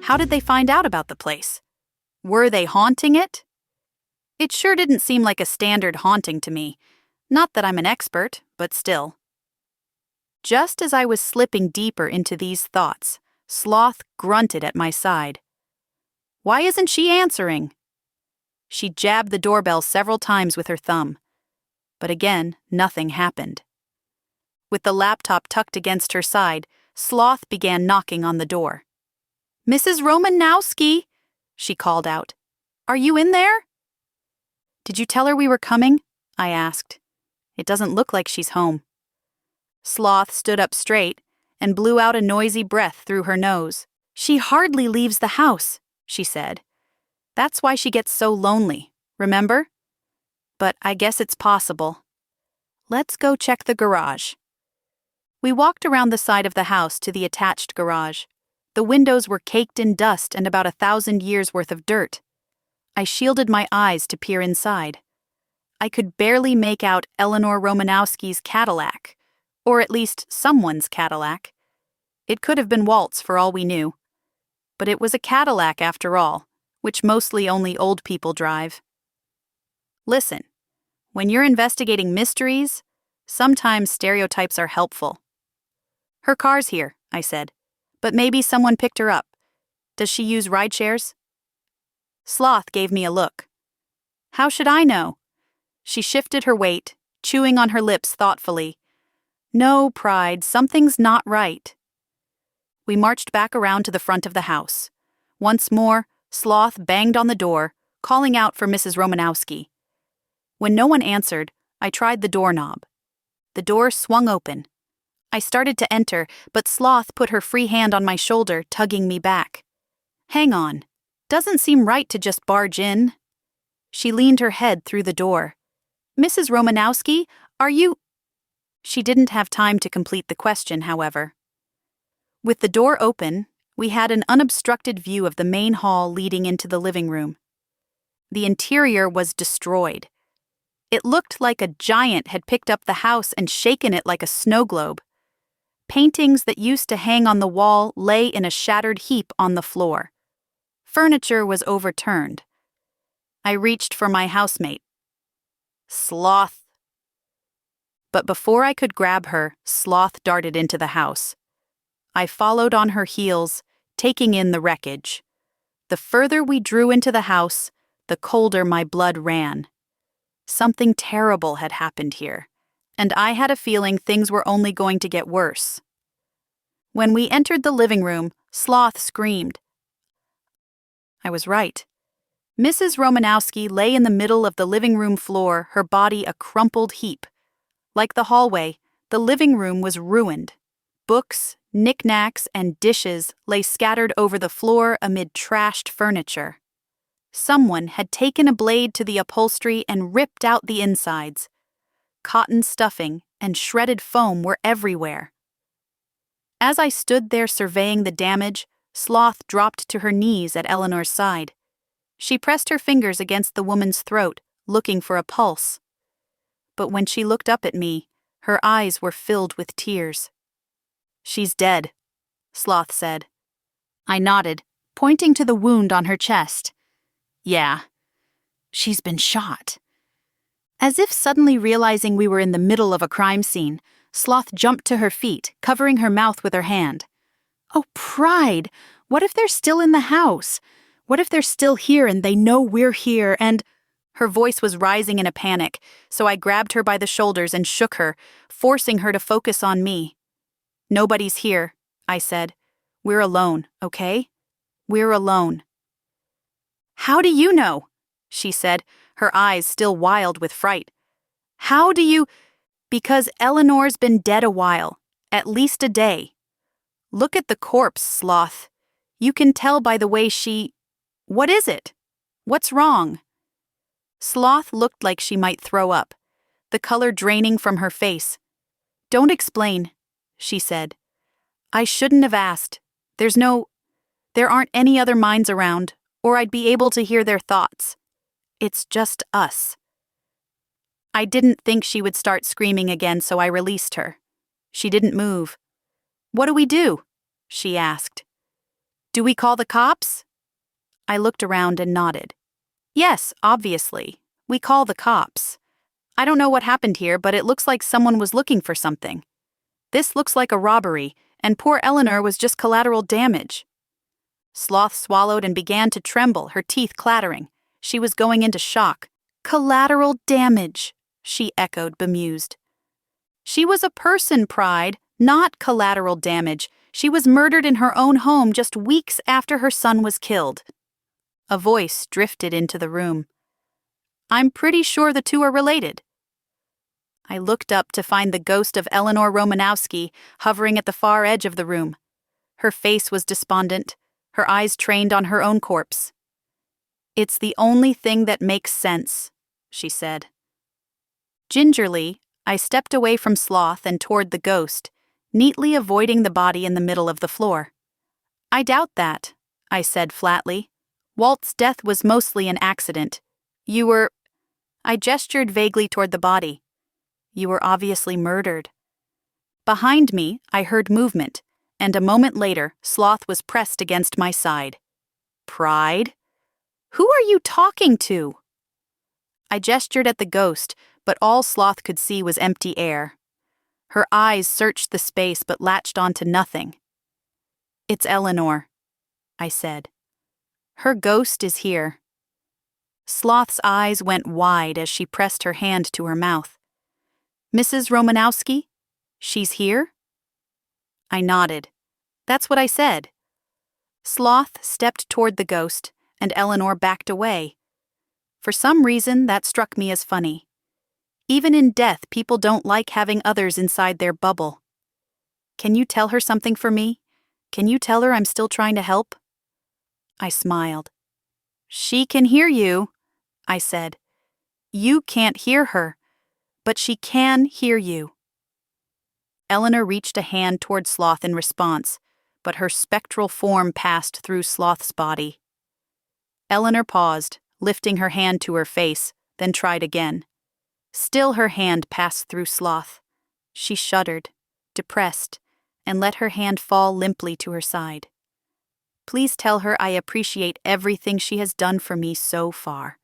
How did they find out about the place? Were they haunting it? It sure didn't seem like a standard haunting to me. Not that I'm an expert, but still. Just as I was slipping deeper into these thoughts, Sloth grunted at my side. "Why isn't she answering?" She jabbed the doorbell several times with her thumb. But again, nothing happened. With the laptop tucked against her side, Sloth began knocking on the door. "Mrs. Romanowski," she called out. "Are you in there?" "Did you tell her we were coming?" I asked. "It doesn't look like she's home." Sloth stood up straight and blew out a noisy breath through her nose. "She hardly leaves the house," she said. "That's why she gets so lonely, remember? But I guess it's possible. Let's go check the garage." We walked around the side of the house to the attached garage. The windows were caked in dust and about 1,000 years' worth of dirt. I shielded my eyes to peer inside. I could barely make out Eleanor Romanowski's Cadillac, or at least someone's Cadillac. It could have been Walt's for all we knew. But it was a Cadillac after all, which mostly only old people drive. Listen, when you're investigating mysteries, sometimes stereotypes are helpful. "Her car's here," I said. "But maybe someone picked her up. Does she use rideshares?" Sloth gave me a look. "How should I know?" She shifted her weight, chewing on her lips thoughtfully. "No, Pride, something's not right." We marched back around to the front of the house. Once more, Sloth banged on the door, calling out for Mrs. Romanowski. When no one answered, I tried the doorknob. The door swung open. I started to enter, but Sloth put her free hand on my shoulder, tugging me back. "Hang on. Doesn't seem right to just barge in." She leaned her head through the door. "Mrs. Romanowski, are you—" She didn't have time to complete the question, however. With the door open, we had an unobstructed view of the main hall leading into the living room. The interior was destroyed. It looked like a giant had picked up the house and shaken it like a snow globe. Paintings that used to hang on the wall lay in a shattered heap on the floor. Furniture was overturned. I reached for my housemate. Sloth. But before I could grab her, Sloth darted into the house. I followed on her heels, taking in the wreckage. The further we drew into the house, the colder my blood ran. Something terrible had happened here, and I had a feeling things were only going to get worse. When we entered the living room, Sloth screamed. I was right. Mrs. Romanowski lay in the middle of the living room floor, her body a crumpled heap. Like the hallway, the living room was ruined. Books, knickknacks, and dishes lay scattered over the floor amid trashed furniture. Someone had taken a blade to the upholstery and ripped out the insides. Cotton stuffing and shredded foam were everywhere. As I stood there surveying the damage, Sloth dropped to her knees at Eleanor's side. She pressed her fingers against the woman's throat, looking for a pulse. But when she looked up at me, her eyes were filled with tears. She's dead, Sloth said. I nodded, pointing to the wound on her chest. Yeah, she's been shot. As if suddenly realizing we were in the middle of a crime scene, Sloth jumped to her feet, covering her mouth with her hand. Oh, Pride! What if they're still in the house? What if they're still here and they know we're here and— Her voice was rising in a panic, so I grabbed her by the shoulders and shook her, forcing her to focus on me. Nobody's here, I said. We're alone, okay? We're alone. How do you know? She said, her eyes still wild with fright. How do you— Because Eleanor's been dead a while, at least a day. Look at the corpse, Sloth. You can tell by the way she— What is it? What's wrong? Sloth looked like she might throw up, the color draining from her face. Don't explain, she said. I shouldn't have asked. There aren't any other minds around, or I'd be able to hear their thoughts. It's just us. I didn't think she would start screaming again, so I released her. She didn't move. What do we do? She asked. Do we call the cops? I looked around and nodded. Yes, obviously. We call the cops. I don't know what happened here, but it looks like someone was looking for something. This looks like a robbery, and poor Eleanor was just collateral damage. Sloth swallowed and began to tremble, her teeth clattering. She was going into shock. Collateral damage, she echoed, bemused. She was a person, Pride, not collateral damage. She was murdered in her own home just weeks after her son was killed. A voice drifted into the room. I'm pretty sure the two are related. I looked up to find the ghost of Eleanor Romanowski hovering at the far edge of the room. Her face was despondent, her eyes trained on her own corpse. It's the only thing that makes sense, she said. Gingerly, I stepped away from Sloth and toward the ghost, neatly avoiding the body in the middle of the floor. I doubt that, I said flatly. Walt's death was mostly an accident. I gestured vaguely toward the body. You were obviously murdered. Behind me, I heard movement, and a moment later, Sloth was pressed against my side. Pride? Who are you talking to? I gestured at the ghost, but all Sloth could see was empty air. Her eyes searched the space but latched onto nothing. It's Eleanor, I said. Her ghost is here. Sloth's eyes went wide as she pressed her hand to her mouth. Mrs. Romanowski? She's here? I nodded. That's what I said. Sloth stepped toward the ghost, and Eleanor backed away. For some reason, that struck me as funny. Even in death, people don't like having others inside their bubble. Can you tell her something for me? Can you tell her I'm still trying to help? I smiled. She can hear you, I said. You can't hear her, but she can hear you. Eleanor reached a hand toward Sloth in response, but her spectral form passed through Sloth's body. Eleanor paused, lifting her hand to her face, then tried again. Still her hand passed through Sloth. She shuddered, depressed, and let her hand fall limply to her side. Please tell her I appreciate everything she has done for me so far.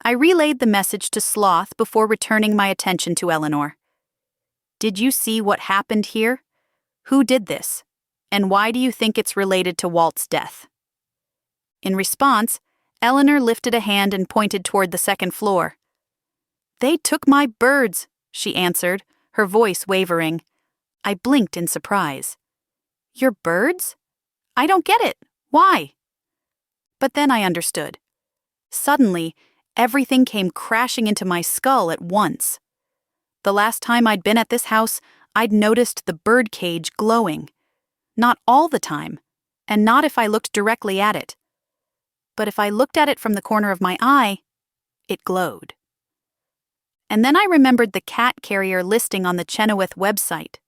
I relayed the message to Sloth before returning my attention to Eleanor. Did you see what happened here? Who did this? And why do you think it's related to Walt's death? In response, Eleanor lifted a hand and pointed toward the second floor. They took my birds, she answered, her voice wavering. I blinked in surprise. Your birds? I don't get it. Why? But then I understood. Suddenly, everything came crashing into my skull at once. The last time I'd been at this house, I'd noticed the bird cage glowing. Not all the time, and not if I looked directly at it. But if I looked at it from the corner of my eye, it glowed. And then I remembered the cat carrier listing on the Chenoweth website.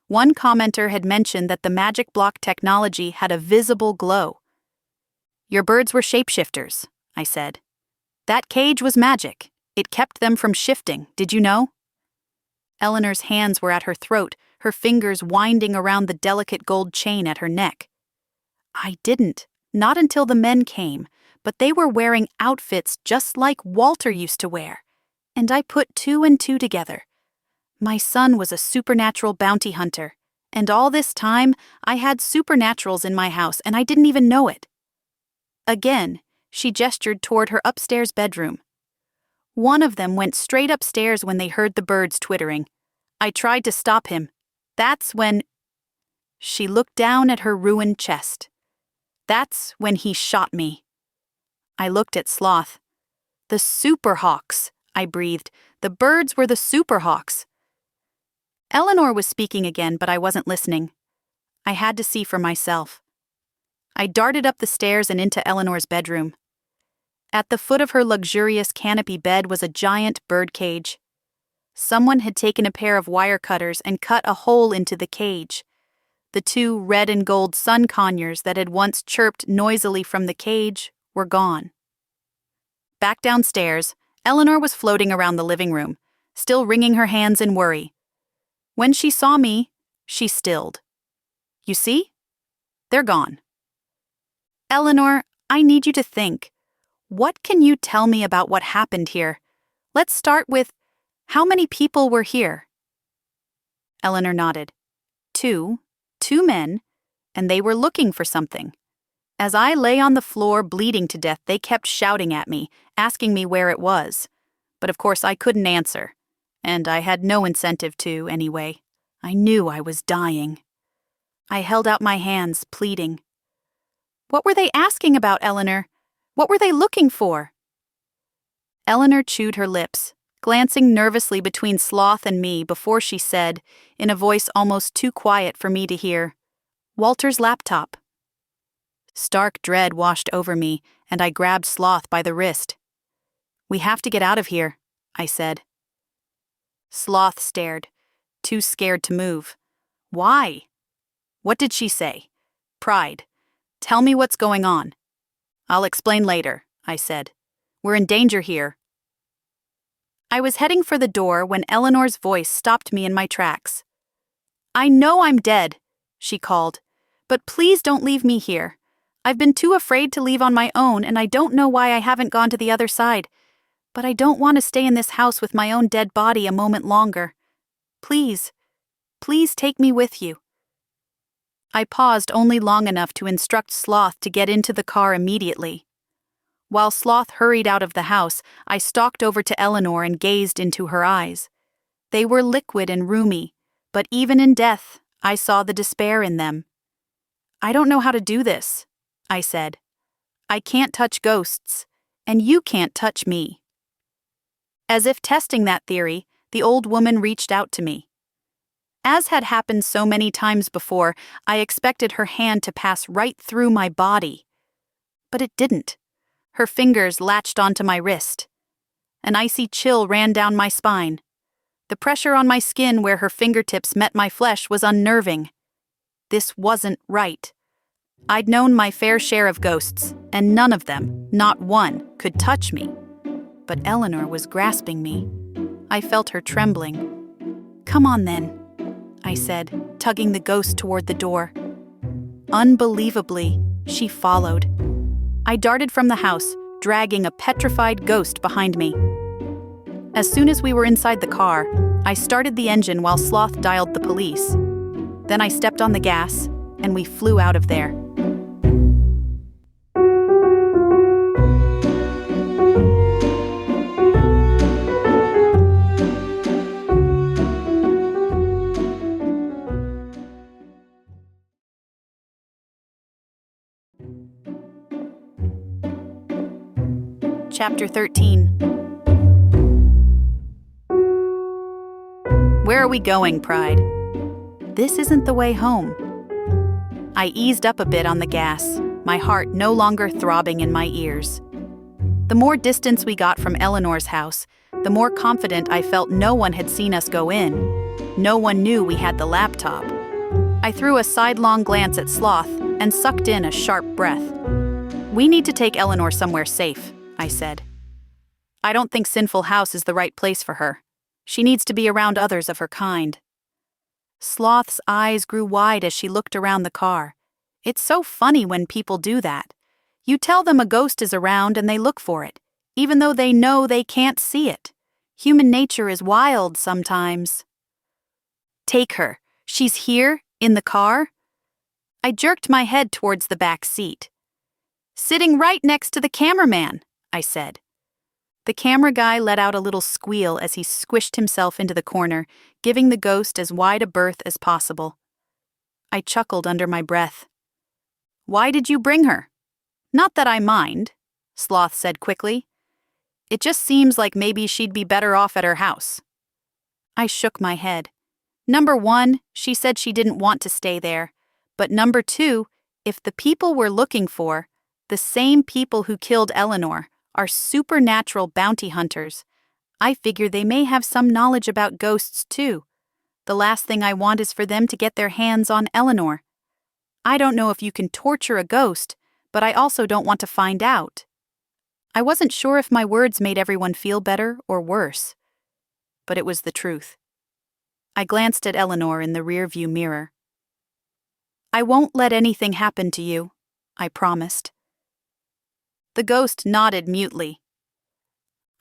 One commenter had mentioned that the magic block technology had a visible glow. Your birds were shapeshifters, I said. That cage was magic. It kept them from shifting, did you know? Eleanor's hands were at her throat, her fingers winding around the delicate gold chain at her neck. I didn't, not until the men came, but they were wearing outfits just like Walter used to wear, and I put 2 and 2 together. My son was a supernatural bounty hunter, and all this time I had supernaturals in my house and I didn't even know it. Again, she gestured toward her upstairs bedroom. One of them went straight upstairs when they heard the birds twittering. I tried to stop him. That's when... She looked down at her ruined chest. That's when he shot me. I looked at Sloth. The Superhawks, I breathed. The birds were the Superhawks. Eleanor was speaking again, but I wasn't listening. I had to see for myself. I darted up the stairs and into Eleanor's bedroom. At the foot of her luxurious canopy bed was a giant bird cage. Someone had taken a pair of wire cutters and cut a hole into the cage. The 2 red and gold sun conures that had once chirped noisily from the cage were gone. Back downstairs, Eleanor was floating around the living room, still wringing her hands in worry. When she saw me, she stilled. You see? They're gone. Eleanor, I need you to think. What can you tell me about what happened here? Let's start with, how many people were here? Eleanor nodded. 2 men, and they were looking for something. As I lay on the floor bleeding to death, they kept shouting at me, asking me where it was. But of course I couldn't answer, and I had no incentive to, anyway. I knew I was dying. I held out my hands, pleading. What were they asking about, Eleanor? What were they looking for? Eleanor chewed her lips, glancing nervously between Sloth and me before she said, in a voice almost too quiet for me to hear, Walter's laptop. Stark dread washed over me, and I grabbed Sloth by the wrist. We have to get out of here, I said. Sloth stared, too scared to move. Why? What did she say? Pride. Tell me what's going on. I'll explain later, I said. We're in danger here. I was heading for the door when Eleanor's voice stopped me in my tracks. I know I'm dead, she called, but please don't leave me here. I've been too afraid to leave on my own, and I don't know why I haven't gone to the other side. But I don't want to stay in this house with my own dead body a moment longer. Please, please take me with you. I paused only long enough to instruct Sloth to get into the car immediately. While Sloth hurried out of the house, I stalked over to Eleanor and gazed into her eyes. They were liquid and roomy, but even in death, I saw the despair in them. I don't know how to do this, I said. I can't touch ghosts, and you can't touch me. As if testing that theory, the old woman reached out to me. As had happened so many times before, I expected her hand to pass right through my body. But it didn't. Her fingers latched onto my wrist. An icy chill ran down my spine. The pressure on my skin where her fingertips met my flesh was unnerving. This wasn't right. I'd known my fair share of ghosts, and none of them, not one, could touch me. but Eleanor was grasping me. I felt her trembling. "Come on then," I said, tugging the ghost toward the door. Unbelievably, she followed. I darted from the house, dragging a petrified ghost behind me. As soon as we were inside the car, I started the engine while Sloth dialed the police. Then I stepped on the gas, and we flew out of there. Chapter 13. Where are we going, Pride? This isn't the way home. I eased up a bit on the gas, my heart no longer throbbing in my ears. The more distance we got from Eleanor's house, the more confident I felt no one had seen us go in. No one knew we had the laptop. I threw a sidelong glance at Sloth and sucked in a sharp breath. "We need to take Eleanor somewhere safe," I said. "I don't think Sinful House is the right place for her. She needs to be around others of her kind." Sloth's eyes grew wide as she looked around the car. It's so funny when people do that. You tell them a ghost is around and they look for it, even though they know they can't see it. Human nature is wild sometimes. "Take her. She's here, in the car?" I jerked my head towards the back seat. "Sitting right next to the cameraman," I said. The camera guy let out a little squeal as he squished himself into the corner, giving the ghost as wide a berth as possible. I chuckled under my breath. "Why did you bring her?" "Not that I mind," Sloth said quickly. "It just seems like maybe she'd be better off at her house." I shook my head. Number one, she said she didn't want to stay there. But number two, if the people we're looking for, the same people who killed Eleanor, are supernatural bounty hunters, I figure they may have some knowledge about ghosts too. The last thing I want is for them to get their hands on Eleanor. I don't know if you can torture a ghost, but I also don't want to find out. I wasn't sure if my words made everyone feel better or worse. But it was the truth. I glanced at Eleanor in the rearview mirror. "I won't let anything happen to you," I promised. The ghost nodded mutely.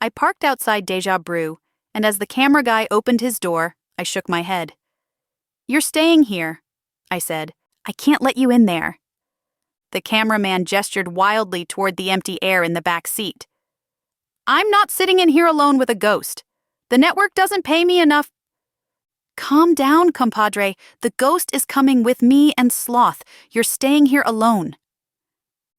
I parked outside Deja Brew, and as the camera guy opened his door, I shook my head. "You're staying here," I said. "I can't let you in there." The cameraman gestured wildly toward the empty air in the back seat. "I'm not sitting in here alone with a ghost. The network doesn't pay me enough." "Calm down, compadre. The ghost is coming with me and Sloth. You're staying here alone."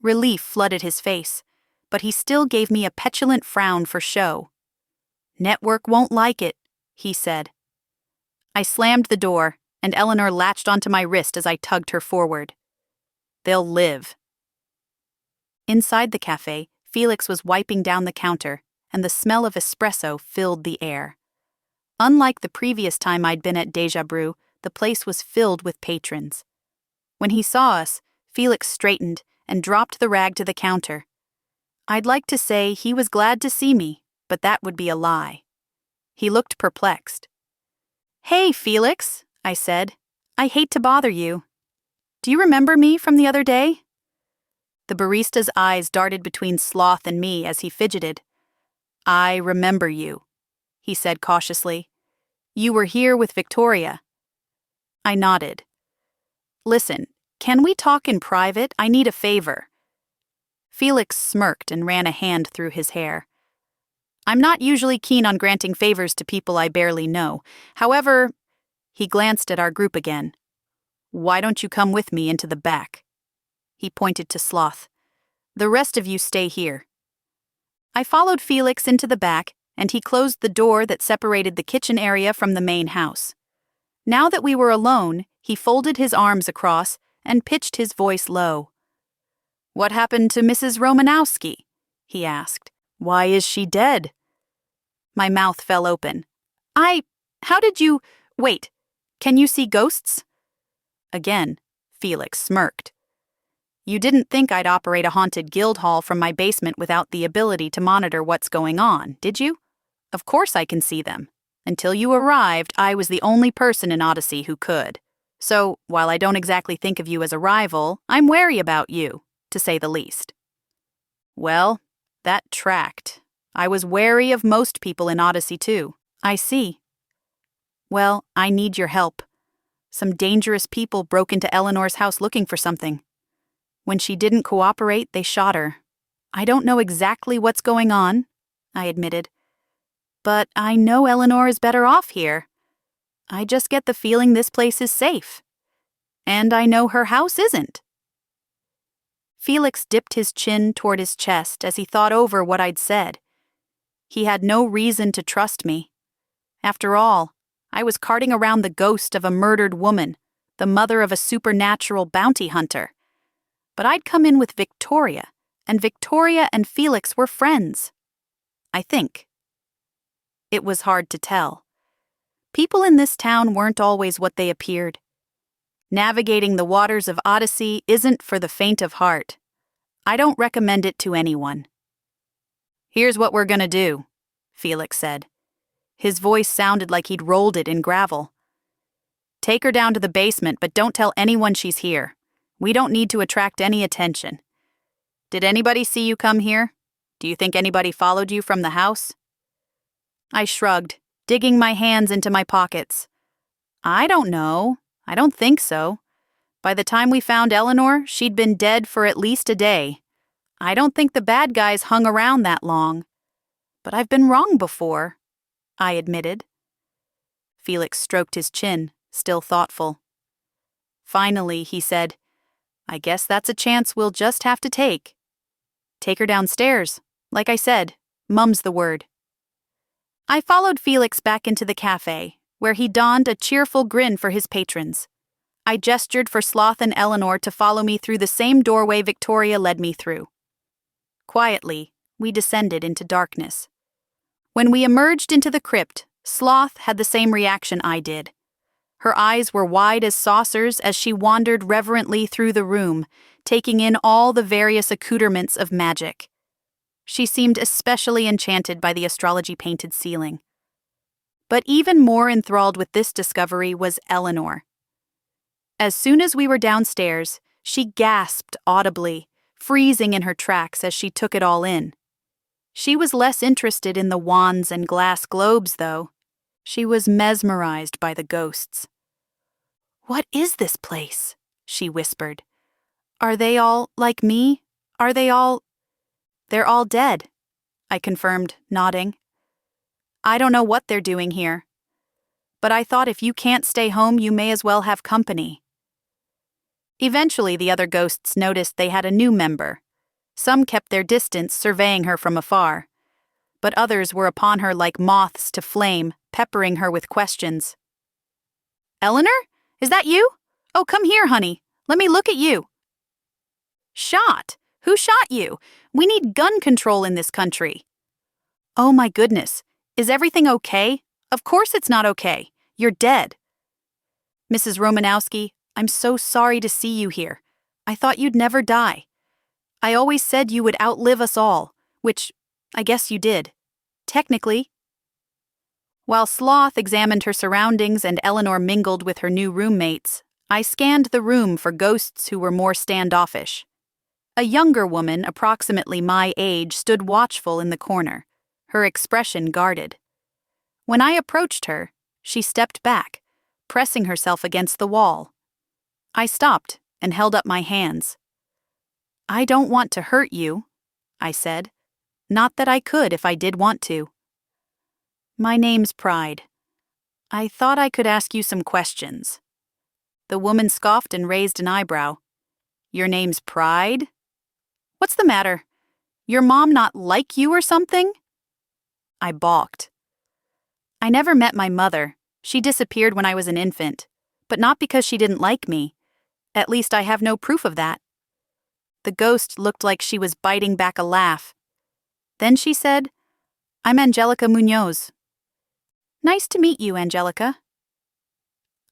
Relief flooded his face, but he still gave me a petulant frown for show. "Network won't like it," he said. I slammed the door, and Eleanor latched onto my wrist as I tugged her forward. "They'll live." Inside the cafe, Felix was wiping down the counter, and the smell of espresso filled the air. Unlike the previous time I'd been at Deja Brew, the place was filled with patrons. When he saw us, Felix straightened and dropped the rag to the counter. I'd like to say he was glad to see me, but that would be a lie. He looked perplexed. "Hey, Felix," I said. "I hate to bother you. Do you remember me from the other day?" The barista's eyes darted between Sloth and me as he fidgeted. "I remember you," he said cautiously. "You were here with Victoria." I nodded. "Listen, can we talk in private? I need a favor." Felix smirked and ran a hand through his hair. "I'm not usually keen on granting favors to people I barely know. However," he glanced at our group again. "Why don't you come with me into the back?" He pointed to Sloth. "The rest of you stay here." I followed Felix into the back, and he closed the door that separated the kitchen area from the main house. Now that we were alone, he folded his arms across and pitched his voice low. "What happened to Mrs. Romanowski?" he asked. "Why is she dead?" My mouth fell open. How did you... Wait, can you see ghosts?" Again, Felix smirked. You didn't think I'd operate a haunted guild hall from my basement without the ability to monitor what's going on, did you? Of course I can see them. Until you arrived, I was the only person in Odyssey who could. So, while I don't exactly think of you as a rival, I'm wary about you, to say the least. Well, that tracked. I was wary of most people in Odyssey too. I see. Well, I need your help. Some dangerous people broke into Eleanor's house looking for something. When she didn't cooperate, they shot her. I don't know exactly what's going on, I admitted. But I know Eleanor is better off here. I just get the feeling this place is safe. And I know her house isn't. Felix dipped his chin toward his chest as he thought over what I'd said. He had no reason to trust me. After all, I was carting around the ghost of a murdered woman, the mother of a supernatural bounty hunter. But I'd come in with Victoria, and Victoria and Felix were friends. I think. It was hard to tell. People in this town weren't always what they appeared. Navigating the waters of Odyssey isn't for the faint of heart. I don't recommend it to anyone. Here's what we're gonna do, Felix said. His voice sounded like he'd rolled it in gravel. Take her down to the basement, but don't tell anyone she's here. We don't need to attract any attention. Did anybody see you come here? Do you think anybody followed you from the house? I shrugged, digging my hands into my pockets. I don't know. I don't think so. By the time we found Eleanor, she'd been dead for at least a day. I don't think the bad guys hung around that long. But I've been wrong before, I admitted. Felix stroked his chin, still thoughtful. Finally, he said, I guess that's a chance we'll just have to take. Take her downstairs. Like I said, mum's the word. I followed Felix back into the cafe, where he donned a cheerful grin for his patrons. I gestured for Sloth and Eleanor to follow me through the same doorway Victoria led me through. Quietly, we descended into darkness. When we emerged into the crypt, Sloth had the same reaction I did. Her eyes were wide as saucers as she wandered reverently through the room, taking in all the various accoutrements of magic. She seemed especially enchanted by the astrology-painted ceiling. But even more enthralled with this discovery was Eleanor. As soon as we were downstairs, she gasped audibly, freezing in her tracks as she took it all in. She was less interested in the wands and glass globes, though. She was mesmerized by the ghosts. What is this place? She whispered. Are they all like me? Are they all... They're all dead, I confirmed, nodding. I don't know what they're doing here. But I thought if you can't stay home, you may as well have company. Eventually, the other ghosts noticed they had a new member. Some kept their distance, surveying her from afar. But others were upon her like moths to flame, peppering her with questions. Eleanor? Is that you? Oh, come here, honey. Let me look at you. Shot? Who shot you? We need gun control in this country. Oh my goodness. Is everything okay? Of course it's not okay. You're dead. Mrs. Romanowski, I'm so sorry to see you here. I thought you'd never die. I always said you would outlive us all, which I guess you did. Technically. While Sloth examined her surroundings and Eleanor mingled with her new roommates, I scanned the room for ghosts who were more standoffish. A younger woman, approximately my age, stood watchful in the corner, her expression guarded. When I approached her, she stepped back, pressing herself against the wall. I stopped and held up my hands. I don't want to hurt you, I said. Not that I could if I did want to. My name's Pride. I thought I could ask you some questions. The woman scoffed and raised an eyebrow. Your name's Pride? What's the matter? Your mom not like you or something? I balked. I never met my mother. She disappeared when I was an infant, but not because she didn't like me. At least I have no proof of that. The ghost looked like she was biting back a laugh. Then she said, I'm Angelica Munoz. Nice to meet you, Angelica.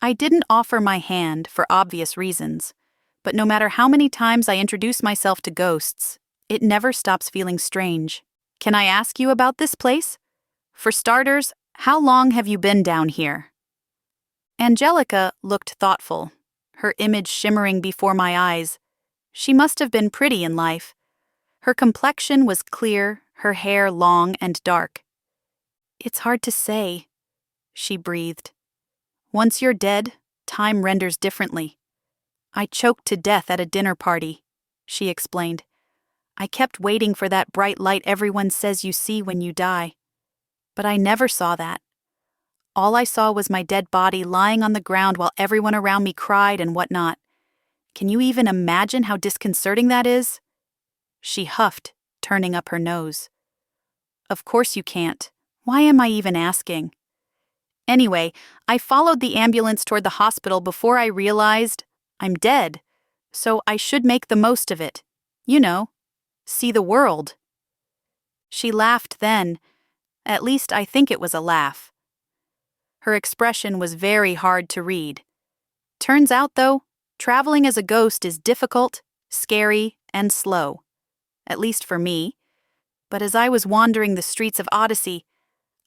I didn't offer my hand for obvious reasons, But no matter how many times I introduce myself to ghosts, it never stops feeling strange. Can I ask you about this place? For starters, how long have you been down here? Angelica looked thoughtful, her image shimmering before my eyes. She must have been pretty in life. Her complexion was clear, her hair long and dark. It's hard to say, she breathed. Once you're dead, time renders differently. I choked to death at a dinner party, she explained. I kept waiting for that bright light everyone says you see when you die. But I never saw that. All I saw was my dead body lying on the ground while everyone around me cried and whatnot. Can you even imagine how disconcerting that is? She huffed, turning up her nose. Of course you can't. Why am I even asking? Anyway, I followed the ambulance toward the hospital before I realized I'm dead, so I should make the most of it. You know, see the world. She laughed then. At least I think it was a laugh. Her expression was very hard to read. Turns out, though, traveling as a ghost is difficult, scary, and slow. At least for me. But as I was wandering the streets of Odyssey,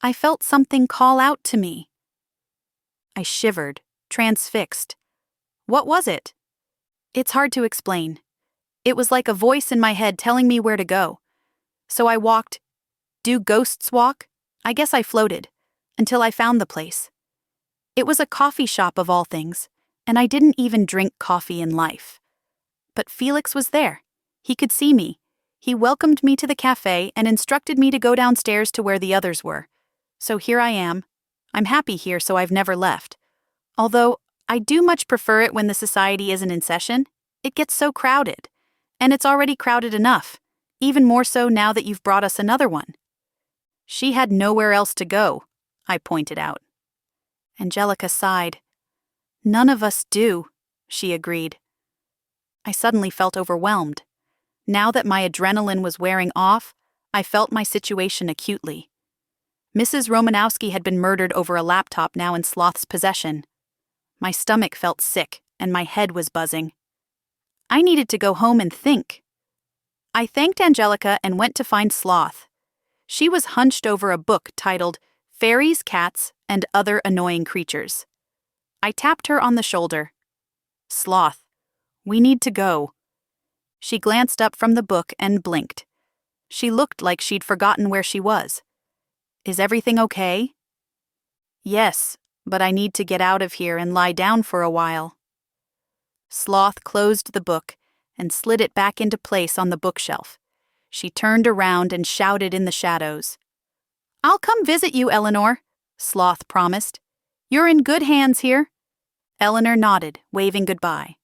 I felt something call out to me. I shivered, transfixed. What was it? It's hard to explain. It was like a voice in my head telling me where to go. So I walked. Do ghosts walk? I guess I floated, until I found the place. It was a coffee shop of all things, and I didn't even drink coffee in life. But Felix was there. He could see me. He welcomed me to the cafe and instructed me to go downstairs to where the others were. So here I am. I'm happy here, so I've never left. Although, I do much prefer it when the society isn't in session. It gets so crowded. And it's already crowded enough, even more so now that you've brought us another one. She had nowhere else to go, I pointed out. Angelica sighed. None of us do, she agreed. I suddenly felt overwhelmed. Now that my adrenaline was wearing off, I felt my situation acutely. Mrs. Romanowski had been murdered over a laptop now in Sloth's possession. My stomach felt sick, and my head was buzzing. I needed to go home and think. I thanked Angelica and went to find Sloth. She was hunched over a book titled Fairies, Cats, and Other Annoying Creatures. I tapped her on the shoulder. Sloth, we need to go. She glanced up from the book and blinked. She looked like she'd forgotten where she was. Is everything okay? Yes, but I need to get out of here and lie down for a while. Sloth closed the book and slid it back into place on the bookshelf. She turned around and shouted in the shadows. I'll come visit you, Eleanor, Sloth promised. You're in good hands here. Eleanor nodded, waving goodbye.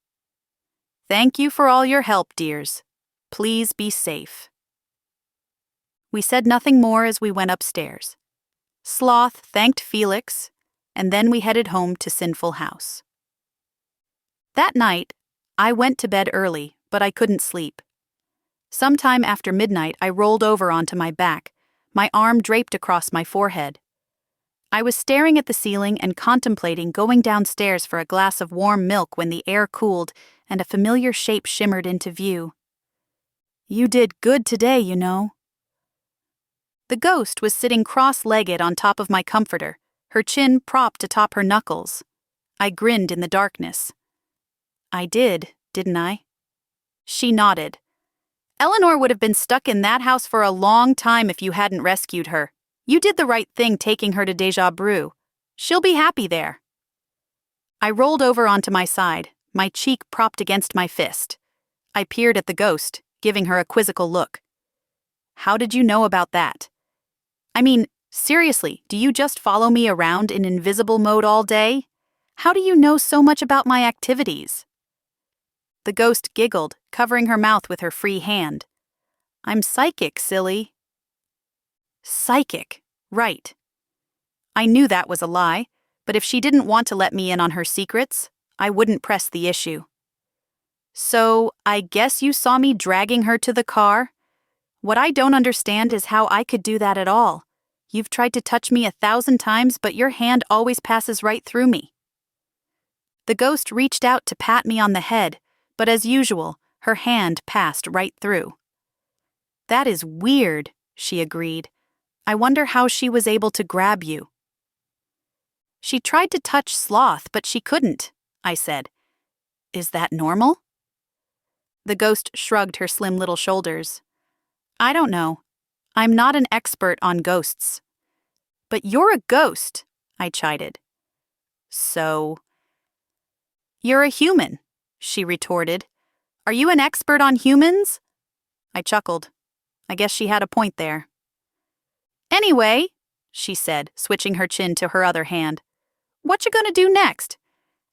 Thank you for all your help, dears. Please be safe. We said nothing more as we went upstairs. Sloth thanked Felix, and then we headed home to Sinful House. That night, I went to bed early, but I couldn't sleep. Sometime after midnight, I rolled over onto my back, my arm draped across my forehead. I was staring at the ceiling and contemplating going downstairs for a glass of warm milk when the air cooled and a familiar shape shimmered into view. You did good today, you know. The ghost was sitting cross-legged on top of my comforter, her chin propped atop her knuckles. I grinned in the darkness. I did, didn't I? She nodded. Eleanor would have been stuck in that house for a long time if you hadn't rescued her. You did the right thing taking her to Deja Brew. She'll be happy there. I rolled over onto my side, my cheek propped against my fist. I peered at the ghost, giving her a quizzical look. How did you know about that? I mean, seriously, do you just follow me around in invisible mode all day? How do you know so much about my activities? The ghost giggled, covering her mouth with her free hand. I'm psychic, silly. Psychic, right. I knew that was a lie, but if she didn't want to let me in on her secrets, I wouldn't press the issue. So, I guess you saw me dragging her to the car? What I don't understand is how I could do that at all. You've tried to touch me 1,000 times, but your hand always passes right through me. The ghost reached out to pat me on the head, but as usual, her hand passed right through. "That is weird," she agreed. "I wonder how she was able to grab you." "She tried to touch Sloth, but she couldn't," I said. "Is that normal?" The ghost shrugged her slim little shoulders. "I don't know. I'm not an expert on ghosts." "But you're a ghost," I chided. "So?" "You're a human," she retorted. "Are you an expert on humans?" I chuckled. I guess she had a point there. "Anyway," she said, switching her chin to her other hand, "what you gonna do next?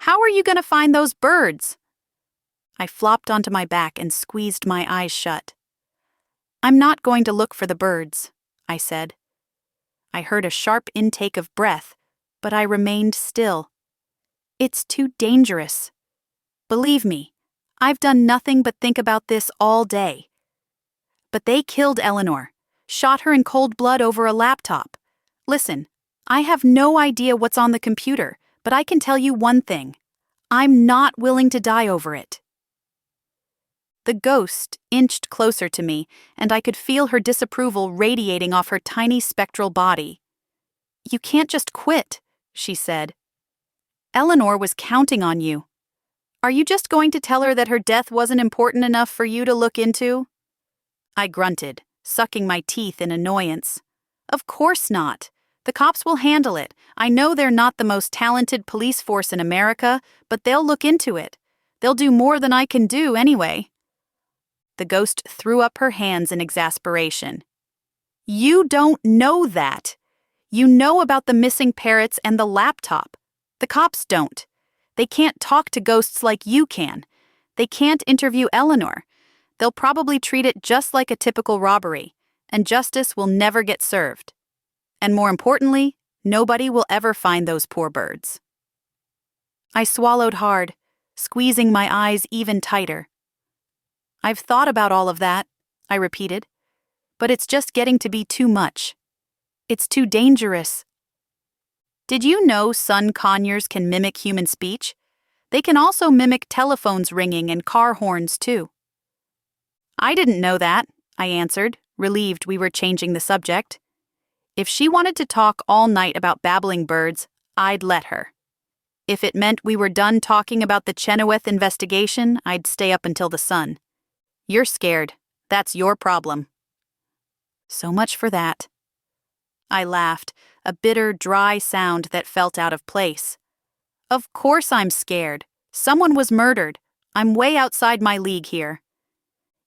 How are you gonna find those birds?" I flopped onto my back and squeezed my eyes shut. "I'm not going to look for the birds," I said. I heard a sharp intake of breath, but I remained still. It's too dangerous. Believe me, I've done nothing but think about this all day. But they killed Eleanor, shot her in cold blood over a laptop. Listen, I have no idea what's on the computer, but I can tell you one thing. I'm not willing to die over it. The ghost inched closer to me, and I could feel her disapproval radiating off her tiny spectral body. "You can't just quit," she said. "Eleanor was counting on you. Are you just going to tell her that her death wasn't important enough for you to look into?" I grunted, sucking my teeth in annoyance. "Of course not. The cops will handle it. I know they're not the most talented police force in America, but they'll look into it. They'll do more than I can do anyway." The ghost threw up her hands in exasperation. "You don't know that. You know about the missing parrots and the laptop. The cops don't. They can't talk to ghosts like you can. They can't interview Eleanor. They'll probably treat it just like a typical robbery, and justice will never get served. And more importantly, nobody will ever find those poor birds." I swallowed hard, squeezing my eyes even tighter. "I've thought about all of that," I repeated, "but it's just getting to be too much. It's too dangerous." "Did you know sun conures can mimic human speech? They can also mimic telephones ringing and car horns, too." "I didn't know that," I answered, relieved we were changing the subject. If she wanted to talk all night about babbling birds, I'd let her. If it meant we were done talking about the Chenoweth investigation, I'd stay up until the sun. "You're scared. That's your problem." "So much for that." I laughed, a bitter, dry sound that felt out of place. "Of course I'm scared. Someone was murdered. I'm way outside my league here."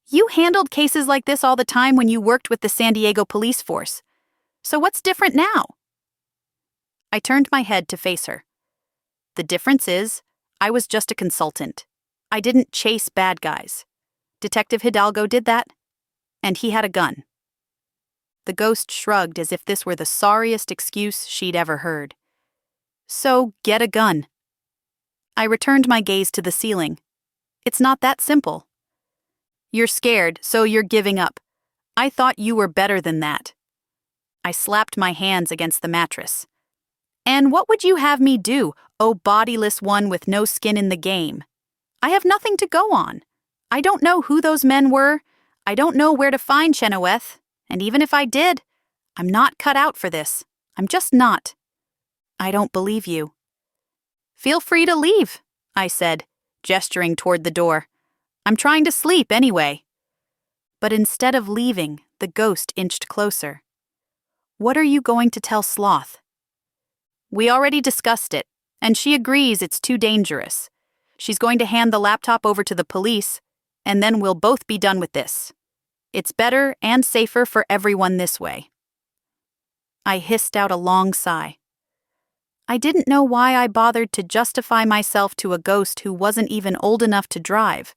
"You handled cases like this all the time when you worked with the San Diego police force. So what's different now?" I turned my head to face her. "The difference is, I was just a consultant. I didn't chase bad guys. Detective Hidalgo did that, and he had a gun." The ghost shrugged as if this were the sorriest excuse she'd ever heard. "So get a gun." I returned my gaze to the ceiling. It's not that simple. "You're scared, so you're giving up. I thought you were better than that." I slapped my hands against the mattress. "And what would you have me do, oh bodiless one with no skin in the game? I have nothing to go on. I don't know who those men were. I don't know where to find Chenoweth. And even if I did, I'm not cut out for this. I'm just not." "I don't believe you." "Feel free to leave," I said, gesturing toward the door. "I'm trying to sleep anyway." But instead of leaving, the ghost inched closer. "What are you going to tell Sloth?" "We already discussed it, and she agrees it's too dangerous. She's going to hand the laptop over to the police, and then we'll both be done with this. It's better and safer for everyone this way." I hissed out a long sigh. I didn't know why I bothered to justify myself to a ghost who wasn't even old enough to drive.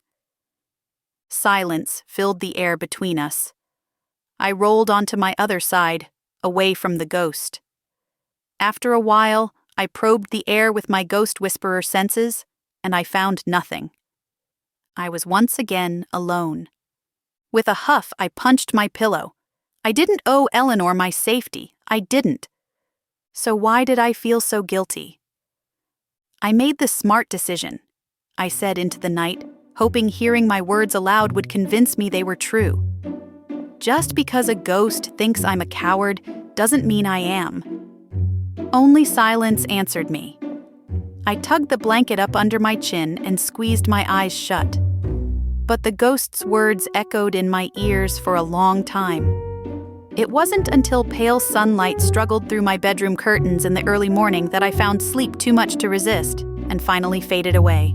Silence filled the air between us. I rolled onto my other side, away from the ghost. After a while, I probed the air with my ghost whisperer senses, and I found nothing. I was once again alone. With a huff, I punched my pillow. I didn't owe Eleanor my safety. I didn't. So why did I feel so guilty? "I made the smart decision," I said into the night, hoping hearing my words aloud would convince me they were true. Just because a ghost thinks I'm a coward doesn't mean I am. Only silence answered me. I tugged the blanket up under my chin and squeezed my eyes shut. But the ghost's words echoed in my ears for a long time. It wasn't until pale sunlight struggled through my bedroom curtains in the early morning that I found sleep too much to resist and finally faded away.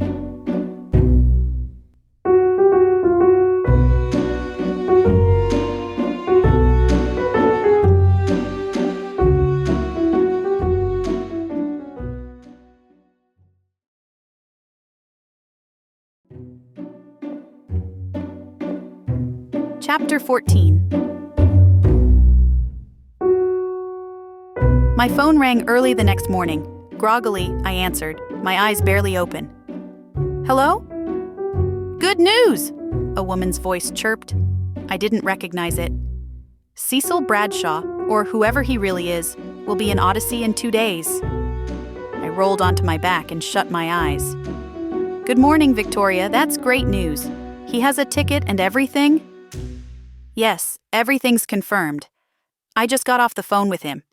Chapter 14. My phone rang early the next morning. Groggily, I answered, my eyes barely open. Hello? Good news! A woman's voice chirped. I didn't recognize it. Cecil Bradshaw, or whoever he really is, will be in Odyssey in 2 days. I rolled onto my back and shut my eyes. Good morning, Victoria. That's great news. He has a ticket and everything? Yes, everything's confirmed. I just got off the phone with him.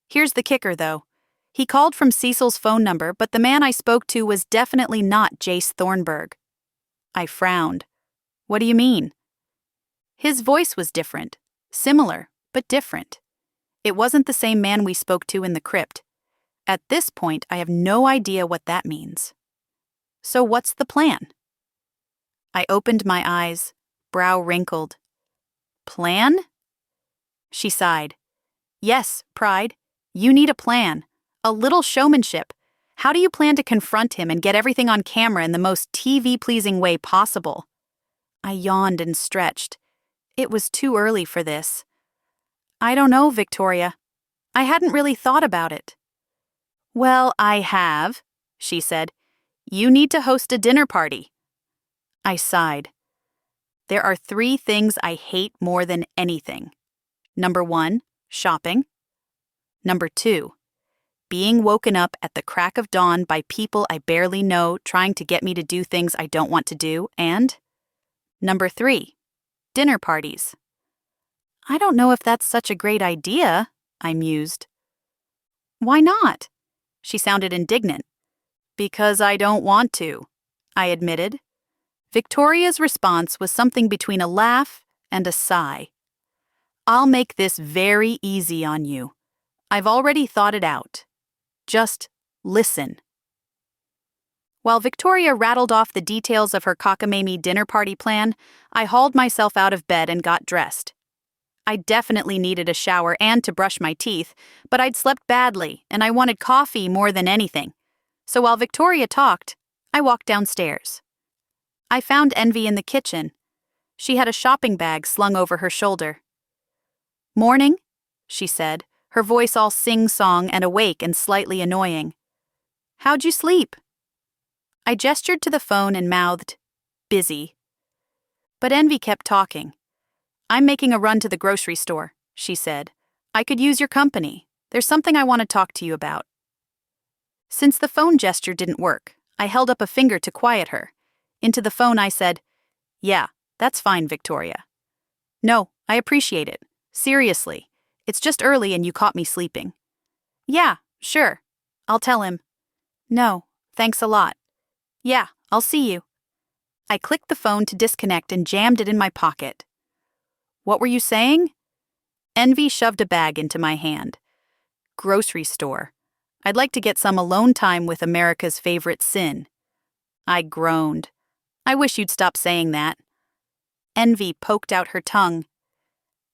Here's the kicker, though. He called from Cecil's phone number, but the man I spoke to was definitely not Jace Thornburg. I frowned. What do you mean? His voice was different. Similar, but different. It wasn't the same man we spoke to in the crypt. At this point, I have no idea what that means. So what's the plan? I opened my eyes, brow wrinkled. Plan? She sighed. Yes, Pride. You need a plan. A little showmanship. How do you plan to confront him and get everything on camera in the most TV-pleasing way possible? I yawned and stretched. It was too early for this. I don't know, Victoria. I hadn't really thought about it. Well, I have, she said. You need to host a dinner party. I sighed. There are 3 things I hate more than anything. Number 1, shopping. Number 2, being woken up at the crack of dawn by people I barely know trying to get me to do things I don't want to do. And number 3, dinner parties. I don't know if that's such a great idea, I mused. Why not? She sounded indignant. Because I don't want to, I admitted. Victoria's response was something between a laugh and a sigh. I'll make this very easy on you. I've already thought it out. Just listen. While Victoria rattled off the details of her cockamamie dinner party plan, I hauled myself out of bed and got dressed. I definitely needed a shower and to brush my teeth, but I'd slept badly and I wanted coffee more than anything. So while Victoria talked, I walked downstairs. I found Envy in the kitchen. She had a shopping bag slung over her shoulder. Morning, she said, her voice all sing-song and awake and slightly annoying. How'd you sleep? I gestured to the phone and mouthed, busy. But Envy kept talking. I'm making a run to the grocery store, she said. I could use your company. There's something I want to talk to you about. Since the phone gesture didn't work, I held up a finger to quiet her. Into the phone I said, Yeah, that's fine, Victoria. No, I appreciate it. Seriously. It's just early and you caught me sleeping. Yeah, sure. I'll tell him. No, thanks a lot. Yeah, I'll see you. I clicked the phone to disconnect and jammed it in my pocket. What were you saying? Envy shoved a bag into my hand. Grocery store. I'd like to get some alone time with America's favorite sin. I groaned. I wish you'd stop saying that. Envy poked out her tongue.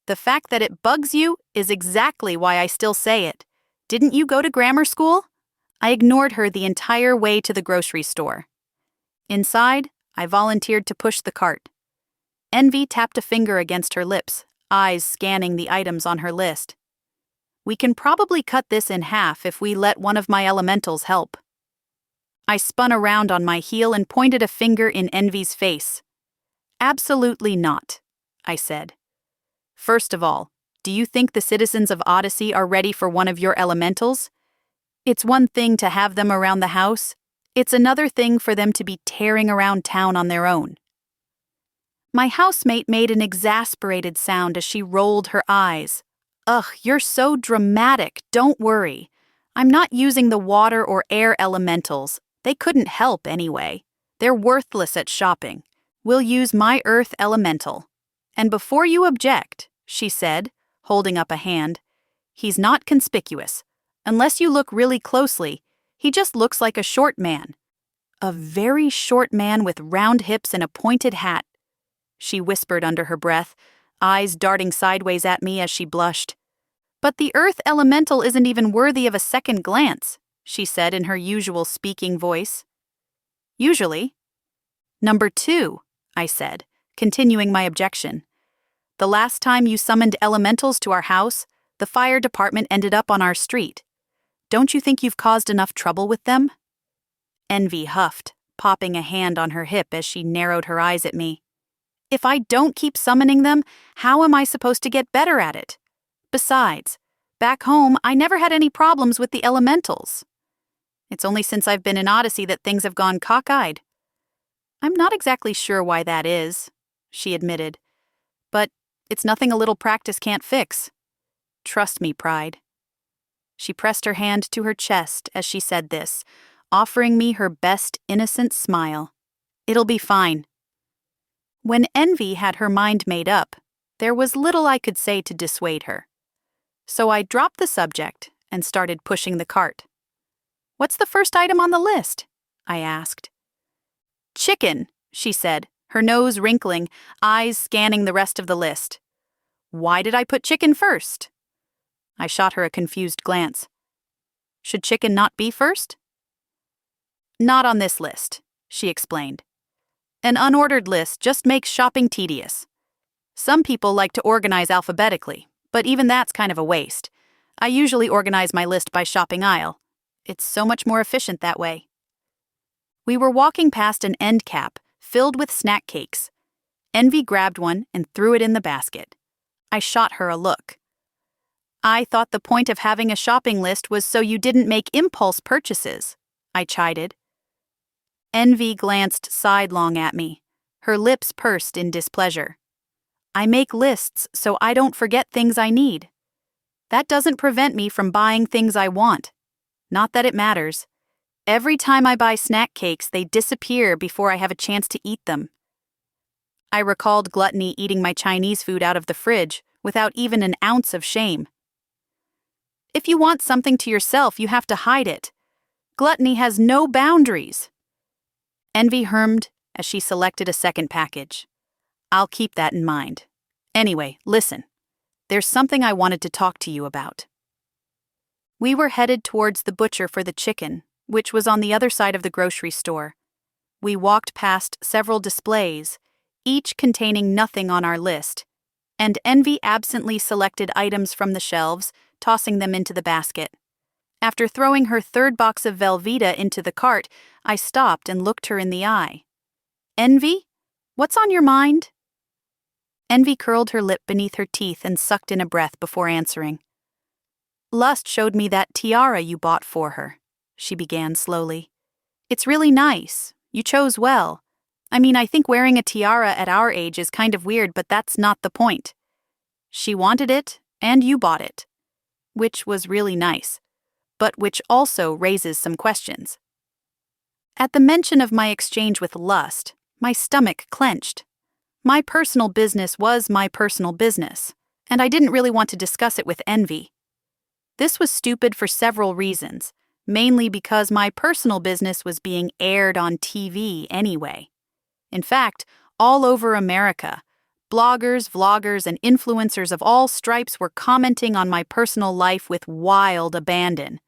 The fact that it bugs you is exactly why I still say it. Didn't you go to grammar school? I ignored her the entire way to the grocery store. Inside, I volunteered to push the cart. Envy tapped a finger against her lips, eyes scanning the items on her list. We can probably cut this in half if we let one of my elementals help. I spun around on my heel and pointed a finger in Envy's face. Absolutely not, I said. First of all, do you think the citizens of Odyssey are ready for one of your elementals? It's one thing to have them around the house. It's another thing for them to be tearing around town on their own. My housemate made an exasperated sound as she rolled her eyes. Ugh, you're so dramatic, don't worry. I'm not using the water or air elementals. They couldn't help anyway. They're worthless at shopping. We'll use my earth elemental. And before you object, she said, holding up a hand, he's not conspicuous. Unless you look really closely, he just looks like a short man. A very short man with round hips and a pointed hat, she whispered under her breath, eyes darting sideways at me as she blushed. But the earth elemental isn't even worthy of a second glance, she said in her usual speaking voice. Usually? Number 2, I said, continuing my objection. The last time you summoned elementals to our house, the fire department ended up on our street. Don't you think you've caused enough trouble with them? Envy huffed, popping a hand on her hip as she narrowed her eyes at me. If I don't keep summoning them, how am I supposed to get better at it? Besides, back home, I never had any problems with the elementals. It's only since I've been in Odyssey that things have gone cockeyed. I'm not exactly sure why that is, she admitted. But it's nothing a little practice can't fix. Trust me, Pride. She pressed her hand to her chest as she said this, offering me her best innocent smile. It'll be fine. When Envy had her mind made up, there was little I could say to dissuade her. So I dropped the subject and started pushing the cart. What's the first item on the list? I asked. Chicken, she said, her nose wrinkling, eyes scanning the rest of the list. Why did I put chicken first? I shot her a confused glance. Should chicken not be first? Not on this list, she explained. An unordered list just makes shopping tedious. Some people like to organize alphabetically, but even that's kind of a waste. I usually organize my list by shopping aisle. It's so much more efficient that way. We were walking past an end cap filled with snack cakes. Envy grabbed one and threw it in the basket. I shot her a look. I thought the point of having a shopping list was so you didn't make impulse purchases, I chided. Envy glanced sidelong at me, her lips pursed in displeasure. I make lists so I don't forget things I need. That doesn't prevent me from buying things I want. Not that it matters. Every time I buy snack cakes, they disappear before I have a chance to eat them. I recalled Gluttony eating my Chinese food out of the fridge without even an ounce of shame. If you want something to yourself, you have to hide it. Gluttony has no boundaries. Envy hummed as she selected a second package. I'll keep that in mind. Anyway, listen. There's something I wanted to talk to you about. We were headed towards the butcher for the chicken, which was on the other side of the grocery store. We walked past several displays, each containing nothing on our list, and Envy absently selected items from the shelves, tossing them into the basket. After throwing her third box of Velveeta into the cart, I stopped and looked her in the eye. Envy? What's on your mind? Envy curled her lip beneath her teeth and sucked in a breath before answering. Lust showed me that tiara you bought for her, she began slowly. It's really nice. You chose well. I mean, I think wearing a tiara at our age is kind of weird, but that's not the point. She wanted it, and you bought it. Which was really nice, but which also raises some questions. At the mention of my exchange with Lust, my stomach clenched. My personal business was my personal business, and I didn't really want to discuss it with Envy. This was stupid for several reasons, mainly because my personal business was being aired on TV anyway. In fact, all over America, bloggers, vloggers, and influencers of all stripes were commenting on my personal life with wild abandon.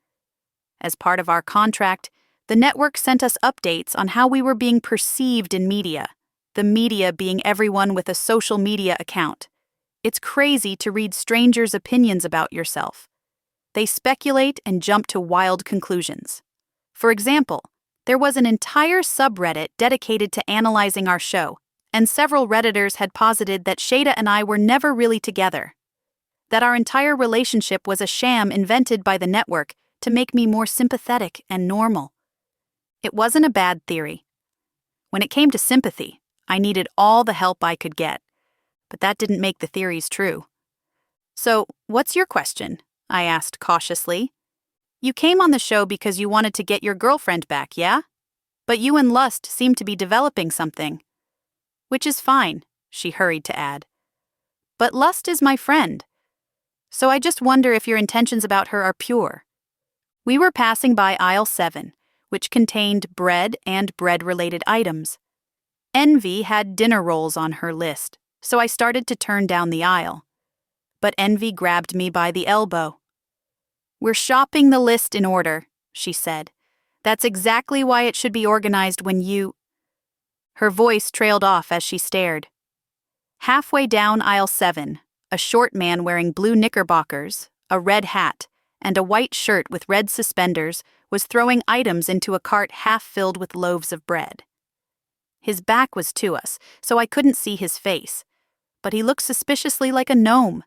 As part of our contract, the network sent us updates on how we were being perceived in media, the media being everyone with a social media account. It's crazy to read strangers' opinions about yourself. They speculate and jump to wild conclusions. For example, there was an entire subreddit dedicated to analyzing our show, and several Redditors had posited that Shada and I were never really together. That our entire relationship was a sham invented by the network to make me more sympathetic and normal. It wasn't a bad theory. When it came to sympathy, I needed all the help I could get, but that didn't make the theories true. So, what's your question? I asked cautiously. You came on the show because you wanted to get your girlfriend back, yeah? But you and Lust seem to be developing something. Which is fine, she hurried to add. But Lust is my friend. So I just wonder if your intentions about her are pure. We were passing by aisle 7, which contained bread and bread-related items. Envy had dinner rolls on her list, so I started to turn down the aisle. But Envy grabbed me by the elbow. We're shopping the list in order, she said. That's exactly why it should be organized when you... Her voice trailed off as she stared. Halfway down aisle 7, a short man wearing blue knickerbockers, a red hat, and a white shirt with red suspenders was throwing items into a cart half filled with loaves of bread. His back was to us, so I couldn't see his face, but he looked suspiciously like a gnome.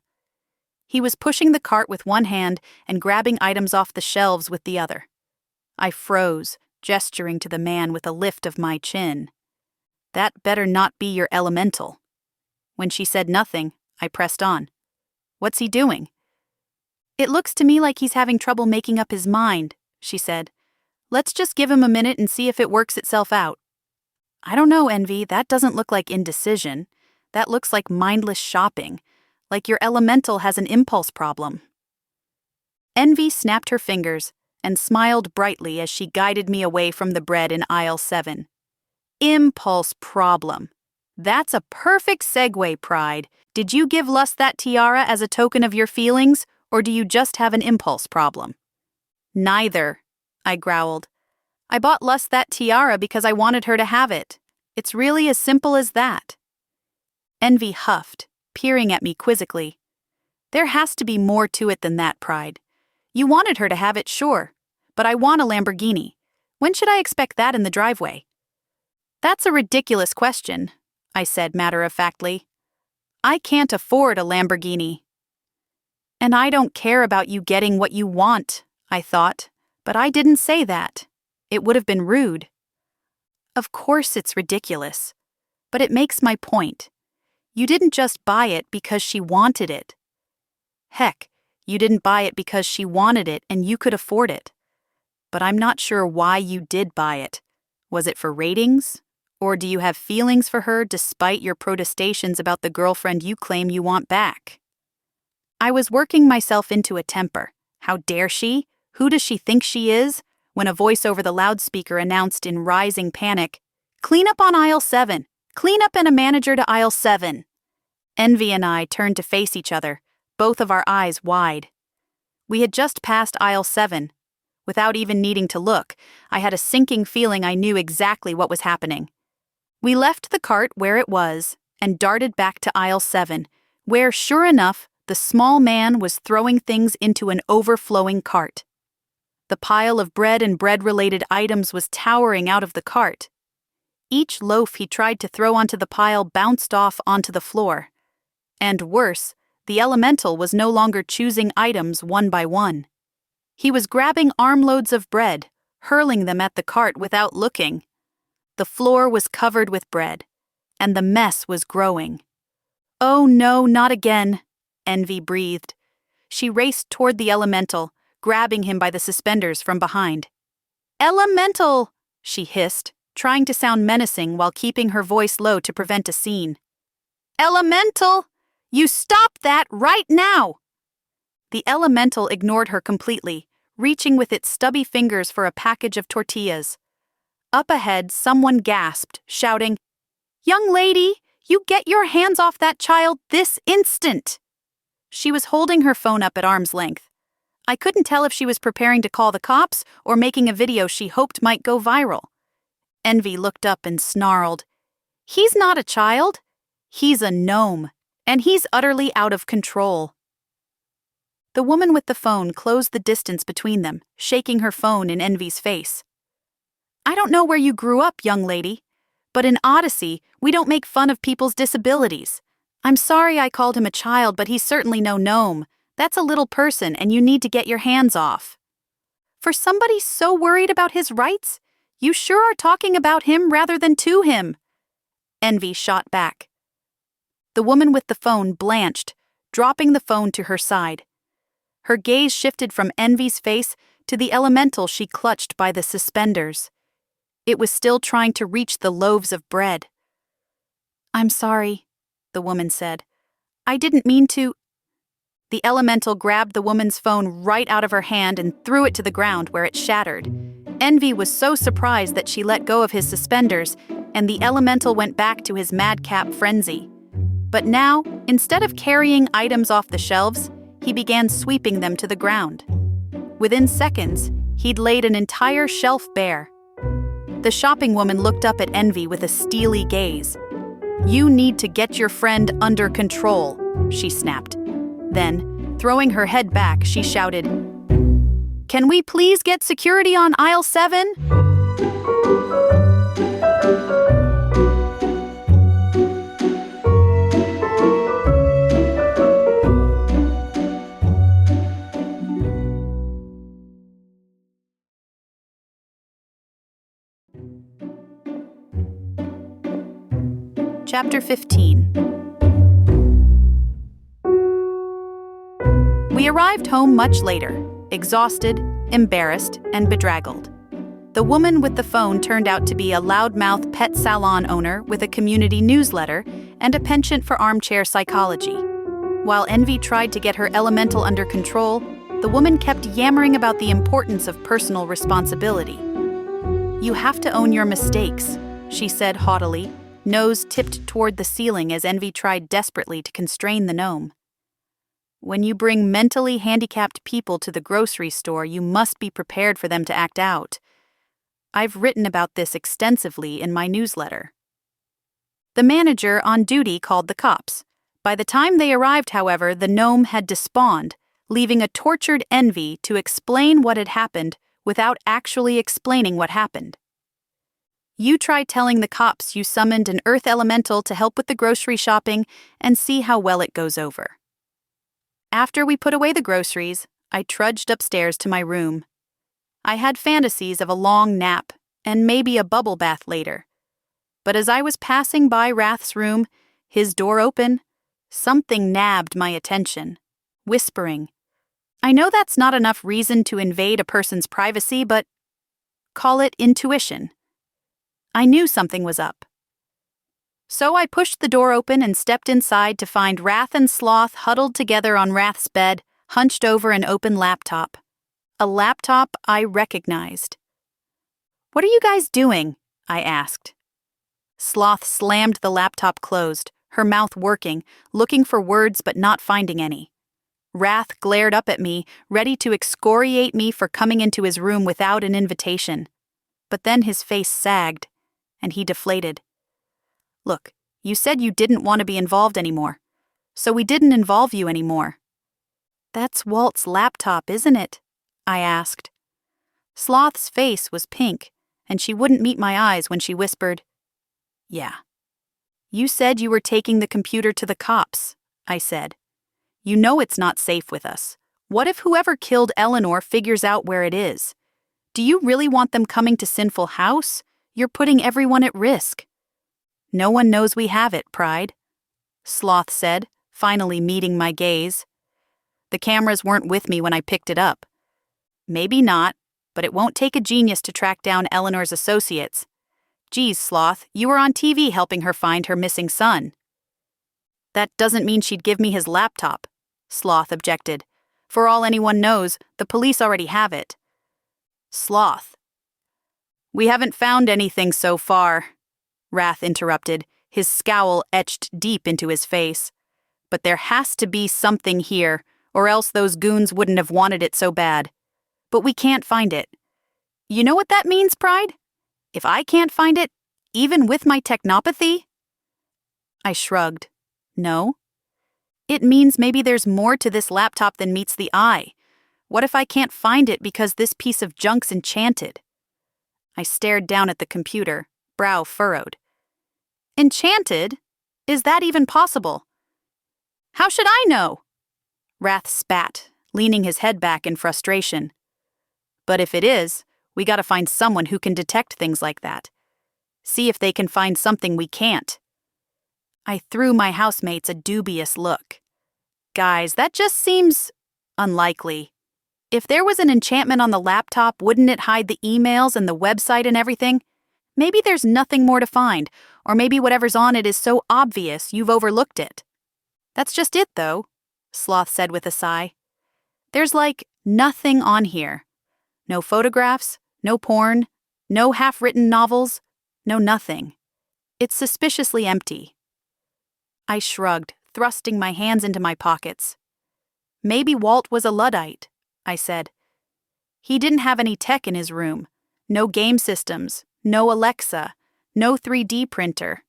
He was pushing the cart with one hand and grabbing items off the shelves with the other. I froze, gesturing to the man with a lift of my chin. That better not be your elemental. When she said nothing, I pressed on. What's he doing? It looks to me like he's having trouble making up his mind, she said. Let's just give him a minute and see if it works itself out. I don't know, Envy, that doesn't look like indecision. That looks like mindless shopping, like your elemental has an impulse problem. Envy snapped her fingers and smiled brightly as she guided me away from the bread in aisle 7. Impulse problem. That's a perfect segue, Pride. Did you give Lust that tiara as a token of your feelings, or do you just have an impulse problem? Neither, I growled. I bought Lust that tiara because I wanted her to have it. It's really as simple as that. Envy huffed, peering at me quizzically. There has to be more to it than that, Pride. You wanted her to have it, sure, but I want a Lamborghini. When should I expect that in the driveway? That's a ridiculous question, I said matter-of-factly. I can't afford a Lamborghini. And I don't care about you getting what you want, I thought, but I didn't say that. It would have been rude. Of course it's ridiculous, but it makes my point. You didn't just buy it because she wanted it. Heck, you didn't buy it because she wanted it and you could afford it. But I'm not sure why you did buy it. Was it for ratings? Or do you have feelings for her despite your protestations about the girlfriend you claim you want back? I was working myself into a temper. How dare she? Who does she think she is? When a voice over the loudspeaker announced in rising panic, "Clean up on aisle 7. Clean up and a manager to aisle 7. Envy and I turned to face each other, both of our eyes wide. We had just passed aisle 7. Without even needing to look, I had a sinking feeling I knew exactly what was happening. We left the cart where it was and darted back to aisle 7, where, sure enough, the small man was throwing things into an overflowing cart. The pile of bread and bread-related items was towering out of the cart. Each loaf he tried to throw onto the pile bounced off onto the floor. And worse, the elemental was no longer choosing items one by one. He was grabbing armloads of bread, hurling them at the cart without looking. The floor was covered with bread, and the mess was growing. Oh no, not again, Envy breathed. She raced toward the elemental, grabbing him by the suspenders from behind. Elemental, she hissed, trying to sound menacing while keeping her voice low to prevent a scene. Elemental! You stop that right now! The elemental ignored her completely, reaching with its stubby fingers for a package of tortillas. Up ahead, someone gasped, shouting, "Young lady, you get your hands off that child this instant!" She was holding her phone up at arm's length. I couldn't tell if she was preparing to call the cops or making a video she hoped might go viral. Envy looked up and snarled, "He's not a child. He's a gnome, and he's utterly out of control." The woman with the phone closed the distance between them, shaking her phone in Envy's face. I don't know where you grew up, young lady, but in Odyssey, we don't make fun of people's disabilities. I'm sorry I called him a child, but he's certainly no gnome. That's a little person, and you need to get your hands off. For somebody so worried about his rights, You sure are talking about him rather than to him. Envy shot back. The woman with the phone blanched, dropping the phone to her side. Her gaze shifted from Envy's face to the elemental she clutched by the suspenders. It was still trying to reach the loaves of bread. "I'm sorry," the woman said. "I didn't mean to." The elemental grabbed the woman's phone right out of her hand and threw it to the ground where it shattered. Envy was so surprised that she let go of his suspenders, and the elemental went back to his madcap frenzy. But now, instead of carrying items off the shelves, he began sweeping them to the ground. Within seconds, he'd laid an entire shelf bare. The shopping woman looked up at Envy with a steely gaze. "You need to get your friend under control," she snapped. Then, throwing her head back, she shouted, "Can we please get security on aisle 7? Chapter 15. We arrived home much later, exhausted, embarrassed, and bedraggled. The woman with the phone turned out to be a loudmouth pet salon owner with a community newsletter and a penchant for armchair psychology. While Envy tried to get her elemental under control, the woman kept yammering about the importance of personal responsibility. "You have to own your mistakes," she said haughtily, nose tipped toward the ceiling as Envy tried desperately to constrain the gnome. "When you bring mentally handicapped people to the grocery store, you must be prepared for them to act out. I've written about this extensively in my newsletter." The manager on duty called the cops. By the time they arrived, however, the gnome had despawned, leaving a tortured Envy to explain what had happened without actually explaining what happened. "You try telling the cops you summoned an earth elemental to help with the grocery shopping and see how well it goes over." After we put away the groceries, I trudged upstairs to my room. I had fantasies of a long nap and maybe a bubble bath later. But as I was passing by Wrath's room, his door open, something nabbed my attention, whispering, "I know that's not enough reason to invade a person's privacy, but call it intuition." I knew something was up. So I pushed the door open and stepped inside to find Wrath and Sloth huddled together on Wrath's bed, hunched over an open laptop. A laptop I recognized. "What are you guys doing?" I asked. Sloth slammed the laptop closed, her mouth working, looking for words but not finding any. Wrath glared up at me, ready to excoriate me for coming into his room without an invitation. But then his face sagged, and he deflated. "Look, you said you didn't want to be involved anymore, so we didn't involve you anymore." "That's Walt's laptop, isn't it?" I asked. Sloth's face was pink, and she wouldn't meet my eyes when she whispered, "Yeah." "You said you were taking the computer to the cops," I said. "You know it's not safe with us. What if whoever killed Eleanor figures out where it is? Do you really want them coming to Sinful House? You're putting everyone at risk." "No one knows we have it, Pride," Sloth said, finally meeting my gaze. "The cameras weren't with me when I picked it up." "Maybe not, but it won't take a genius to track down Eleanor's associates. Geez, Sloth, you were on TV helping her find her missing son." "That doesn't mean she'd give me his laptop," Sloth objected. "For all anyone knows, the police already have it." "Sloth." "We haven't found anything so far," Wrath interrupted, his scowl etched deep into his face. "But there has to be something here, or else those goons wouldn't have wanted it so bad. But we can't find it. You know what that means, Pride? If I can't find it, even with my technopathy?" I shrugged. "No. It means maybe there's more to this laptop than meets the eye. What if I can't find it because this piece of junk's enchanted?" I stared down at the computer, brow furrowed. "Enchanted? Is that even possible?" "How should I know?" Wrath spat, leaning his head back in frustration. "But if it is, We gotta find someone who can detect things like that. See if they can find something we can't. I threw my housemates a dubious look. Guys, that just seems unlikely. If there was an enchantment on the laptop, wouldn't it hide the emails and the website and everything? Maybe there's nothing more to find, or maybe whatever's on it is so obvious you've overlooked it. That's just it, though, Sloth said with a sigh. There's like nothing on here. No photographs, no porn, no half-written novels, no nothing. It's suspiciously empty. I shrugged, thrusting my hands into my pockets. Maybe Walt was a Luddite, I said. He didn't have any tech in his room. No game systems, no Alexa, no 3D printer.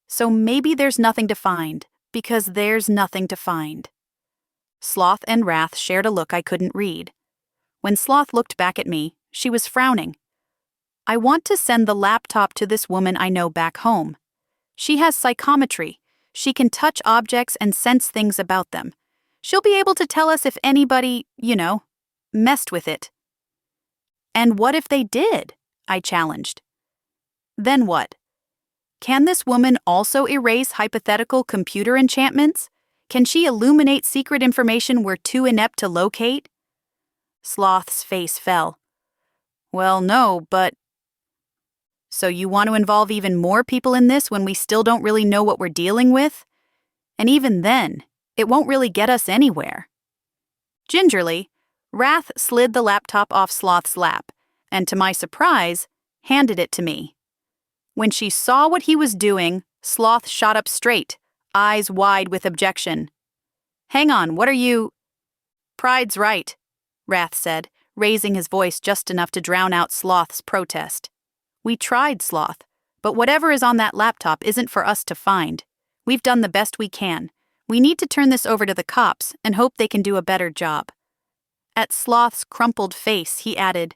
So maybe there's nothing to find, because there's nothing to find. Sloth and Wrath shared a look I couldn't read. When Sloth looked back at me, she was frowning. I want to send the laptop to this woman I know back home. She has psychometry. She can touch objects and sense things about them. She'll be able to tell us if anybody, messed with it. And what if they did? I challenged. Then what? Can this woman also erase hypothetical computer enchantments? Can she illuminate secret information we're too inept to locate? Sloth's face fell. Well, no, but... So you want to involve even more people in this when we still don't really know what we're dealing with? And even then, it won't really get us anywhere. Gingerly, Wrath slid the laptop off Sloth's lap, and to my surprise, handed it to me. When she saw what he was doing, Sloth shot up straight, eyes wide with objection. Hang on, what are you... Pride's right, Wrath said, raising his voice just enough to drown out Sloth's protest. We tried, Sloth, but whatever is on that laptop isn't for us to find. We've done the best we can. We need to turn this over to the cops and hope they can do a better job. At Sloth's crumpled face, he added,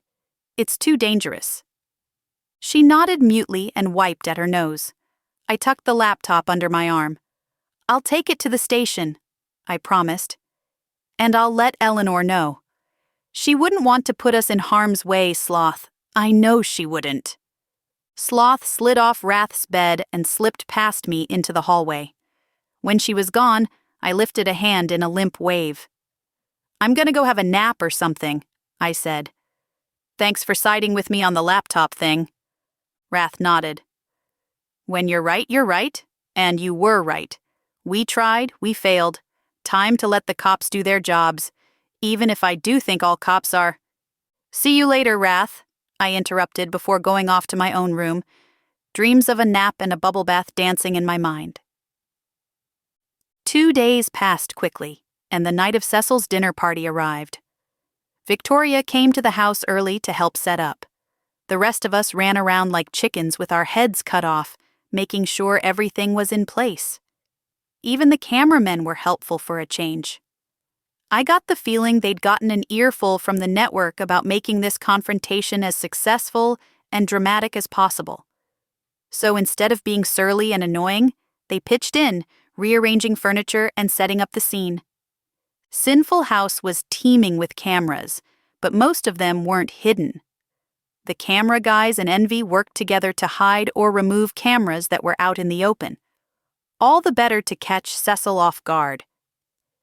It's too dangerous. She nodded mutely and wiped at her nose. I tucked the laptop under my arm. I'll take it to the station, I promised. And I'll let Eleanor know. She wouldn't want to put us in harm's way, Sloth. I know she wouldn't. Sloth slid off Wrath's bed and slipped past me into the hallway. When she was gone, I lifted a hand in a limp wave. I'm gonna go have a nap or something, I said. Thanks for siding with me on the laptop thing. Wrath nodded. When you're right, and you were right. We tried, we failed. Time to let the cops do their jobs, even if I do think all cops are. See you later, Wrath, I interrupted before going off to my own room, dreams of a nap and a bubble bath dancing in my mind. 2 days passed quickly, and the night of Cecil's dinner party arrived. Victoria came to the house early to help set up. The rest of us ran around like chickens with our heads cut off, making sure everything was in place. Even the cameramen were helpful for a change. I got the feeling they'd gotten an earful from the network about making this confrontation as successful and dramatic as possible. So instead of being surly and annoying, they pitched in, rearranging furniture and setting up the scene. Sinful House was teeming with cameras, but most of them weren't hidden. The camera guys and Envy worked together to hide or remove cameras that were out in the open. All the better to catch Cecil off guard.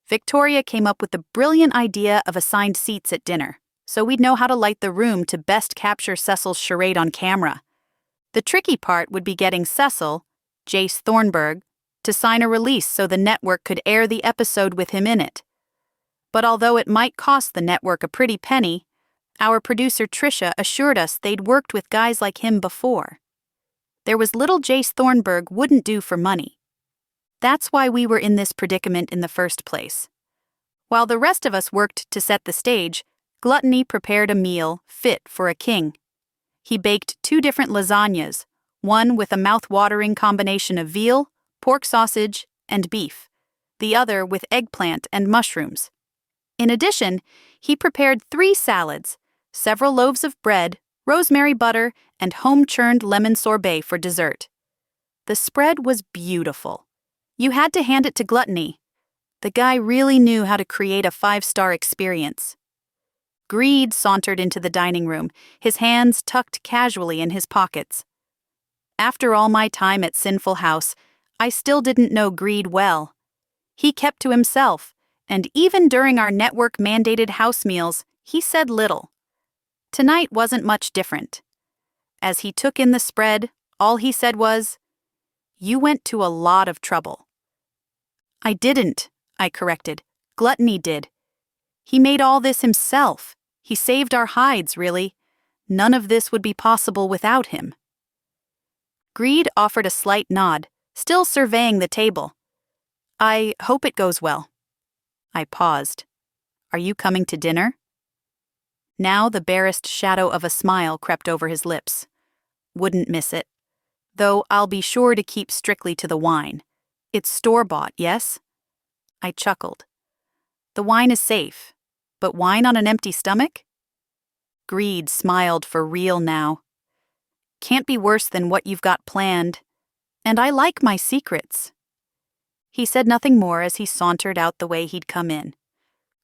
Victoria came up with the brilliant idea of assigned seats at dinner, so we'd know how to light the room to best capture Cecil's charade on camera. The tricky part would be getting Cecil, Jace Thornburg, to sign a release so the network could air the episode with him in it. But although it might cost the network a pretty penny, our producer Trisha assured us they'd worked with guys like him before. There was little Jace Thornburg wouldn't do for money. That's why we were in this predicament in the first place. While the rest of us worked to set the stage, Gluttony prepared a meal fit for a king. He baked 2 different lasagnas, one with a mouth-watering combination of veal, pork sausage, and beef, the other with eggplant and mushrooms. In addition, he prepared 3 salads, several loaves of bread, rosemary butter, and home-churned lemon sorbet for dessert. The spread was beautiful. You had to hand it to Gluttony. The guy really knew how to create a 5-star experience. Greed sauntered into the dining room, his hands tucked casually in his pockets. After all my time at Sinful House, I still didn't know Greed well. He kept to himself, and even during our network-mandated house meals, he said little. Tonight wasn't much different. As he took in the spread, all he said was, "You went to a lot of trouble." "I didn't," I corrected. "Gluttony did. He made all this himself. He saved our hides, really. None of this would be possible without him." Greed offered a slight nod, still surveying the table. "I hope it goes well." I paused. "Are you coming to dinner?" Now the barest shadow of a smile crept over his lips. "Wouldn't miss it. Though I'll be sure to keep strictly to the wine. It's store-bought, yes?" I chuckled. "The wine is safe, but wine on an empty stomach?" Greed smiled for real now. "Can't be worse than what you've got planned. And I like my secrets." He said nothing more as he sauntered out the way he'd come in.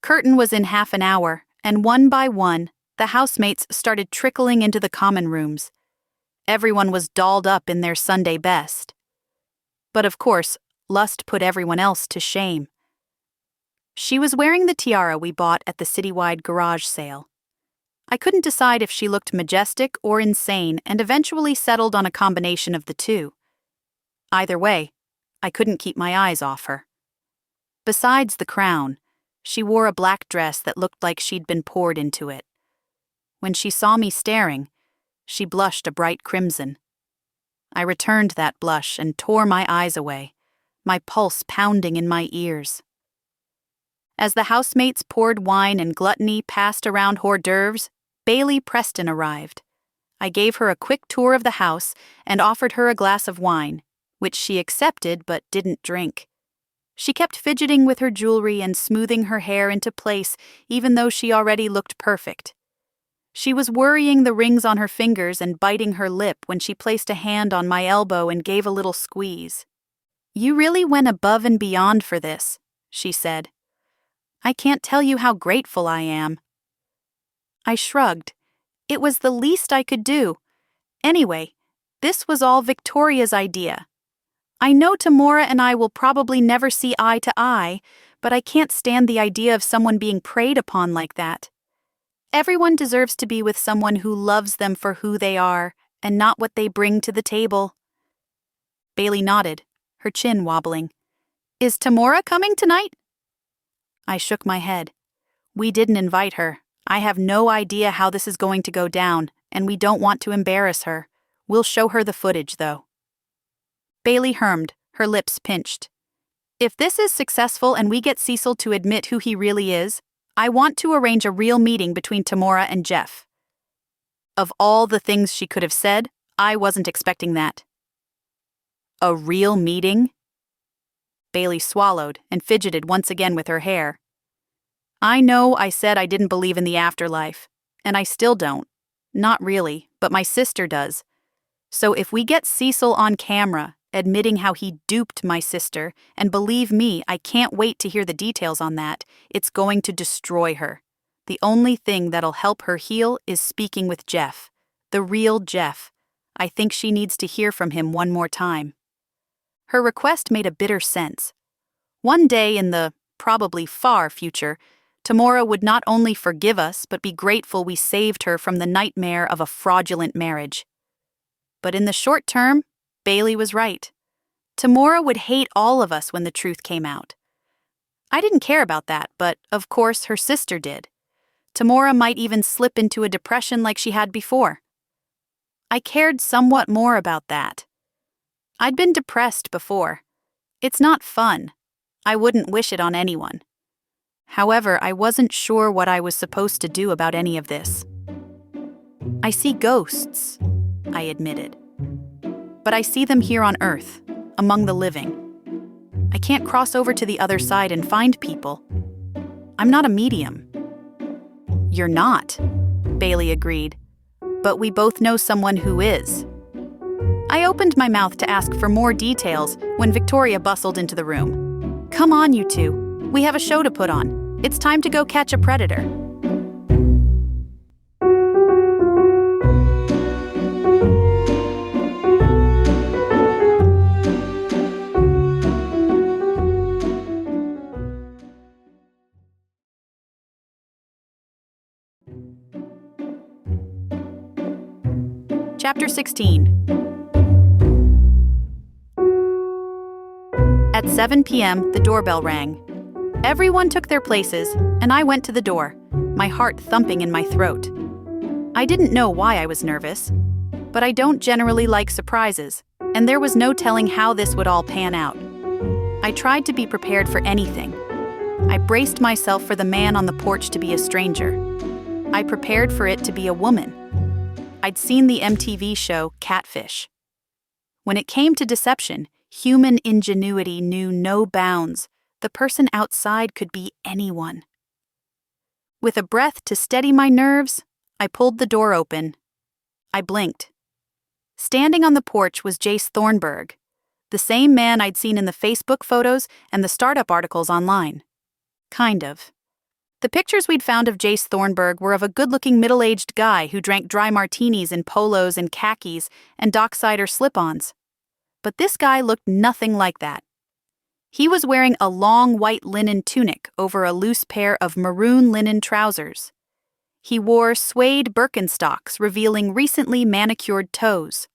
Curtain was in half an hour, and one by one, the housemates started trickling into the common rooms. Everyone was dolled up in their Sunday best. But of course, lust put everyone else to shame. She was wearing the tiara we bought at the citywide garage sale. I couldn't decide if she looked majestic or insane and eventually settled on a combination of the two. Either way, I couldn't keep my eyes off her. Besides the crown, she wore a black dress that looked like she'd been poured into it. When she saw me staring, she blushed a bright crimson. I returned that blush and tore my eyes away, my pulse pounding in my ears. As the housemates poured wine and Gluttony passed around hors d'oeuvres, Bailey Preston arrived. I gave her a quick tour of the house and offered her a glass of wine, which she accepted but didn't drink. She kept fidgeting with her jewelry and smoothing her hair into place even though she already looked perfect. She was worrying the rings on her fingers and biting her lip when she placed a hand on my elbow and gave a little squeeze. "You really went above and beyond for this," she said. "I can't tell you how grateful I am." I shrugged. It was the least I could do. Anyway, this was all Victoria's idea. I know Tamora and I will probably never see eye to eye, but I can't stand the idea of someone being preyed upon like that. Everyone deserves to be with someone who loves them for who they are and not what they bring to the table. Bailey nodded, her chin wobbling. "Is Tamora coming tonight?" I shook my head. "We didn't invite her. I have no idea how this is going to go down, and we don't want to embarrass her. We'll show her the footage, though." Bailey hermed, her lips pinched. "If this is successful and we get Cecil to admit who he really is, I want to arrange a real meeting between Tamora and Jeff." Of all the things she could have said, I wasn't expecting that. "A real meeting?" Bailey swallowed and fidgeted once again with her hair. "I know I said I didn't believe in the afterlife, and I still don't. Not really, but my sister does. So if we get Cecil on camera, admitting how he duped my sister, and believe me, I can't wait to hear the details on that, it's going to destroy her. The only thing that'll help her heal is speaking with Jeff, the real Jeff. I think she needs to hear from him one more time." Her request made a bitter sense. One day in the, probably far future, Tamora would not only forgive us but be grateful we saved her from the nightmare of a fraudulent marriage. But in the short term, Bailey was right. Tamora would hate all of us when the truth came out. I didn't care about that, but of course her sister did. Tamora might even slip into a depression like she had before. I cared somewhat more about that. I'd been depressed before. It's not fun. I wouldn't wish it on anyone. However, I wasn't sure what I was supposed to do about any of this. "I see ghosts," I admitted. "But I see them here on Earth, among the living. I can't cross over to the other side and find people. I'm not a medium." "You're not," Bailey agreed. "But we both know someone who is." I opened my mouth to ask for more details when Victoria bustled into the room. "Come on, you two. We have a show to put on. It's time to go catch a predator." Chapter 16. At 7 p.m., the doorbell rang. Everyone took their places, and I went to the door, my heart thumping in my throat. I didn't know why I was nervous, but I don't generally like surprises, and there was no telling how this would all pan out. I tried to be prepared for anything. I braced myself for the man on the porch to be a stranger. I prepared for it to be a woman. I'd seen the MTV show Catfish. When it came to deception, human ingenuity knew no bounds. The person outside could be anyone. With a breath to steady my nerves, I pulled the door open. I blinked. Standing on the porch was Jace Thornburg, the same man I'd seen in the Facebook photos and the startup articles online. Kind of. The pictures we'd found of Jace Thornburg were of a good-looking middle-aged guy who drank dry martinis in polos and khakis and Docksider slip-ons. But this guy looked nothing like that. He was wearing a long white linen tunic over a loose pair of maroon linen trousers. He wore suede Birkenstocks revealing recently manicured toes.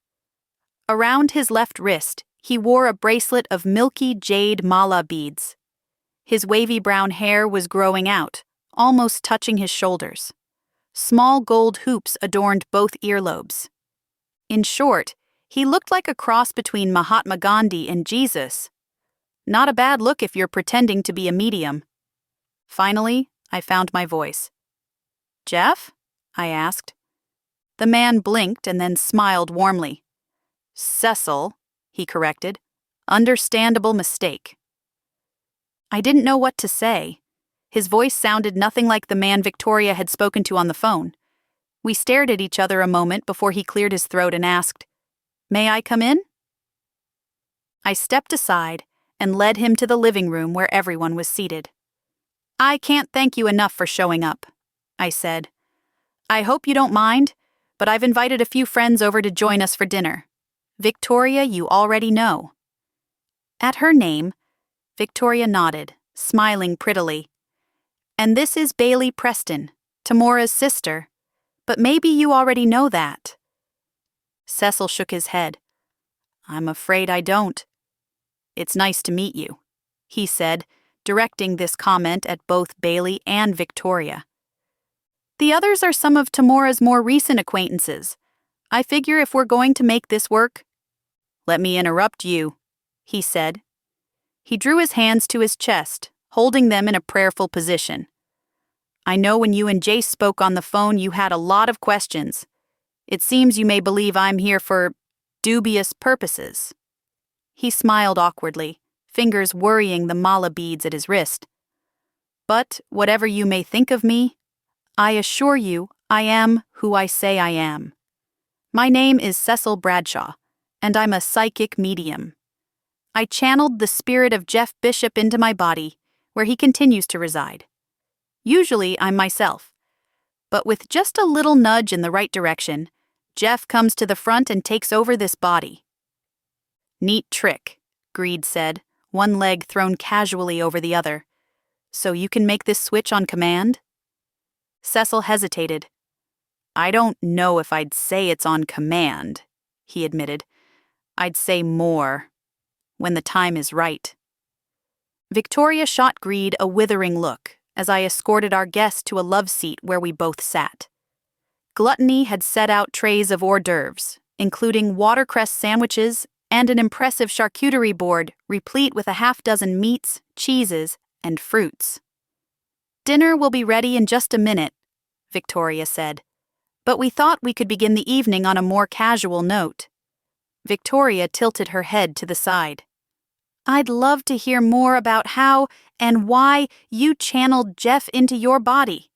Around his left wrist, he wore a bracelet of milky jade mala beads. His wavy brown hair was growing out, almost touching his shoulders. Small gold hoops adorned both earlobes. In short, he looked like a cross between Mahatma Gandhi and Jesus. Not a bad look if you're pretending to be a medium. Finally, I found my voice. "Jeff?" I asked. The man blinked and then smiled warmly. "Cecil," he corrected. "Understandable mistake." I didn't know what to say. His voice sounded nothing like the man Victoria had spoken to on the phone. We stared at each other a moment before he cleared his throat and asked, "May I come in?" I stepped aside and led him to the living room where everyone was seated. "I can't thank you enough for showing up," I said. "I hope you don't mind, but I've invited a few friends over to join us for dinner. Victoria, you already know." At her name, Victoria nodded, smiling prettily. "And this is Bailey Preston, Tamora's sister. But maybe you already know that." Cecil shook his head. "I'm afraid I don't." "It's nice to meet you," he said, directing this comment at both Bailey and Victoria. "The others are some of Tamora's more recent acquaintances. I figure if we're going to make this work—" "Let me interrupt you," he said. He drew his hands to his chest, holding them in a prayerful position. "I know when you and Jace spoke on the phone you had a lot of questions. It seems you may believe I'm here for dubious purposes." He smiled awkwardly, fingers worrying the mala beads at his wrist. "But whatever you may think of me, I assure you I am who I say I am. My name is Cecil Bradshaw, and I'm a psychic medium. I channeled the spirit of Jeff Bishop into my body, where he continues to reside. Usually I'm myself, but with just a little nudge in the right direction, Jeff comes to the front and takes over this body." "Neat trick," Greed said, one leg thrown casually over the other. "So you can make this switch on command?" Cecil hesitated. "I don't know if I'd say it's on command," he admitted. "I'd say more. When the time is right." Victoria shot Greed a withering look as I escorted our guest to a love seat where we both sat. Gluttony had set out trays of hors d'oeuvres, including watercress sandwiches and an impressive charcuterie board replete with a half-dozen meats, cheeses, and fruits. "Dinner will be ready in just a minute," Victoria said, "but we thought we could begin the evening on a more casual note." Victoria tilted her head to the side. "I'd love to hear more about how and why you channeled Jeff into your body."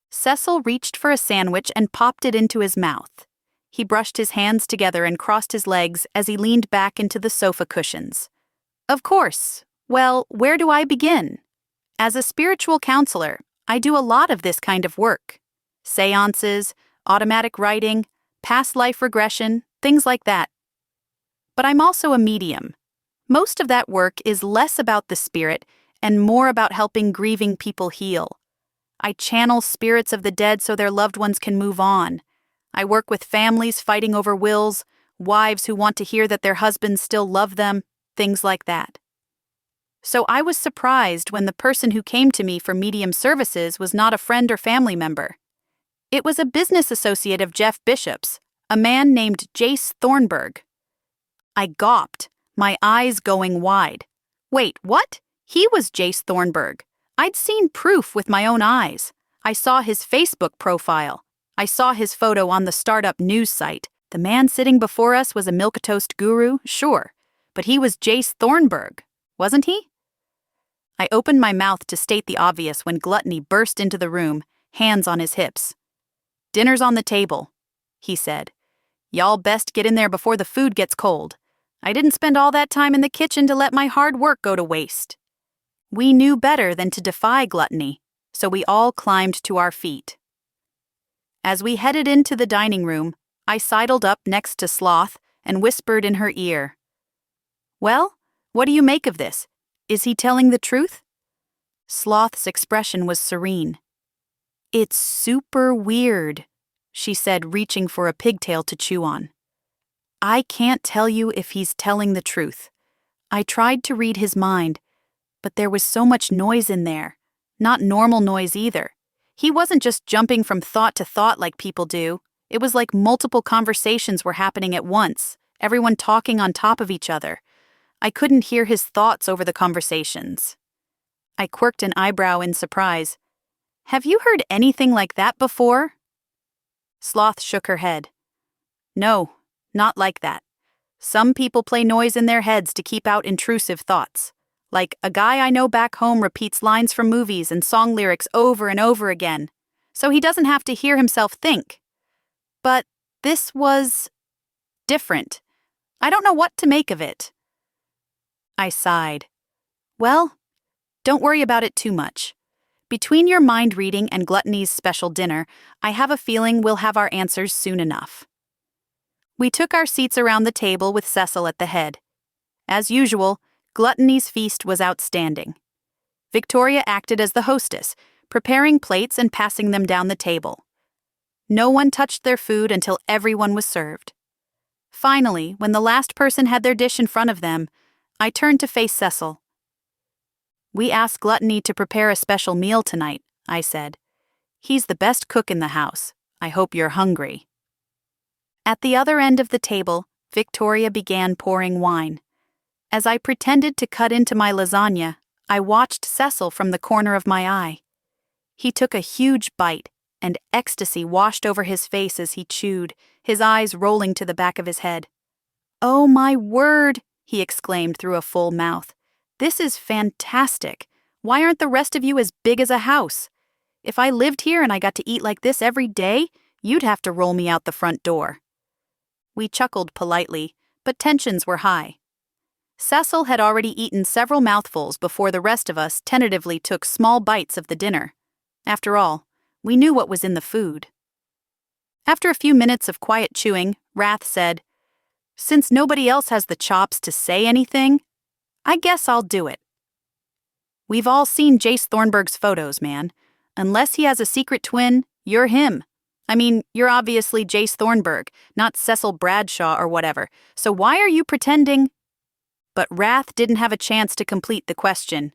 Cecil reached for a sandwich and popped it into his mouth. He brushed his hands together and crossed his legs as he leaned back into the sofa cushions. "Of course. Well, where do I begin? As a spiritual counselor, I do a lot of this kind of work. Seances, automatic writing, past life regression, things like that. But I'm also a medium. Most of that work is less about the spirit and more about helping grieving people heal. I channel spirits of the dead so their loved ones can move on. I work with families fighting over wills, wives who want to hear that their husbands still love them, things like that. So I was surprised when the person who came to me for medium services was not a friend or family member. It was a business associate of Jeff Bishop's, a man named Jace Thornburg. I gawped, my eyes going wide. Wait, what? He was Jace Thornburg. I'd seen proof with my own eyes. I saw his Facebook profile. I saw his photo on the startup news site. The man sitting before us was a milquetoast guru, sure, but he was Jace Thornburg, wasn't he? I opened my mouth to state the obvious when Gluttony burst into the room, hands on his hips. "Dinner's on the table," he said. "Y'all best get in there before the food gets cold. I didn't spend all that time in the kitchen to let my hard work go to waste." We knew better than to defy Gluttony, so we all climbed to our feet. As we headed into the dining room, I sidled up next to Sloth and whispered in her ear, "Well, what do you make of this? Is he telling the truth?" Sloth's expression was serene. "It's super weird," she said, reaching for a pigtail to chew on. "I can't tell you if he's telling the truth. I tried to read his mind, but there was so much noise in there. Not normal noise either. He wasn't just jumping from thought to thought like people do. It was like multiple conversations were happening at once, everyone talking on top of each other. I couldn't hear his thoughts over the conversations." I quirked an eyebrow in surprise. "Have you heard anything like that before?" Sloth shook her head. "No, not like that. Some people play noise in their heads to keep out intrusive thoughts. Like a guy I know back home repeats lines from movies and song lyrics over and over again, so he doesn't have to hear himself think. But this was different. I don't know what to make of it." I sighed. "Well, don't worry about it too much. Between your mind reading and Gluttony's special dinner, I have a feeling we'll have our answers soon enough." We took our seats around the table with Cecil at the head. As usual, Gluttony's feast was outstanding. Victoria acted as the hostess, preparing plates and passing them down the table. No one touched their food until everyone was served. Finally, when the last person had their dish in front of them, I turned to face Cecil. "We asked Gluttony to prepare a special meal tonight," I said. "He's the best cook in the house. I hope you're hungry." At the other end of the table, Victoria began pouring wine. As I pretended to cut into my lasagna, I watched Cecil from the corner of my eye. He took a huge bite, and ecstasy washed over his face as he chewed, his eyes rolling to the back of his head. "Oh my word!" he exclaimed through a full mouth. "This is fantastic. Why aren't the rest of you as big as a house? If I lived here and I got to eat like this every day, you'd have to roll me out the front door." We chuckled politely, but tensions were high. Cecil had already eaten several mouthfuls before the rest of us tentatively took small bites of the dinner. After all, we knew what was in the food. After a few minutes of quiet chewing, Wrath said, "Since nobody else has the chops to say anything, I guess I'll do it. We've all seen Jace Thornburg's photos, man. Unless he has a secret twin, you're him. I mean, you're obviously Jace Thornburg, not Cecil Bradshaw or whatever, so why are you pretending?" But Wrath didn't have a chance to complete the question.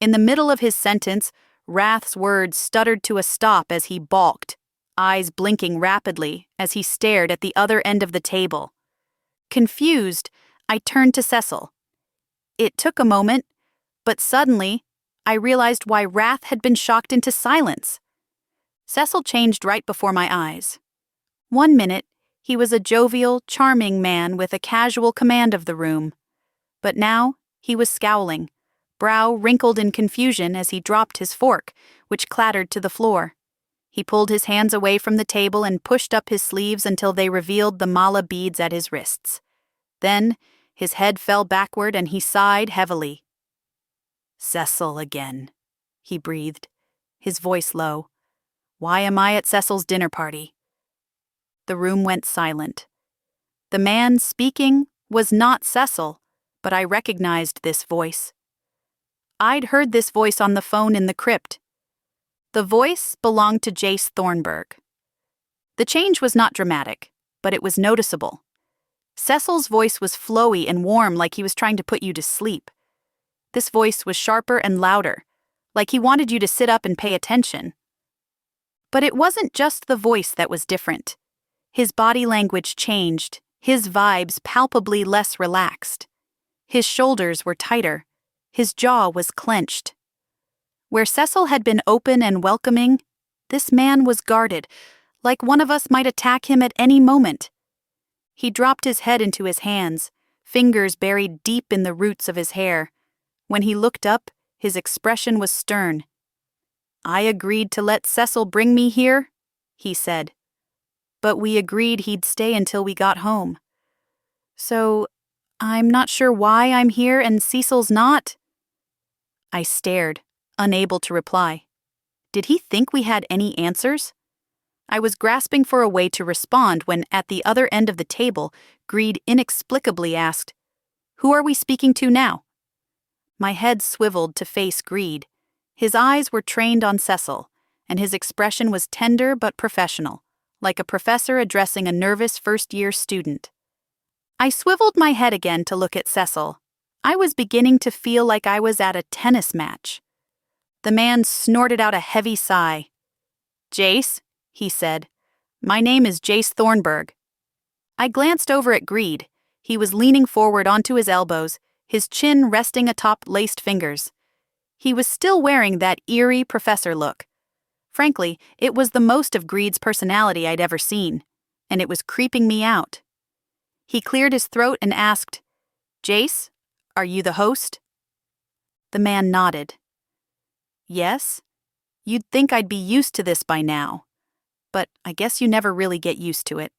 In the middle of his sentence, Wrath's words stuttered to a stop as he balked, eyes blinking rapidly as he stared at the other end of the table. Confused, I turned to Cecil. It took a moment, but suddenly, I realized why Wrath had been shocked into silence. Cecil changed right before my eyes. 1 minute, he was a jovial, charming man with a casual command of the room. But now, he was scowling, brow wrinkled in confusion as he dropped his fork, which clattered to the floor. He pulled his hands away from the table and pushed up his sleeves until they revealed the mala beads at his wrists. Then, his head fell backward and he sighed heavily. "Cecil again," he breathed, his voice low. "Why am I at Cecil's dinner party?" The room went silent. The man speaking was not Cecil, but I recognized this voice. I'd heard this voice on the phone in the crypt. The voice belonged to Jace Thornburg. The change was not dramatic, but it was noticeable. Cecil's voice was flowy and warm, like he was trying to put you to sleep. This voice was sharper and louder, like he wanted you to sit up and pay attention. But it wasn't just the voice that was different. His body language changed, his vibes palpably less relaxed. His shoulders were tighter, his jaw was clenched. Where Cecil had been open and welcoming, this man was guarded, like one of us might attack him at any moment. He dropped his head into his hands, fingers buried deep in the roots of his hair. When he looked up, his expression was stern. "I agreed to let Cecil bring me here," he said. "But we agreed he'd stay until we got home. So, I'm not sure why I'm here and Cecil's not." I stared, unable to reply. Did he think we had any answers? I was grasping for a way to respond when, at the other end of the table, Greed inexplicably asked, "Who are we speaking to now?" My head swiveled to face Greed. His eyes were trained on Cecil, and his expression was tender but professional, like a professor addressing a nervous first-year student. I swiveled my head again to look at Cecil. I was beginning to feel like I was at a tennis match. The man snorted out a heavy sigh. "Jace," he said, "my name is Jace Thornburg." I glanced over at Greed. He was leaning forward onto his elbows, his chin resting atop laced fingers. He was still wearing that eerie professor look. Frankly, it was the most of Greed's personality I'd ever seen, and it was creeping me out. He cleared his throat and asked, "Jace, are you the host?" The man nodded. "Yes? You'd think I'd be used to this by now, but I guess you never really get used to it."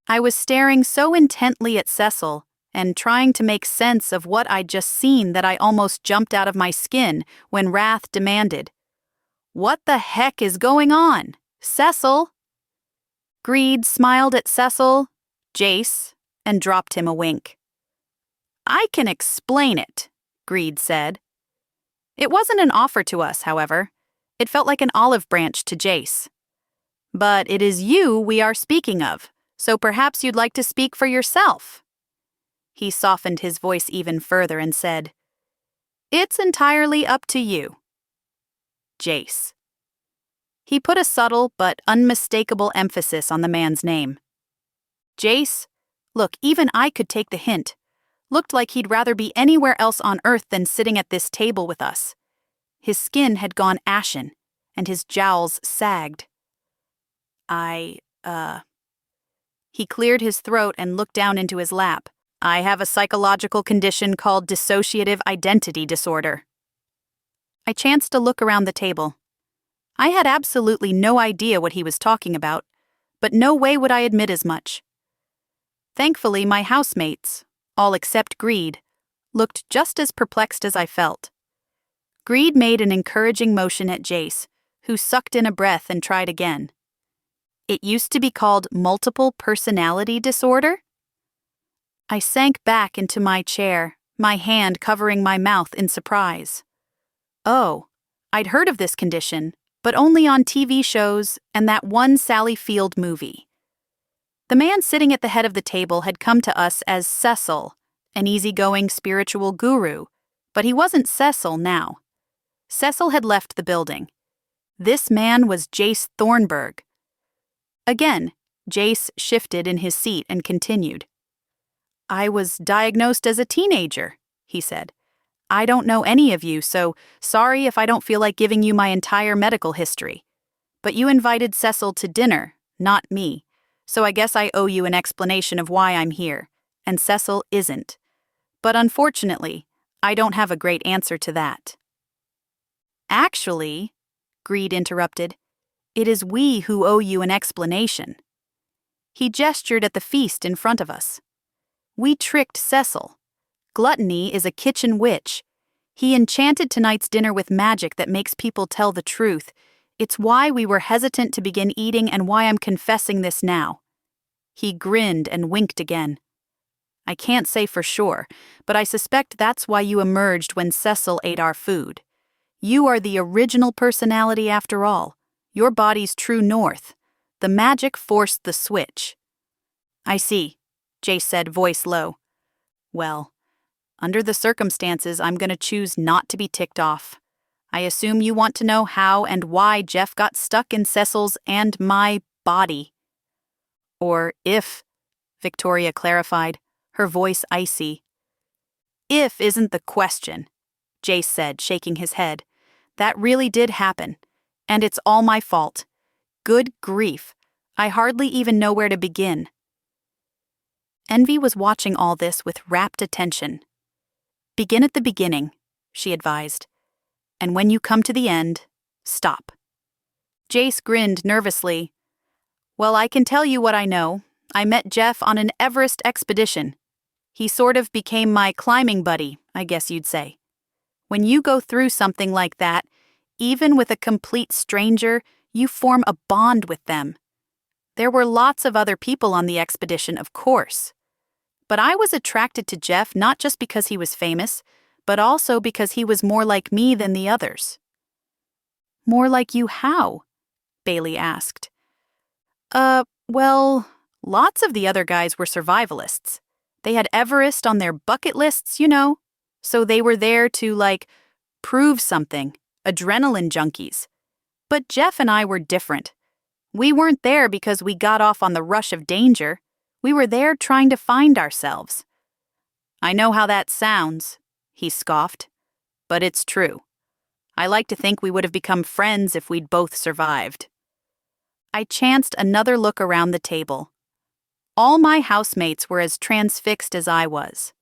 I was staring so intently at Cecil and trying to make sense of what I'd just seen that I almost jumped out of my skin when wrath demanded, "What the heck is going on? Cecil?" Greed smiled at Cecil, Jace, and dropped him a wink. "I can explain it," Greed said. It wasn't an offer to us, however. It felt like an olive branch to Jace. "But it is you we are speaking of, so perhaps you'd like to speak for yourself." He softened his voice even further and said, "It's entirely up to you." Jace. He put a subtle but unmistakable emphasis on the man's name. Jace, look, even I could take the hint. Looked like he'd rather be anywhere else on Earth than sitting at this table with us. His skin had gone ashen, and his jowls sagged. He cleared his throat and looked down into his lap. "I have a psychological condition called dissociative identity disorder." I chanced to look around the table. I had absolutely no idea what he was talking about, but no way would I admit as much. Thankfully, my housemates, all except Greed, looked just as perplexed as I felt. Greed made an encouraging motion at Jace, who sucked in a breath and tried again. "It used to be called multiple personality disorder?" I sank back into my chair, my hand covering my mouth in surprise. Oh, I'd heard of this condition, but only on TV shows and that one Sally Field movie. The man sitting at the head of the table had come to us as Cecil, an easygoing spiritual guru, but he wasn't Cecil now. Cecil had left the building. This man was Jace Thornburg. Again, Jace shifted in his seat and continued. "I was diagnosed as a teenager," he said. "I don't know any of you, so sorry if I don't feel like giving you my entire medical history. But you invited Cecil to dinner, not me, so I guess I owe you an explanation of why I'm here, and Cecil isn't. But unfortunately, I don't have a great answer to that." "Actually," Greed interrupted, "it is we who owe you an explanation." He gestured at the feast in front of us. "We tricked Cecil. Gluttony is a kitchen witch. He enchanted tonight's dinner with magic that makes people tell the truth. It's why we were hesitant to begin eating and why I'm confessing this now." He grinned and winked again. "I can't say for sure, but I suspect that's why you emerged when Cecil ate our food. You are the original personality after all, your body's true north, The magic forced the switch. I see, Jace said, voice low. Well, under the circumstances, I'm going to choose not to be ticked off. I assume you want to know how and why Jeff got stuck in Cecil's and my body. Or if, Victoria clarified, her voice icy. If isn't the question, Jace said, shaking his head. That really did happen, and it's all my fault. Good grief, I hardly even know where to begin. Envy was watching all this with rapt attention. Begin at the beginning, she advised. And when you come to the end, stop. Jace grinned nervously. Well, I can tell you what I know. I met Jeff on an Everest expedition. He sort of became my climbing buddy, I guess you'd say. When you go through something like that, even with a complete stranger, you form a bond with them. There were lots of other people on the expedition, of course. But I was attracted to Jeff not just because he was famous, but also because he was more like me than the others. More like you how? Bailey asked. Well, lots of the other guys were survivalists. They had Everest on their bucket lists, you know, so they were there to, prove something, adrenaline junkies. But Jeff and I were different. We weren't there because we got off on the rush of danger. We were there trying to find ourselves. I know how that sounds, he scoffed, but it's true. I like to think we would have become friends if we'd both survived. I chanced another look around the table. All my housemates were as transfixed as I was.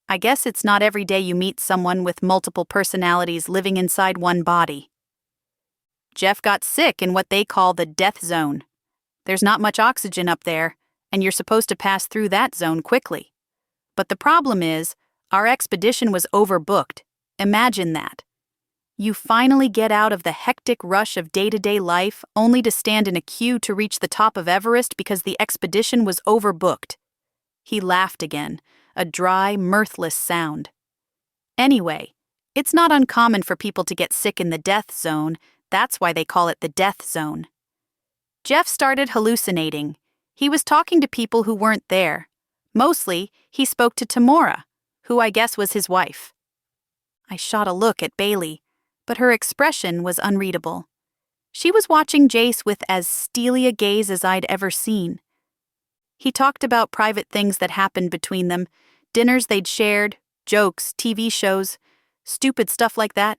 I guess it's not every day you meet someone with multiple personalities living inside one body. Jeff got sick in what they call the death zone. There's not much oxygen up there, and you're supposed to pass through that zone quickly. But the problem is, our expedition was overbooked. Imagine that. You finally get out of the hectic rush of day-to-day life only to stand in a queue to reach the top of Everest because the expedition was overbooked. He laughed again, a dry, mirthless sound. Anyway, it's not uncommon for people to get sick in the death zone. That's why they call it the death zone. Jeff started hallucinating. He was talking to people who weren't there. Mostly, he spoke to Tamora, who I guess was his wife. I shot a look at Bailey, but her expression was unreadable. She was watching Jace with as steely a gaze as I'd ever seen. He talked about private things that happened between them, dinners they'd shared, jokes, TV shows, stupid stuff like that.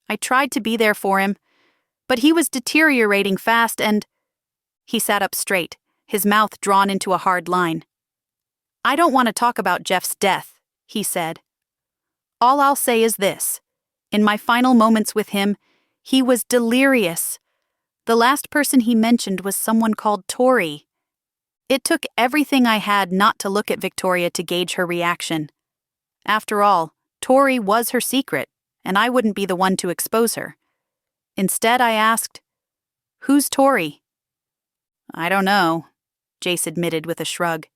I tried to be there for him, but he was deteriorating fast and... He sat up straight, his mouth drawn into a hard line. I don't want to talk about Jeff's death, he said. All I'll say is this. In my final moments with him, he was delirious. The last person he mentioned was someone called Tori. It took everything I had not to look at Victoria to gauge her reaction. After all, Tori was her secret, and I wouldn't be the one to expose her. Instead, I asked, "Who's Tori?" I don't know, Jace admitted with a shrug.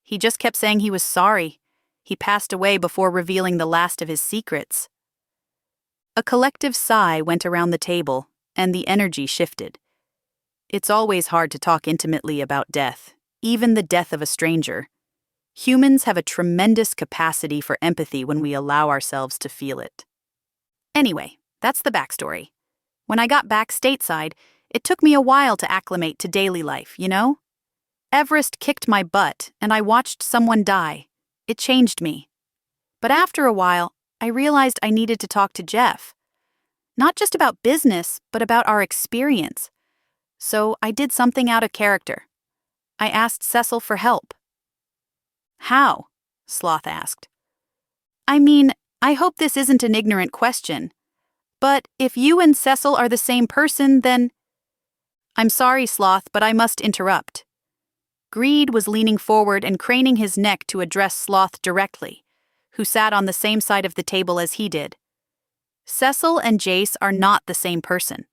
He just kept saying he was sorry. He passed away before revealing the last of his secrets. A collective sigh went around the table, and the energy shifted. It's always hard to talk intimately about death, even the death of a stranger. Humans have a tremendous capacity for empathy when we allow ourselves to feel it. Anyway, that's the backstory. When I got back stateside, it took me a while to acclimate to daily life, you know? Everest kicked my butt, and I watched someone die. It changed me. But after a while, I realized I needed to talk to Jeff. Not just about business, but about our experience. So I did something out of character. I asked Cecil for help. How? Sloth asked. I mean, I hope this isn't an ignorant question. But if you and Cecil are the same person, then... I'm sorry, Sloth, but I must interrupt. Greed was leaning forward and craning his neck to address Sloth directly, who sat on the same side of the table as he did. Cecil and Jace are not the same person.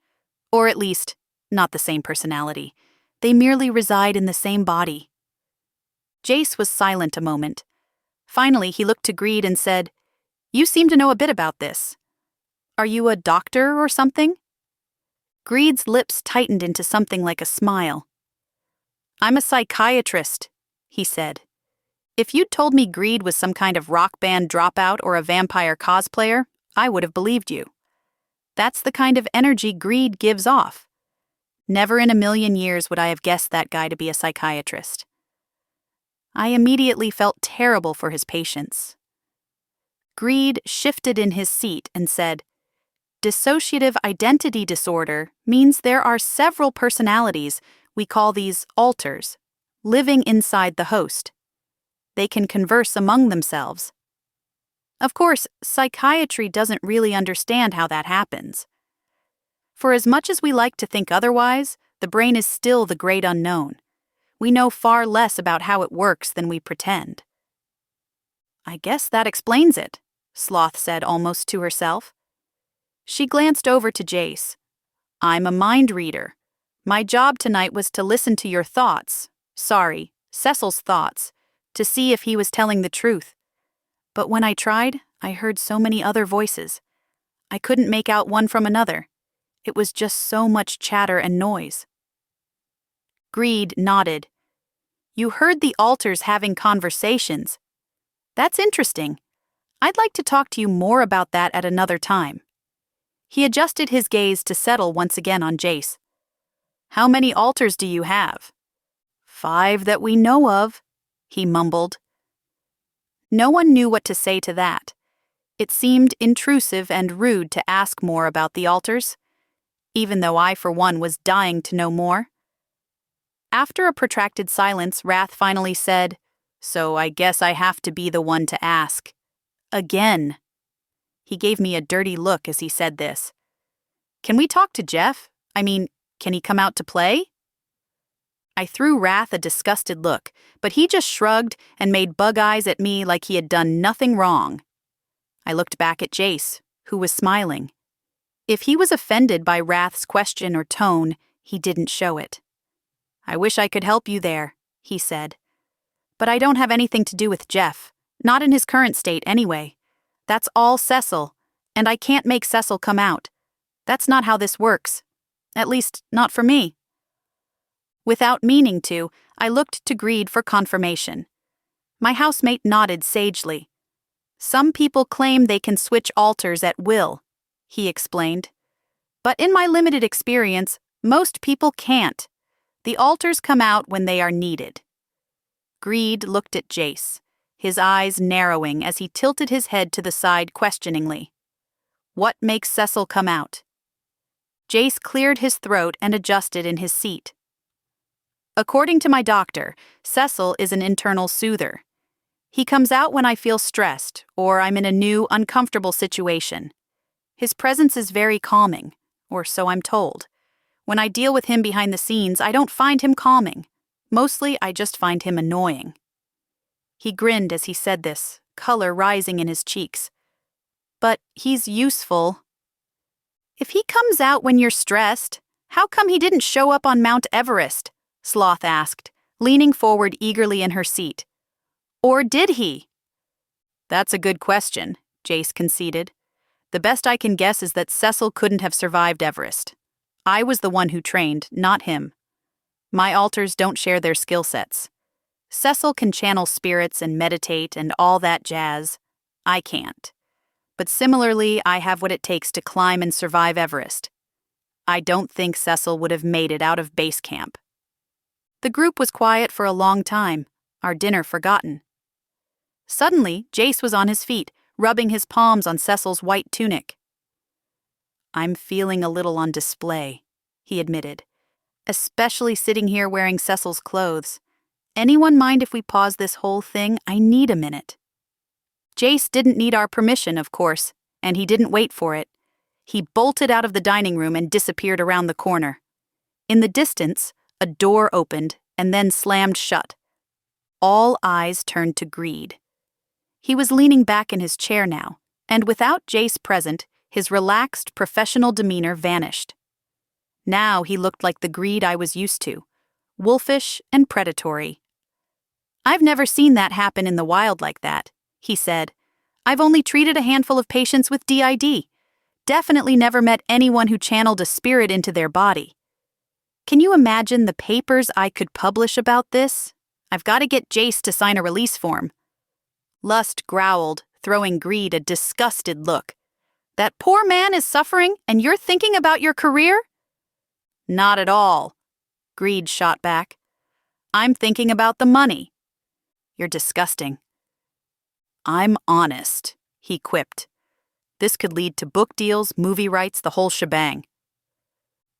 Or at least, not the same personality. They merely reside in the same body. Jace was silent a moment. Finally, he looked to Greed and said, "You seem to know a bit about this. Are you a doctor or something?" Greed's lips tightened into something like a smile, I'm a psychiatrist, he said. If you'd told me Greed was some kind of rock band dropout or a vampire cosplayer, I would have believed you. That's the kind of energy Greed gives off. Never in a million years would I have guessed that guy to be a psychiatrist. I immediately felt terrible for his patients. Greed shifted in his seat and said, "Dissociative identity disorder means there are several personalities, we call these alters, living inside the host. They can converse among themselves. Of course, psychiatry doesn't really understand how that happens. For as much as we like to think otherwise, the brain is still the great unknown. We know far less about how it works than we pretend." "I guess that explains it," Sloth said almost to herself. She glanced over to Jace. "I'm a mind reader. My job tonight was to listen to your thoughts, Cecil's thoughts, to see if he was telling the truth. But when I tried, I heard so many other voices. I couldn't make out one from another. It was just so much chatter and noise." Greed nodded. "You heard the alters having conversations. That's interesting. I'd like to talk to you more about that at another time." He adjusted his gaze to settle once again on Jace. "How many alters do you have?" "5 that we know of," he mumbled. No one knew what to say to that. It seemed intrusive and rude to ask more about the alters, even though I, for one, was dying to know more. After a protracted silence, Wrath finally said, "So I guess I have to be the one to ask. Again." He gave me a dirty look as he said this. "Can we talk to Jeff? Can he come out to play?" I threw Wrath a disgusted look, but he just shrugged and made bug eyes at me like he had done nothing wrong. I looked back at Jace, who was smiling. If he was offended by Wrath's question or tone, he didn't show it. "I wish I could help you there," he said. "But I don't have anything to do with Jeff, not in his current state anyway. That's all Cecil, and I can't make Cecil come out. That's not how this works. At least, not for me." Without meaning to, I looked to Greed for confirmation. My housemate nodded sagely. "Some people claim they can switch alters at will," he explained. "But in my limited experience, most people can't. The alters come out when they are needed." Greed looked at Jace, his eyes narrowing as he tilted his head to the side questioningly. "What makes Cecil come out?" Jace cleared his throat and adjusted in his seat. "According to my doctor, Cecil is an internal soother. He comes out when I feel stressed or I'm in a new, uncomfortable situation. His presence is very calming, or so I'm told. When I deal with him behind the scenes, I don't find him calming. Mostly, I just find him annoying." He grinned as he said this, color rising in his cheeks. "But he's useful." "If he comes out when you're stressed, how come he didn't show up on Mount Everest?" Sloth asked, leaning forward eagerly in her seat. "Or did he?" "That's a good question," Jace conceded. "The best I can guess is that Cecil couldn't have survived Everest. I was the one who trained, not him. My alters don't share their skill sets. Cecil can channel spirits and meditate and all that jazz. I can't. But similarly, I have what it takes to climb and survive Everest. I don't think Cecil would have made it out of base camp." The group was quiet for a long time, our dinner forgotten. Suddenly, Jace was on his feet, rubbing his palms on Cecil's white tunic. "I'm feeling a little on display," he admitted, "especially sitting here wearing Cecil's clothes. Anyone mind if we pause this whole thing? I need a minute." Jace didn't need our permission, of course, and he didn't wait for it. He bolted out of the dining room and disappeared around the corner. In the distance, a door opened and then slammed shut. All eyes turned to Greed. He was leaning back in his chair now, and without Jace present, his relaxed, professional demeanor vanished. Now he looked like the Greed I was used to, wolfish and predatory. "I've never seen that happen in the wild like that," he said. "I've only treated a handful of patients with DID. Definitely never met anyone who channeled a spirit into their body." Can you imagine the papers I could publish about this? I've got to get Jace to sign a release form. Lust growled, throwing Greed a disgusted look. That poor man is suffering, and you're thinking about your career? Not at all, Greed shot back. I'm thinking about the money. You're disgusting. I'm honest, he quipped. This could lead to book deals, movie rights, the whole shebang.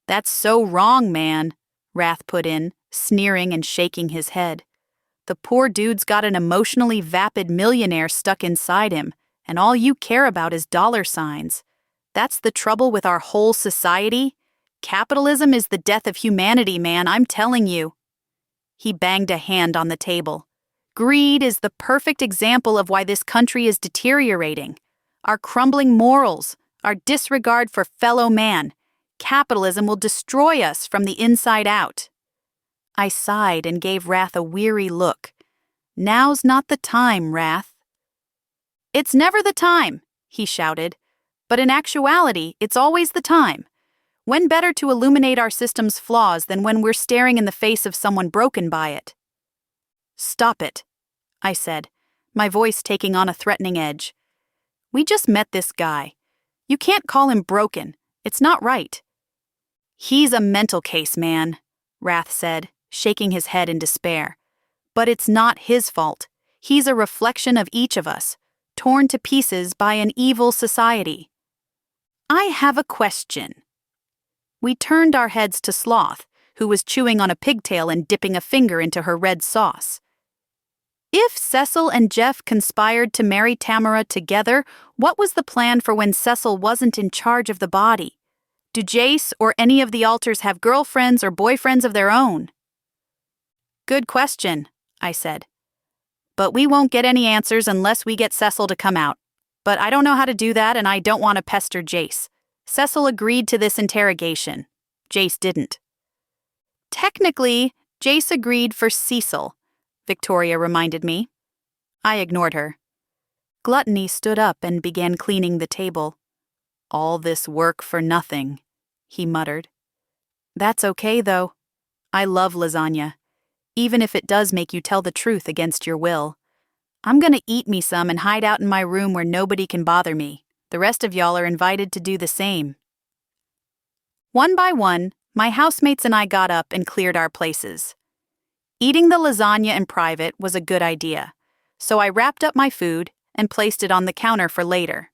That's so wrong, man, Wrath put in, sneering and shaking his head. The poor dude's got an emotionally vapid millionaire stuck inside him, and all you care about is dollar signs. That's the trouble with our whole society. Capitalism is the death of humanity, man, I'm telling you. He banged a hand on the table. Greed is the perfect example of why this country is deteriorating. Our crumbling morals, our disregard for fellow man. Capitalism will destroy us from the inside out. I sighed and gave Wrath a weary look. Now's not the time, Wrath. It's never the time, he shouted. But in actuality, it's always the time. When better to illuminate our system's flaws than when we're staring in the face of someone broken by it? Stop it, I said, my voice taking on a threatening edge. We just met this guy. You can't call him broken. It's not right. He's a mental case, man, Wrath said, shaking his head in despair. But it's not his fault. He's a reflection of each of us, torn to pieces by an evil society. I have a question. We turned our heads to Sloth, who was chewing on a pigtail and dipping a finger into her red sauce. If Cecil and Jeff conspired to marry Tamara together, what was the plan for when Cecil wasn't in charge of the body? Do Jace or any of the alters have girlfriends or boyfriends of their own? Good question, I said. But we won't get any answers unless we get Cecil to come out. But I don't know how to do that, and I don't want to pester Jace. Cecil agreed to this interrogation. Jace didn't. Technically, Jace agreed for Cecil, Victoria reminded me. I ignored her. Gluttony stood up and began cleaning the table. All this work for nothing, he muttered. That's okay, though. I love lasagna, even if it does make you tell the truth against your will. I'm gonna eat me some and hide out in my room where nobody can bother me. The rest of y'all are invited to do the same. One by one, my housemates and I got up and cleared our places. Eating the lasagna in private was a good idea, so I wrapped up my food and placed it on the counter for later.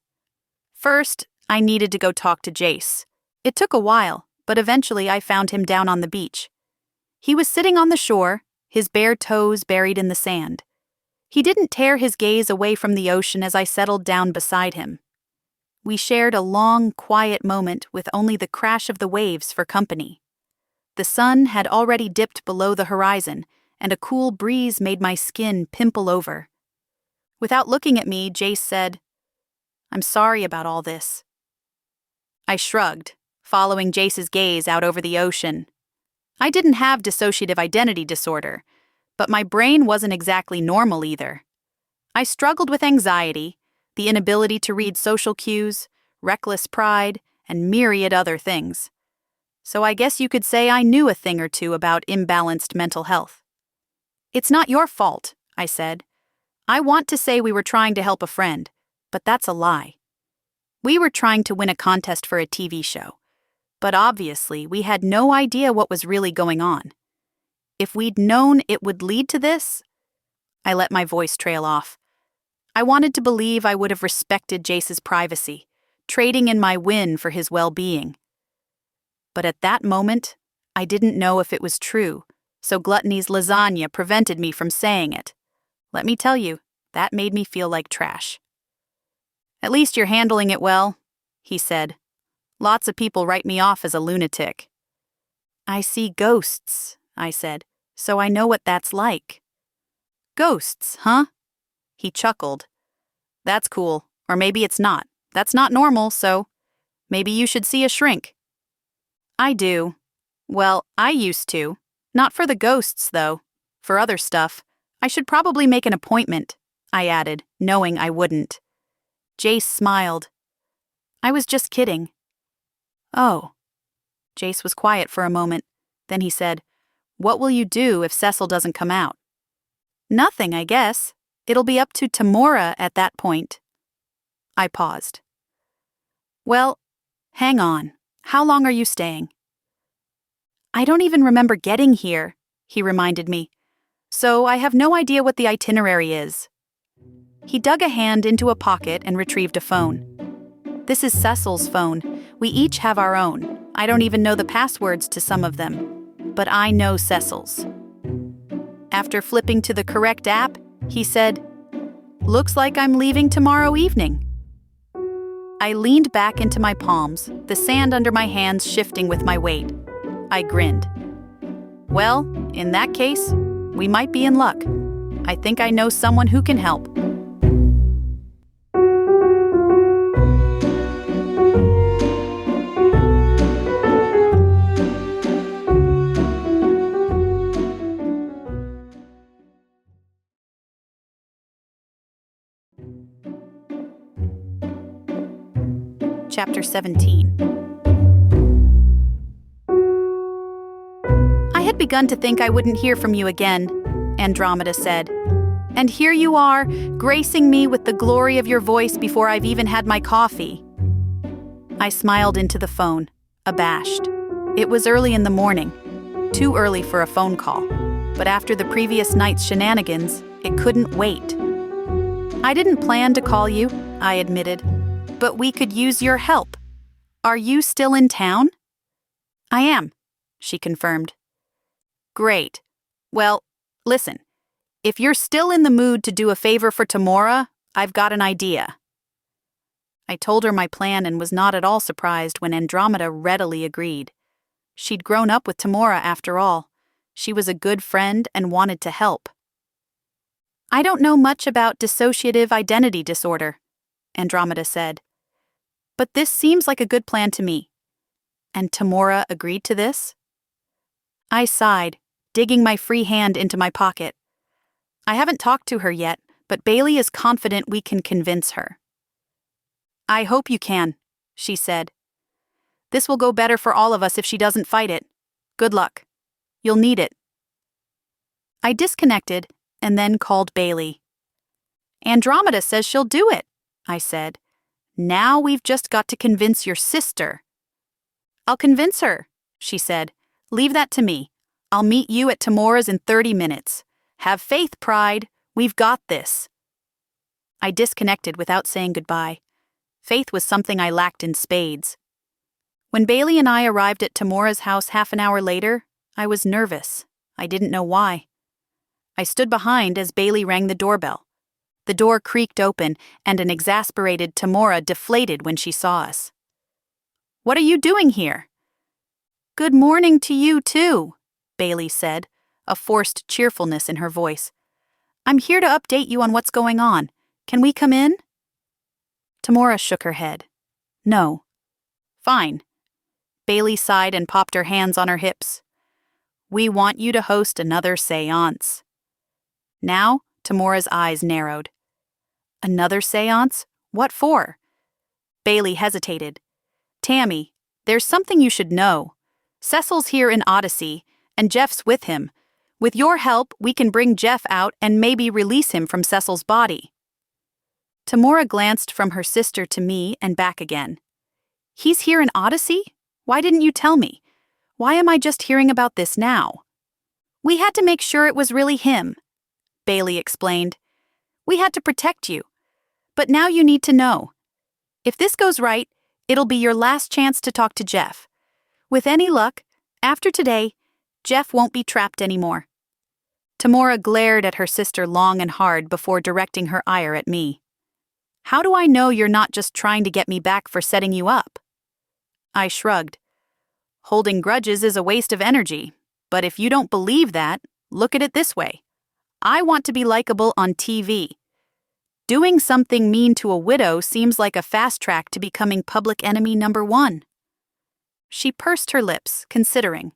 First, I needed to go talk to Jace. It took a while, but eventually I found him down on the beach. He was sitting on the shore, his bare toes buried in the sand. He didn't tear his gaze away from the ocean as I settled down beside him. We shared a long, quiet moment with only the crash of the waves for company. The sun had already dipped below the horizon, and a cool breeze made my skin pimple over. Without looking at me, Jace said, "I'm sorry about all this." I shrugged, following Jace's gaze out over the ocean. I didn't have dissociative identity disorder, but my brain wasn't exactly normal either. I struggled with anxiety, the inability to read social cues, reckless pride, and myriad other things. So I guess you could say I knew a thing or two about imbalanced mental health. It's not your fault, I said. I want to say we were trying to help a friend, but that's a lie. We were trying to win a contest for a TV show, but obviously we had no idea what was really going on. If we'd known it would lead to this, I let my voice trail off. I wanted to believe I would have respected Jace's privacy, trading in my win for his well-being. But at that moment, I didn't know if it was true, so Gluttony's lasagna prevented me from saying it. Let me tell you, that made me feel like trash. At least you're handling it well, he said. Lots of people write me off as a lunatic. I see ghosts, I said, so I know what that's like. Ghosts, huh? He chuckled. That's cool, or maybe it's not. That's not normal, so maybe you should see a shrink. I do. Well, I used to. Not for the ghosts, though. For other stuff. I should probably make an appointment, I added, knowing I wouldn't. Jace smiled. I was just kidding. Oh. Jace was quiet for a moment. Then he said, "What will you do if Cecil doesn't come out?" "Nothing, I guess. It'll be up to Tamora at that point." I paused. "Well, hang on. How long are you staying?" "I don't even remember getting here," he reminded me. "So I have no idea what the itinerary is." He dug a hand into a pocket and retrieved a phone. "This is Cecil's phone. We each have our own. I don't even know the passwords to some of them. But I know Cecil's." After flipping to the correct app, he said, "Looks like I'm leaving tomorrow evening." I leaned back into my palms, the sand under my hands shifting with my weight. I grinned. "Well, in that case, we might be in luck. I think I know someone who can help." Chapter 17. "I had begun to think I wouldn't hear from you again," Andromeda said. "And here you are, gracing me with the glory of your voice before I've even had my coffee." I smiled into the phone, abashed. It was early in the morning, too early for a phone call, but after the previous night's shenanigans, it couldn't wait. "I didn't plan to call you," I admitted, "but we could use your help. Are you still in town?" "I am," she confirmed. "Great. Well, listen, if you're still in the mood to do a favor for Tamora, I've got an idea." I told her my plan and was not at all surprised when Andromeda readily agreed. She'd grown up with Tamora after all. She was a good friend and wanted to help. "I don't know much about dissociative identity disorder," Andromeda said. "But this seems like a good plan to me." "And Tamora agreed to this?" I sighed, digging my free hand into my pocket. "I haven't talked to her yet, but Bailey is confident we can convince her." "I hope you can," she said. "This will go better for all of us if she doesn't fight it. Good luck. You'll need it." I disconnected and then called Bailey. "Andromeda says she'll do it," I said. "Now we've just got to convince your sister." "I'll convince her," she said. "Leave that to me. I'll meet you at Tamora's in 30 minutes. Have faith, Pride. We've got this." I disconnected without saying goodbye. Faith was something I lacked in spades. When Bailey and I arrived at Tamora's house half an hour later, I was nervous. I didn't know why. I stood behind as Bailey rang the doorbell. The door creaked open, and an exasperated Tamora deflated when she saw us. "What are you doing here?" "Good morning to you, too," Bailey said, a forced cheerfulness in her voice. "I'm here to update you on what's going on. Can we come in?" Tamora shook her head. "No." "Fine." Bailey sighed and popped her hands on her hips. "We want you to host another séance." Now, Tamora's eyes narrowed. "Another séance? What for?" Bailey hesitated. "Tammy, there's something you should know. Cecil's here in Odyssey, and Jeff's with him. With your help, we can bring Jeff out and maybe release him from Cecil's body." Tamora glanced from her sister to me and back again. "He's here in Odyssey? Why didn't you tell me? Why am I just hearing about this now?" "We had to make sure it was really him," Bailey explained. "We had to protect you. But now you need to know. If this goes right, it'll be your last chance to talk to Jeff. With any luck, after today, Jeff won't be trapped anymore." Tamora glared at her sister long and hard before directing her ire at me. "How do I know you're not just trying to get me back for setting you up?" I shrugged. "Holding grudges is a waste of energy, but if you don't believe that, look at it this way. I want to be likable on TV. Doing something mean to a widow seems like a fast track to becoming public enemy number 1. She pursed her lips, considering.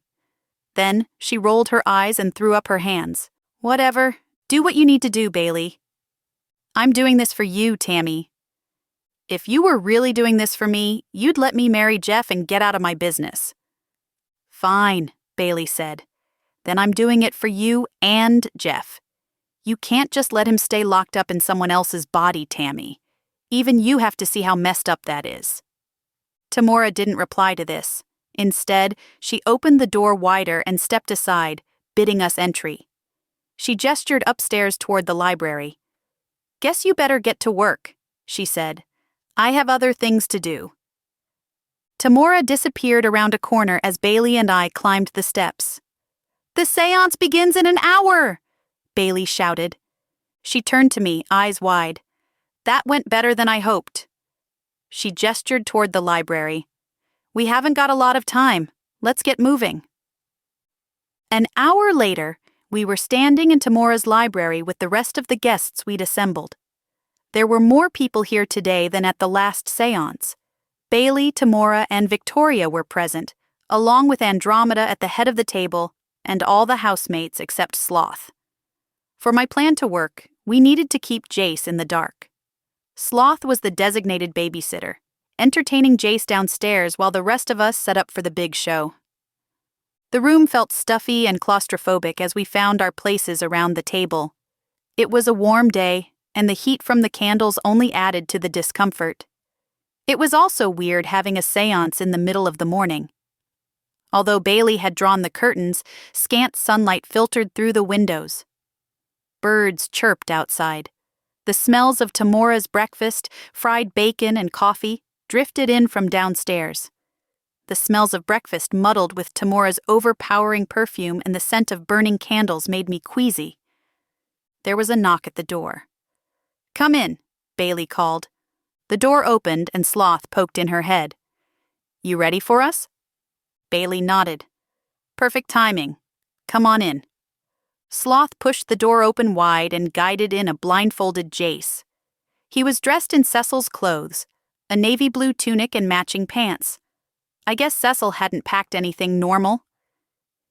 Then she rolled her eyes and threw up her hands. "Whatever. Do what you need to do, Bailey." "I'm doing this for you, Tammy." "If you were really doing this for me, you'd let me marry Jeff and get out of my business." "Fine," Bailey said. "Then I'm doing it for you and Jeff. You can't just let him stay locked up in someone else's body, Tammy. Even you have to see how messed up that is." Tamora didn't reply to this. Instead, she opened the door wider and stepped aside, bidding us entry. She gestured upstairs toward the library. "Guess you better get to work," she said. "I have other things to do." Tamora disappeared around a corner as Bailey and I climbed the steps. "The seance begins in an hour!" Bailey shouted. She turned to me, eyes wide. "That went better than I hoped." She gestured toward the library. "We haven't got a lot of time. Let's get moving." An hour later, we were standing in Tamora's library with the rest of the guests we'd assembled. There were more people here today than at the last seance. Bailey, Tamora, and Victoria were present, along with Andromeda at the head of the table and all the housemates except Sloth. For my plan to work, we needed to keep Jace in the dark. Sloth was the designated babysitter, entertaining Jace downstairs while the rest of us set up for the big show. The room felt stuffy and claustrophobic as we found our places around the table. It was a warm day, and the heat from the candles only added to the discomfort. It was also weird having a seance in the middle of the morning. Although Bailey had drawn the curtains, scant sunlight filtered through the windows. Birds chirped outside. The smells of Tamora's breakfast, fried bacon and coffee, drifted in from downstairs. The smells of breakfast muddled with Tamora's overpowering perfume and the scent of burning candles made me queasy. There was a knock at the door. "Come in," Bailey called. The door opened and Sloth poked in her head. "You ready for us?" Bailey nodded. "Perfect timing. Come on in." Sloth pushed the door open wide and guided in a blindfolded Jace. He was dressed in Cecil's clothes, a navy blue tunic and matching pants. I guess Cecil hadn't packed anything normal.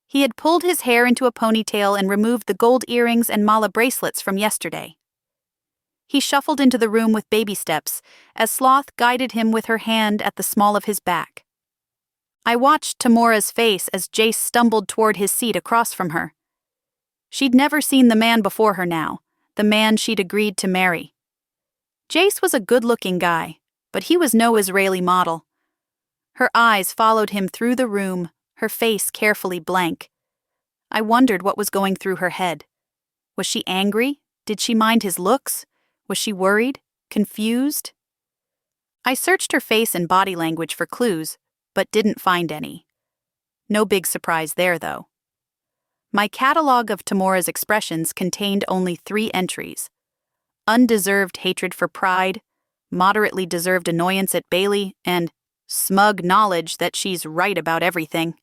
He had pulled his hair into a ponytail and removed the gold earrings and mala bracelets from yesterday. He shuffled into the room with baby steps as Sloth guided him with her hand at the small of his back. I watched Tamora's face as Jace stumbled toward his seat across from her. She'd never seen the man before her now, the man she'd agreed to marry. Jace was a good-looking guy, but he was no Israeli model. Her eyes followed him through the room, her face carefully blank. I wondered what was going through her head. Was she angry? Did she mind his looks? Was she worried? Confused? I searched her face and body language for clues, but didn't find any. No big surprise there, though. My catalog of Tamora's expressions contained only 3 entries. Undeserved hatred for pride, moderately deserved annoyance at Bailey, and smug knowledge that she's right about everything.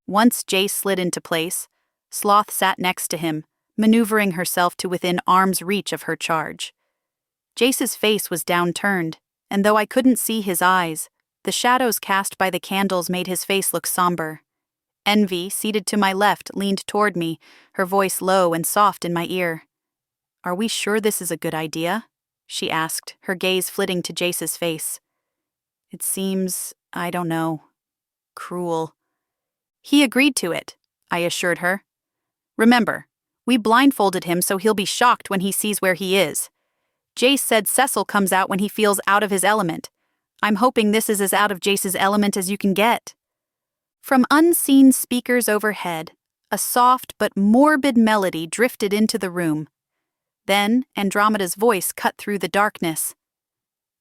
Once Jace slid into place, Sloth sat next to him, maneuvering herself to within arm's reach of her charge. Jace's face was downturned, and though I couldn't see his eyes, the shadows cast by the candles made his face look somber. Envy, seated to my left, leaned toward me, her voice low and soft in my ear. "Are we sure this is a good idea?" she asked, her gaze flitting to Jace's face. "It seems, I don't know, cruel." "He agreed to it," I assured her. "Remember, we blindfolded him so he'll be shocked when he sees where he is. Jace said Cecil comes out when he feels out of his element. I'm hoping this is as out of Jace's element as you can get." From unseen speakers overhead, a soft but morbid melody drifted into the room. Then Andromeda's voice cut through the darkness.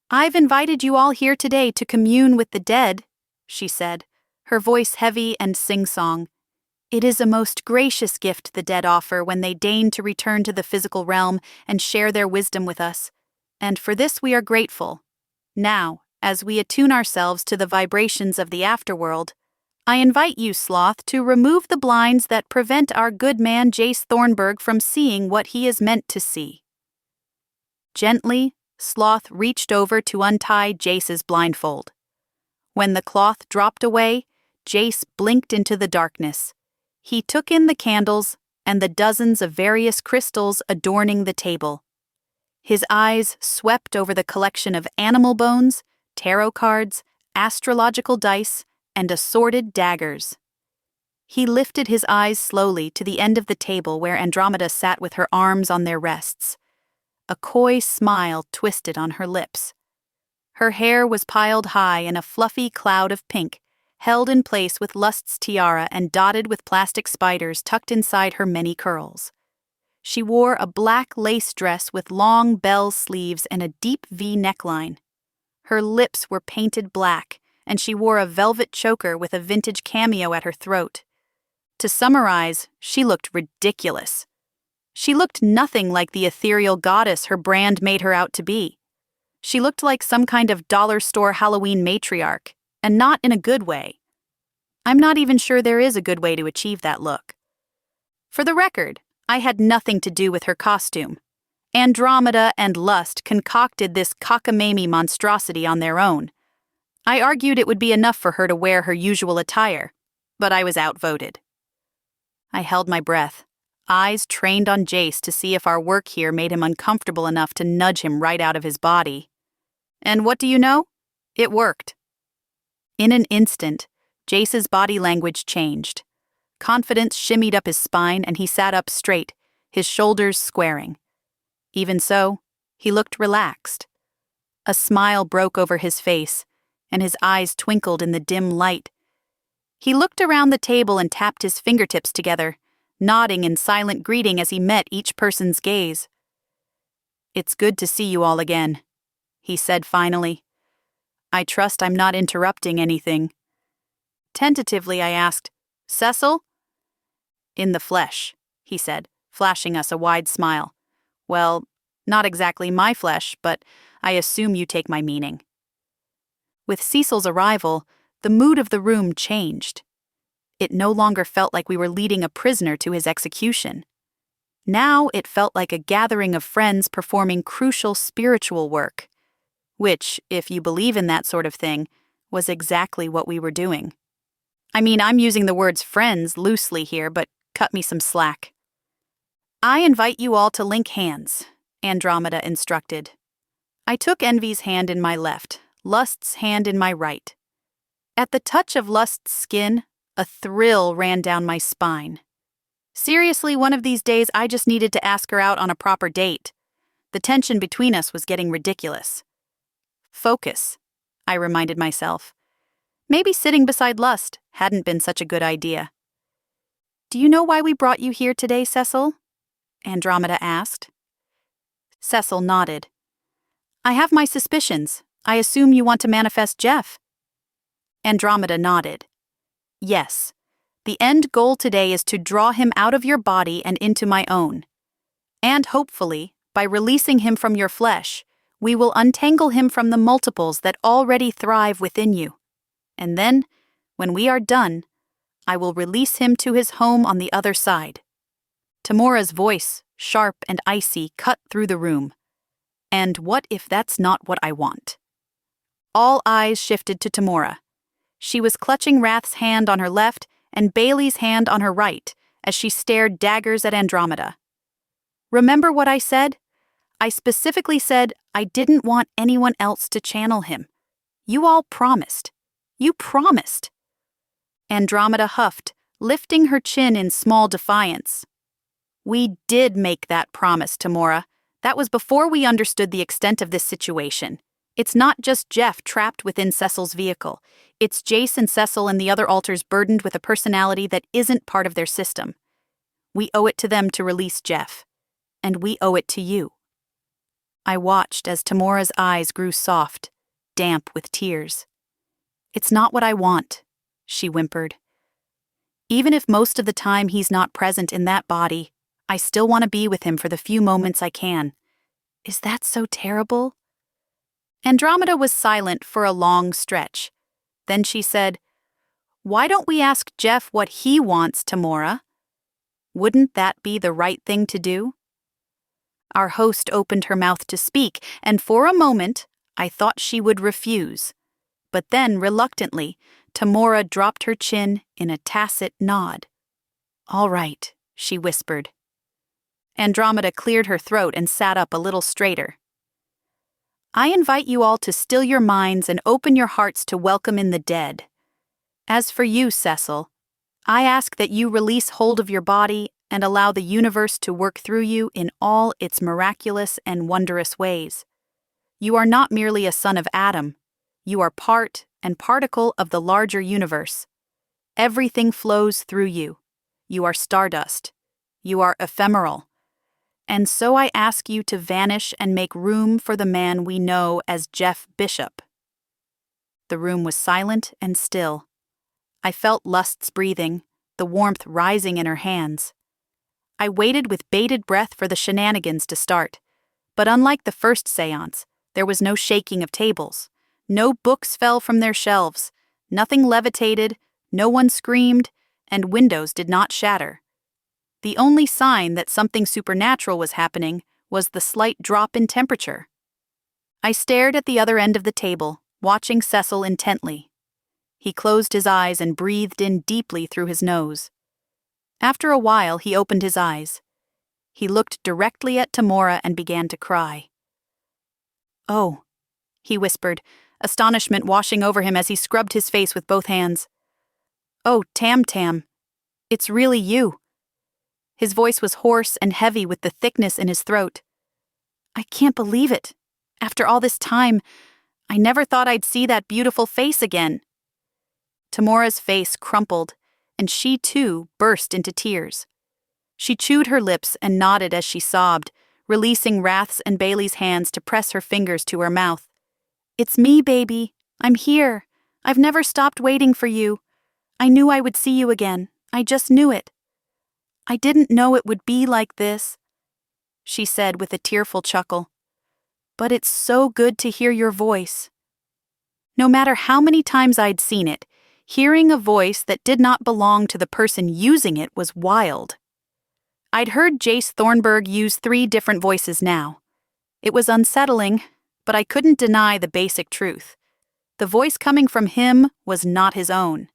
"I've invited you all here today to commune with the dead," she said, her voice heavy and sing-song. "It is a most gracious gift the dead offer when they deign to return to the physical realm and share their wisdom with us, and for this we are grateful. Now, as we attune ourselves to the vibrations of the afterworld, I invite you, Sloth, to remove the blinds that prevent our good man Jace Thornburg from seeing what he is meant to see." Gently, Sloth reached over to untie Jace's blindfold. When the cloth dropped away, Jace blinked into the darkness. He took in the candles and the dozens of various crystals adorning the table. His eyes swept over the collection of animal bones, tarot cards, astrological dice, and assorted daggers. He lifted his eyes slowly to the end of the table where Andromeda sat with her arms on their rests. A coy smile twisted on her lips. Her hair was piled high in a fluffy cloud of pink, held in place with Lust's tiara and dotted with plastic spiders tucked inside her many curls. She wore a black lace dress with long bell sleeves and a deep V neckline. Her lips were painted black, and she wore a velvet choker with a vintage cameo at her throat. To summarize, she looked ridiculous. She looked nothing like the ethereal goddess her brand made her out to be. She looked like some kind of dollar store Halloween matriarch, and not in a good way. I'm not even sure there is a good way to achieve that look. For the record, I had nothing to do with her costume. Andromeda and Lust concocted this cockamamie monstrosity on their own. I argued it would be enough for her to wear her usual attire, but I was outvoted. I held my breath, eyes trained on Jace to see if our work here made him uncomfortable enough to nudge him right out of his body. And what do you know? It worked. In an instant, Jace's body language changed. Confidence shimmied up his spine and he sat up straight, his shoulders squaring. Even so, he looked relaxed. A smile broke over his face, and his eyes twinkled in the dim light. He looked around the table and tapped his fingertips together, nodding in silent greeting as he met each person's gaze. "It's good to see you all again," he said finally. "I trust I'm not interrupting anything." Tentatively, I asked, "Cecil?" "In the flesh," he said, flashing us a wide smile. "Well, not exactly my flesh, but I assume you take my meaning." With Cecil's arrival, the mood of the room changed. It no longer felt like we were leading a prisoner to his execution. Now it felt like a gathering of friends performing crucial spiritual work, which, if you believe in that sort of thing, was exactly what we were doing. I mean, I'm using the words friends loosely here, but cut me some slack. "I invite you all to link hands," Andromeda instructed. I took Envy's hand in my left, Lust's hand in my right. At the touch of Lust's skin, a thrill ran down my spine. Seriously, one of these days I just needed to ask her out on a proper date. The tension between us was getting ridiculous. Focus, I reminded myself. Maybe sitting beside Lust hadn't been such a good idea. "Do you know why we brought you here today, Cecil?" Andromeda asked. Cecil nodded. "I have my suspicions. I assume you want to manifest Jeff." Andromeda nodded. "Yes. The end goal today is to draw him out of your body and into my own. And hopefully, by releasing him from your flesh, we will untangle him from the multiples that already thrive within you. And then, when we are done, I will release him to his home on the other side." Tamora's voice, sharp and icy, cut through the room. "And what if that's not what I want?" All eyes shifted to Tamora. She was clutching Wrath's hand on her left and Bailey's hand on her right as she stared daggers at Andromeda. "Remember what I said? I specifically said I didn't want anyone else to channel him. You all promised. You promised." Andromeda huffed, lifting her chin in small defiance. "We did make that promise, Tamora. That was before we understood the extent of this situation. It's not just Jeff trapped within Cecil's vehicle. It's Jace and Cecil and the other alters burdened with a personality that isn't part of their system. We owe it to them to release Jeff. And we owe it to you." I watched as Tamora's eyes grew soft, damp with tears. "It's not what I want," she whimpered. "Even if most of the time he's not present in that body, I still want to be with him for the few moments I can. Is that so terrible?" Andromeda was silent for a long stretch. Then she said, "Why don't we ask Jeff what he wants, Tamora? Wouldn't that be the right thing to do?" Our host opened her mouth to speak, and for a moment, I thought she would refuse. But then, reluctantly, Tamora dropped her chin in a tacit nod. "All right," she whispered. Andromeda cleared her throat and sat up a little straighter. "I invite you all to still your minds and open your hearts to welcome in the dead. As for you, Cecil, I ask that you release hold of your body and allow the universe to work through you in all its miraculous and wondrous ways. You are not merely a son of Adam. You are part and particle of the larger universe. Everything flows through you. You are stardust. You are ephemeral. And so I ask you to vanish and make room for the man we know as Jeff Bishop. The room was silent and still. I felt Lust's breathing, the warmth rising in her hands. I waited with bated breath for the shenanigans to start. But unlike the first seance, there was no shaking of tables. No books fell from their shelves. Nothing levitated, no one screamed, and windows did not shatter. The only sign that something supernatural was happening was the slight drop in temperature. I stared at the other end of the table, watching Cecil intently. He closed his eyes and breathed in deeply through his nose. After a while, he opened his eyes. He looked directly at Tamora and began to cry. "Oh," he whispered, astonishment washing over him as he scrubbed his face with both hands. "Oh, Tam, it's really you." His voice was hoarse and heavy with the thickness in his throat. "I can't believe it. After all this time, I never thought I'd see that beautiful face again." Tamora's face crumpled, and she too burst into tears. She chewed her lips and nodded as she sobbed, releasing Wrath's and Bailey's hands to press her fingers to her mouth. "It's me, baby. I'm here. I've never stopped waiting for you. I knew I would see you again. I just knew it. I didn't know it would be like this," she said with a tearful chuckle. "But it's so good to hear your voice." No matter how many times I'd seen it, hearing a voice that did not belong to the person using it was wild. I'd heard Jace Thornburg use 3 different voices now. It was unsettling, but I couldn't deny the basic truth. The voice coming from him was not his own.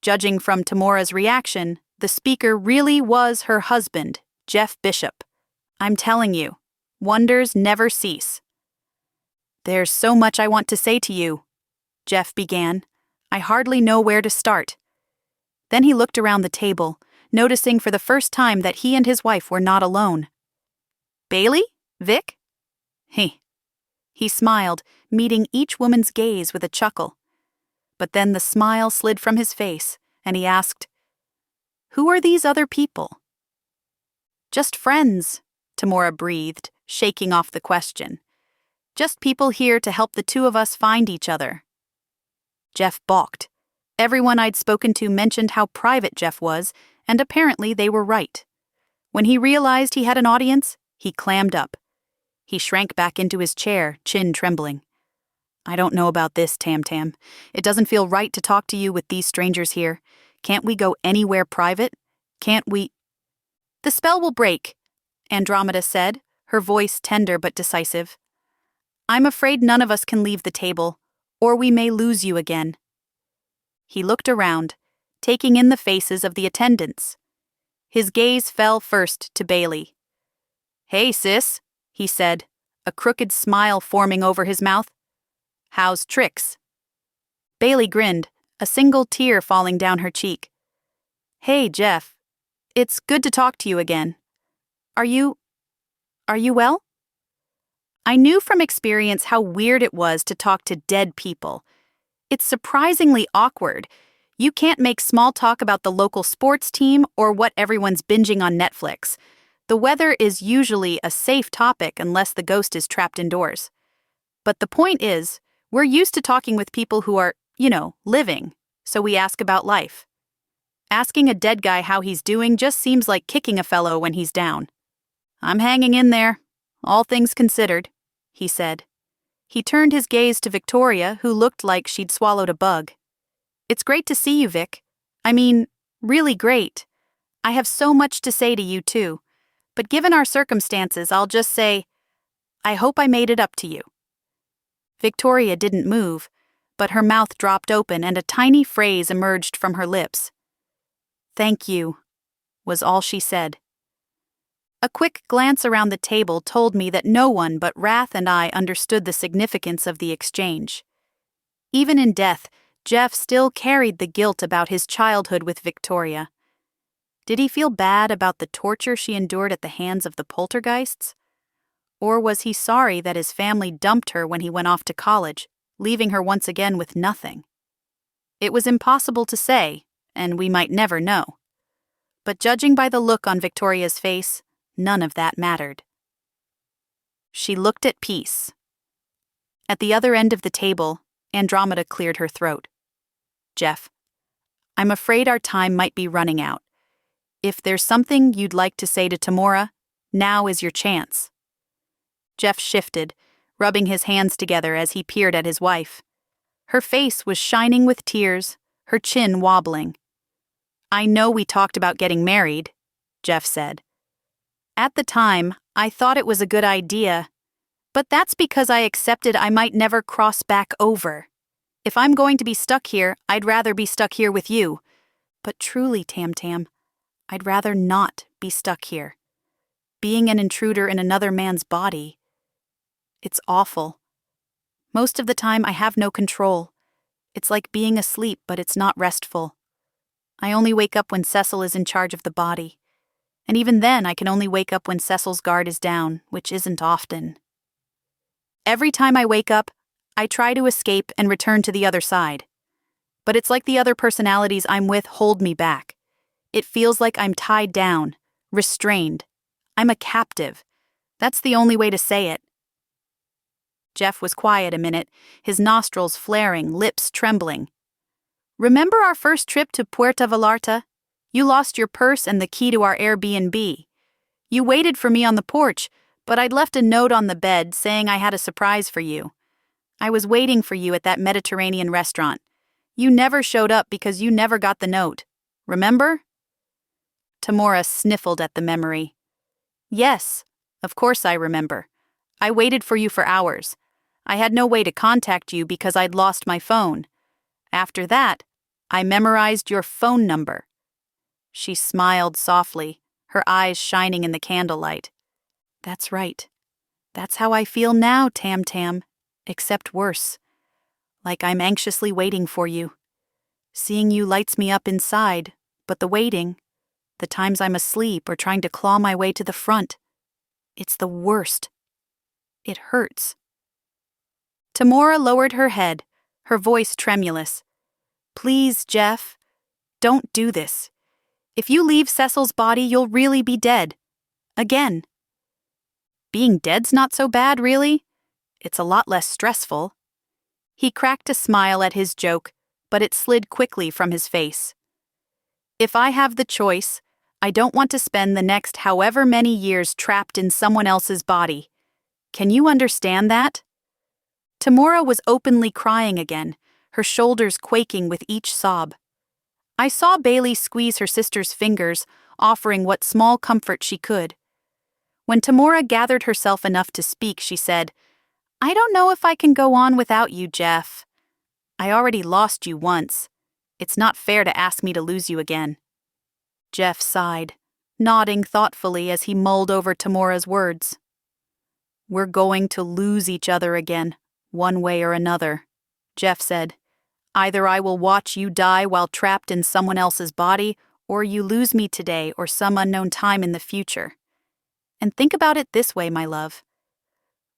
Judging from Tamora's reaction, the speaker really was her husband, Jeff Bishop. I'm telling you, wonders never cease. "There's so much I want to say to you," Jeff began. "I hardly know where to start." Then he looked around the table, noticing for the first time that he and his wife were not alone. "Bailey? Vic?" He smiled, meeting each woman's gaze with a chuckle. But then the smile slid from his face, and he asked, "Who are these other people?" "Just friends," Tamora breathed, shaking off the question. "Just people here to help the two of us find each other." Jeff balked. Everyone I'd spoken to mentioned how private Jeff was, and apparently they were right. When he realized he had an audience, he clammed up. He shrank back into his chair, chin trembling. "I don't know about this, Tam. It doesn't feel right to talk to you with these strangers here. Can't we go anywhere private? Can't we—" "The spell will break," Andromeda said, her voice tender but decisive. "I'm afraid none of us can leave the table, or we may lose you again." He looked around, taking in the faces of the attendants. His gaze fell first to Bailey. "Hey, sis," he said, a crooked smile forming over his mouth. "How's tricks?" Bailey grinned, a single tear falling down her cheek. "Hey, Jeff. It's good to talk to you again. Are you well?" I knew from experience how weird it was to talk to dead people. It's surprisingly awkward. You can't make small talk about the local sports team or what everyone's binging on Netflix. The weather is usually a safe topic unless the ghost is trapped indoors. But the point is, we're used to talking with people who are, living, so we ask about life. Asking a dead guy how he's doing just seems like kicking a fellow when he's down. "I'm hanging in there, all things considered," he said. He turned his gaze to Victoria, who looked like she'd swallowed a bug. "It's great to see you, Vic. I mean, really great. I have so much to say to you, too. But given our circumstances, I'll just say, I hope I made it up to you." Victoria didn't move, but her mouth dropped open and a tiny phrase emerged from her lips. "Thank you," was all she said. A quick glance around the table told me that no one but Wrath and I understood the significance of the exchange. Even in death, Jeff still carried the guilt about his childhood with Victoria. Did he feel bad about the torture she endured at the hands of the poltergeists? Or was he sorry that his family dumped her when he went off to college, leaving her once again with nothing? It was impossible to say, and we might never know. But judging by the look on Victoria's face, none of that mattered. She looked at peace. At the other end of the table, Andromeda cleared her throat. Jeff, I'm afraid our time might be running out. If there's something you'd like to say to Tamora, now is your chance. Jeff shifted, rubbing his hands together as he peered at his wife. Her face was shining with tears, her chin wobbling. I know we talked about getting married, Jeff said. At the time, I thought it was a good idea, but that's because I accepted I might never cross back over. If I'm going to be stuck here, I'd rather be stuck here with you. But truly, Tam Tam, I'd rather not be stuck here. Being an intruder in another man's body, it's awful. Most of the time I have no control. It's like being asleep, but it's not restful. I only wake up when Cecil is in charge of the body. And even then I can only wake up when Cecil's guard is down, which isn't often. Every time I wake up, I try to escape and return to the other side. But it's like the other personalities I'm with hold me back. It feels like I'm tied down, restrained. I'm a captive. That's the only way to say it. Jeff was quiet a minute, his nostrils flaring, lips trembling. Remember our first trip to Puerto Vallarta? You lost your purse and the key to our Airbnb. You waited for me on the porch, but I'd left a note on the bed saying I had a surprise for you. I was waiting for you at that Mediterranean restaurant. You never showed up because you never got the note. Remember? Tamora sniffled at the memory. Yes, of course I remember. I waited for you for hours. I had no way to contact you because I'd lost my phone. After that, I memorized your phone number. She smiled softly, her eyes shining in the candlelight. That's right. That's how I feel now, Tam Tam, except worse. Like I'm anxiously waiting for you. Seeing you lights me up inside, but the waiting, the times I'm asleep or trying to claw my way to the front, it's the worst. It hurts. Tamora lowered her head, her voice tremulous. Please, Jeff, don't do this. If you leave Cecil's body, you'll really be dead. Again. Being dead's not so bad, really. It's a lot less stressful. He cracked a smile at his joke, but it slid quickly from his face. If I have the choice, I don't want to spend the next however many years trapped in someone else's body. Can you understand that? Tamora was openly crying again, her shoulders quaking with each sob. I saw Bailey squeeze her sister's fingers, offering what small comfort she could. When Tamora gathered herself enough to speak, she said, I don't know if I can go on without you, Jeff. I already lost you once. It's not fair to ask me to lose you again. Jeff sighed, nodding thoughtfully as he mulled over Tamora's words. We're going to lose each other again, one way or another, Jeff said. Either I will watch you die while trapped in someone else's body, or you lose me today or some unknown time in the future. And think about it this way, my love.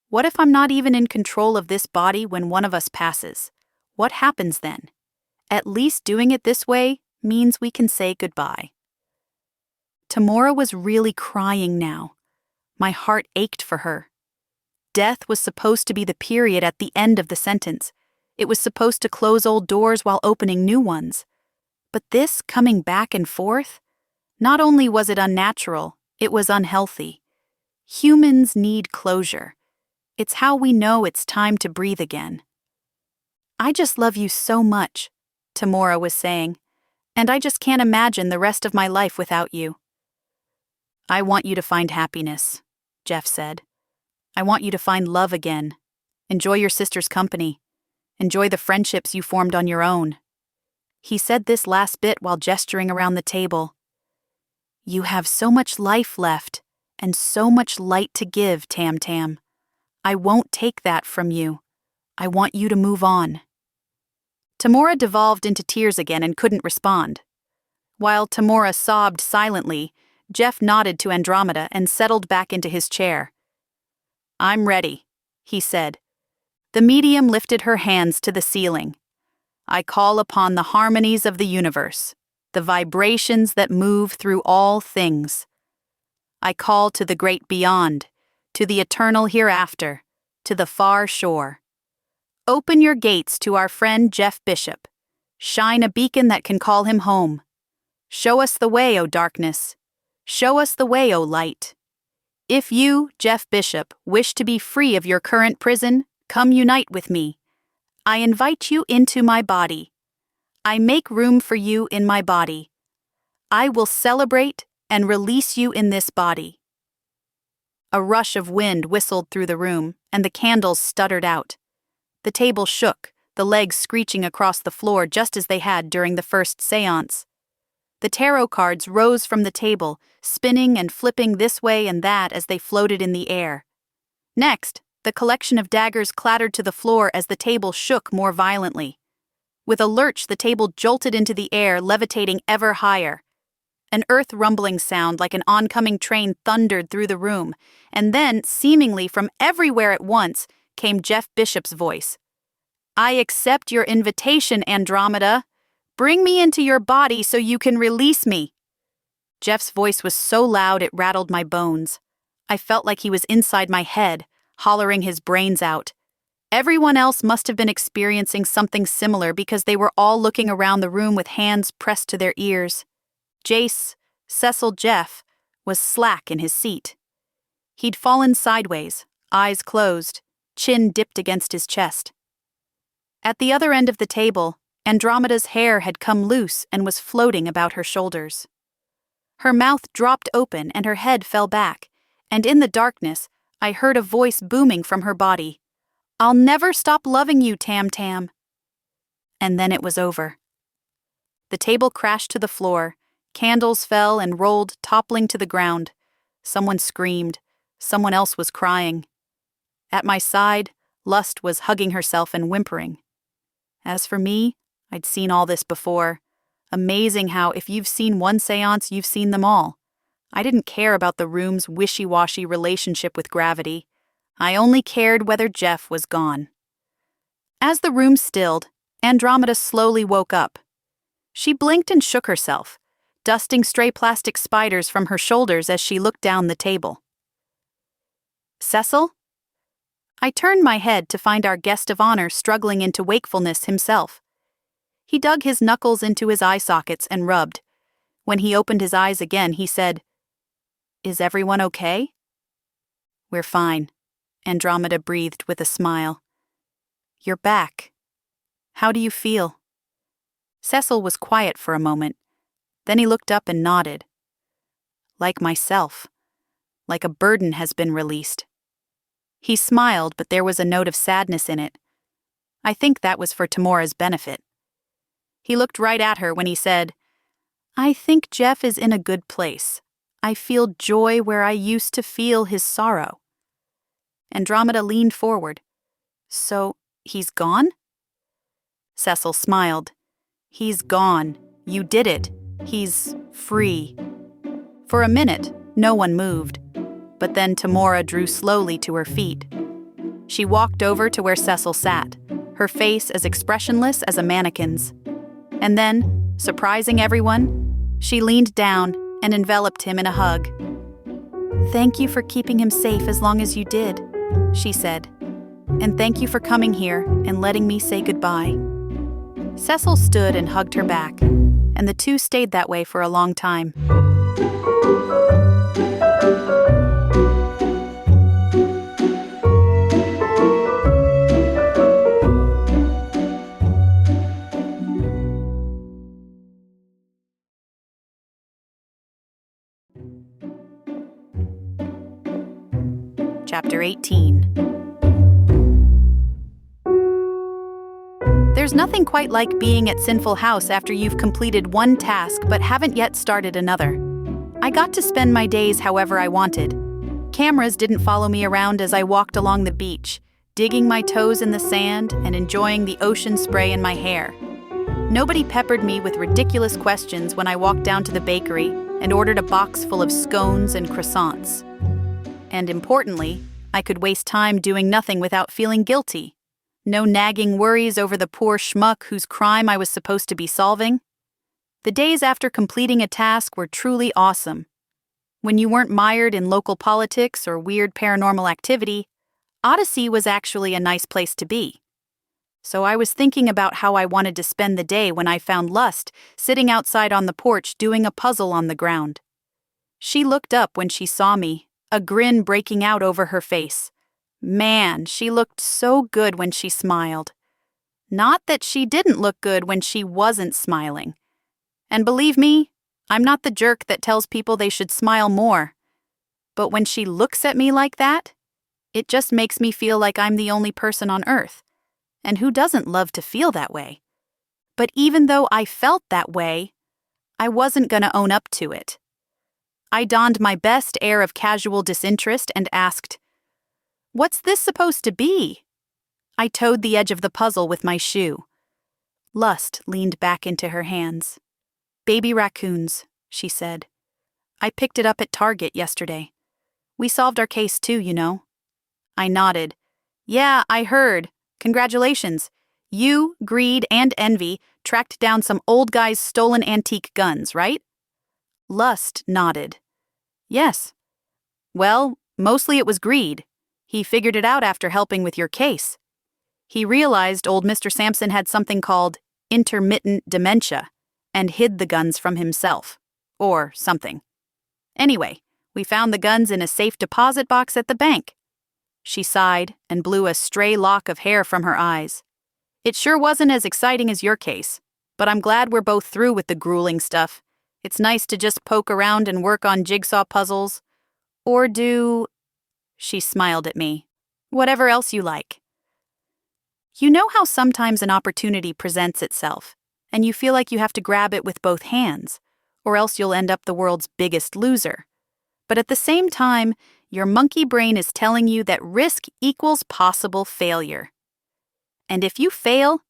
What if I'm not even in control of this body when one of us passes? What happens then? At least doing it this way means we can say goodbye. Tamora was really crying now. My heart ached for her. Death was supposed to be the period at the end of the sentence. It was supposed to close old doors while opening new ones. But this coming back and forth? Not only was it unnatural, it was unhealthy. Humans need closure. It's how we know it's time to breathe again. I just love you so much, Tamora was saying, and I just can't imagine the rest of my life without you. I want you to find happiness, Jeff said. I want you to find love again. Enjoy your sister's company. Enjoy the friendships you formed on your own. He said this last bit while gesturing around the table. You have so much life left and so much light to give, Tam Tam. I won't take that from you. I want you to move on. Tamora devolved into tears again and couldn't respond. While Tamora sobbed silently, Jeff nodded to Andromeda and settled back into his chair. "I'm ready," he said. The medium lifted her hands to the ceiling. "I call upon the harmonies of the universe, the vibrations that move through all things. I call to the great beyond, to the eternal hereafter, to the far shore. Open your gates to our friend Jeff Bishop. Shine a beacon that can call him home. Show us the way, O darkness. Show us the way, O light. If you, Jeff Bishop, wish to be free of your current prison, come unite with me. I invite you into my body. I make room for you in my body. I will celebrate and release you in this body." A rush of wind whistled through the room, and the candles stuttered out. The table shook, the legs screeching across the floor just as they had during the first séance. The tarot cards rose from the table, spinning and flipping this way and that as they floated in the air. Next, the collection of daggers clattered to the floor as the table shook more violently. With a lurch, the table jolted into the air, levitating ever higher. An earth-rumbling sound like an oncoming train thundered through the room, and then, seemingly from everywhere at once, came Jeff Bishop's voice. "I accept your invitation, Andromeda. Bring me into your body so you can release me." Jeff's voice was so loud it rattled my bones. I felt like he was inside my head, hollering his brains out. Everyone else must have been experiencing something similar because they were all looking around the room with hands pressed to their ears. Jace, Cecil Jeff, was slack in his seat. He'd fallen sideways, eyes closed, chin dipped against his chest. At the other end of the table, Andromeda's hair had come loose and was floating about her shoulders. Her mouth dropped open and her head fell back, and in the darkness, I heard a voice booming from her body. "I'll never stop loving you, Tam Tam." And then it was over. The table crashed to the floor, candles fell and rolled, toppling to the ground. Someone screamed, someone else was crying. At my side, Lust was hugging herself and whimpering. As for me, I'd seen all this before. Amazing how if you've seen one séance, you've seen them all. I didn't care about the room's wishy-washy relationship with gravity. I only cared whether Jeff was gone. As the room stilled, Andromeda slowly woke up. She blinked and shook herself, dusting stray plastic spiders from her shoulders as she looked down the table. "Cecil?" I turned my head to find our guest of honor struggling into wakefulness himself. He dug his knuckles into his eye sockets and rubbed. When he opened his eyes again, he said, "Is everyone okay?" "We're fine," Andromeda breathed with a smile. "You're back. How do you feel?" Cecil was quiet for a moment. Then he looked up and nodded. "Like myself. Like a burden has been released." He smiled, but there was a note of sadness in it. I think that was for Tamora's benefit. He looked right at her when he said, "I think Jeff is in a good place. I feel joy where I used to feel his sorrow." Andromeda leaned forward. "So, he's gone?" Cecil smiled. "He's gone. You did it. He's free." For a minute, no one moved, but then Tamora drew slowly to her feet. She walked over to where Cecil sat, her face as expressionless as a mannequin's. And then, surprising everyone, she leaned down and enveloped him in a hug. "Thank you for keeping him safe as long as you did," she said. "And thank you for coming here and letting me say goodbye." Cecil stood and hugged her back, and the two stayed that way for a long time. Chapter 18. There's nothing quite like being at Sinful House after you've completed one task but haven't yet started another. I got to spend my days however I wanted. Cameras didn't follow me around as I walked along the beach, digging my toes in the sand and enjoying the ocean spray in my hair. Nobody peppered me with ridiculous questions when I walked down to the bakery and ordered a box full of scones and croissants. And importantly, I could waste time doing nothing without feeling guilty. No nagging worries over the poor schmuck whose crime I was supposed to be solving. The days after completing a task were truly awesome. When you weren't mired in local politics or weird paranormal activity, Odyssey was actually a nice place to be. So I was thinking about how I wanted to spend the day when I found Lust sitting outside on the porch doing a puzzle on the ground. She looked up when she saw me, a grin breaking out over her face. Man, she looked so good when she smiled. Not that she didn't look good when she wasn't smiling. And believe me, I'm not the jerk that tells people they should smile more. But when she looks at me like that, it just makes me feel like I'm the only person on Earth. And who doesn't love to feel that way? But even though I felt that way, I wasn't gonna own up to it. I donned my best air of casual disinterest and asked, "What's this supposed to be?" I toed the edge of the puzzle with my shoe. Lust leaned back into her hands. "Baby raccoons," she said. "I picked it up at Target yesterday. We solved our case too, you know." I nodded. "Yeah, I heard. Congratulations. You, Greed, and Envy tracked down some old guy's stolen antique guns, right?" Lust nodded. "Yes." "Well, mostly it was Greed. He figured it out after helping with your case. He realized old Mr. Sampson had something called intermittent dementia and hid the guns from himself. Or something. Anyway, we found the guns in a safe deposit box at the bank." She sighed and blew a stray lock of hair from her eyes. "It sure wasn't as exciting as your case, but I'm glad we're both through with the grueling stuff. It's nice to just poke around and work on jigsaw puzzles. Or do..." She smiled at me. "Whatever else you like." You know how sometimes an opportunity presents itself, and you feel like you have to grab it with both hands, or else you'll end up the world's biggest loser. But at the same time, your monkey brain is telling you that risk equals possible failure. And if you fail,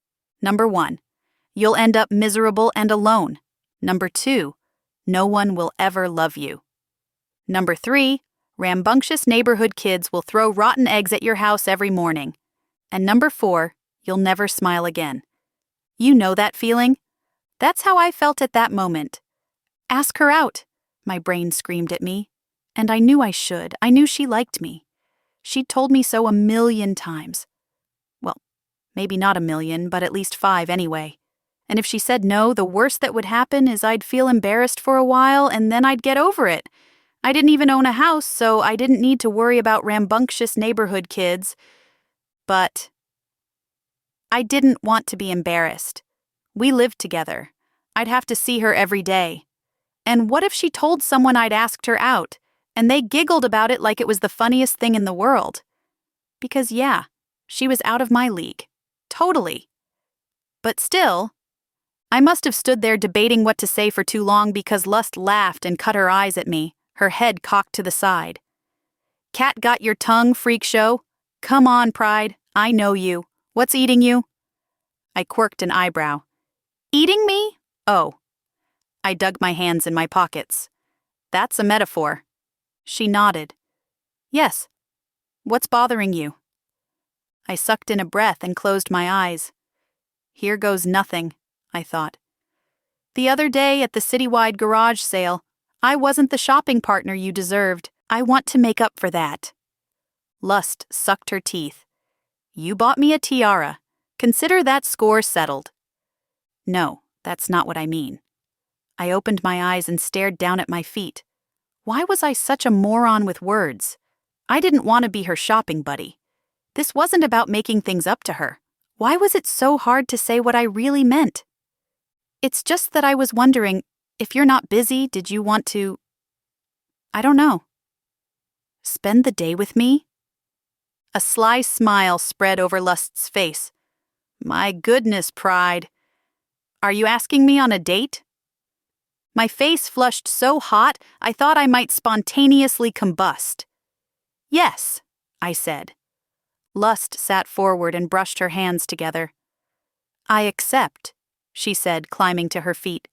number 1, you'll end up miserable and alone. Number 2, no one will ever love you. Number 3, rambunctious neighborhood kids will throw rotten eggs at your house every morning. And number 4, you'll never smile again. You know that feeling? That's how I felt at that moment. "Ask her out," my brain screamed at me. And I knew I should. I knew she liked me. She'd told me so 1,000,000 times. Well, maybe not 1,000,000, but at least 5 anyway. And if she said no, the worst that would happen is I'd feel embarrassed for a while and then I'd get over it. I didn't even own a house, so I didn't need to worry about rambunctious neighborhood kids. But I didn't want to be embarrassed. We lived together. I'd have to see her every day. And what if she told someone I'd asked her out, and they giggled about it like it was the funniest thing in the world? Because yeah, she was out of my league. Totally. But still, I must have stood there debating what to say for too long because Lust laughed and cut her eyes at me, her head cocked to the side. "Cat got your tongue, freak show? Come on, Pride. I know you. What's eating you?" I quirked an eyebrow. "Eating me? Oh." I dug my hands in my pockets. "That's a metaphor." She nodded. "Yes. What's bothering you?" I sucked in a breath and closed my eyes. Here goes nothing, I thought. The other day at the citywide garage sale, I wasn't the shopping partner you deserved. I want to make up for that. Lust sucked her teeth. "You bought me a tiara. Consider that score settled." "No, that's not what I mean." I opened my eyes and stared down at my feet. Why was I such a moron with words? I didn't want to be her shopping buddy. This wasn't about making things up to her. Why was it so hard to say what I really meant? "It's just that I was wondering, if you're not busy, did you want to... I don't know. Spend the day with me?" A sly smile spread over Lust's face. "My goodness, Pride. Are you asking me on a date?" My face flushed so hot, I thought I might spontaneously combust. "Yes," I said. Lust sat forward and brushed her hands together. "I accept," she said, climbing to her feet.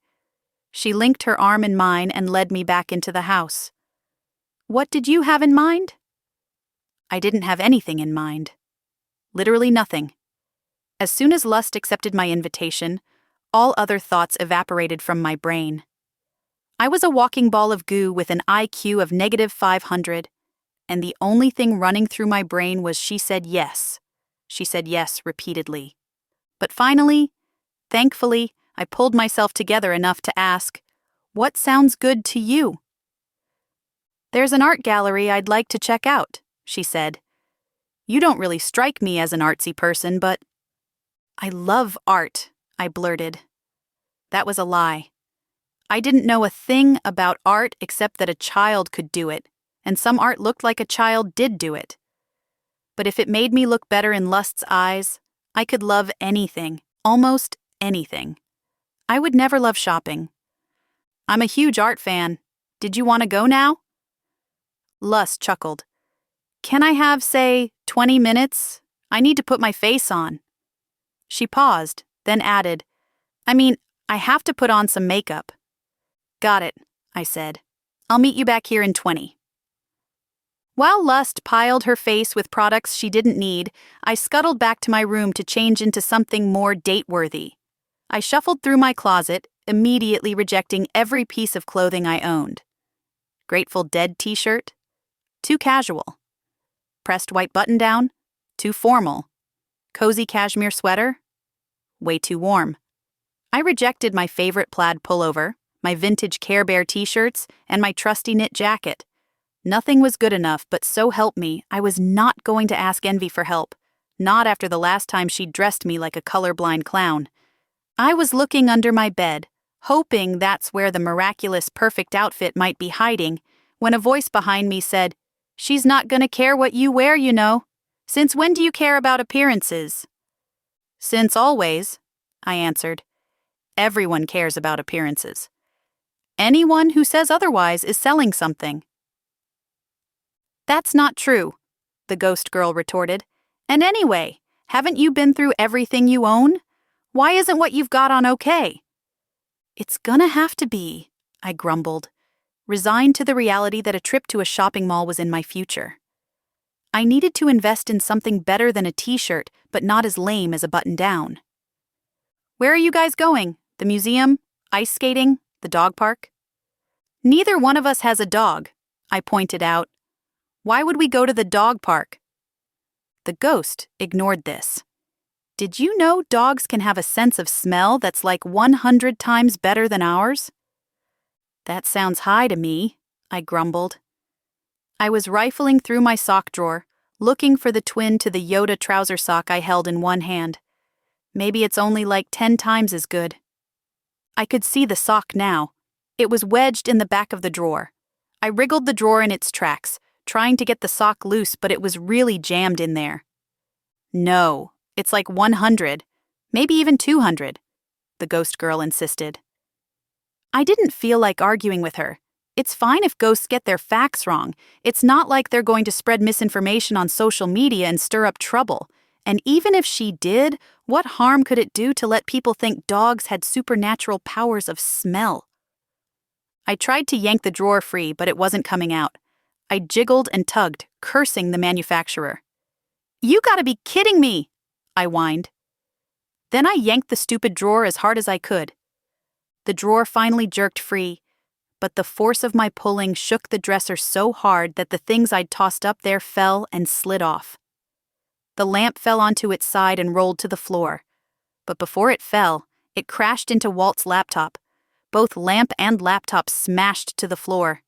She linked her arm in mine and led me back into the house. What did you have in mind? I didn't have anything in mind. Literally nothing. As soon as Lust accepted my invitation, all other thoughts evaporated from my brain. I was a walking ball of goo with an IQ of -500, and the only thing running through my brain was she said yes. She said yes repeatedly. But finally, thankfully, I pulled myself together enough to ask, "What sounds good to you?" "There's an art gallery I'd like to check out," she said. "You don't really strike me as an artsy person, but—" "I love art," I blurted. That was a lie. I didn't know a thing about art except that a child could do it, and some art looked like a child did do it. But if it made me look better in Lust's eyes, I could love anything, almost anything. I would never love shopping. "I'm a huge art fan. Did you want to go now?" Lust chuckled. "Can I have, say, 20 minutes? I need to put my face on." She paused, then added, I have to put on some makeup." "Got it," I said. "I'll meet you back here in 20. While Lust piled her face with products she didn't need, I scuttled back to my room to change into something more date-worthy. I shuffled through my closet, immediately rejecting every piece of clothing I owned. Grateful Dead t-shirt? Too casual. Pressed white button-down? Too formal. Cozy cashmere sweater? Way too warm. I rejected my favorite plaid pullover, my vintage Care Bear t-shirts, and my trusty knit jacket. Nothing was good enough, but so help me, I was not going to ask Envy for help, not after the last time she dressed me like a colorblind clown. I was looking under my bed, hoping that's where the miraculous perfect outfit might be hiding, when a voice behind me said, "She's not gonna care what you wear, you know. Since when do you care about appearances?" "Since always," I answered. Everyone cares about appearances. Anyone who says otherwise is selling something. "That's not true," the ghost girl retorted. "And anyway, haven't you been through everything you own? Why isn't what you've got on okay?" "It's gonna have to be," I grumbled, resigned to the reality that a trip to a shopping mall was in my future. I needed to invest in something better than a t-shirt, but not as lame as a button-down. "Where are you guys going? The museum? Ice skating? The dog park?" "Neither one of us has a dog," I pointed out. "Why would we go to the dog park?" The ghost ignored this. "Did you know dogs can have a sense of smell that's like 100 times better than ours?" "That sounds high to me," I grumbled. I was rifling through my sock drawer, looking for the twin to the Yoda trouser sock I held in one hand. Maybe it's only like 10 times as good. I could see the sock now. It was wedged in the back of the drawer. I wriggled the drawer in its tracks, trying to get the sock loose, but it was really jammed in there. "No, it's like 100, maybe even 200, the ghost girl insisted. I didn't feel like arguing with her. It's fine if ghosts get their facts wrong. It's not like they're going to spread misinformation on social media and stir up trouble. And even if she did, what harm could it do to let people think dogs had supernatural powers of smell? I tried to yank the drawer free, but it wasn't coming out. I jiggled and tugged, cursing the manufacturer. "You gotta be kidding me!" I whined. Then I yanked the stupid drawer as hard as I could. The drawer finally jerked free, but the force of my pulling shook the dresser so hard that the things I'd tossed up there fell and slid off. The lamp fell onto its side and rolled to the floor. But before it fell, it crashed into Walt's laptop. Both lamp and laptop smashed to the floor.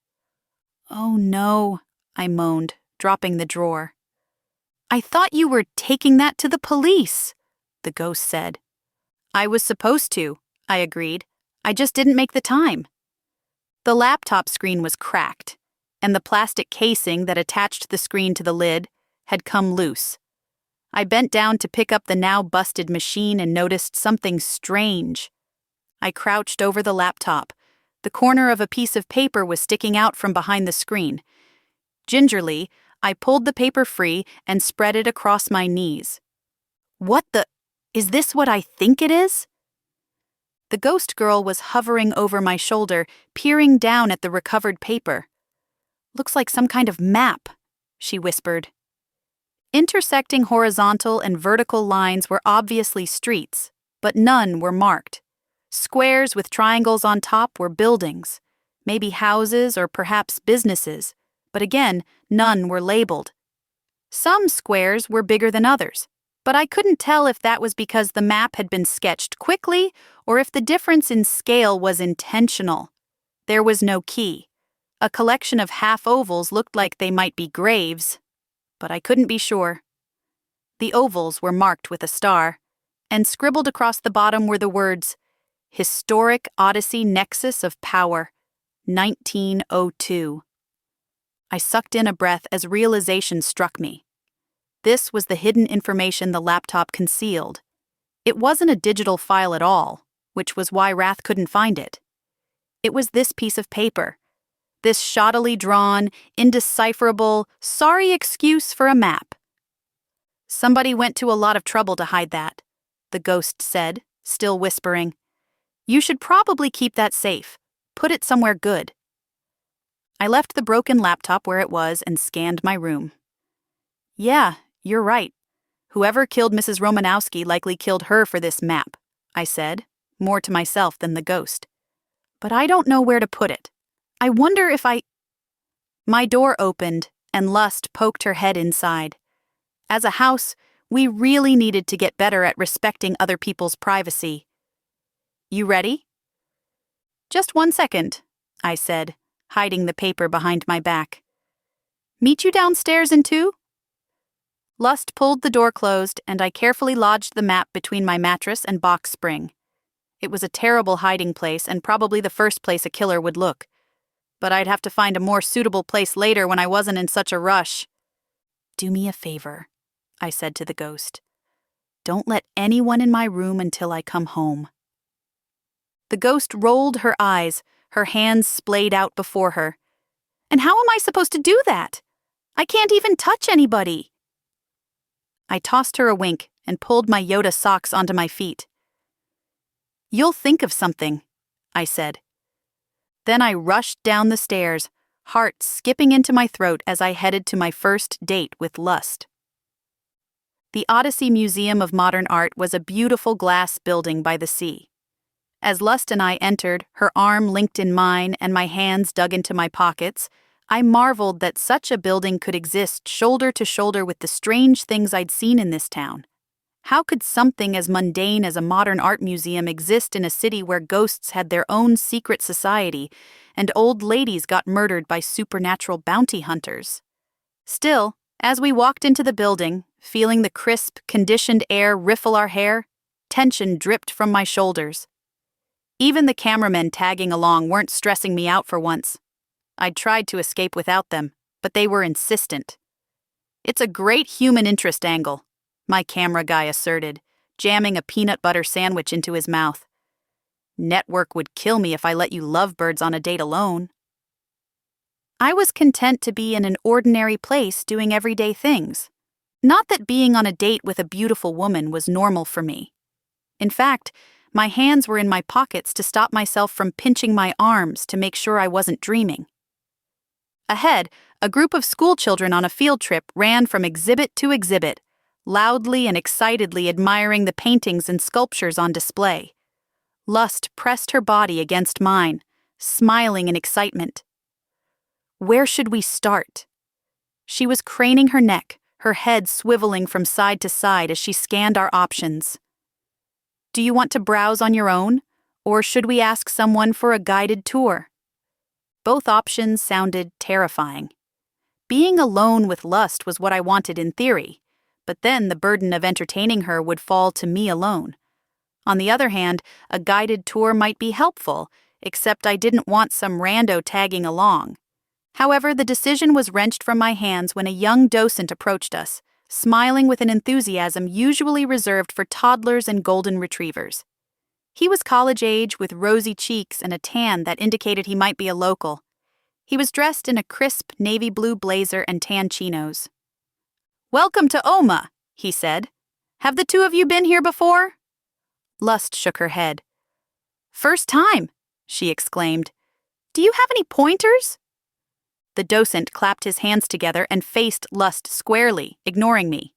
"Oh no," I moaned, dropping the drawer. "I thought you were taking that to the police," the ghost said. "I was supposed to," I agreed. "I just didn't make the time." The laptop screen was cracked, and the plastic casing that attached the screen to the lid had come loose. I bent down to pick up the now busted machine and noticed something strange. I crouched over the laptop. The corner of a piece of paper was sticking out from behind the screen. Gingerly, I pulled the paper free and spread it across my knees. Is this what I think it is? The ghost girl was hovering over my shoulder, peering down at the recovered paper. "Looks like some kind of map," she whispered. Intersecting horizontal and vertical lines were obviously streets, but none were marked. Squares with triangles on top were buildings, maybe houses or perhaps businesses, but again, none were labeled. Some squares were bigger than others, but I couldn't tell if that was because the map had been sketched quickly or if the difference in scale was intentional. There was no key. A collection of half-ovals looked like they might be graves, but I couldn't be sure. The ovals were marked with a star, and scribbled across the bottom were the words, "Historic Odyssey Nexus of Power, 1902. I sucked in a breath as realization struck me. This was the hidden information the laptop concealed. It wasn't a digital file at all, which was why Wrath couldn't find it. It was this piece of paper. This shoddily drawn, indecipherable, sorry excuse for a map. "Somebody went to a lot of trouble to hide that," the ghost said, still whispering. "You should probably keep that safe. Put it somewhere good." I left the broken laptop where it was and scanned my room. "Yeah, you're right. Whoever killed Mrs. Romanowski likely killed her for this map," I said, more to myself than the ghost. "But I don't know where to put it. I wonder if I—" My door opened, and Lust poked her head inside. As a house, we really needed to get better at respecting other people's privacy. "You ready?" "Just 1 second," I said, hiding the paper behind my back. "Meet you downstairs in 2?" Lust pulled the door closed, and I carefully lodged the map between my mattress and box spring. It was a terrible hiding place and probably the first place a killer would look. But I'd have to find a more suitable place later when I wasn't in such a rush. "Do me a favor," I said to the ghost. "Don't let anyone in my room until I come home." The ghost rolled her eyes, her hands splayed out before her. "And how am I supposed to do that? I can't even touch anybody." I tossed her a wink and pulled my Yoda socks onto my feet. "You'll think of something," I said. Then I rushed down the stairs, heart skipping into my throat as I headed to my first date with Lust. The Odyssey Museum of Modern Art was a beautiful glass building by the sea. As Lust and I entered, her arm linked in mine and my hands dug into my pockets, I marveled that such a building could exist shoulder to shoulder with the strange things I'd seen in this town. How could something as mundane as a modern art museum exist in a city where ghosts had their own secret society and old ladies got murdered by supernatural bounty hunters? Still, as we walked into the building, feeling the crisp, conditioned air riffle our hair, tension dripped from my shoulders. Even the cameramen tagging along weren't stressing me out for once. I'd tried to escape without them, but they were insistent. "It's a great human interest angle," my camera guy asserted, jamming a peanut butter sandwich into his mouth. "Network would kill me if I let you lovebirds on a date alone." I was content to be in an ordinary place doing everyday things. Not that being on a date with a beautiful woman was normal for me. In fact, my hands were in my pockets to stop myself from pinching my arms to make sure I wasn't dreaming. Ahead, a group of schoolchildren on a field trip ran from exhibit to exhibit, loudly and excitedly admiring the paintings and sculptures on display. Lust pressed her body against mine, smiling in excitement. Where should we start? She was craning her neck, her head swiveling from side to side as she scanned our options. "Do you want to browse on your own, or should we ask someone for a guided tour?" Both options sounded terrifying. Being alone with Lust was what I wanted in theory, but then the burden of entertaining her would fall to me alone. On the other hand, a guided tour might be helpful, except I didn't want some rando tagging along. However, the decision was wrenched from my hands when a young docent approached us, smiling with an enthusiasm usually reserved for toddlers and golden retrievers. He was college age with rosy cheeks and a tan that indicated he might be a local. He was dressed in a crisp navy blue blazer and tan chinos. "Welcome to Oma," he said. "Have the two of you been here before?" Lust shook her head. First time, she exclaimed. Do you have any pointers? The docent clapped his hands together and faced Lust squarely, ignoring me.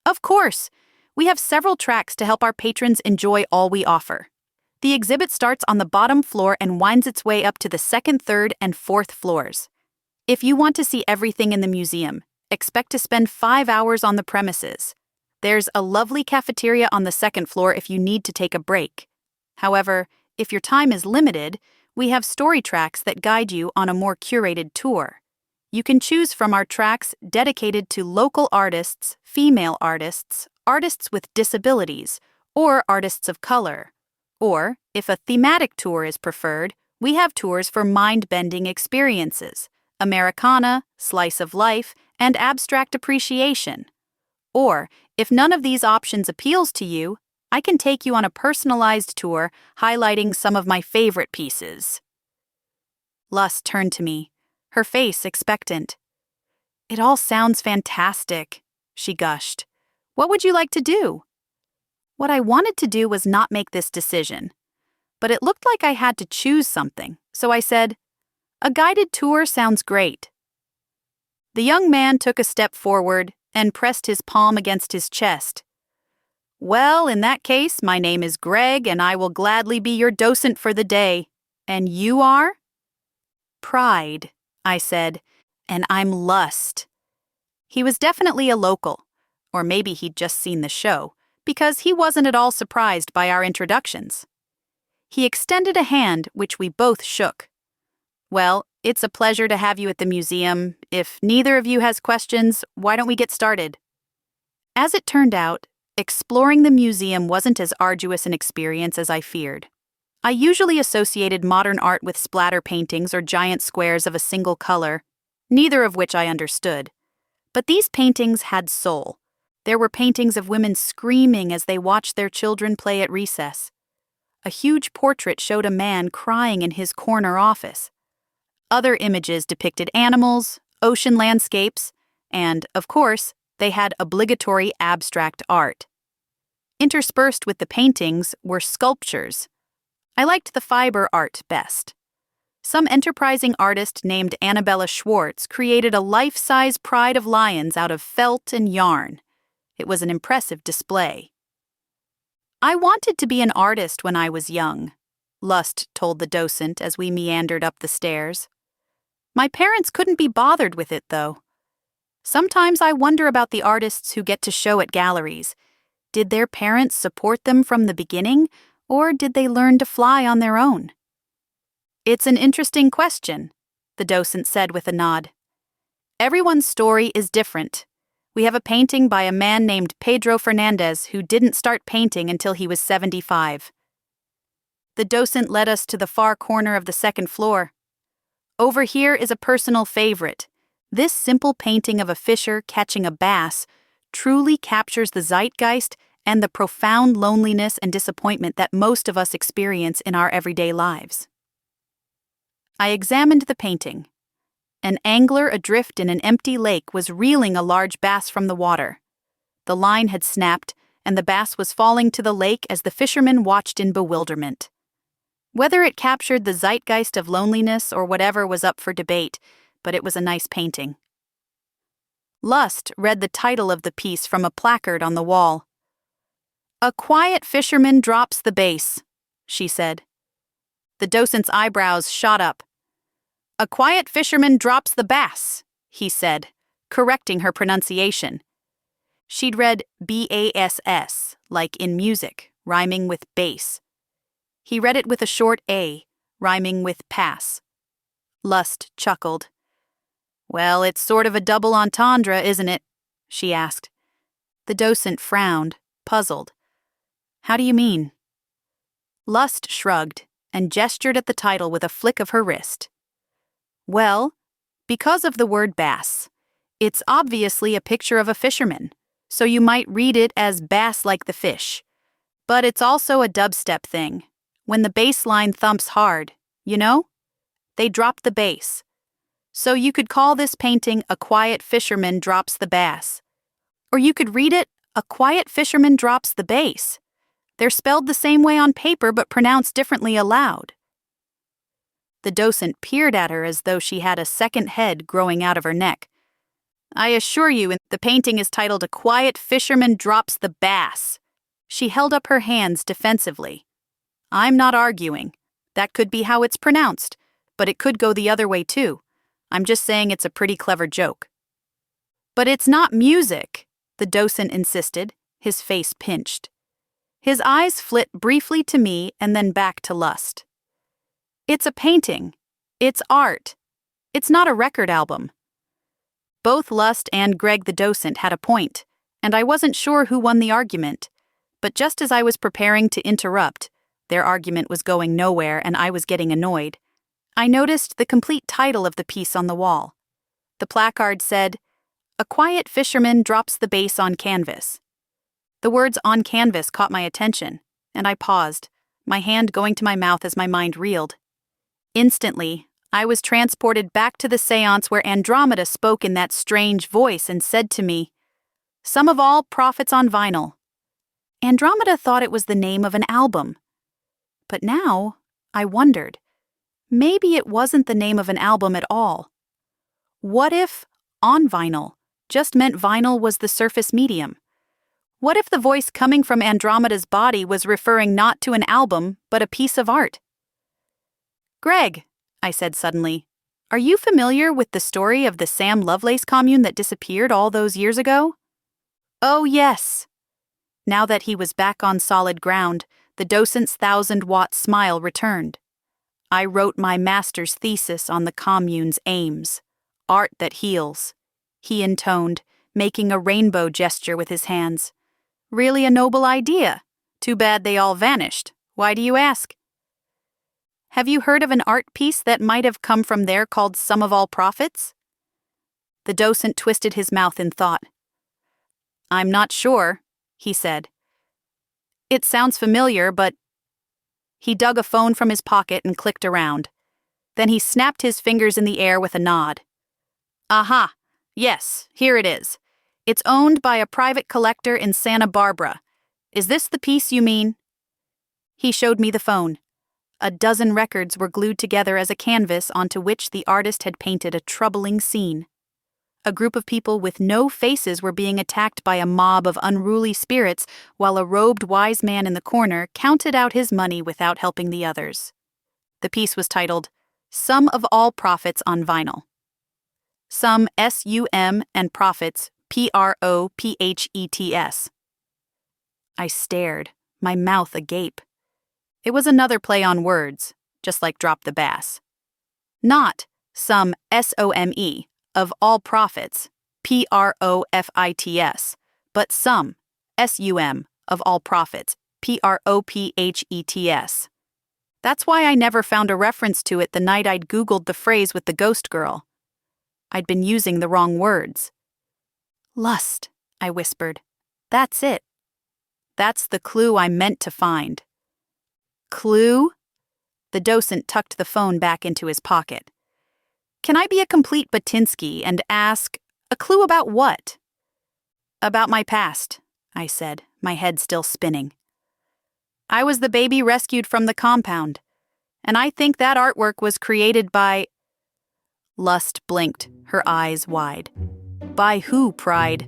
Of course, we have several tracks to help our patrons enjoy all we offer. The exhibit starts on the bottom floor and winds its way up to the second, third, and fourth floors. If you want to see everything in the museum, expect to spend 5 hours on the premises. There's a lovely cafeteria on the second floor if you need to take a break. However, if your time is limited, we have story tracks that guide you on a more curated tour. You can choose from our tracks dedicated to local artists, female artists, artists with disabilities, or artists of color. Or, if a thematic tour is preferred, we have tours for mind-bending experiences, Americana, slice of life, and abstract appreciation. Or, if none of these options appeals to you, I can take you on a personalized tour highlighting some of my favorite pieces. Lust turned to me, her face expectant. It all sounds fantastic, she gushed. What would you like to do? What I wanted to do was not make this decision, but it looked like I had to choose something, so I said, a guided tour sounds great. The young man took a step forward and pressed his palm against his chest. Well, in that case, my name is Greg, and I will gladly be your docent for the day. And you are? Pride, I said, and I'm Lust. He was definitely a local, or maybe he'd just seen the show, because he wasn't at all surprised by our introductions. He extended a hand, which we both shook. Well, it's a pleasure to have you at the museum. If neither of you has questions, why don't we get started? As it turned out, exploring the museum wasn't as arduous an experience as I feared. I usually associated modern art with splatter paintings or giant squares of a single color, neither of which I understood. But these paintings had soul. There were paintings of women screaming as they watched their children play at recess. A huge portrait showed a man crying in his corner office. Other images depicted animals, ocean landscapes, and, of course, they had obligatory abstract art. Interspersed with the paintings were sculptures. I liked the fiber art best. Some enterprising artist named Annabella Schwartz created a life-size pride of lions out of felt and yarn. It was an impressive display. I wanted to be an artist when I was young, Lust told the docent as we meandered up the stairs. My parents couldn't be bothered with it, though. Sometimes I wonder about the artists who get to show at galleries. Did their parents support them from the beginning, or did they learn to fly on their own? It's an interesting question, the docent said with a nod. Everyone's story is different. We have a painting by a man named Pedro Fernandez who didn't start painting until he was 75. The docent led us to the far corner of the second floor. Over here is a personal favorite. This simple painting of a fisher catching a bass truly captures the zeitgeist and the profound loneliness and disappointment that most of us experience in our everyday lives. I examined the painting. An angler adrift in an empty lake was reeling a large bass from the water. The line had snapped, and the bass was falling to the lake as the fisherman watched in bewilderment. Whether it captured the zeitgeist of loneliness or whatever was up for debate, but it was a nice painting. Lust read the title of the piece from a placard on the wall. A quiet fisherman drops the base, she said. The docent's eyebrows shot up. A quiet fisherman drops the bass, he said, correcting her pronunciation. She'd read B-A-S-S, like in music, rhyming with bass. He read it with a short A, rhyming with pass. Lust chuckled. Well, it's sort of a double entendre, isn't it? She asked. The docent frowned, puzzled. How do you mean? Lust shrugged and gestured at the title with a flick of her wrist. Well, because of the word bass. It's obviously a picture of a fisherman, so you might read it as bass like the fish. But it's also a dubstep thing. When the bass line thumps hard, you know? They drop the bass. So you could call this painting A Quiet Fisherman Drops the Bass. Or you could read it, A Quiet Fisherman Drops the Bass. They're spelled the same way on paper but pronounced differently aloud." The docent peered at her as though she had a second head growing out of her neck. "I assure you, the painting is titled 'A Quiet Fisherman Drops the Bass.'" She held up her hands defensively. "I'm not arguing. That could be how it's pronounced, but it could go the other way too. I'm just saying it's a pretty clever joke." "But it's not music," the docent insisted, his face pinched. His eyes flit briefly to me and then back to Lust. "It's a painting. It's art. It's not a record album." Both Lust and Greg the docent had a point, and I wasn't sure who won the argument. But just as I was preparing to interrupt, their argument was going nowhere and I was getting annoyed, I noticed the complete title of the piece on the wall. The placard said, "A Quiet Fisherman Drops the Bass on Canvas." The words "on canvas" caught my attention, and I paused, my hand going to my mouth as my mind reeled. Instantly, I was transported back to the seance where Andromeda spoke in that strange voice and said to me, "Some of all prophets on vinyl." Andromeda thought it was the name of an album. But now, I wondered, maybe it wasn't the name of an album at all. What if "on vinyl" just meant vinyl was the surface medium? What if the voice coming from Andromeda's body was referring not to an album, but a piece of art? "Greg," I said suddenly, "are you familiar with the story of the Sam Lovelace commune that disappeared all those years ago?" "Oh, yes." Now that he was back on solid ground, the docent's 1,000-watt smile returned. "I wrote my master's thesis on the commune's aims. Art that heals," he intoned, making a rainbow gesture with his hands. "Really a noble idea. Too bad they all vanished. Why do you ask?" "Have you heard of an art piece that might have come from there called 'Sum of All Prophets'?" The docent twisted his mouth in thought. "I'm not sure," he said. "It sounds familiar, but—" He dug a phone from his pocket and clicked around. Then he snapped his fingers in the air with a nod. "Aha! Yes, here it is. It's owned by a private collector in Santa Barbara. Is this the piece you mean?" He showed me the phone. A dozen records were glued together as a canvas onto which the artist had painted a troubling scene. A group of people with no faces were being attacked by a mob of unruly spirits, while a robed wise man in the corner counted out his money without helping the others. The piece was titled, "Sum of All Prophets on Vinyl." Sum, S-U-M, and Prophets, P-R-O-P-H-E-T-S. I stared, my mouth agape. It was another play on words, just like Drop the Bass. Not some S-O-M-E, of all prophets, P-R-O-F-I-T-S, but some, S-U-M, of all prophets, P-R-O-P-H-E-T-S. That's why I never found a reference to it the night I'd Googled the phrase with the ghost girl. I'd been using the wrong words. "Lust," I whispered. "That's it. That's the clue I meant to find." "Clue?" The docent tucked the phone back into his pocket. "Can I be a complete Batinsky and ask, a clue about what?" "About my past," I said, my head still spinning. "I was the baby rescued from the compound, and I think that artwork was created by—" Lust blinked, her eyes wide. "By who, Pride?"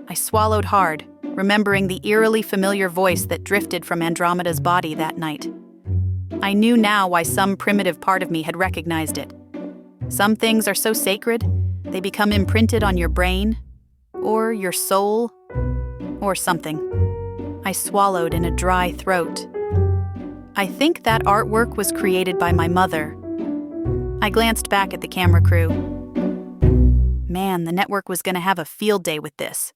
I swallowed hard, remembering the eerily familiar voice that drifted from Andromeda's body that night. I knew now why some primitive part of me had recognized it. Some things are so sacred, they become imprinted on your brain, or your soul, or something. I swallowed in a dry throat. I think that artwork was created by my mother. I glanced back at the camera crew. Man, the network was going to have a field day with this.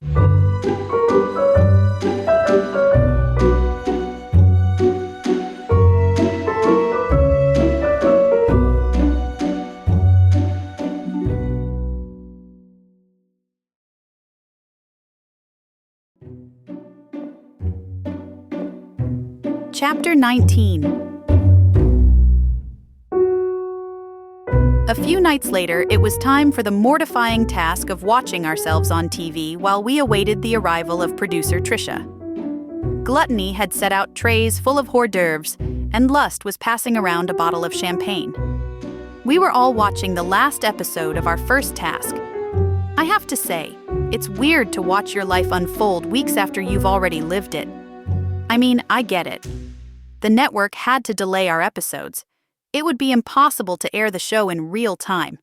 Chapter 19. A few nights later, it was time for the mortifying task of watching ourselves on TV while we awaited the arrival of producer Trisha. Gluttony had set out trays full of hors d'oeuvres, and Lust was passing around a bottle of champagne. We were all watching the last episode of our first task. I have to say, it's weird to watch your life unfold weeks after you've already lived it. I mean, I get it. The network had to delay our episodes. It would be impossible to air the show in real time.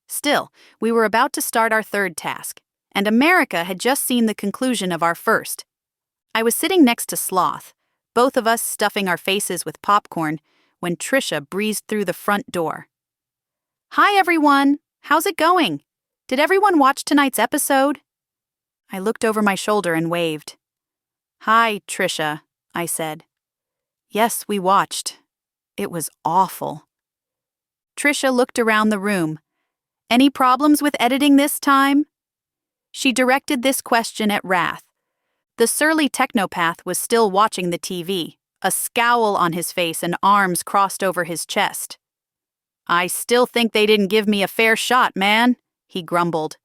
Still, we were about to start our third task, and America had just seen the conclusion of our first. I was sitting next to Sloth, both of us stuffing our faces with popcorn, when Trisha breezed through the front door. "Hi, everyone! How's it going? Did everyone watch tonight's episode?" I looked over my shoulder and waved. "Hi, Trisha," I said. "Yes, we watched. It was awful." Trisha looked around the room. "Any problems with editing this time?" She directed this question at Wrath. The surly technopath was still watching the TV, a scowl on his face and arms crossed over his chest. "I still think they didn't give me a fair shot, man," he grumbled.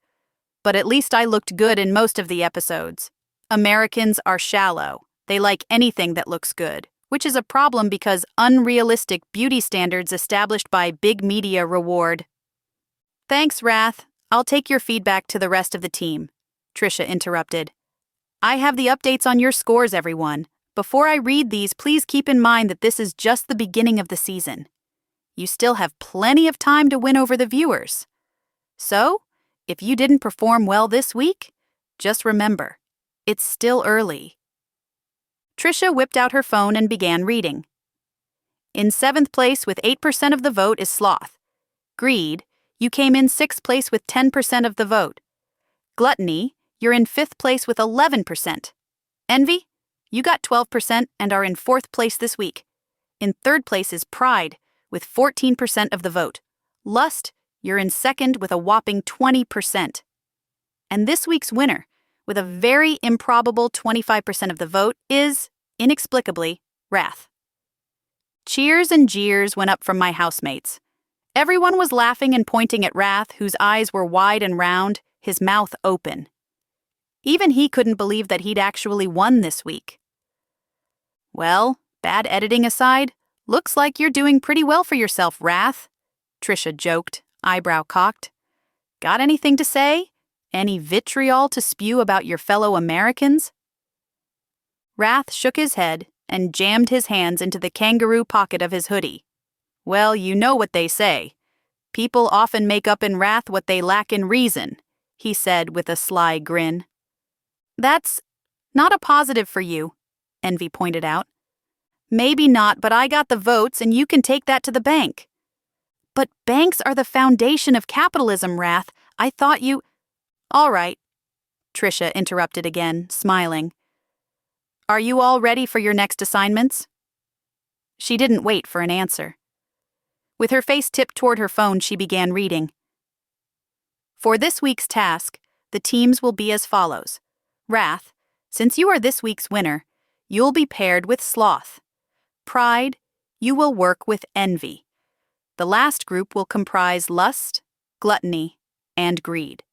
"But at least I looked good in most of the episodes. Americans are shallow. They like anything that looks good, which is a problem because unrealistic beauty standards established by big media reward." "Thanks, Wrath. I'll take your feedback to the rest of the team," Trisha interrupted. "I have the updates on your scores, everyone. Before I read these, please keep in mind that this is just the beginning of the season. You still have plenty of time to win over the viewers. So, if you didn't perform well this week, just remember, it's still early." Trisha whipped out her phone and began reading. "In 7th place with 8% of the vote is Sloth. Greed, you came in 6th place with 10% of the vote. Gluttony, you're in 5th place with 11%. Envy, you got 12% and are in 4th place this week. In 3rd place is Pride, with 14% of the vote. Lust, you're in 2nd with a whopping 20%. And this week's winner, with a very improbable 25% of the vote, is, inexplicably, Wrath." Cheers and jeers went up from my housemates. Everyone was laughing and pointing at Wrath, whose eyes were wide and round, his mouth open. Even he couldn't believe that he'd actually won this week. "Well, bad editing aside, looks like you're doing pretty well for yourself, Wrath," Trisha joked, eyebrow cocked. "Got anything to say? Any vitriol to spew about your fellow Americans?" Wrath shook his head and jammed his hands into the kangaroo pocket of his hoodie. "Well, you know what they say. People often make up in wrath what they lack in reason," he said with a sly grin. "That's not a positive for you," Envy pointed out. "Maybe not, but I got the votes and you can take that to the bank." "But banks are the foundation of capitalism, Wrath. I thought you—" "All right," Trisha interrupted again, smiling. "Are you all ready for your next assignments?" She didn't wait for an answer. With her face tipped toward her phone, she began reading. "For this week's task, the teams will be as follows. Wrath, since you are this week's winner, you'll be paired with Sloth. Pride, you will work with Envy. The last group will comprise Lust, Gluttony, and Greed."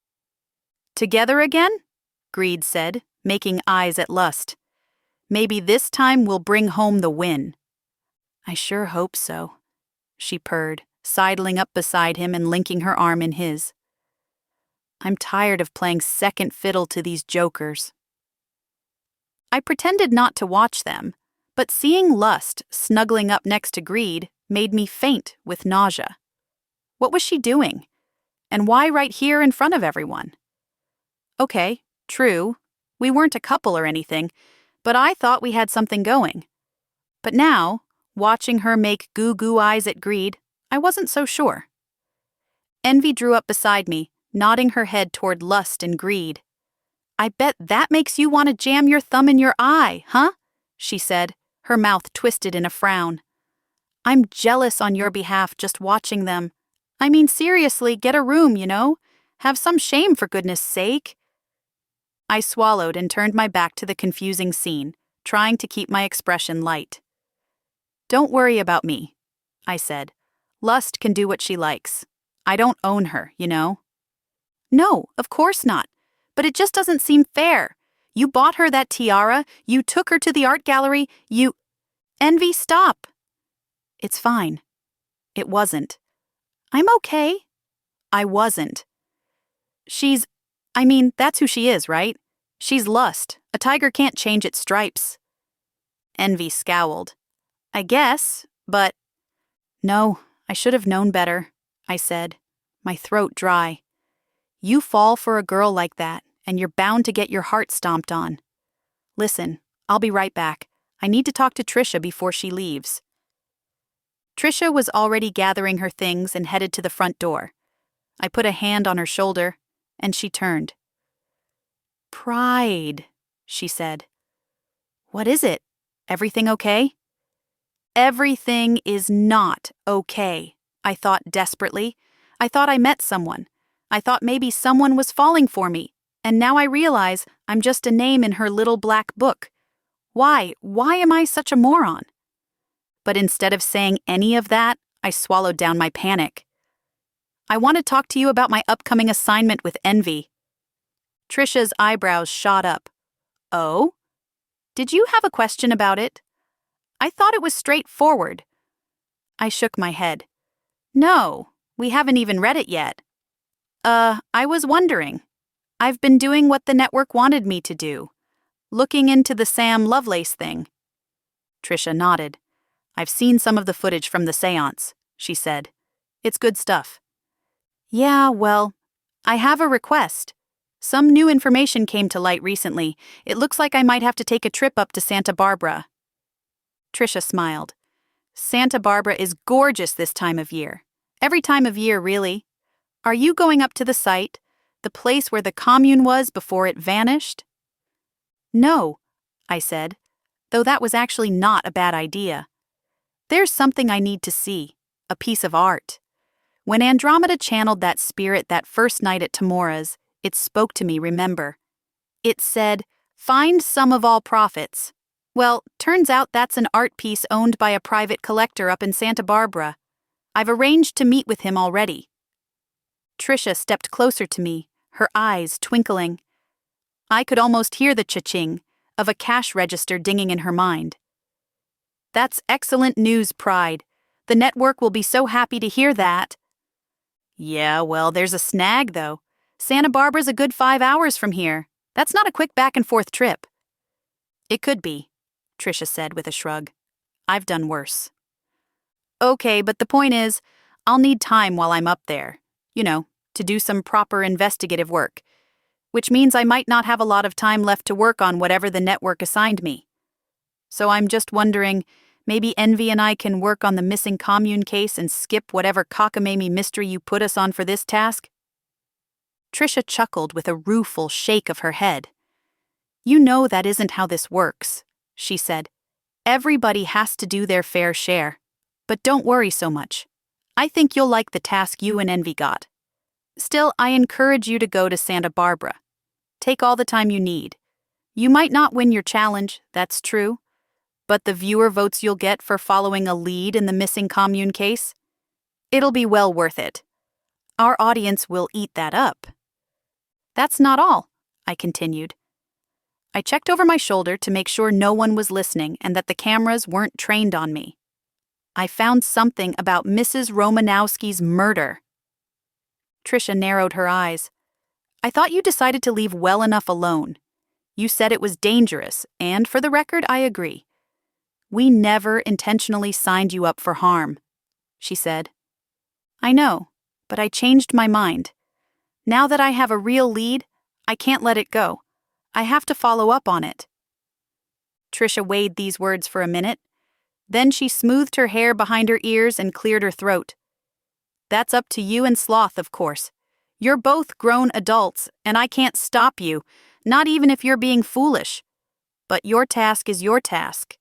"Together again?" Greed said, making eyes at Lust. "Maybe this time we'll bring home the win." "I sure hope so," she purred, sidling up beside him and linking her arm in his. "I'm tired of playing second fiddle to these jokers." I pretended not to watch them, but seeing Lust snuggling up next to Greed made me faint with nausea. What was she doing? And why right here in front of everyone? Okay, true, we weren't a couple or anything, but I thought we had something going. But now, watching her make goo-goo eyes at Greed, I wasn't so sure. Envy drew up beside me, nodding her head toward Lust and Greed. "I bet that makes you want to jam your thumb in your eye, huh?" she said, her mouth twisted in a frown. "I'm jealous on your behalf just watching them. I mean, seriously, get a room, you know? Have some shame, for goodness sake." I swallowed and turned my back to the confusing scene, trying to keep my expression light. "Don't worry about me," I said. "Lust can do what she likes. I don't own her, you know." "No, of course not. But it just doesn't seem fair. You bought her that tiara, you took her to the art gallery, you— Envy, stop! It's fine. It wasn't. I'm okay. I wasn't. That's who she is, right? She's lust. A tiger can't change its stripes. Envy scowled. I guess, but— No, I should have known better, I said, my throat dry. You fall for a girl like that, and you're bound to get your heart stomped on. Listen, I'll be right back. I need to talk to Trisha before she leaves. Trisha was already gathering her things and headed to the front door. I put a hand on her shoulder, and she turned. Pride, she said. What is it? Everything okay? Everything is not okay, I thought desperately. I thought I met someone. I thought maybe someone was falling for me, and now I realize I'm just a name in her little black book. Why am I such a moron? But instead of saying any of that, I swallowed down my panic. I want to talk to you about my upcoming assignment with Envy. Trisha's eyebrows shot up. Oh? Did you have a question about it? I thought it was straightforward. I shook my head. No, we haven't even read it yet. I was wondering. I've been doing what the network wanted me to do. Looking into the Sam Lovelace thing. Trisha nodded. I've seen some of the footage from the seance, she said. It's good stuff. Yeah, well, I have a request. Some new information came to light recently. It looks like I might have to take a trip up to Santa Barbara. Trisha smiled. Santa Barbara is gorgeous this time of year. Every time of year, really. Are you going up to the site, the place where the commune was before it vanished? No, I said, though that was actually not a bad idea. There's something I need to see, a piece of art. When Andromeda channeled that spirit that first night at Tamora's, it spoke to me, remember. It said, find sum of all profits. Well, turns out that's an art piece owned by a private collector up in Santa Barbara. I've arranged to meet with him already. Trisha stepped closer to me, her eyes twinkling. I could almost hear the cha-ching of a cash register dinging in her mind. That's excellent news, Pride. The network will be so happy to hear that. Yeah, well, there's a snag, though. Santa Barbara's a good 5 hours from here. That's not a quick back-and-forth trip. It could be, Trisha said with a shrug. I've done worse. Okay, but the point is, I'll need time while I'm up there. To do some proper investigative work. Which means I might not have a lot of time left to work on whatever the network assigned me. So I'm just wondering, maybe Envy and I can work on the missing commune case and skip whatever cockamamie mystery you put us on for this task? Trisha chuckled with a rueful shake of her head. You know that isn't how this works, she said. Everybody has to do their fair share. But don't worry so much. I think you'll like the task you and Envy got. Still, I encourage you to go to Santa Barbara. Take all the time you need. You might not win your challenge, that's true. But the viewer votes you'll get for following a lead in the missing commune case? It'll be well worth it. Our audience will eat that up. That's not all, I continued. I checked over my shoulder to make sure no one was listening and that the cameras weren't trained on me. I found something about Mrs. Romanowski's murder. Trisha narrowed her eyes. I thought you decided to leave well enough alone. You said it was dangerous, and for the record, I agree. We never intentionally signed you up for harm, she said. I know, but I changed my mind. Now that I have a real lead, I can't let it go. I have to follow up on it. Trisha weighed these words for a minute. Then she smoothed her hair behind her ears and cleared her throat. That's up to you and Sloth, of course. You're both grown adults, and I can't stop you, not even if you're being foolish. But your task is your task.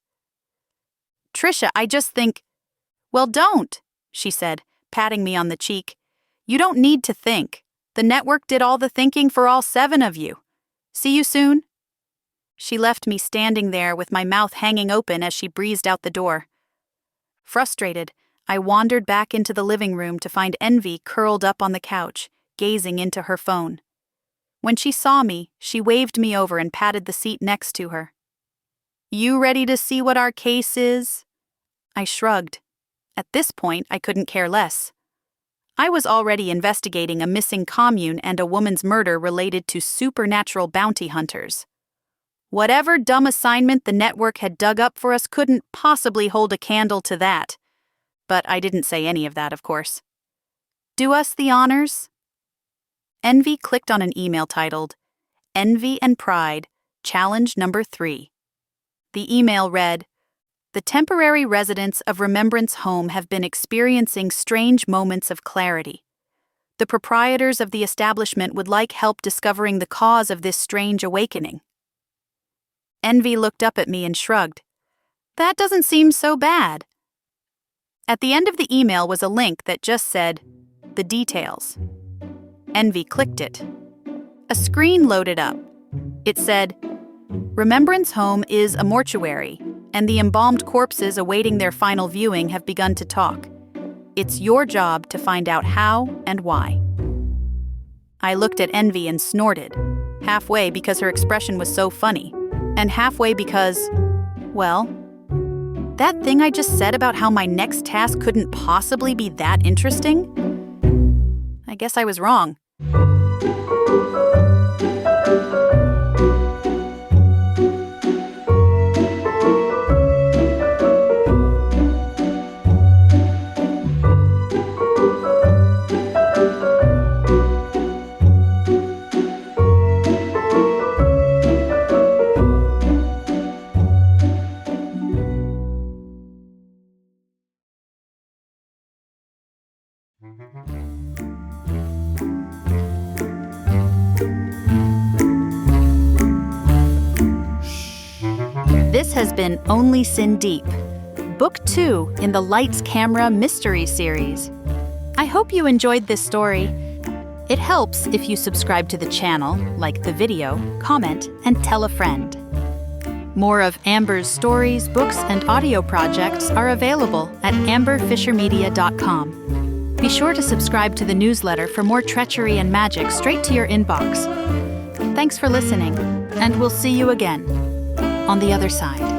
Trisha, I just think— Well, don't, she said, patting me on the cheek. You don't need to think. The network did all the thinking for all 7 of you. See you soon. She left me standing there with my mouth hanging open as she breezed out the door. Frustrated, I wandered back into the living room to find Envy curled up on the couch, gazing into her phone. When she saw me, she waved me over and patted the seat next to her. "You ready to see what our case is?" I shrugged. At this point, I couldn't care less. I was already investigating a missing commune and a woman's murder related to supernatural bounty hunters. Whatever dumb assignment the network had dug up for us couldn't possibly hold a candle to that. But I didn't say any of that, of course. "Do us the honors?" Envy clicked on an email titled, "Envy and Pride, Challenge Number 3. The email read, "The temporary residents of Remembrance Home have been experiencing strange moments of clarity. The proprietors of the establishment would like help discovering the cause of this strange awakening." Envy looked up at me and shrugged. "That doesn't seem so bad." At the end of the email was a link that just said, "The details." Envy clicked it. A screen loaded up. It said, "Remembrance Home is a mortuary, and the embalmed corpses awaiting their final viewing have begun to talk. It's your job to find out how and why." I looked at Envy and snorted, halfway because her expression was so funny, and halfway because, well, that thing I just said about how my next task couldn't possibly be that interesting? I guess I was wrong. This has been Only Sin Deep, Book 2 in the Lights Camera Mystery Series. I hope you enjoyed this story. It helps if you subscribe to the channel, like the video, comment, and tell a friend. More of Amber's stories, books, and audio projects are available at amberfishermedia.com. Be sure to subscribe to the newsletter for more treachery and magic straight to your inbox. Thanks for listening, and we'll see you again on the other side.